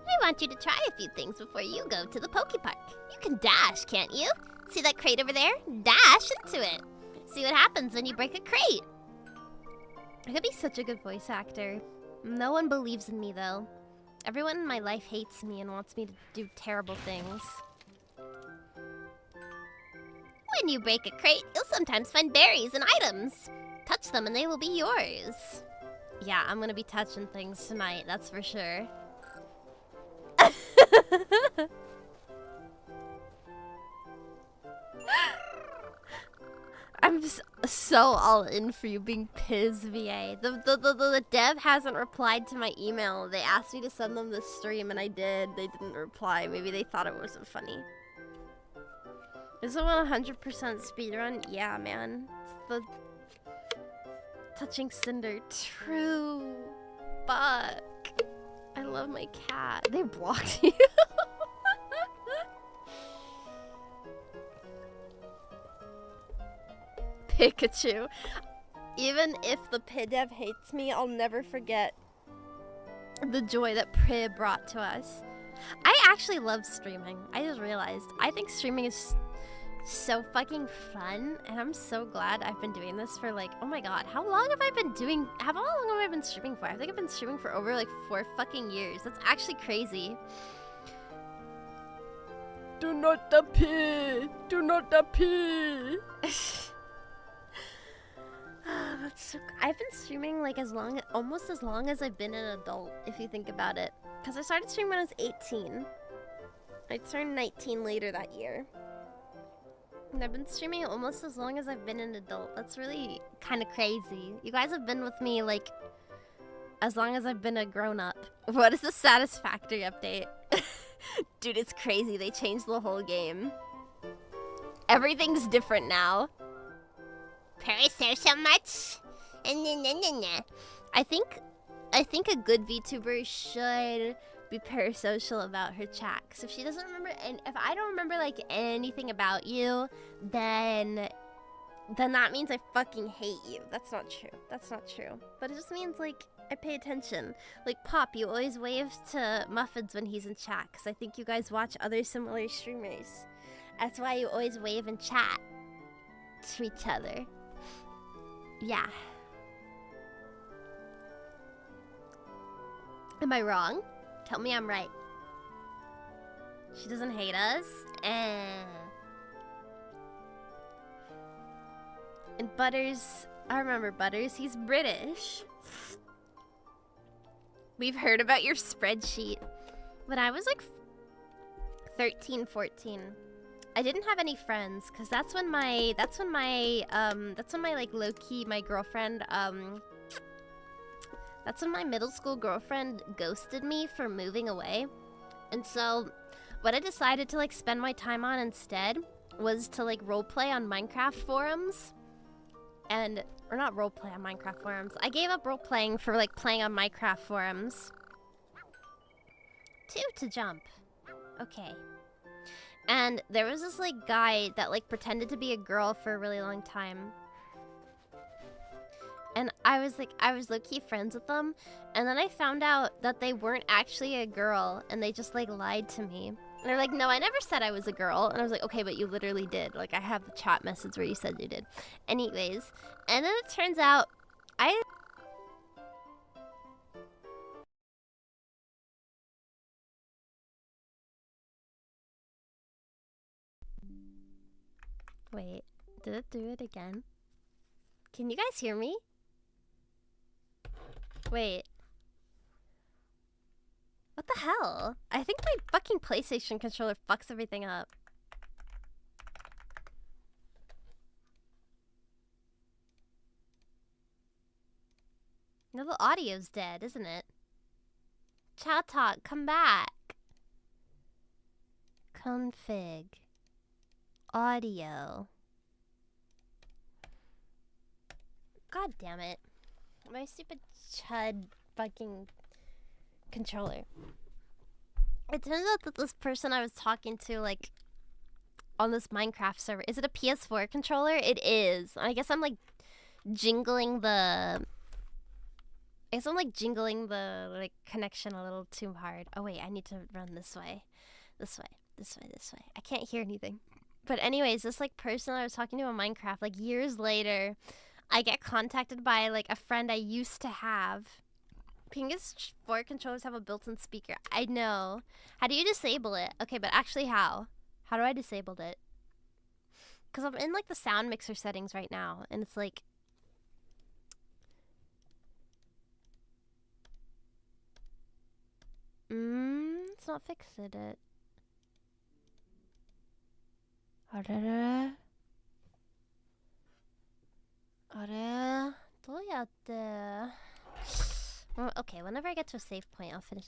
I want you to try a few things before you go to the Poke Park. You can dash, can't you? See that crate over there? Dash into it. See what happens when you break a crate. I could be such a good voice actor. No one believes in me, though. Everyone in my life hates me and wants me to do terrible things. When you break a crate, you'll sometimes find berries and items. Touch them and they will be yours. Yeah, I'm gonna be touching things tonight, that's for sure. I'm so all in for you being Piz VA. The dev hasn't replied to my email. They asked me to send them the stream and I did. They didn't reply. Maybe they thought it wasn't funny. Is it 100% speedrun? Yeah, man. It's the touching Cinder. True. Fuck. I love my cat. They blocked you. Pikachu. Even if the Pidev hates me, I'll never forget the joy that Pri brought to us. I actually love streaming. I just realized. I think streaming is so fucking fun, and I'm so glad I've been doing this for like, oh my god, how long have I been streaming for? I think I've been streaming for over like 4 fucking years. That's actually crazy. Do not appear! Do not appear! That's so, I've been streaming like almost as long as I've been an adult, if you think about it. Because I started streaming when I was 18. I turned 19 later that year. And I've been streaming almost as long as I've been an adult. That's really kind of crazy. You guys have been with me like as long as I've been a grown-up. What is the satisfactory update? Dude, it's crazy. They changed the whole game. Everything's different now. Parasocial much? I think a good VTuber should be parasocial about her chat. Cause if she doesn't remember, and if I don't remember like anything about you, then that means I fucking hate you. That's not true. That's not true. But it just means like I pay attention. Like Pop, you always wave to Muffins when he's in chat. Cause I think you guys watch other similar streamers. That's why you always wave in chat to each other. Yeah. Am I wrong? Tell me I'm right. She doesn't hate us? And Butters, I remember Butters, he's British. We've heard about your spreadsheet. When I was like 13, 14, I didn't have any friends because that's when my like low-key my girlfriend that's when my middle school girlfriend ghosted me for moving away. And so what I decided to like spend my time on instead was to like roleplay on Minecraft forums. Or not roleplay on Minecraft forums. I gave up roleplaying for like playing on Minecraft forums. 2 to jump. Okay. And there was this like guy that like pretended to be a girl for a really long time. And I was low-key friends with them. And then I found out that they weren't actually a girl and they just like lied to me. And they're like, no, I never said I was a girl. And I was like, okay, but you literally did. Like I have the chat message where you said you did. Anyways, and then it turns out Wait, did it do it again? Can you guys hear me? Wait. What the hell? I think my fucking PlayStation controller fucks everything up. No, the audio's dead, isn't it? Chat talk, come back. Config. Audio. God damn it. My stupid chud fucking controller. It turns out that this person I was talking to, like, on this Minecraft server, is it a PS4 controller? It is. I guess I'm, like, jingling the... like, connection a little too hard. Oh, wait, I need to run this way. This way. I can't hear anything. But anyways, this, like, person I was talking to on Minecraft, like, years later, I get contacted by, like, a friend I used to have. PS4 controllers have a built-in speaker. I know. How do you disable it? Okay, but actually how? How do I disable it? Because I'm in, like, the sound mixer settings right now, and it's like... it's not fixed it. Okay, whenever I get to a save point, I'll finish.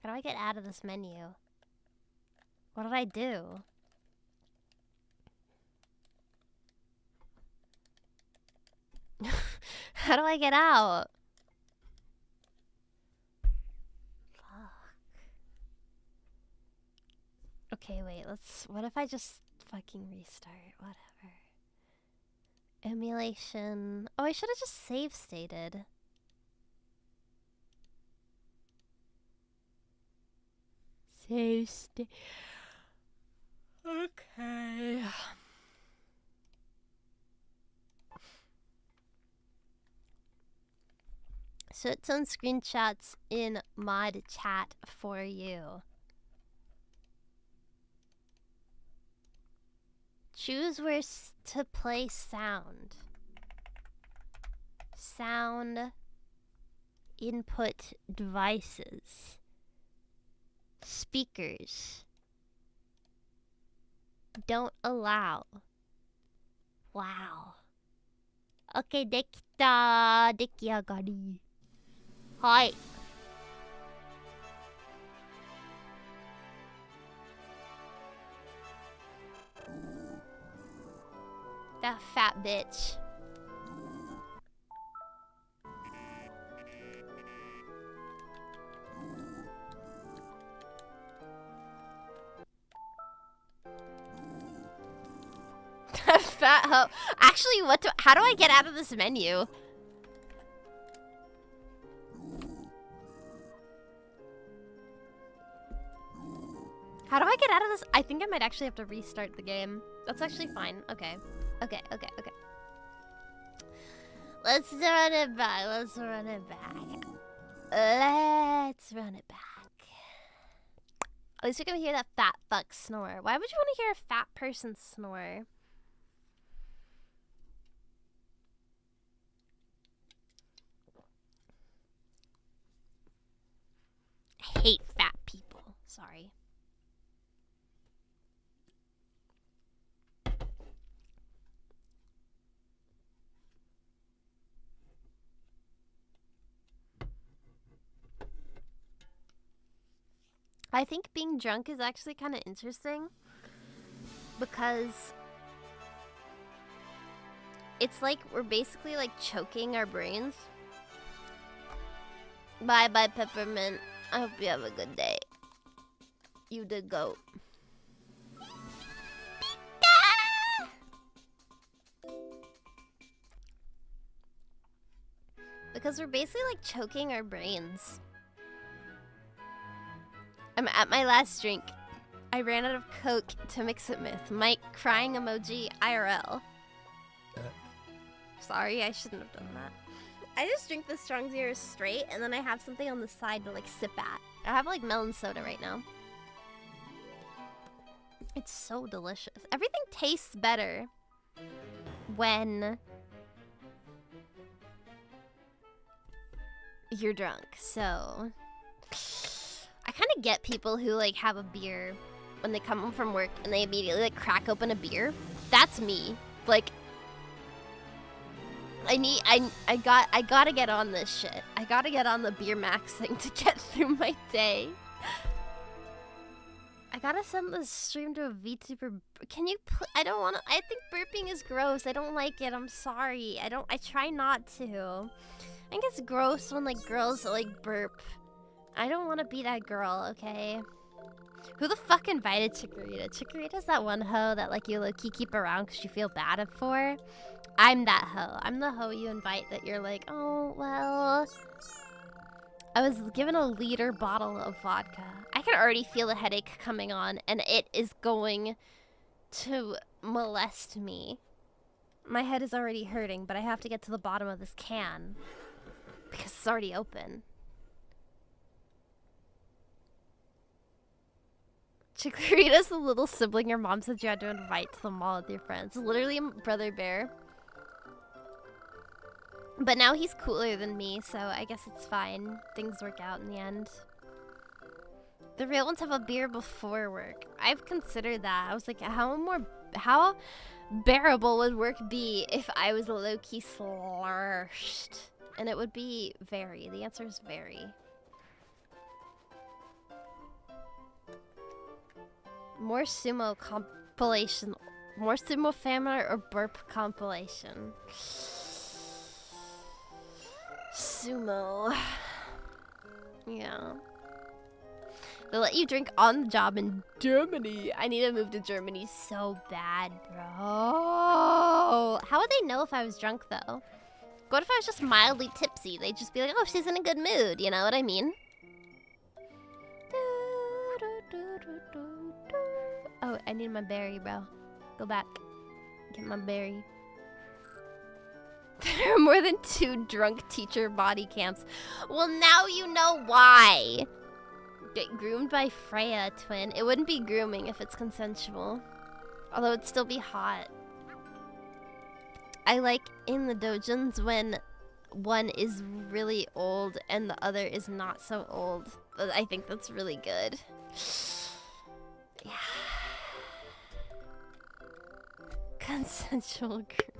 How do I get out of this menu? What did I do? How do I get out? Fuck. Okay, wait, what if I just fucking restart? Whatever. Emulation. Oh, I should have just save stated. Save state. Okay. So it's on screenshots in mod chat for you. Choose where to play sound. Sound input devices. Speakers. Don't allow. Wow. Okay, できた。出来上がり。はい。That fat bitch. Fat hoe. Actually, how do I get out of this menu? How do I get out of this, I think I might actually have to restart the game. That's actually fine. Okay. Okay. Let's run it back. Let's run it back. At least we can hear that fat fuck snore. Why would you want to hear a fat person snore? I hate fat people. Sorry. I think being drunk is actually kind of interesting because it's like we're basically like choking our brains. Bye bye peppermint. I hope you have a good day. You the goat. Because we're basically like choking our brains. I'm at my last drink. I ran out of Coke to mix it with. Mike crying emoji IRL. Sorry, I shouldn't have done that. I just drink the Strong Zero straight, and then I have something on the side to like sip at. I have like melon soda right now. It's so delicious. Everything tastes better when you're drunk, so I kind of get people who like have a beer when they come home from work and they immediately like crack open a beer. That's me. Like I gotta get on this shit. I gotta get on the beer maxing to get through my day. I gotta send this stream to a VTuber. Can you I don't wanna, I think burping is gross. I don't like it. I'm sorry. I try not to. I think it's gross when like girls like burp. I don't want to be that girl, okay? Who the fuck invited Chikorita? Chikorita's that one hoe that like you low-key keep around because you feel bad for. I'm that hoe. I'm the hoe you invite that you're like, oh, well, I was given a liter bottle of vodka. I can already feel the headache coming on, and it is going to molest me. My head is already hurting, but I have to get to the bottom of this can because it's already open. Chikorita's the little sibling your mom said you had to invite to the mall with your friends. Literally a brother bear. But now he's cooler than me, so I guess it's fine. Things work out in the end. The real ones have a beer before work. I've considered that. I was like, how bearable would work be if I was low-key slurred? And it would be very. The answer is very. More sumo compilation. More sumo family or burp compilation. Sumo. Yeah. They'll let you drink on the job in Germany. I need to move to Germany so bad, bro. How would they know if I was drunk, though? What if I was just mildly tipsy? They'd just be like, oh, she's in a good mood. You know what I mean? Oh, I need my berry, bro. Go back. Get my berry. There are more than 2 drunk teacher body cams. Well, now you know why. Get groomed by Freya, twin. It wouldn't be grooming if it's consensual. Although it'd still be hot. I like in the dojins when one is really old and the other is not so old. I think that's really good. Yeah. Consensual grooming.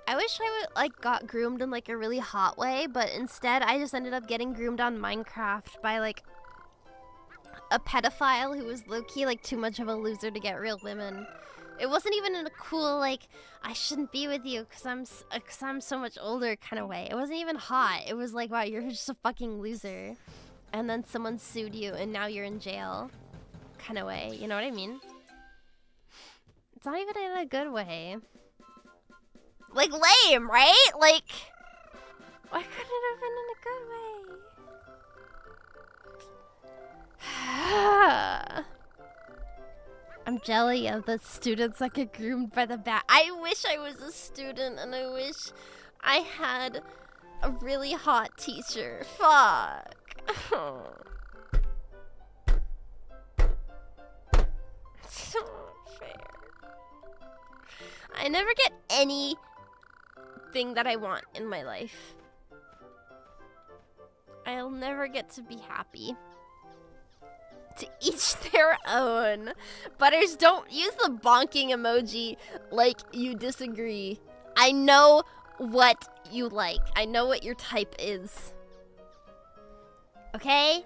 I wish I would like got groomed in like a really hot way, but instead I just ended up getting groomed on Minecraft by like a pedophile who was low-key like too much of a loser to get real women. It wasn't even in a cool like I shouldn't be with you because I'm so much older kind of way. It wasn't even hot. It was like, wow, you're just a fucking loser. And then someone sued you and now you're in jail kind of way. You know what I mean? It's not even in a good way. Like, lame, right? Like, why couldn't it have been in a good way? I'm jelly of the students that get groomed by the bat. I wish I was a student, and I wish I had a really hot teacher. Fuck. It's not fair. I never get anything that I want in my life. I'll never get to be happy. To each their own. Butters, don't use the bonking emoji like you disagree. I know what you like. I know what your type is. Okay?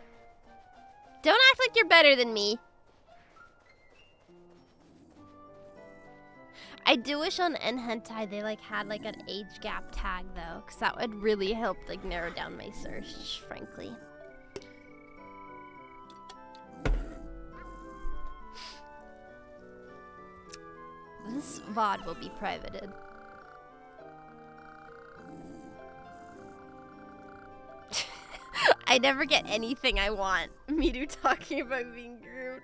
Don't act like you're better than me. I do wish on N-Hentai they like had like an age gap tag though, because that would really help like narrow down my search, frankly. This VOD will be privated. I never get anything I want. Miru talking about being groomed.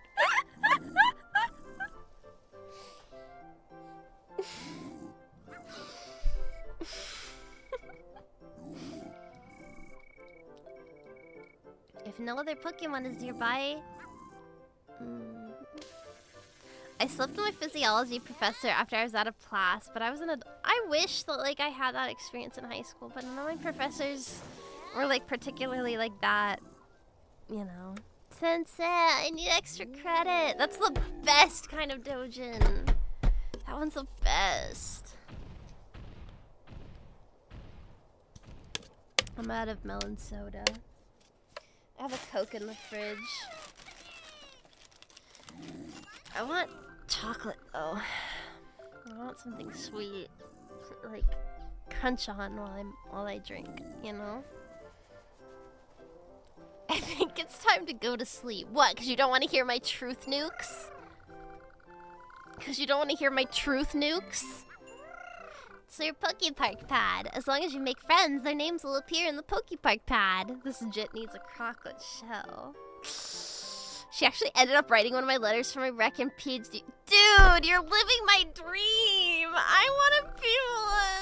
If no other Pokemon is nearby... I slept with my physiology professor after I was out of class, but I was I wish that like I had that experience in high school, but none of my professors were like particularly like that, you know. Sensei, I need extra credit. That's the best kind of dojin. That one's the best. I'm out of melon soda. I have a Coke in the fridge. I want chocolate though. I want something sweet to, like, crunch on while I drink, you know? I think it's time to go to sleep. What? Because you don't want to hear my truth nukes? Because you don't want to hear my truth nukes? So your Pokepark pad. As long as you make friends, their names will appear in the Pokepark pad. This Jit needs a crocklet shell. She actually ended up writing one of my letters for my rec and PhD. Dude, you're living my dream! I want to be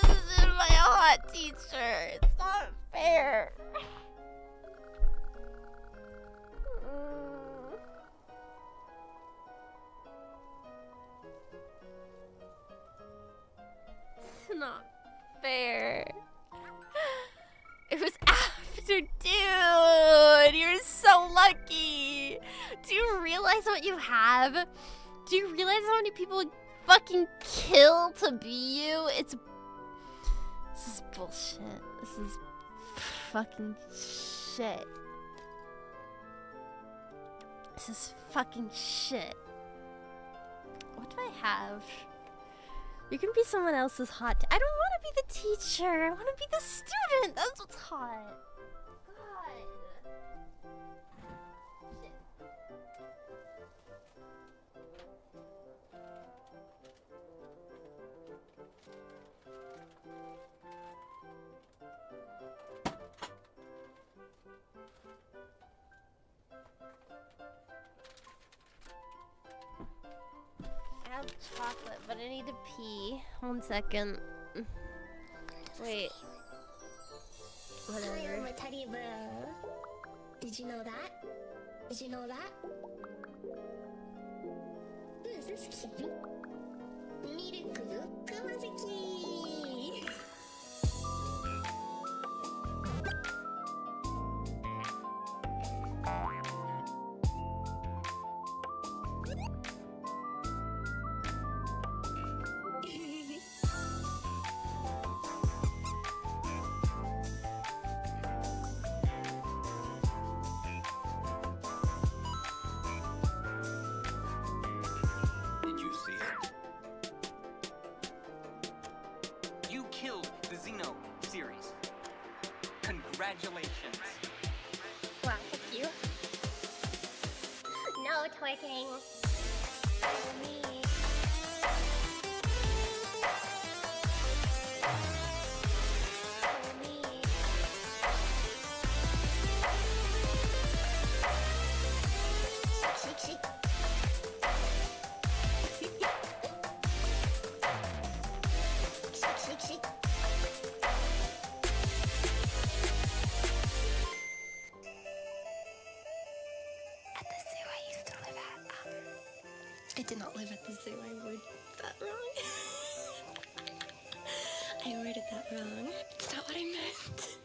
molested by a hot teacher. It's not fair. It's not fair. It was after, dude. You're so lucky. Do you realize what you have? Do you realize how many people would fucking kill to be you? This is bullshit. This is fucking shit. This is fucking shit. What do I have? You can be someone else's hot. I don't want to be the teacher. I want to be the student. That's what's hot. God. Shit. I have chocolate, but I need to pee. 1 second. Wait. Whatever. Hi, I'm a teddy bear. Did you know that? Did you know that? Who is this kid? Miruku Kumazuki! Did you see it? You killed the Xeno series. Congratulations. Wow, thank you. No twerking. Follow me. Follow me. I did not live at the zoo. I worded that wrong. I worded that wrong. It's not what I meant.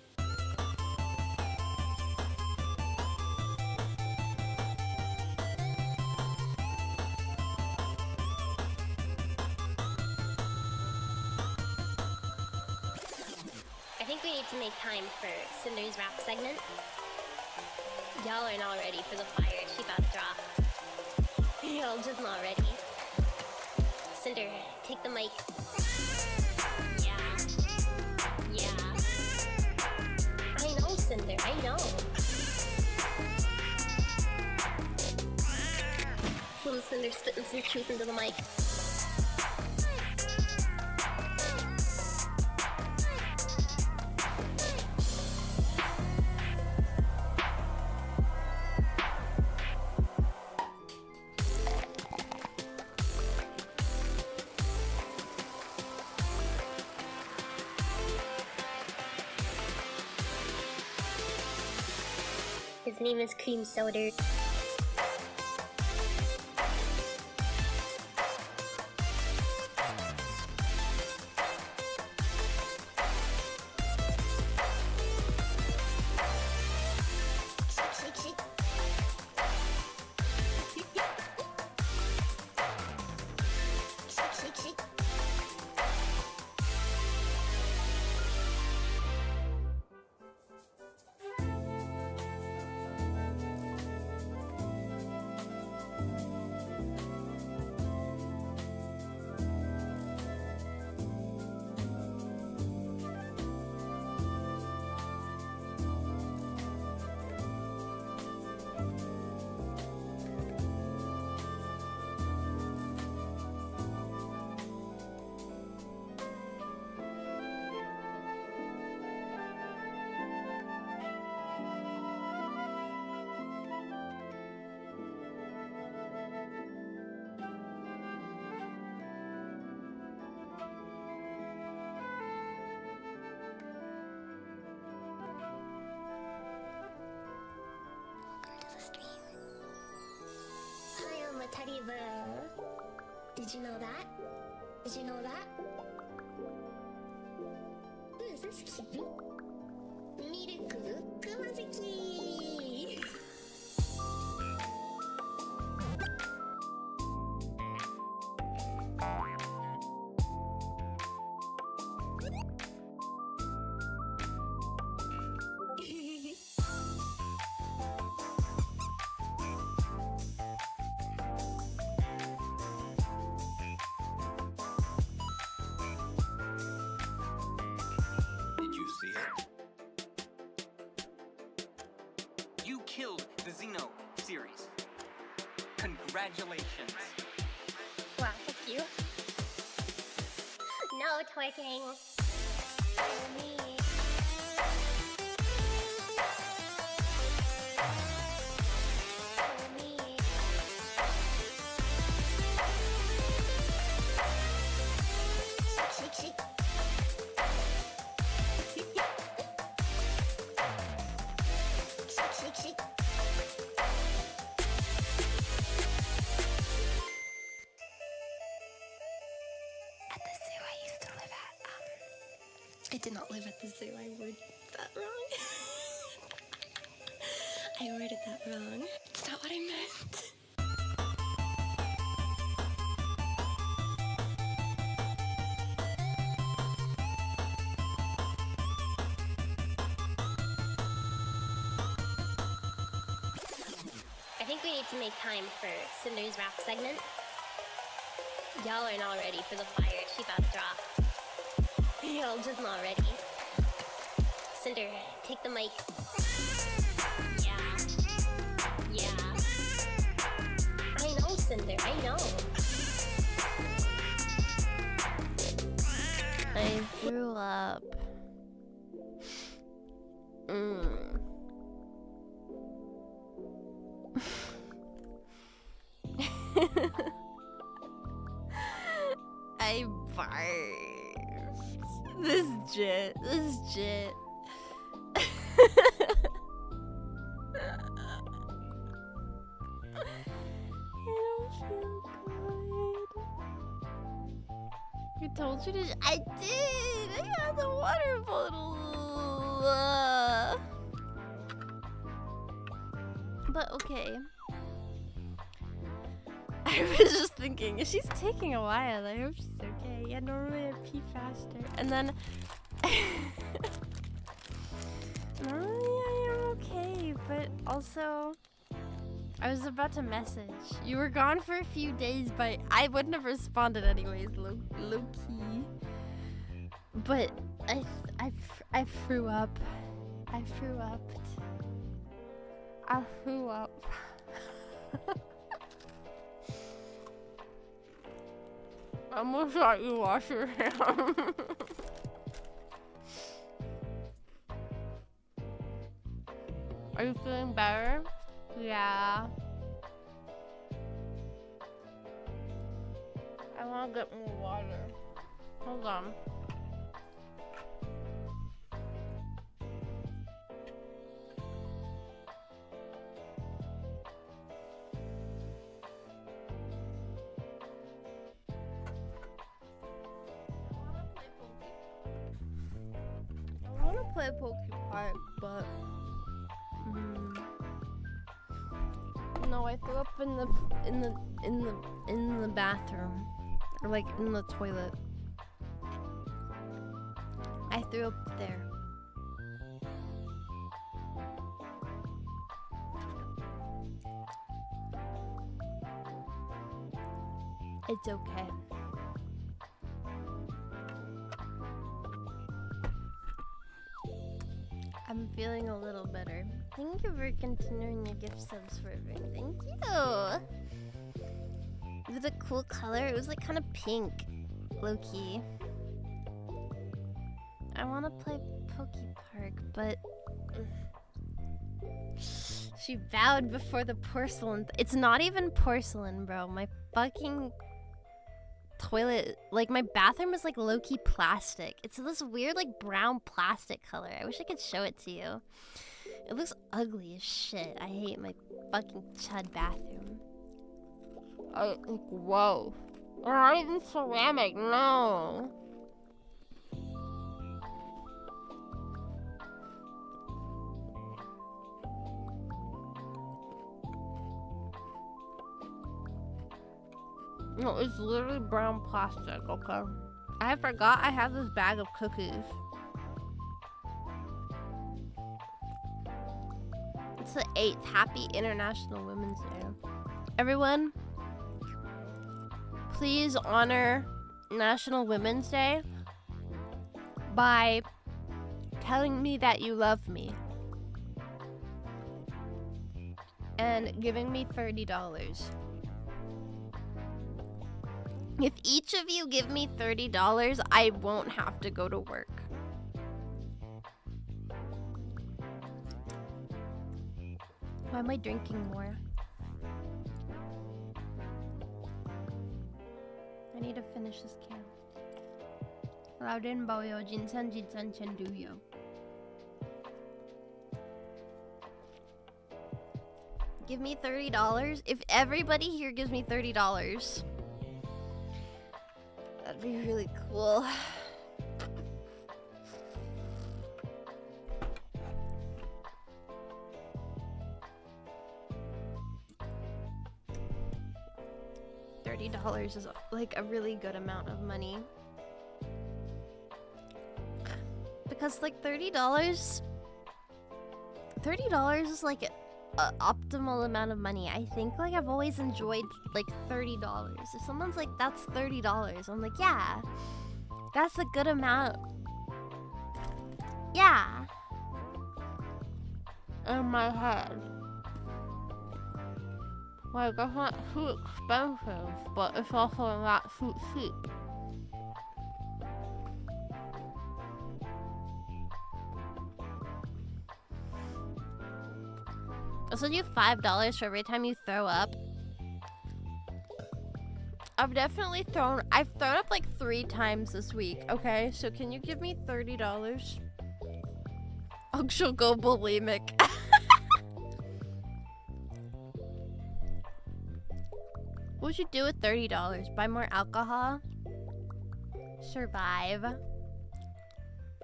I think we need to make time for Cinder's rap segment. Y'all are not ready for the fire she about to drop. Y'all just not ready. Cinder, take the mic. Yeah. Yeah. I know, Cinder, I know. Little Cinder spitting some truth into the mic. His name is Cream Soda. Hi, I'm a teddy bear. Did you know that? Did you know that? Who is this cute? Miruku Kumazuki! Did you see it? You killed the Xeno series. Congratulations. Wow, thank you. No twerking. For me. For me. Shake, shake. Shake, shake, shake. At the zoo I used to live at, I did not live at the zoo. I worded that wrong. I worded that wrong. It's not what I meant. I think we need to make time for Cinder's rap segment. Y'all are not ready for the fire she about to drop. Y'all just not ready. Cinder, take the mic. Yeah. Yeah. I know, Cinder, I know. I threw up. This jit. I don't feel good. I told you to. I did. I had the water bottle. But okay. I was just thinking, if she's taking a while, I hope she's okay. Yeah, normally I pee faster. And then normally I am okay, but also I was about to message. You were gone for a few days, but I wouldn't have responded anyways, low key. But I threw up. I threw up. I almost thought you wash your hands. Are you feeling better? Yeah. I want to get more water. Hold on. I want to play Poke Park, but no, I threw up in the bathroom, or like in the toilet. I threw up there. It's okay. I'm feeling a little better. Thank you for continuing your gift subs for everything. Thank you! It was a cool color. It was like kind of pink. Low-key. I want to play Poke Park, but she bowed before the porcelain. It's not even porcelain, bro. My fucking toilet, like my bathroom is like low-key plastic. It's this weird like brown plastic color. I wish I could show it to you. It looks ugly as shit. I hate my fucking chud bathroom. Like, whoa. Not even ceramic, no. No, it's literally brown plastic, okay? I forgot I have this bag of cookies. It's the 8th. Happy International Women's Day. Everyone, please honor National Women's Day by telling me that you love me and giving me $30. If each of you give me $30, I won't have to go to work. Why am I drinking more? I need to finish this can. Loudin Baoyo Jinsan Jinsan Chenduyo. Give me $30. If everybody here gives me $30, that'd be really cool. $30 is like a really good amount of money. Because like $30 is like an optimal amount of money. I think like I've always enjoyed like $30. If someone's like, that's $30, I'm like, yeah, that's a good amount. Yeah. In my head. Like, it's not too expensive, but it's also not too cheap. I'll send you $5 for every time you throw up. I've thrown up like 3 times this week, okay? So can you give me $30? She'll go bulimic. What would you do with $30? Buy more alcohol? Survive.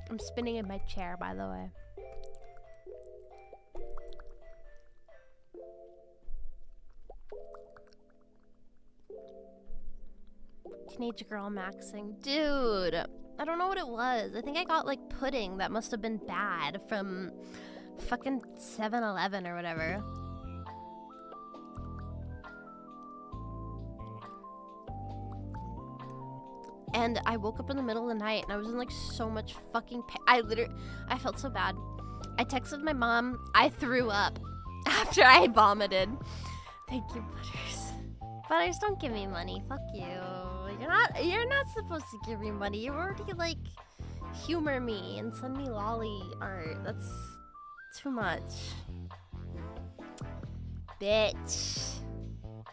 I'm spinning in my chair, by the way. Teenage girl maxing. Dude, I don't know what it was. I think I got like pudding that must have been bad from fucking 7-Eleven or whatever. And I woke up in the middle of the night and I was in like so much fucking pain. I felt so bad. I texted my mom. I threw up after I vomited. Thank you, Butters. Butters, don't give me money. Fuck you. You're not supposed to give me money. You already like humor me and send me lolly art. That's too much. Bitch.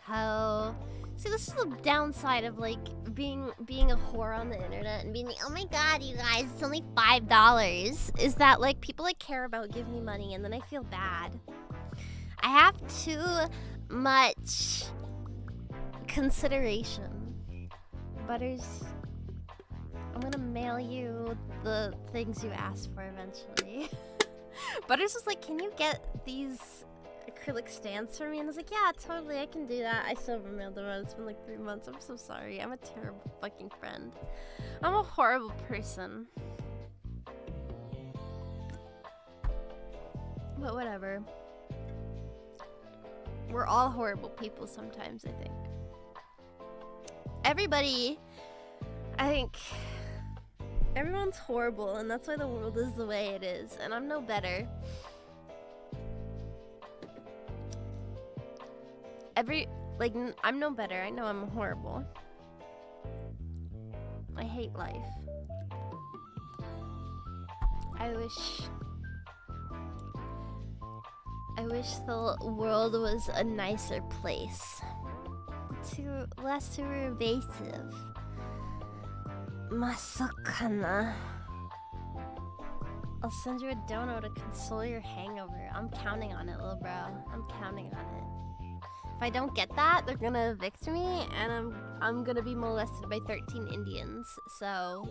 Ho. See, this is the downside of like being a whore on the internet and being like, oh my god, you guys, it's only $5. Is that like people like care about give me money and then I feel bad. I have too much consideration. Butters, I'm gonna mail you the things you asked for eventually. Butters was like, can you get these acrylic stands for me? And I was like, yeah, totally, I can do that. I still haven't mailed them out. It's been like 3 months. I'm so sorry. I'm a terrible fucking friend. I'm a horrible person. But whatever. We're all horrible people sometimes, I think. Everybody, I think, everyone's horrible, and that's why the world is the way it is, and I'm no better. I'm no better. I know I'm horrible. I hate life. I wish the world was a nicer place. Less too evasive. Masakana. I'll send you a dono to console your hangover. I'm counting on it, little bro. I'm counting on it. If I don't get that, they're gonna evict me, and I'm gonna be molested by 13 Indians. So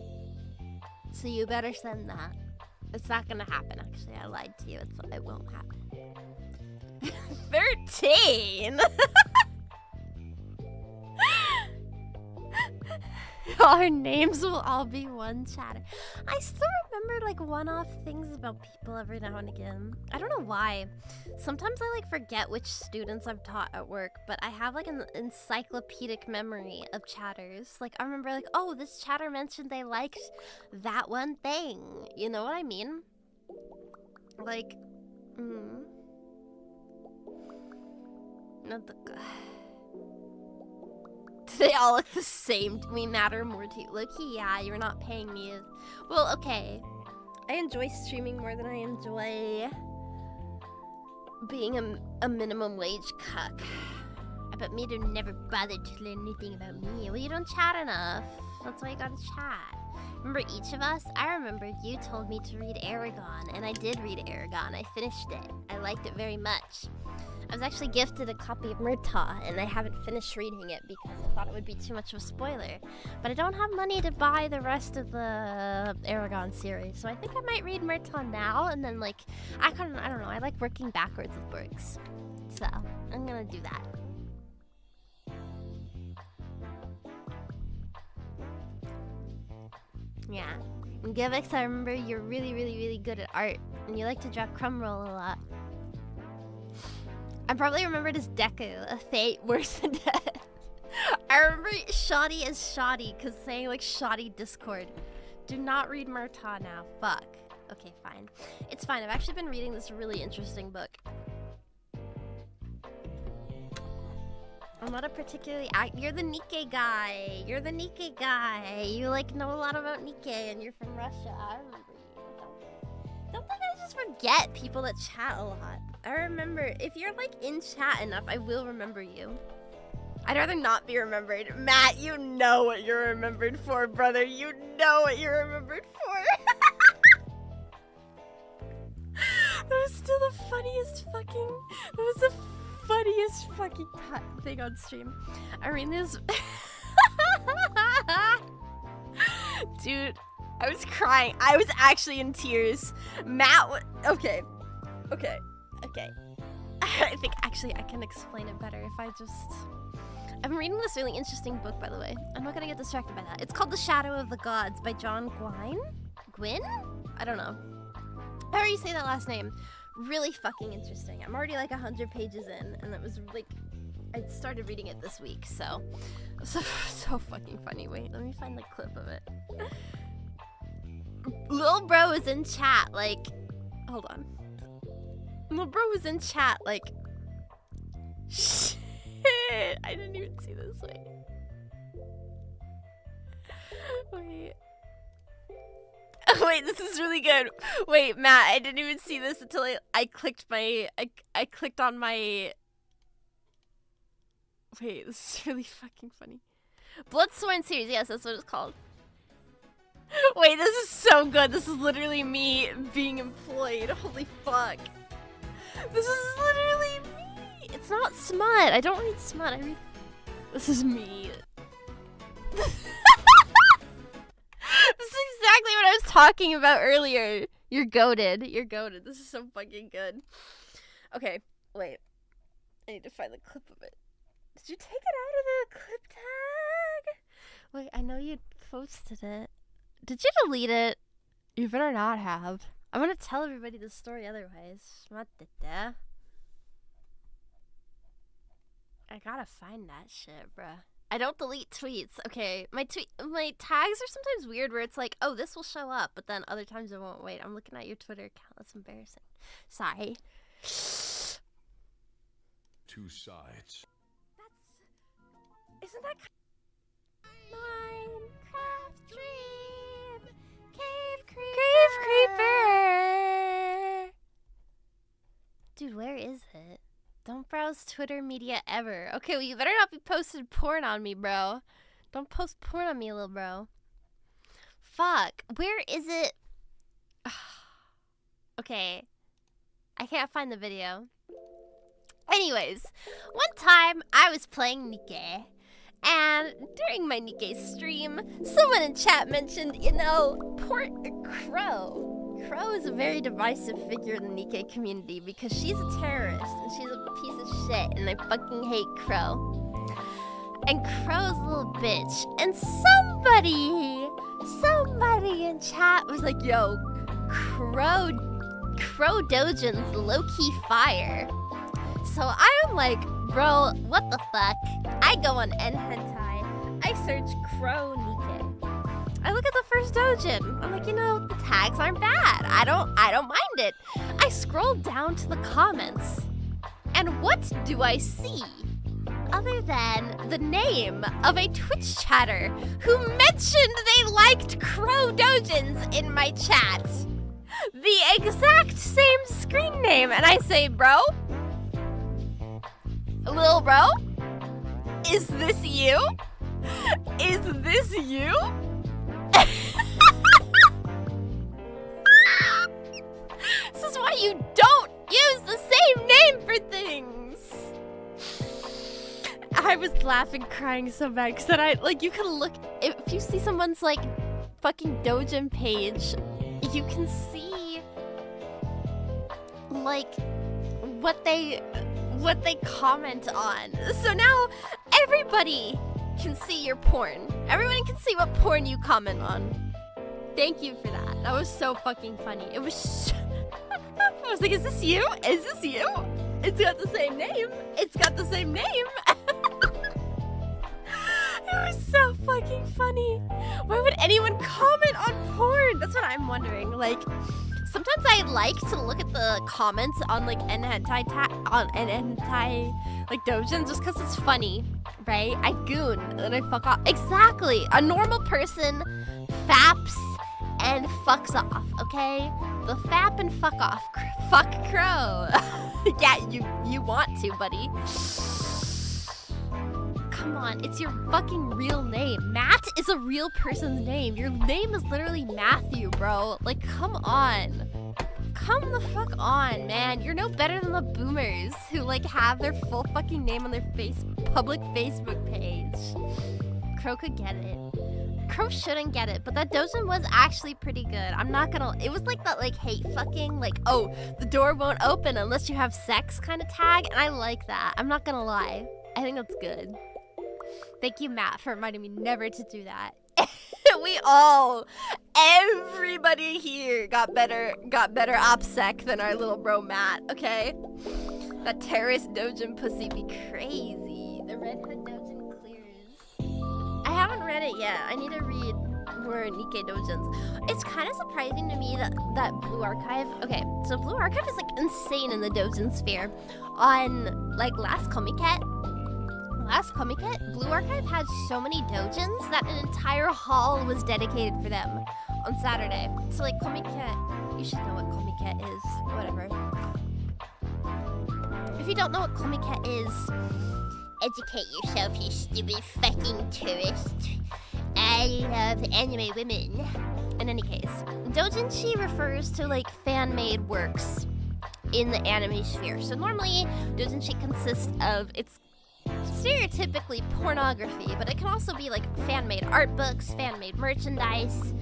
you better send that. It's not gonna happen. Actually, I lied to you. It won't happen. 13. Our names will all be one chatter. I still remember like one-off things about people every now and again. I don't know why. Sometimes I like forget which students I've taught at work, but I have like an encyclopedic memory of chatters. Like I remember like, oh, this chatter mentioned they liked that one thing. You know what I mean? Like, not the. They all look the same to me, matter more to you. Look-y, yeah, you're not paying me. Well, okay. I enjoy streaming more than I enjoy being a minimum wage cuck. I bet Miru never bothered to learn anything about me. Well, you don't chat enough. That's why you gotta chat. Remember each of us? I remember you told me to read Aragon, and I did read Aragon. I finished it. I liked it very much. I was actually gifted a copy of Murtaugh, and I haven't finished reading it because I thought it would be too much of a spoiler. But I don't have money to buy the rest of the Aragon series, so I think I might read Murtaugh now, and then like, I don't know, I like working backwards with books. So, I'm gonna do that. Yeah. And Givix, I remember you're really, really, really good at art, and you like to draw crumb roll a lot. I probably remembered as Deku, a fate worse than death. I remember shoddy as shoddy, because saying like shoddy Discord. Do not read Murtaugh now. Fuck. Okay, fine. It's fine. I've actually been reading this really interesting book. I'm not a particularly... You're the Nikkei guy. You're the Nikkei guy. You like know a lot about Nikkei, and you're from Russia. I remember you. Don't think I just forget people that chat a lot. I remember, if you're like in chat enough, I will remember you. I'd rather not be remembered. Matt, you know what you're remembered for, brother. You know what you're remembered for. That was still the funniest fucking... That was the funniest fucking thing on stream. I mean, this... Dude, I was crying. I was actually in tears. Matt... Okay. I think actually I can explain it better if I just... I'm reading this really interesting book, by the way. I'm not gonna get distracted by that. It's called The Shadow of the Gods by John Gwynne? I don't know. However you say that last name. Really fucking interesting. I'm already like 100 pages in, and it was like... I started reading it this week, so fucking funny. Wait, let me find the clip of it. Lil bro is in chat, like... Hold on. Lil bro was in chat, like... Shit! I didn't even see this. Wait. Wait, this is really good. Wait, Matt, I didn't even see this until I clicked my... I clicked on my... Wait, this is really fucking funny. Bloodsworn series, yes, that's what it's called. Wait, this is so good. This is literally me being employed. Holy fuck. This is literally me. It's not smut. I don't read smut. I read... This is me. This is exactly what I was talking about earlier. You're goated. You're goated. This is so fucking good. Okay, wait. I need to find the clip of it. Did you take it out of the clip tag? Wait, I know you posted it. Did you delete it? You better not have. I'm gonna tell everybody the story otherwise. I gotta find that shit, bruh. I don't delete tweets. Okay, my tags are sometimes weird where it's like, oh, this will show up, but then other times it won't. Wait, I'm looking at your Twitter account. That's embarrassing. Sorry. Two sides. Isn't that Minecraft dream? Cave creeper. Dude, where is it? Don't browse Twitter media ever. Okay, well, you better not be posting porn on me, bro. Don't post porn on me, little bro. Fuck. Where is it? Okay. I can't find the video. Anyways, one time I was playing Nikke. And during my Nikke stream, someone in chat mentioned, you know, Crow. Crow is a very divisive figure in the Nikke community because she's a terrorist and she's a piece of shit and I fucking hate Crow. And Crow's a little bitch. And somebody in chat was like, yo, Crow Dojin's low-key fire. So I'm like, bro, what the fuck? I go on Nhentai. I search Crow Nikke. I look at the first dojin. I'm like, you know, the tags aren't bad. I don't mind it. I scroll down to the comments. And what do I see? Other than the name of a Twitch chatter who mentioned they liked Crow dojins in my chat. The exact same screen name. And I say, bro? Lil bro? Is this you? Is this you? This is why you don't use the same name for things. I was laughing, crying so bad because then you can look, if you see someone's like fucking dojin page, you can see like what they comment on. So now everybody can see your porn. Everyone can see what porn you comment on. Thank you for that. That was so fucking funny. It was so I was like, is this you? Is this you? It's got the same name. It's got the same name. It was so fucking funny. Why would anyone comment on porn? That's what I'm wondering. Like, sometimes I like to look at the comments on like Nhentai like dojins just because it's funny, right? I goon and I fuck off. Exactly. A normal person faps and fucks off, okay? The fap and fuck off. Fuck Crow. Yeah, you want to, buddy. come on, it's your fucking real name. Matt is a real person's name. Your name is literally Matthew, bro. Like, come on. Come the fuck on, man. You're no better than the boomers who, like, have their full fucking name on their public Facebook page. Crow could get it. Crow shouldn't get it, but that dojin was actually pretty good. I'm not gonna... It was like that, like, hate fucking, like, oh, the door won't open unless you have sex kind of tag, and I like that. I'm not gonna lie. I think that's good. Thank you, Matt, for reminding me never to do that. Everybody here got better OPSEC than our little bro Matt, okay? That terrorist dojin pussy be crazy. The Red Hood dojin clears. I haven't read it yet. I need to read more Nikkei dojins. It's kind of surprising to me that Blue Archive... Okay, so Blue Archive is, like, insane in the dojin sphere. On, like, last Comiket, Blue Archive had so many dojins that an entire hall was dedicated for them on Saturday. So, like, Comiket, you should know what Comiket is. Whatever. If you don't know what Comiket is, educate yourself, you stupid fucking tourist. I love anime women. In any case, doujinshi refers to, like, fan-made works in the anime sphere. So normally, doujinshi consists of its stereotypically pornography, but it can also be like fan-made art books, fan-made merchandise.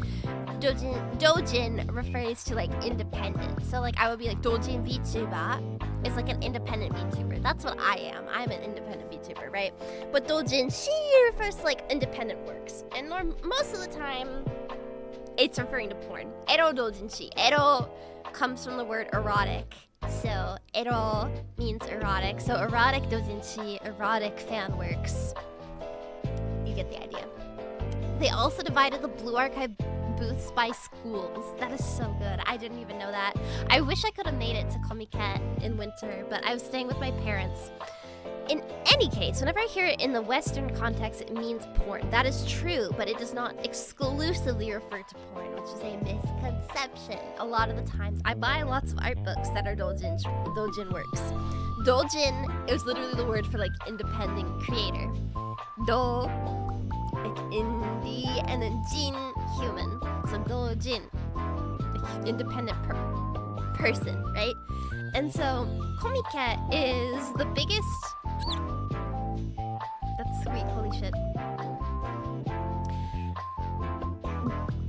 Dojin refers to like independent. So like I would be like dojin vtuber is like an independent VTuber. That's what I am. I'm an independent VTuber, right? But dojinshi refers to like independent works. And most of the time, it's referring to porn. Ero dojinshi. Ero comes from the word erotic. So, ero means erotic. So, erotic dojinshi, erotic fan works. You get the idea. They also divided the Blue Archive booths by schools. That is so good. I didn't even know that. I wish I could have made it to Comiket in winter, but I was staying with my parents. In any case, whenever I hear it in the Western context, it means porn. That is true, but it does not exclusively refer to porn, which is a misconception. A lot of the times, I buy lots of art books that are dojin works. Dojin is literally the word for like independent creator. Do, like indie, and then jin, human. So dojin, like independent person, right? And so, Comiket is the biggest... That's sweet, holy shit.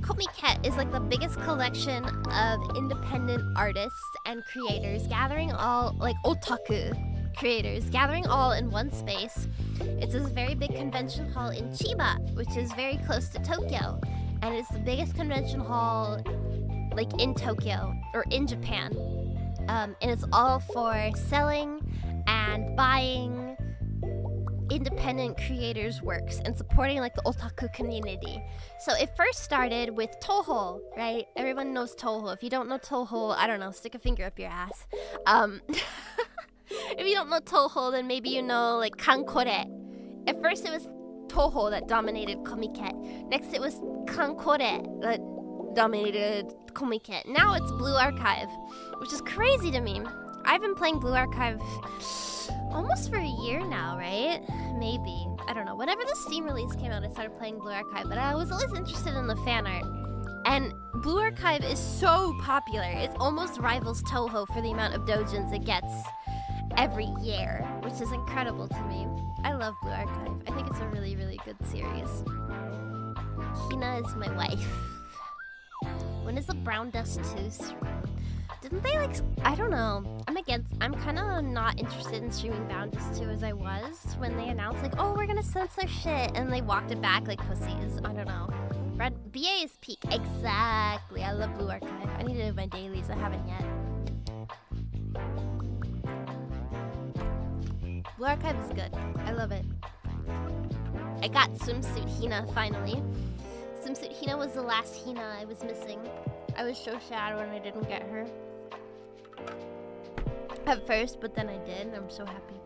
Comiket is like the biggest collection of independent artists and creators gathering all, like otaku creators, gathering all in one space. It's this very big convention hall in Chiba, which is very close to Tokyo. And it's the biggest convention hall, like in Tokyo, or in Japan. And it's all for selling and buying independent creators' works and supporting like the otaku community. So it first started with Toho, right? Everyone knows Toho. If you don't know Toho, I don't know, stick a finger up your ass. If you don't know Toho, then maybe you know like Kankore. At first it was Toho that dominated Comiket. Next it was Kankore that dominated Comiket. Now it's Blue Archive, which is crazy to me. I've been playing Blue Archive almost for a year now, right? Maybe. I don't know. Whenever the Steam release came out, I started playing Blue Archive, but I was always interested in the fan art. And Blue Archive is so popular. It almost rivals Toho for the amount of dojins it gets every year, which is incredible to me. I love Blue Archive. I think it's a really, really good series. Hina is my wife. When is the Brown Dust 2 stream? Didn't they like... I don't know. I'm kind of not interested in streaming Brown Dust 2 as I was when they announced like, oh, we're gonna censor shit, and they walked it back like pussies. I don't know. BA is peak. Exactly. I love Blue Archive. I need to do my dailies. I haven't yet. Blue Archive is good. I love it. I got Swimsuit Hina finally. Swimsuit Hina was the last Hina I was missing. I was so sad when I didn't get her at first, but then I did, and I'm so happy.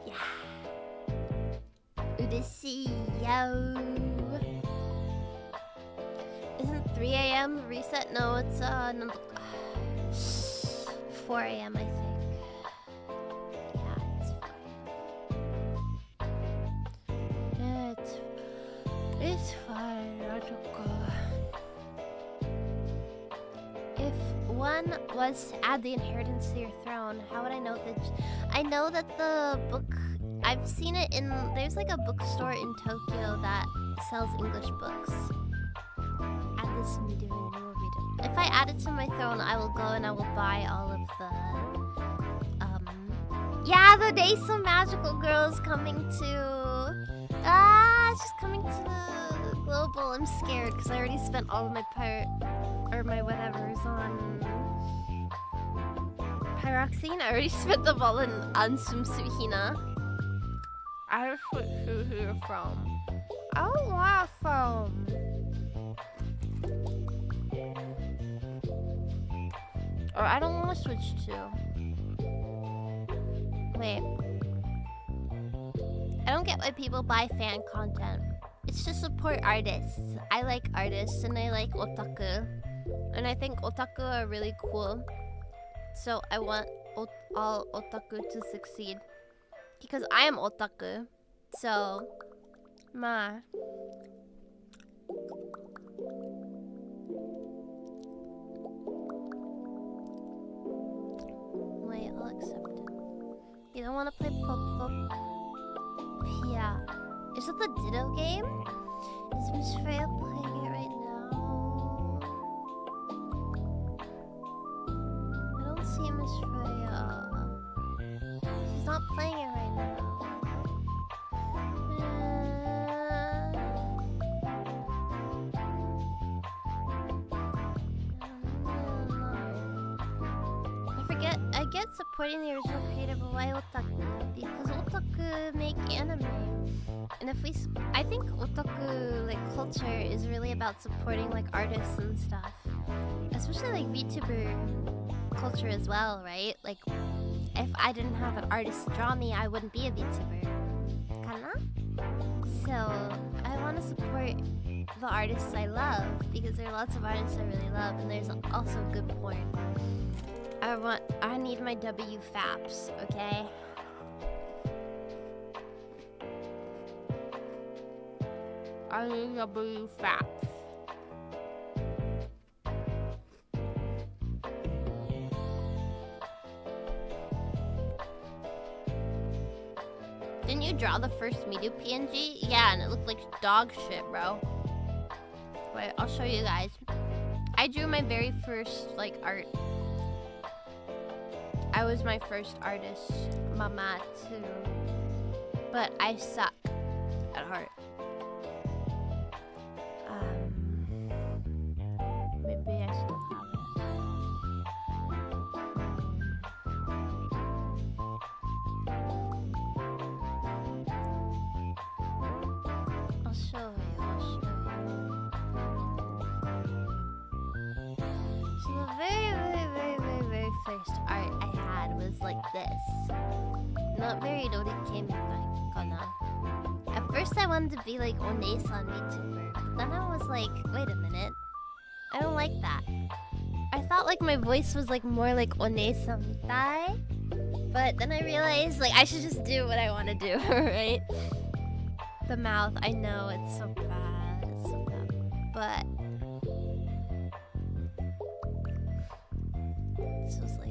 Yeah. Ureshii yo. Isn't 3 a.m. reset? No, it's 4 a.m. I think. Yeah, it's 4 a.m. It's fine, that's okay. If one was to add the inheritance to your throne, how would I know that? I know that the book, I've seen it in, there's like a bookstore in Tokyo that sells English books. Add this to me and you will read it. If I add it to my throne, I will go and I will buy all of the, yeah, the day some magical girl is coming to, she's coming to the global. I'm scared because I already spent all of my my whatever's on pyroxene. I already spent them all on Sumsuhina. I have switched here from. Oh, wow, from. Or I don't want to switch to. Wait. I don't get why people buy fan content. It's to support artists. I like artists and I like otaku. And I think otaku are really cool. So I want all otaku to succeed. Because I am otaku. So, wait, I'll accept it. You don't want to play Popo? Yeah. Is it the Ditto game? Is Miss Freya playing it right now? I don't see Miss Freya. She's not playing it right now. I get supporting the original creator, but why otaku? Because otaku make anime. And if we, I think otaku like culture is really about supporting like artists and stuff, especially like vtuber culture as well, right? Like, if I didn't have an artist to draw me, I wouldn't be a vtuber. Kana? So I want to support the artists I love because there are lots of artists I really love, and there's also good porn. I need my WFAPs, okay? I need WFAPs. Didn't you draw the first Miru PNG? Yeah, and it looked like dog shit, bro. Wait, I'll show you guys. I drew my very first, like, art. I was my first artist, mama, too. But I suck at art. Maybe I still have it. I'll show you. So the very first art I had was like this. Not very kana. At first I wanted to be like Onei-san VTuber, but then I was like, wait a minute. I don't like that. I thought like my voice was like more like Onei-san mitai. But then I realized like I should just do what I want to do, right? The mouth, I know it's so bad. It's so bad. But this was like,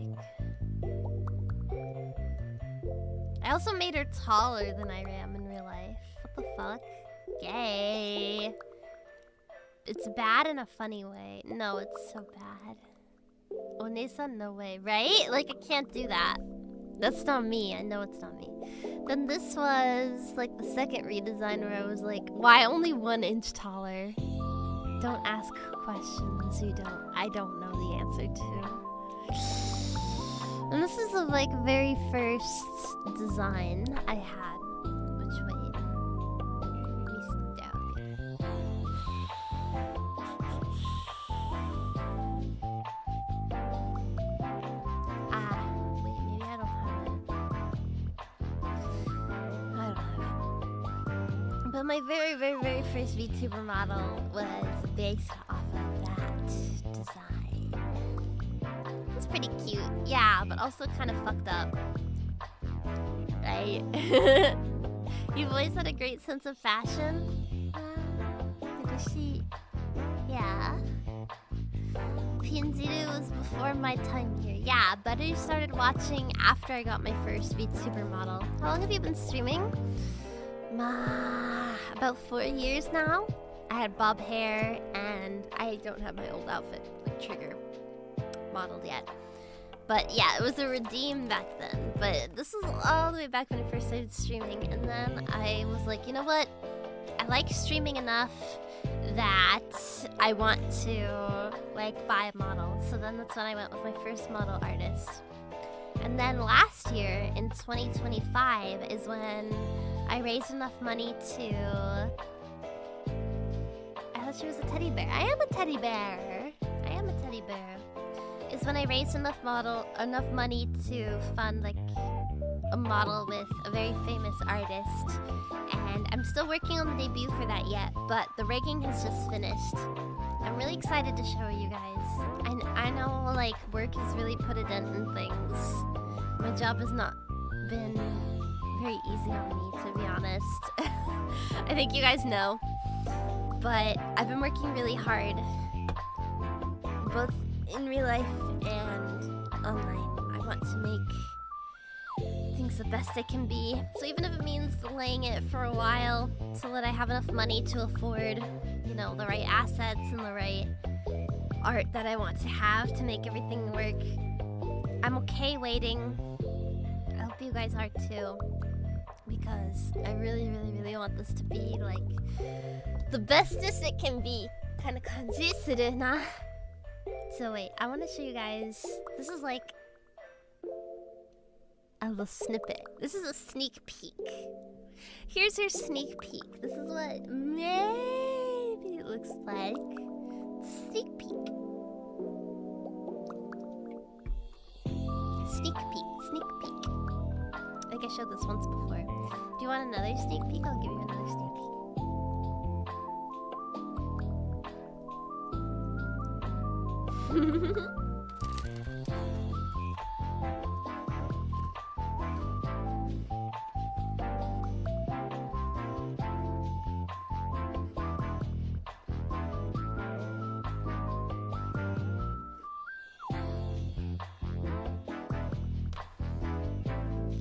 I also made her taller than I am in real life. What the fuck? Gay. It's bad in a funny way. No, it's so bad. Onei-san, no way, right? Like, I can't do that. That's not me. I know it's not me. Then this was like the second redesign where I was like, why only 1 inch taller? Don't ask questions I don't know the answer to. And this is the like very first design I had. Which way? Let me sit down here. Wait, maybe I don't have it. I don't have it. But my very first VTuber model was based off of that design. It's pretty cute, yeah, but also kind of fucked up. Right? You've always had a great sense of fashion. Actually, yeah. Pinziru was before my time here. Yeah, Butter started watching after I got my first VTuber model. How long have you been streaming? About 4 years now. I had bob hair, and I don't have my old outfit, like Trigger, modeled yet. But yeah, it was a redeem back then. But this was all the way back when I first started streaming. And then I was like, you know what? I like streaming enough that I want to like buy a model. So then that's when I went with my first model artist. And then last year in 2025 is when I raised enough money to... I thought she was a teddy bear. I am a teddy bear. I am a teddy bear. Is when I raised enough money to fund like a model with a very famous artist. And I'm still working on the debut for that yet, but the rigging has just finished. I'm really excited to show you guys. And I know like work has really put a dent in things. My job has not been very easy on me, to be honest. I think you guys know. But I've been working really hard, both in real life and online. I want to make things the best I can be. So even if it means delaying it for a while so that I have enough money to afford, you know, the right assets and the right art that I want to have to make everything work, I'm okay waiting. I hope you guys are too, because I really, really, really want this to be like the bestest it can be. Kinda kanji suru na. So wait, I want to show you guys. This is like a little snippet. This is a sneak peek. Here's her sneak peek. This is what maybe it looks like. Sneak peek. Sneak peek. Sneak peek. I think I showed this once before. Do you want another sneak peek? I'll give you another sneak peek.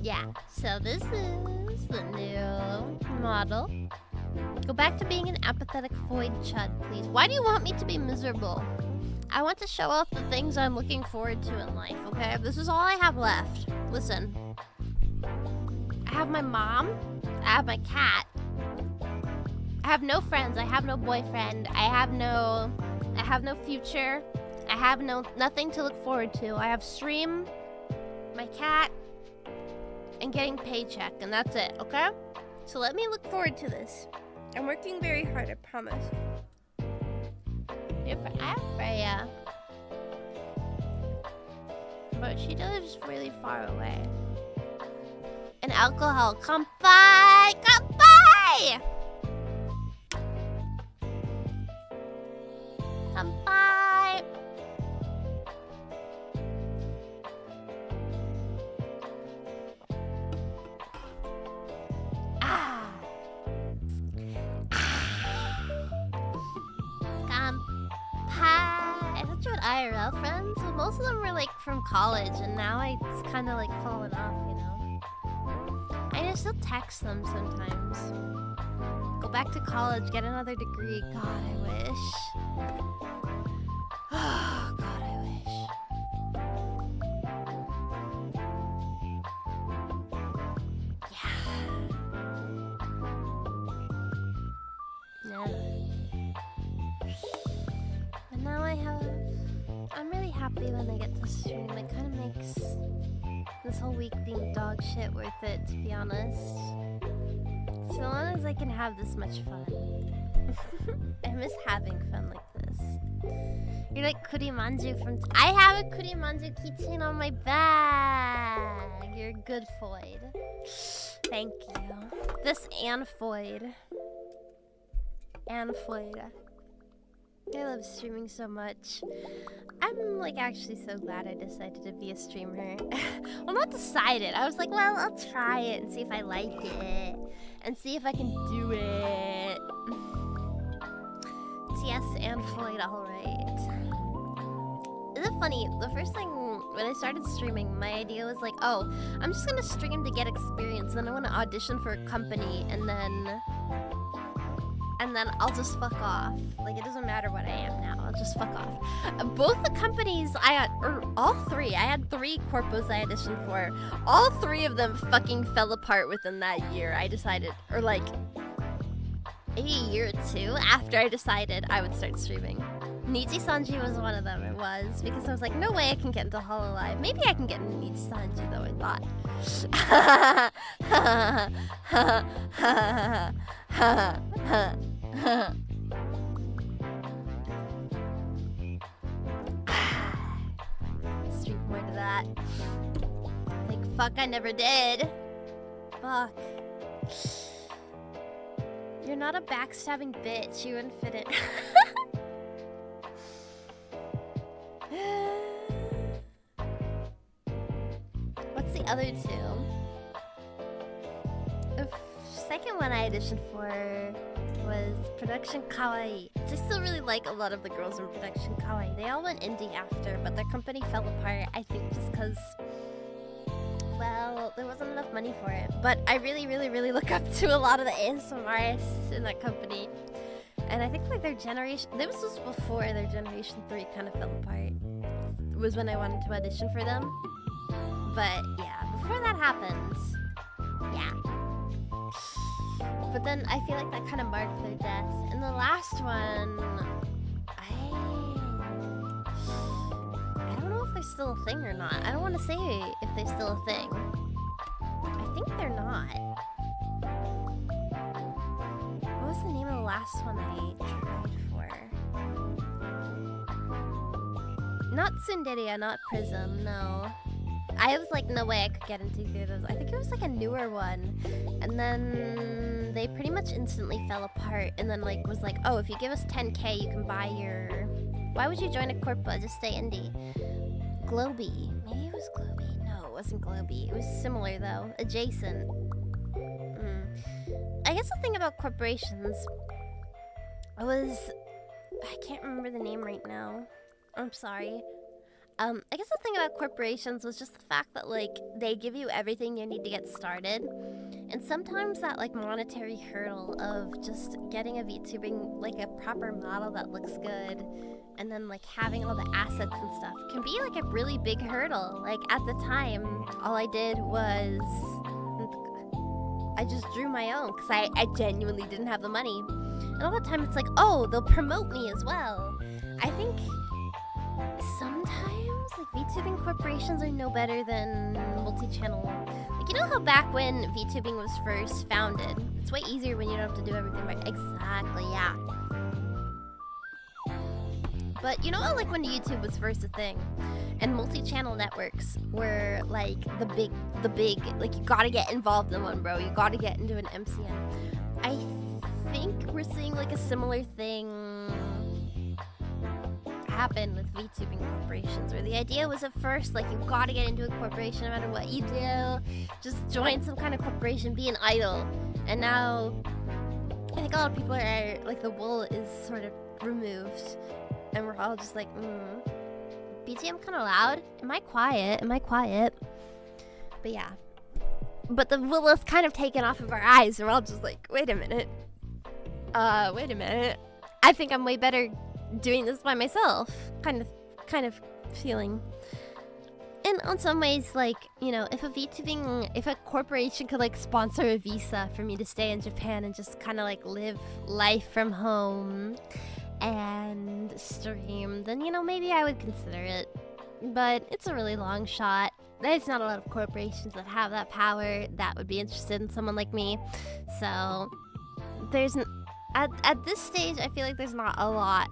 Yeah, so this is the new model. Go back to being an apathetic void chud, please. Why do you want me to be miserable? I want to show off the things I'm looking forward to in life, okay? This is all I have left. Listen. I have my mom. I have my cat. I have no friends. I have no boyfriend. I have no future. I have nothing to look forward to. I have stream, my cat, and getting paycheck, and that's it, okay? So let me look forward to this. I'm working very hard, I promise. I have Freya. But she lives really far away. And alcohol. Kanpai! Kanpai! Kanpai! Ah! Hi! I thought you had IRL friends, but most of them were like from college, and now it's kind of like fallen off, you know? I still text them sometimes. Go back to college, get another degree. God, I wish. Oh, God, I wish. Yeah. But now I'm really happy when I get to stream. It kind of makes this whole week being dog shit worth it, to be honest. So long as I can have this much fun. I miss having fun like this. You're like Kurimanju from... I have a Kurimanju keychain on my bag! You're good, Foyd. Thank you. This and Foyd. And Foyd. I love streaming so much. I'm like actually so glad I decided to be a streamer. Well, not decided. I was like, well, I'll try it and see if I like it. And see if I can do it. yes and Floyd alright. Is it funny? The first thing when I started streaming, my idea was like, oh, I'm just gonna stream to get experience, then I wanna audition for a company, and then I'll just fuck off. Like, it doesn't matter what I am now, I'll just fuck off. Both the companies all three, I had 3 corpos I auditioned for. All 3 of them fucking fell apart within that year. I decided, or like, maybe a year or 2 after I decided I would start streaming. Niji Sanji was one of them, it was, because I was like, no way I can get into Hololive. Maybe I can get into Niji Sanji though, I thought. Stream more to that. Like, fuck, I never did. Fuck. You're not a backstabbing bitch, you wouldn't fit it. What's the other 2? The second one I auditioned for was Production Kawaii. I still really like a lot of the girls in Production Kawaii. They all went indie after, but their company fell apart, I think just because, well, there wasn't enough money for it. But I really, really, really look up to a lot of the ASMR artists in that company. And I think like their generation, this was before their generation 3 kind of fell apart. It was when I wanted to audition for them. But yeah, before that happened, yeah. But then I feel like that kind of marked their death. And the last one, I don't know if they're still a thing or not. I don't want to say if they're still a thing. I think they're not. What was the name of the last one I tried for? Not Tsunderia, not Prism, no. I was like, no way I could get into either of those. I think it was like a newer one. And then they pretty much instantly fell apart. And then like was like, oh, if you give us 10k, you can buy your... Why would you join a corpo? Just stay indie. Globy. Maybe it was Globy. No, it wasn't Globy. It was similar though. Adjacent. I guess the thing about corporations was... I can't remember the name right now. I'm sorry. I guess the thing about corporations was just the fact that, like, they give you everything you need to get started. And sometimes that, like, monetary hurdle of just getting a VTubing, like, a proper model that looks good, and then, like, having all the assets and stuff can be, like, a really big hurdle. Like, at the time, all I did was... I just drew my own, because I genuinely didn't have the money. And all the time, it's like, oh, they'll promote me as well. I think sometimes... like VTubing corporations are no better than multi-channel. Like, you know how back when VTubing was first founded, it's way easier when you don't have to do everything right. Exactly, yeah. But you know how, like, when YouTube was first a thing, and multi-channel networks were like the big, like, you gotta get involved in one, bro. You gotta get into an MCN. I think we're seeing like a similar thing happen with VTubing corporations, where the idea was at first like you gotta get into a corporation no matter what you do, just join some kind of corporation, be an idol. And now I think a lot of people are like, the wool is sort of removed and we're all just like, BGM kind of loud. Am I quiet? But yeah, but the wool is kind of taken off of our eyes. We're all just like, wait a minute, I think I'm way better doing this by myself, kind of feeling. And on some ways, like, you know, if a corporation could like sponsor a visa for me to stay in Japan and just kind of like live life from home and stream, then, you know, maybe I would consider it. But it's a really long shot. There's not a lot of corporations that have that power that would be interested in someone like me. So there's at this stage, I feel like there's not a lot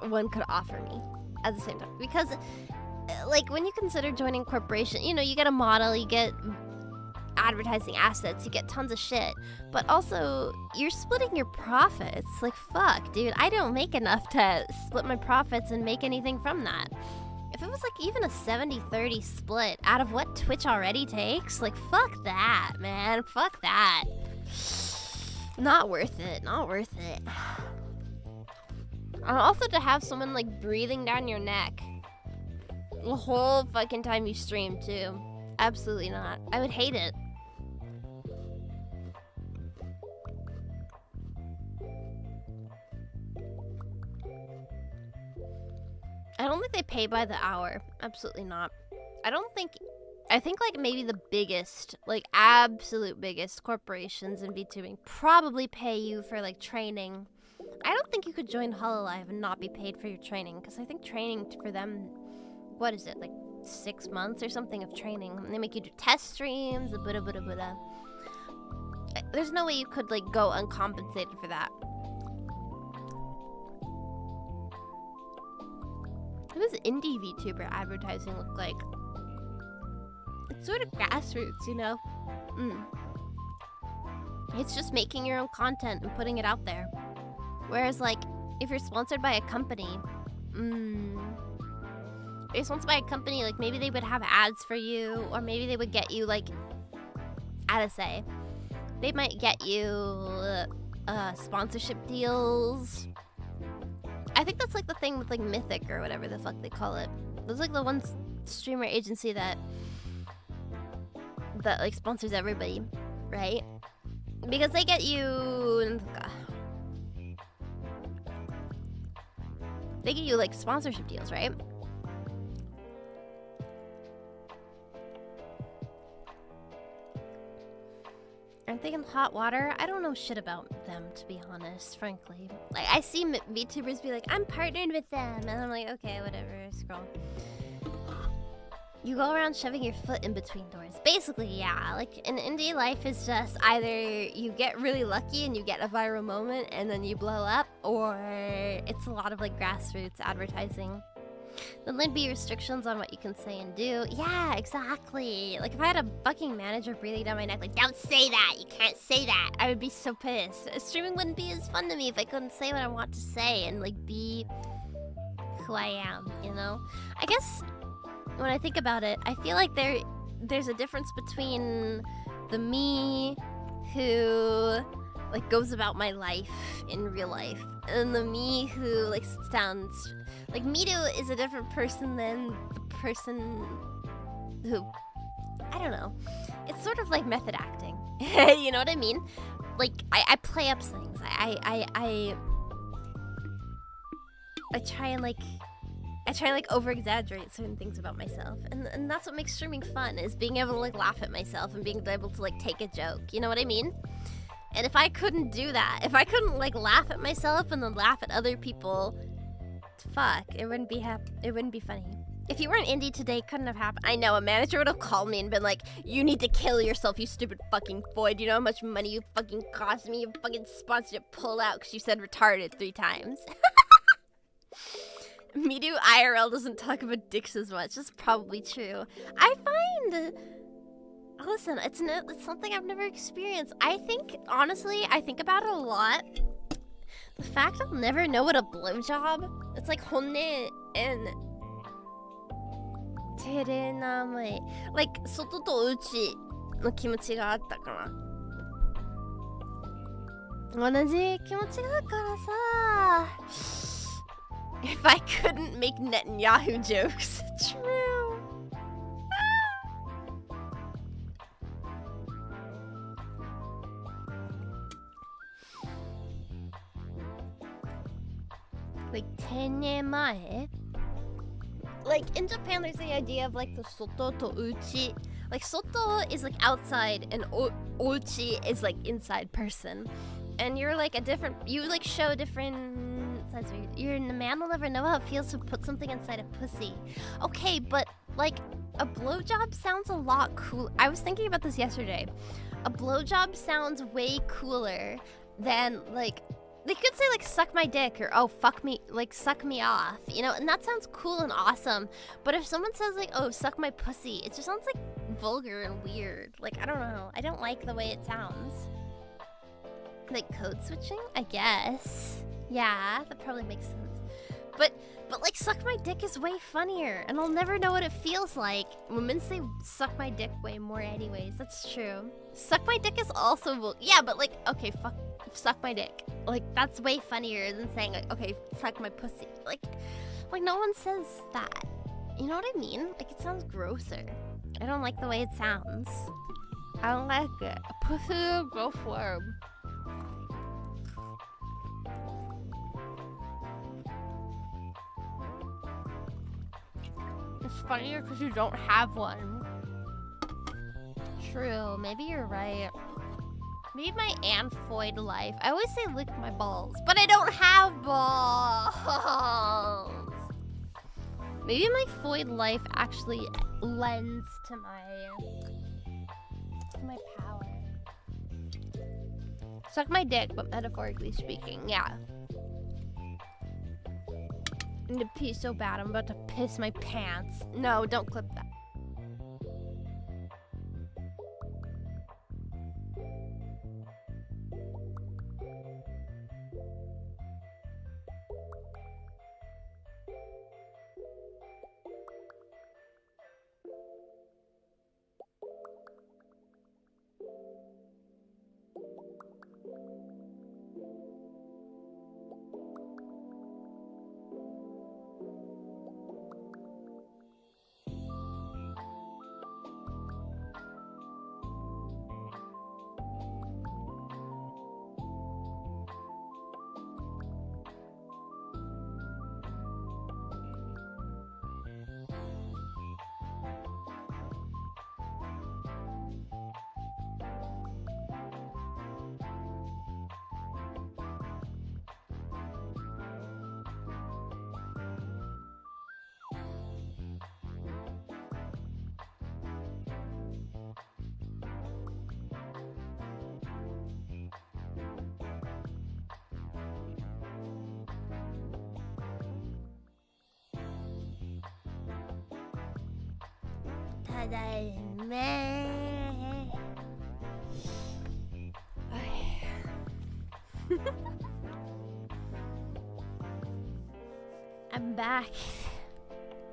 one could offer me at the same time, because like when you consider joining corporation, you know, you get a model, you get advertising assets, you get tons of shit, but also you're splitting your profits. Like, fuck, dude, I don't make enough to split my profits and make anything from that. If it was like even a 70-30 split out of what Twitch already takes, like, fuck that, man, fuck that. Not worth it, not worth it. And also to have someone like breathing down your neck the whole fucking time you stream too. Absolutely not. I would hate it. I don't think they pay by the hour. Absolutely not. I think like maybe the biggest, like absolute biggest corporations in VTubing probably pay you for like training. I don't think you could join Hololive and not be paid for your training, because I think training for them, what is it, like 6 months or something of training. And they make you do test streams, buddha. There's no way you could like go uncompensated for that. What does indie VTuber advertising look like? It's sort of grassroots, you know? It's just making your own content and putting it out there. Whereas, like, if you're sponsored by a company, if you're sponsored by a company, like, maybe they would have ads for you, or maybe they would get you, like, how to say, they might get you sponsorship deals. I think that's, like, the thing with, like, Mythic or whatever the fuck they call it. That's, like, the one streamer agency that like, sponsors everybody, right? Because they get you... They get you, like, sponsorship deals, right? Aren't they in hot water? I don't know shit about them, to be honest, frankly. Like, I see VTubers be like, I'm partnered with them. And I'm like, okay, whatever, scroll. You go around shoving your foot in between doors. Basically, yeah. Like, an indie life is just either you get really lucky and you get a viral moment and then you blow up, or it's a lot of, like, grassroots advertising. Then there'd be restrictions on what you can say and do. Yeah, exactly. Like, if I had a fucking manager breathing down my neck, like, don't say that, you can't say that, I would be so pissed. Streaming wouldn't be as fun to me if I couldn't say what I want to say and, like, be who I am, you know? I guess... when I think about it, I feel like there's a difference between the me who like goes about my life in real life and the me who like sounds like Miru is a different person than the person who, I don't know. It's sort of like method acting. You know what I mean? Like I play up things. I try and like over-exaggerate certain things about myself. And that's what makes streaming fun, is being able to, like, laugh at myself and being able to, like, take a joke. You know what I mean? And if I couldn't do that, if I couldn't, like, laugh at myself and then laugh at other people, fuck, it wouldn't be funny. If you weren't indie today, it couldn't have happened. I know, a manager would have called me and been like, you need to kill yourself, you stupid fucking void. You know how much money you fucking cost me? You fucking sponsorship pull out because you said retarded 3 times. Miru IRL doesn't talk about dicks as much. That's probably true. I find... Listen, it's something I've never experienced. I think, honestly, I think about it a lot. The fact I'll never know what a blowjob... It's like honne and... terename. Like, soto to uchi no kimuchi ga atta kana. 同じ気持ちがあるからさ... If I couldn't make Netanyahu jokes. True. Like 10年前? Like in Japan there's the idea of like the soto to uchi. Like soto is like outside and uchi is like inside person. And you're like a different, you like show different... You're a man will never know how it feels to put something inside a pussy. Okay, but like a blowjob sounds a lot cool. I was thinking about this yesterday. A blowjob sounds way cooler than like, they could say like suck my dick or oh fuck me, like suck me off, you know, and that sounds cool and awesome. But if someone says like oh suck my pussy, it just sounds like vulgar and weird. Like I don't know, I don't like the way it sounds. Like code switching, I guess. Yeah, that probably makes sense. But like suck my dick is way funnier, and I'll never know what it feels like. Women say suck my dick way more anyways, that's true. Suck my dick is also yeah, but like, okay, suck my dick. Like, that's way funnier than saying, like, okay, suck my pussy. Like no one says that. You know what I mean? Like, it sounds grosser. I don't like the way it sounds. I don't like it. Pussy, go for it. It's funnier because you don't have one. True, maybe you're right. Maybe my amphoid life. I always say lick my balls, but I don't have balls. Maybe my foid life actually lends to my power. Suck my dick, but metaphorically speaking, yeah. I need to pee so bad, I'm about to piss my pants. No, don't clip that. I'm back.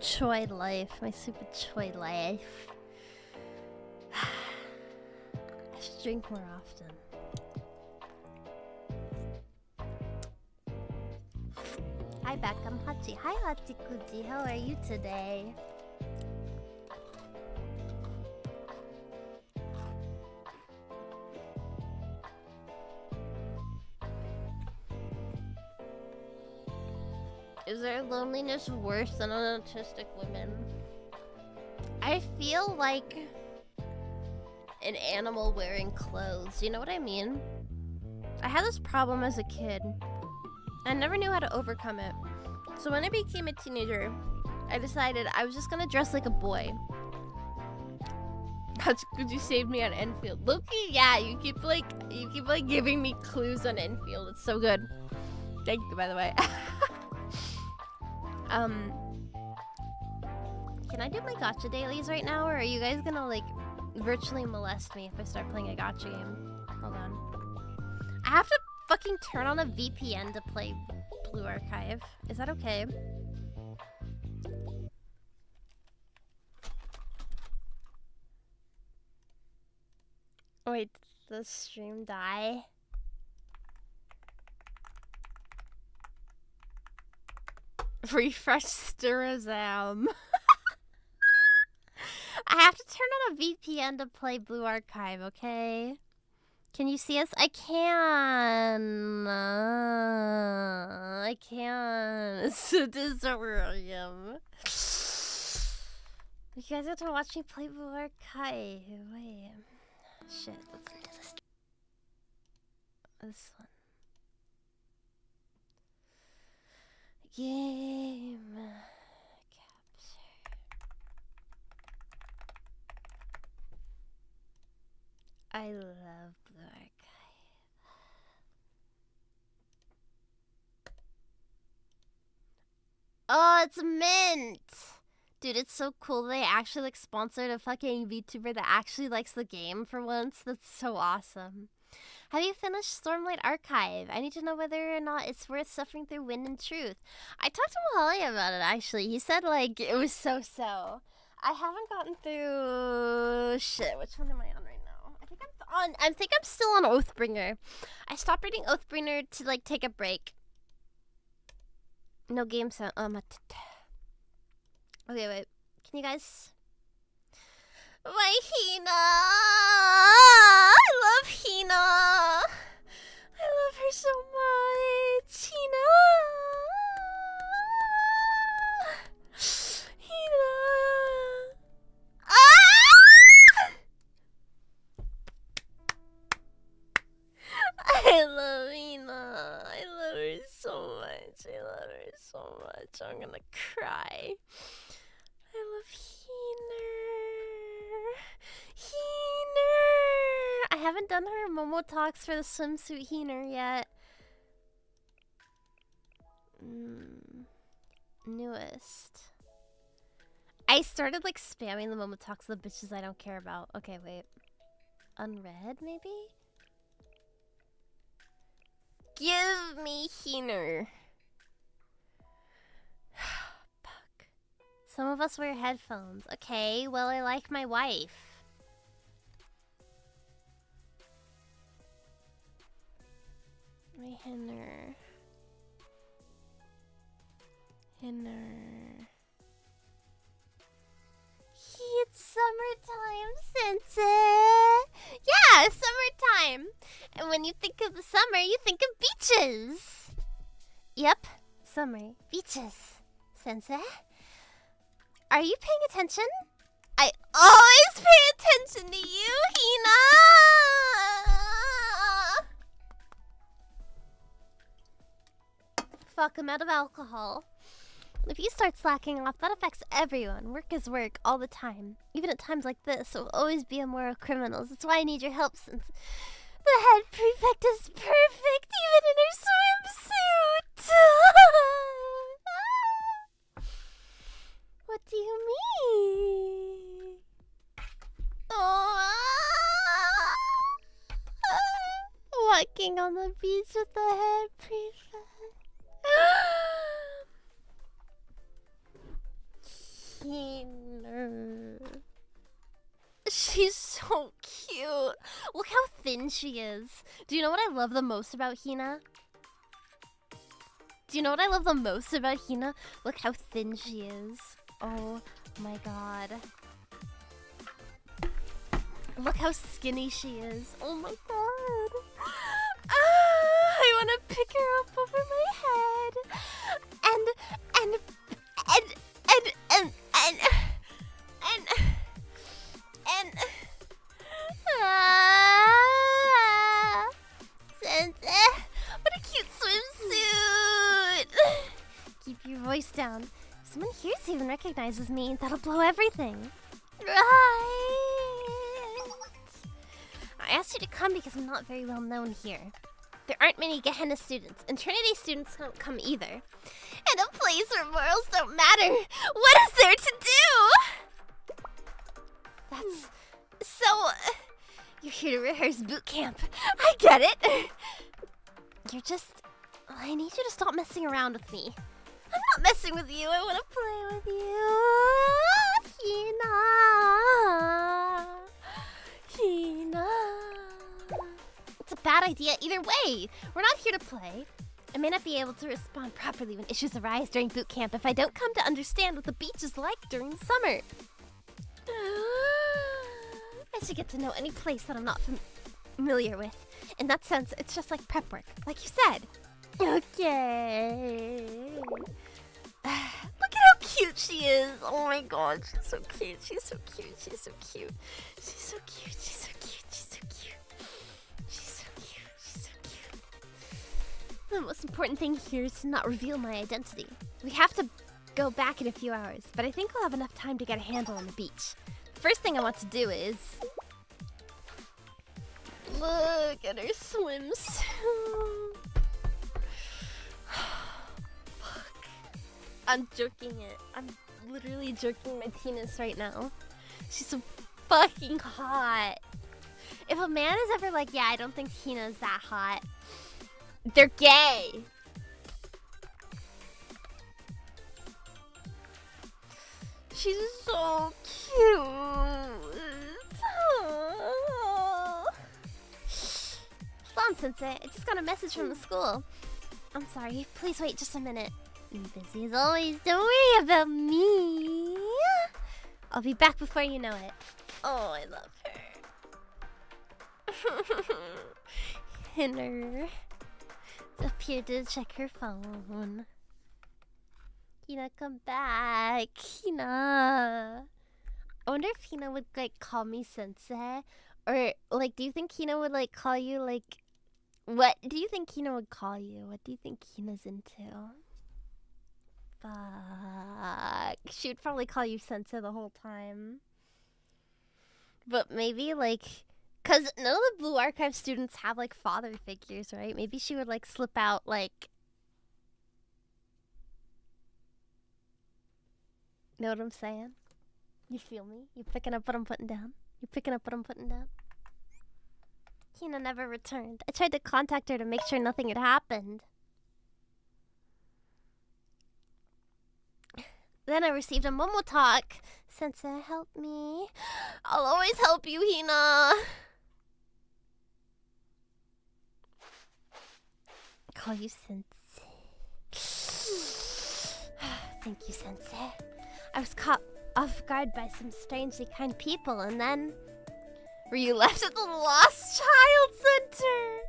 Choi life, my super choi life. I should drink more often. Hi back, I'm Hachi. Hi Hachikuji, how are you today? Is there loneliness worse than an autistic woman? I feel like an animal wearing clothes, you know what I mean? I had this problem as a kid. I never knew how to overcome it. So when I became a teenager, I decided I was just gonna dress like a boy. Could you save me on Enfield? Loki, yeah, you keep giving me clues on Enfield. It's so good. Thank you, by the way. Can I do my gacha dailies right now, or are you guys gonna like virtually molest me if I start playing a gacha game? Hold on. I have to fucking turn on a VPN to play Blue Archive. Is that okay? Wait, did the stream die? Refresh Sturazam. I have to turn on a VPN to play Blue Archive, okay? Can you see us? I can. I can. Sturazam. You guys have to watch me play Blue Archive. Wait. Shit, let's do this. This one. Game capture. I love Blue Archive. Oh, it's mint! Dude, it's so cool they actually like sponsored a fucking VTuber that actually likes the game for once. That's so awesome. Have you finished Stormlight Archive? I need to know whether or not it's worth suffering through Wind and Truth. I talked to Mahalia about it, actually. He said, like, it was so-so. I haven't gotten through... Shit, which one am I on right now? I think I'm on. I think I'm still on Oathbringer. I stopped reading Oathbringer to like take a break. No game sound. Okay, wait. Can you guys? My Hina! I love Hina! I love her so much! Hina! Hina! Ah! I love Hina. I love her so much. I love her so much. I'm gonna cry. I love Heener. Heener! I haven't done her Momo talks for the swimsuit Heener yet. Newest. I started like spamming the Momo talks of the bitches I don't care about. Okay, wait. Unread, maybe? Give me Heener. Fuck. Some of us wear headphones. Okay, well, I like my wife. My Hinner. Hinner. It's summertime, Sensei! Yeah, summertime! And when you think of the summer, you think of beaches! Yep, summer, beaches, Sensei. Are you paying attention? I always pay attention to you, Hina! Fuck, I'm out of alcohol. If you start slacking off, that affects everyone. Work is work, all the time. Even at times like this, it will always be a moral criminals. That's why I need your help, since the head prefect is perfect, even in her swimsuit! What do you mean? Oh, walking on the beach with the head prefect. Keener. She's so cute. Look how thin she is. Do you know what I love the most about Hina? Do you know what I love the most about Hina? Look how thin she is. Oh my god. Look how skinny she is. Oh my god. I want to pick her up over my head. And Sensei, what a cute swimsuit. Keep your voice down. If someone hears you and recognizes me, that'll blow everything. Right. I asked you to come because I'm not very well known here. There aren't many Gehenna students, and Trinity students don't come either. And a place where morals don't matter. What is there to do? That's so... You're here to rehearse boot camp. I get it. You're just... I need you to stop messing around with me. I'm not messing with you. I want to play with you. Hina. Hina. It's a bad idea either way. We're not here to play. I may not be able to respond properly when issues arise during boot camp if I don't come to understand what the beach is like during the summer. I should get to know any place that I'm not familiar with. In that sense, it's just like prep work, like you said. Okay. Look at how cute she is. Oh my god, she's so cute. She's so cute. She's so cute. She's so cute. She's so cute. She's so cute. She's so cute. She's so cute. The most important thing here is to not reveal my identity. We have to go back in a few hours, but I think we'll have enough time to get a handle on the beach. The first thing I want to do is... Look at her swimsuit. Fuck. I'm jerking it. I'm literally jerking my penis right now. She's so fucking hot. If a man is ever like, yeah, I don't think Hina's that hot, they're gay. She's so cute. on, Sensei. I just got a message from the school. I'm sorry. Please wait just a minute. I'm busy as always. Don't worry about me. I'll be back before you know it. Oh, I love her. Hinner. Up here to check her phone. Hina, come back. Hina. I wonder if Hina would like call me Sensei, or like, do you think Hina would like call you like? What do you think Hina would call you? What do you think Hina's into? Fuck. She would probably call you Sensei the whole time. But maybe like, cause none of the Blue Archive students have like father figures, right? Maybe she would like slip out like. Know what I'm saying? You feel me? You picking up what I'm putting down? You picking up what I'm putting down? Hina never returned. I tried to contact her to make sure nothing had happened. Then I received a Momo talk. Sensei, help me. I'll always help you, Hina. Call you Sensei. Thank you, Sensei. I was caught off guard by some strangely kind people, and then... Were you left at the Lost Child Center?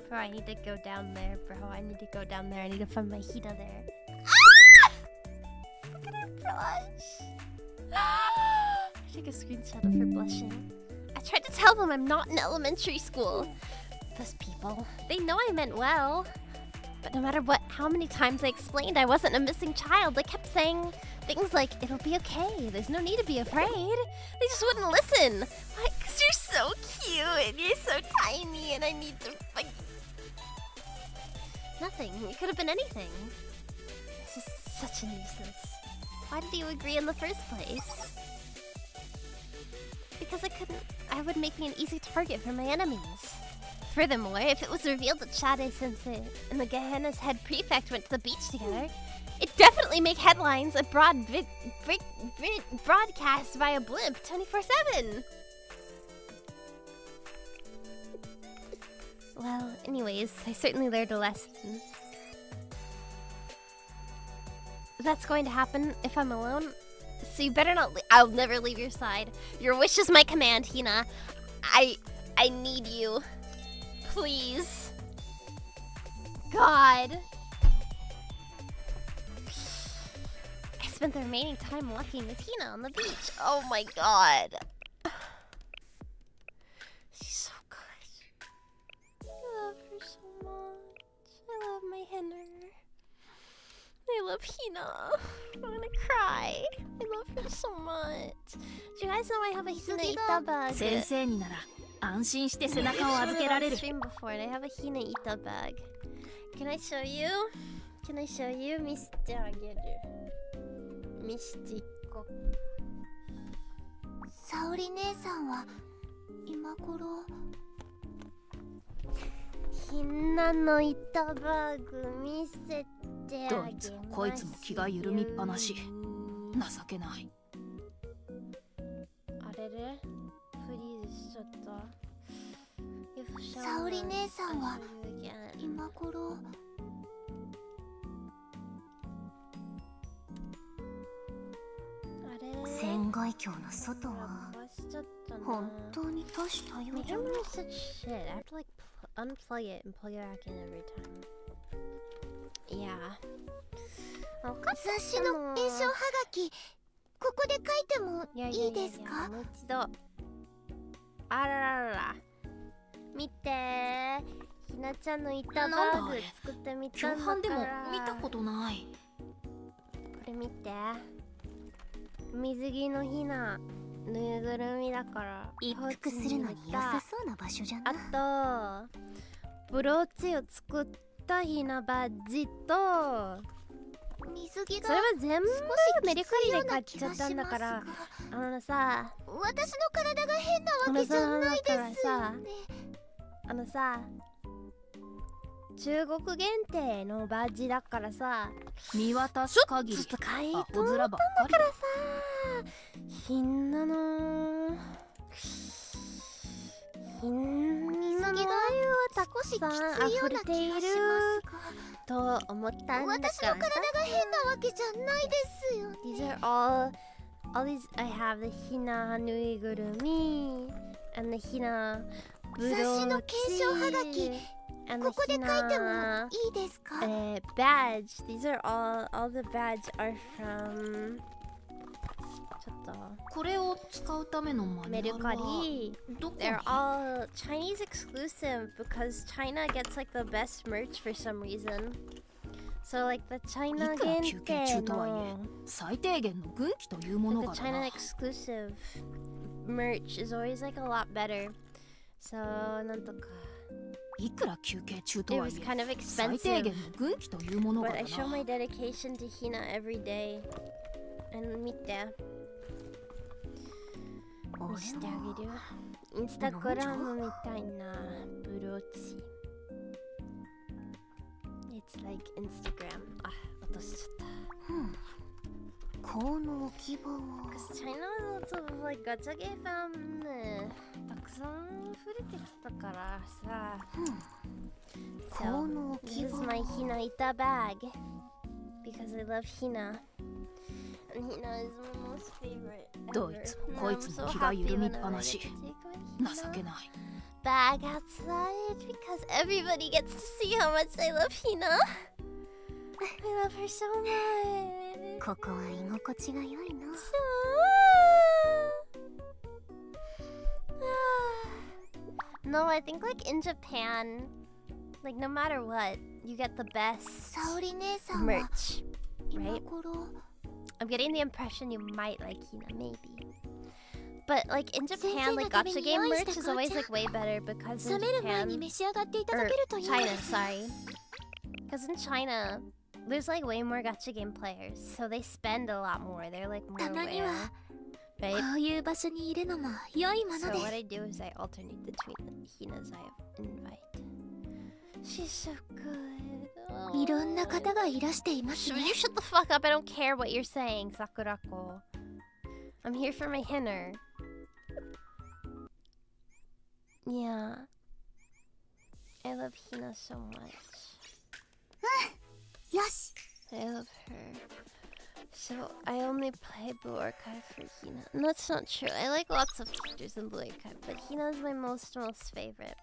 Bro, I need to go down there, bro. I need to go down there. I need to find my Hina there. Ah! Look at her blush. I took a screenshot of her blushing. I tried to tell them I'm not in elementary school. Those people, they know I meant well. But no matter how many times I explained I wasn't a missing child, they kept saying things like, it'll be okay, there's no need to be afraid. They just wouldn't listen. Like, 'cause you're so cute and you're so tiny and I need to, like... Nothing. It could have been anything. This is such a nuisance. Why did you agree in the first place? Because I would make me an easy target for my enemies. Furthermore, if it was revealed that Shade Sensei and the Gehenna's head prefect went to the beach together, it'd definitely make headlines, a broadcast via blimp 24/7. Well, anyways, I certainly learned a lesson. That's going to happen if I'm alone, so you better not. I'll never leave your side. Your wish is my command, Hina. I need you. Please. God. I spent the remaining time walking with Hina on the beach. Oh my god. She's so good. I love her so much. I love my Henner. I love Hina. I'm gonna cry. I love her so much. Do you guys know I have a Hina Ita bag? I streamed before and I have a Hina Ita bag. Can I show you? Can I show you? 見せてあげる。見せていこう。沙織姉さんは今頃。ひなの板バーグ見せてあげます。どいつこいつも気が緩みっぱなし。情けない。あれれ？フリーズしちゃった。沙織姉さんは今頃。船外橋の外は本当に多種多様じゃない。I have to like unplug it and plug it back in every time. Yeah. 雑誌の印象はがきここで書いてもいいですか？もう一度。あらららら。見て。ひなちゃんの板バーグ作ってみたんだから。共犯でも見たことない。これ見て。水着のひな、ぬいぐるみだから一服するのに良さそうな場所じゃない。あとブローチを作ったひなバッジと水着がそれは全部メリカリで買っちゃったんだから、あのさ、私の体が変なわけじゃないですね。あのさ、中国限定のバッジだからさ、見渡す限りちょっと買い取ったんだからさ、ひんなのひんの萌えはたくさん溢れていると思ったんだから。私の体が変なわけじゃないですよね。These are all these. I have the Hina ぬいぐるみ and the Hina ブローチ。雑誌の継承はがき。ここで書いてもいいですか？badge. These are all the badge are from ちょっとこれを使うためのマニュアルはどこに？ They're all Chinese exclusive because China gets like the best merch for some reason. So like the China 限定の最低限の軍機というものが the China exclusive merch is always like a lot better. So なんとかいくら休憩中とはいえ最低限の軍機というものが But I show my dedication to Hina every day. And 見て見してあげる。インスタグラムみたいなブローチ。It's like Instagram. あ、落としちゃった。この希望を。Because China is also like ガチャゲーファンね。たくさん増えてきたからさ。So, this is my Hina Ita bag. Because I love Hina. And Hina is my most favorite ever. どいつもこいつも気が緩みっぱなし。情けない。Bag outside because everybody gets to see how much I love Hina. I love her so much. ここは居心地が良いの。No, I think like in Japan, like no matter what, you get the best merch, right? I'm getting the impression you might like Hina, maybe. But like in Japan, like gacha game merch is always like way better because in Japan, or China, sorry. Because in China, there's like way more gacha game players, so they spend a lot more. They're like more aware, right? So what I do is I alternate between the Hinas I invite. She's so good. Oh. You shut the fuck up. I don't care what you're saying, Sakurako. I'm here for my Hinner. Yeah. I love Hina so much. Yes. I love her. So I only play Blue Archive for Hina. No, that's not true. I like lots of features in Blue Archive, but Hina is my most favorite.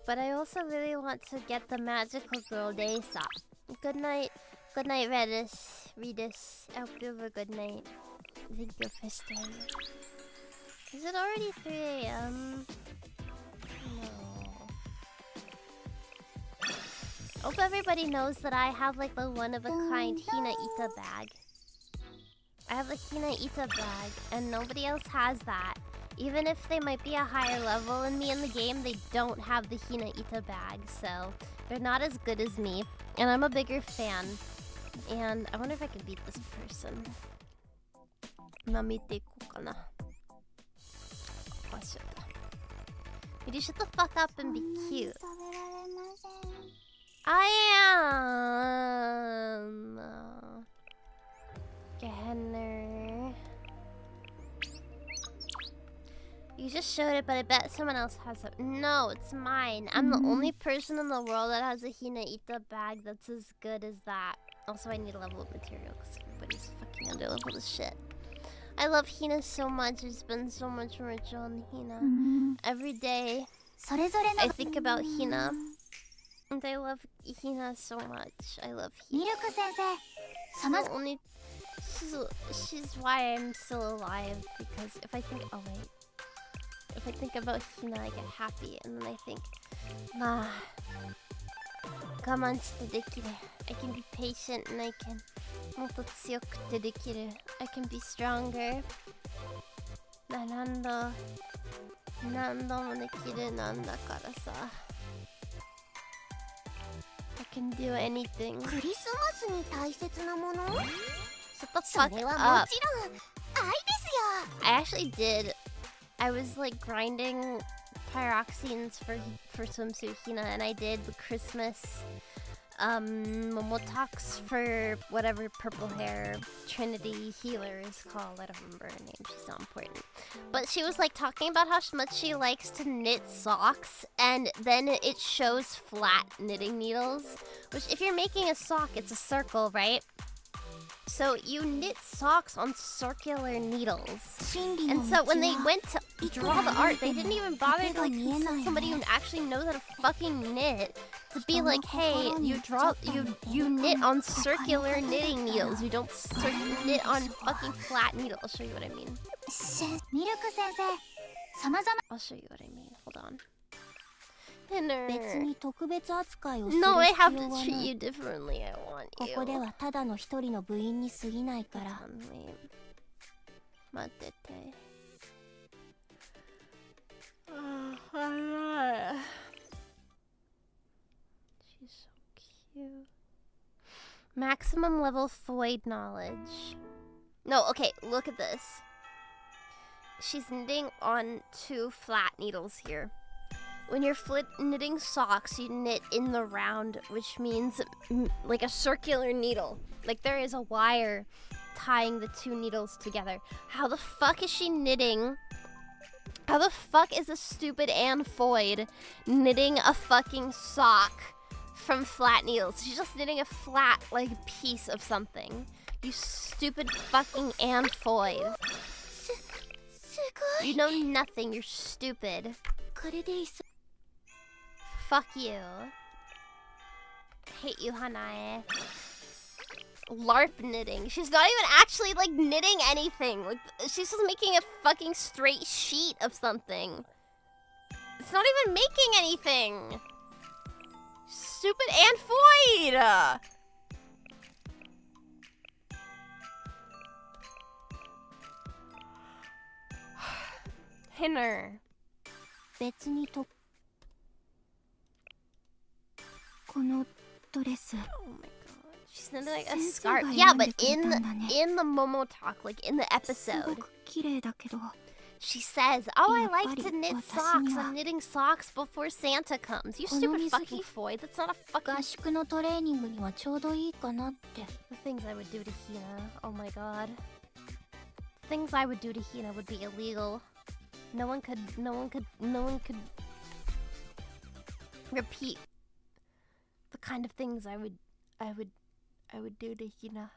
But I also really want to get the magical girl Desa. Good night. Good night, Redis. I hope you have a good night. Thank you for staying. Is it already 3 AM? No. I hope everybody knows that I have like the one-of-a-kind Hina Ita bag. I have a Hina Ita bag, and nobody else has that. Even if they might be a higher level than me in the game, they don't have the Hina Ita bag, so they're not as good as me. And I'm a bigger fan. And I wonder if I can beat this person. Would you shut the fuck up and be cute? I am... Genner. You just showed it, but I bet someone else has it. No, it's mine. I'm the only person in the world that has a Hina Ita bag that's as good as that. Also, I need a level of material because everybody's fucking under-leveled as shit. I love Hina so much. There's been so much merch on Hina. Every day, I think about Hina. And I love Hina so much. I love Hina. She's why I'm still alive. Because if I think... Oh, wait. If I think about Hina, I get happy. And then I think... I can be patient and I can... I can be stronger. I can do anything. Shut the fuck up. I actually did. I was like grinding pyroxenes for swimsuit Hina, and I did the Christmas Momotox for whatever purple hair Trinity healer is called. I don't remember her name, she's not important. But she was like talking about how much she likes to knit socks, and then it shows flat knitting needles, which if you're making a sock, it's a circle, right? So you knit socks on circular needles. And so when they went to draw the art, they didn't even bother to like consult somebody who actually knows how to fucking knit to be like, hey, you knit on circular knitting needles. You don't knit on fucking flat needles. I'll show you what I mean. I'll show you what I mean. Hold on. No, I have to treat you differently. I want you. Hold on, wait. 待ってて. She's so cute. Maximum level void knowledge. No, okay, look at this. She's knitting on 2 flat needles here. When you're knitting socks, you knit in the round, which means like a circular needle. Like there is a wire tying the 2 needles together. How the fuck is she knitting? How the fuck is a stupid Anne Foyd knitting a fucking sock from flat needles? She's just knitting a flat, like, piece of something. You stupid fucking Anne Foyd. You know nothing, you're stupid. Fuck you. Hate you, Hanae. LARP knitting. She's not even actually, like, knitting anything. Like, she's just making a fucking straight sheet of something. It's not even making anything. Stupid Anne Foyd! Hinner. Oh my god. She's knitting like a scarf. Yeah, but in the Momotalk, like in the episode, she says, "Oh, I like to knit socks. I'm knitting socks before Santa comes." You stupid fucking Foyd. That's not a fucking... The things I would do to Hina. Oh my god. Things I would do to Hina would be illegal. No one could repeat the kind of things I would do to Hina.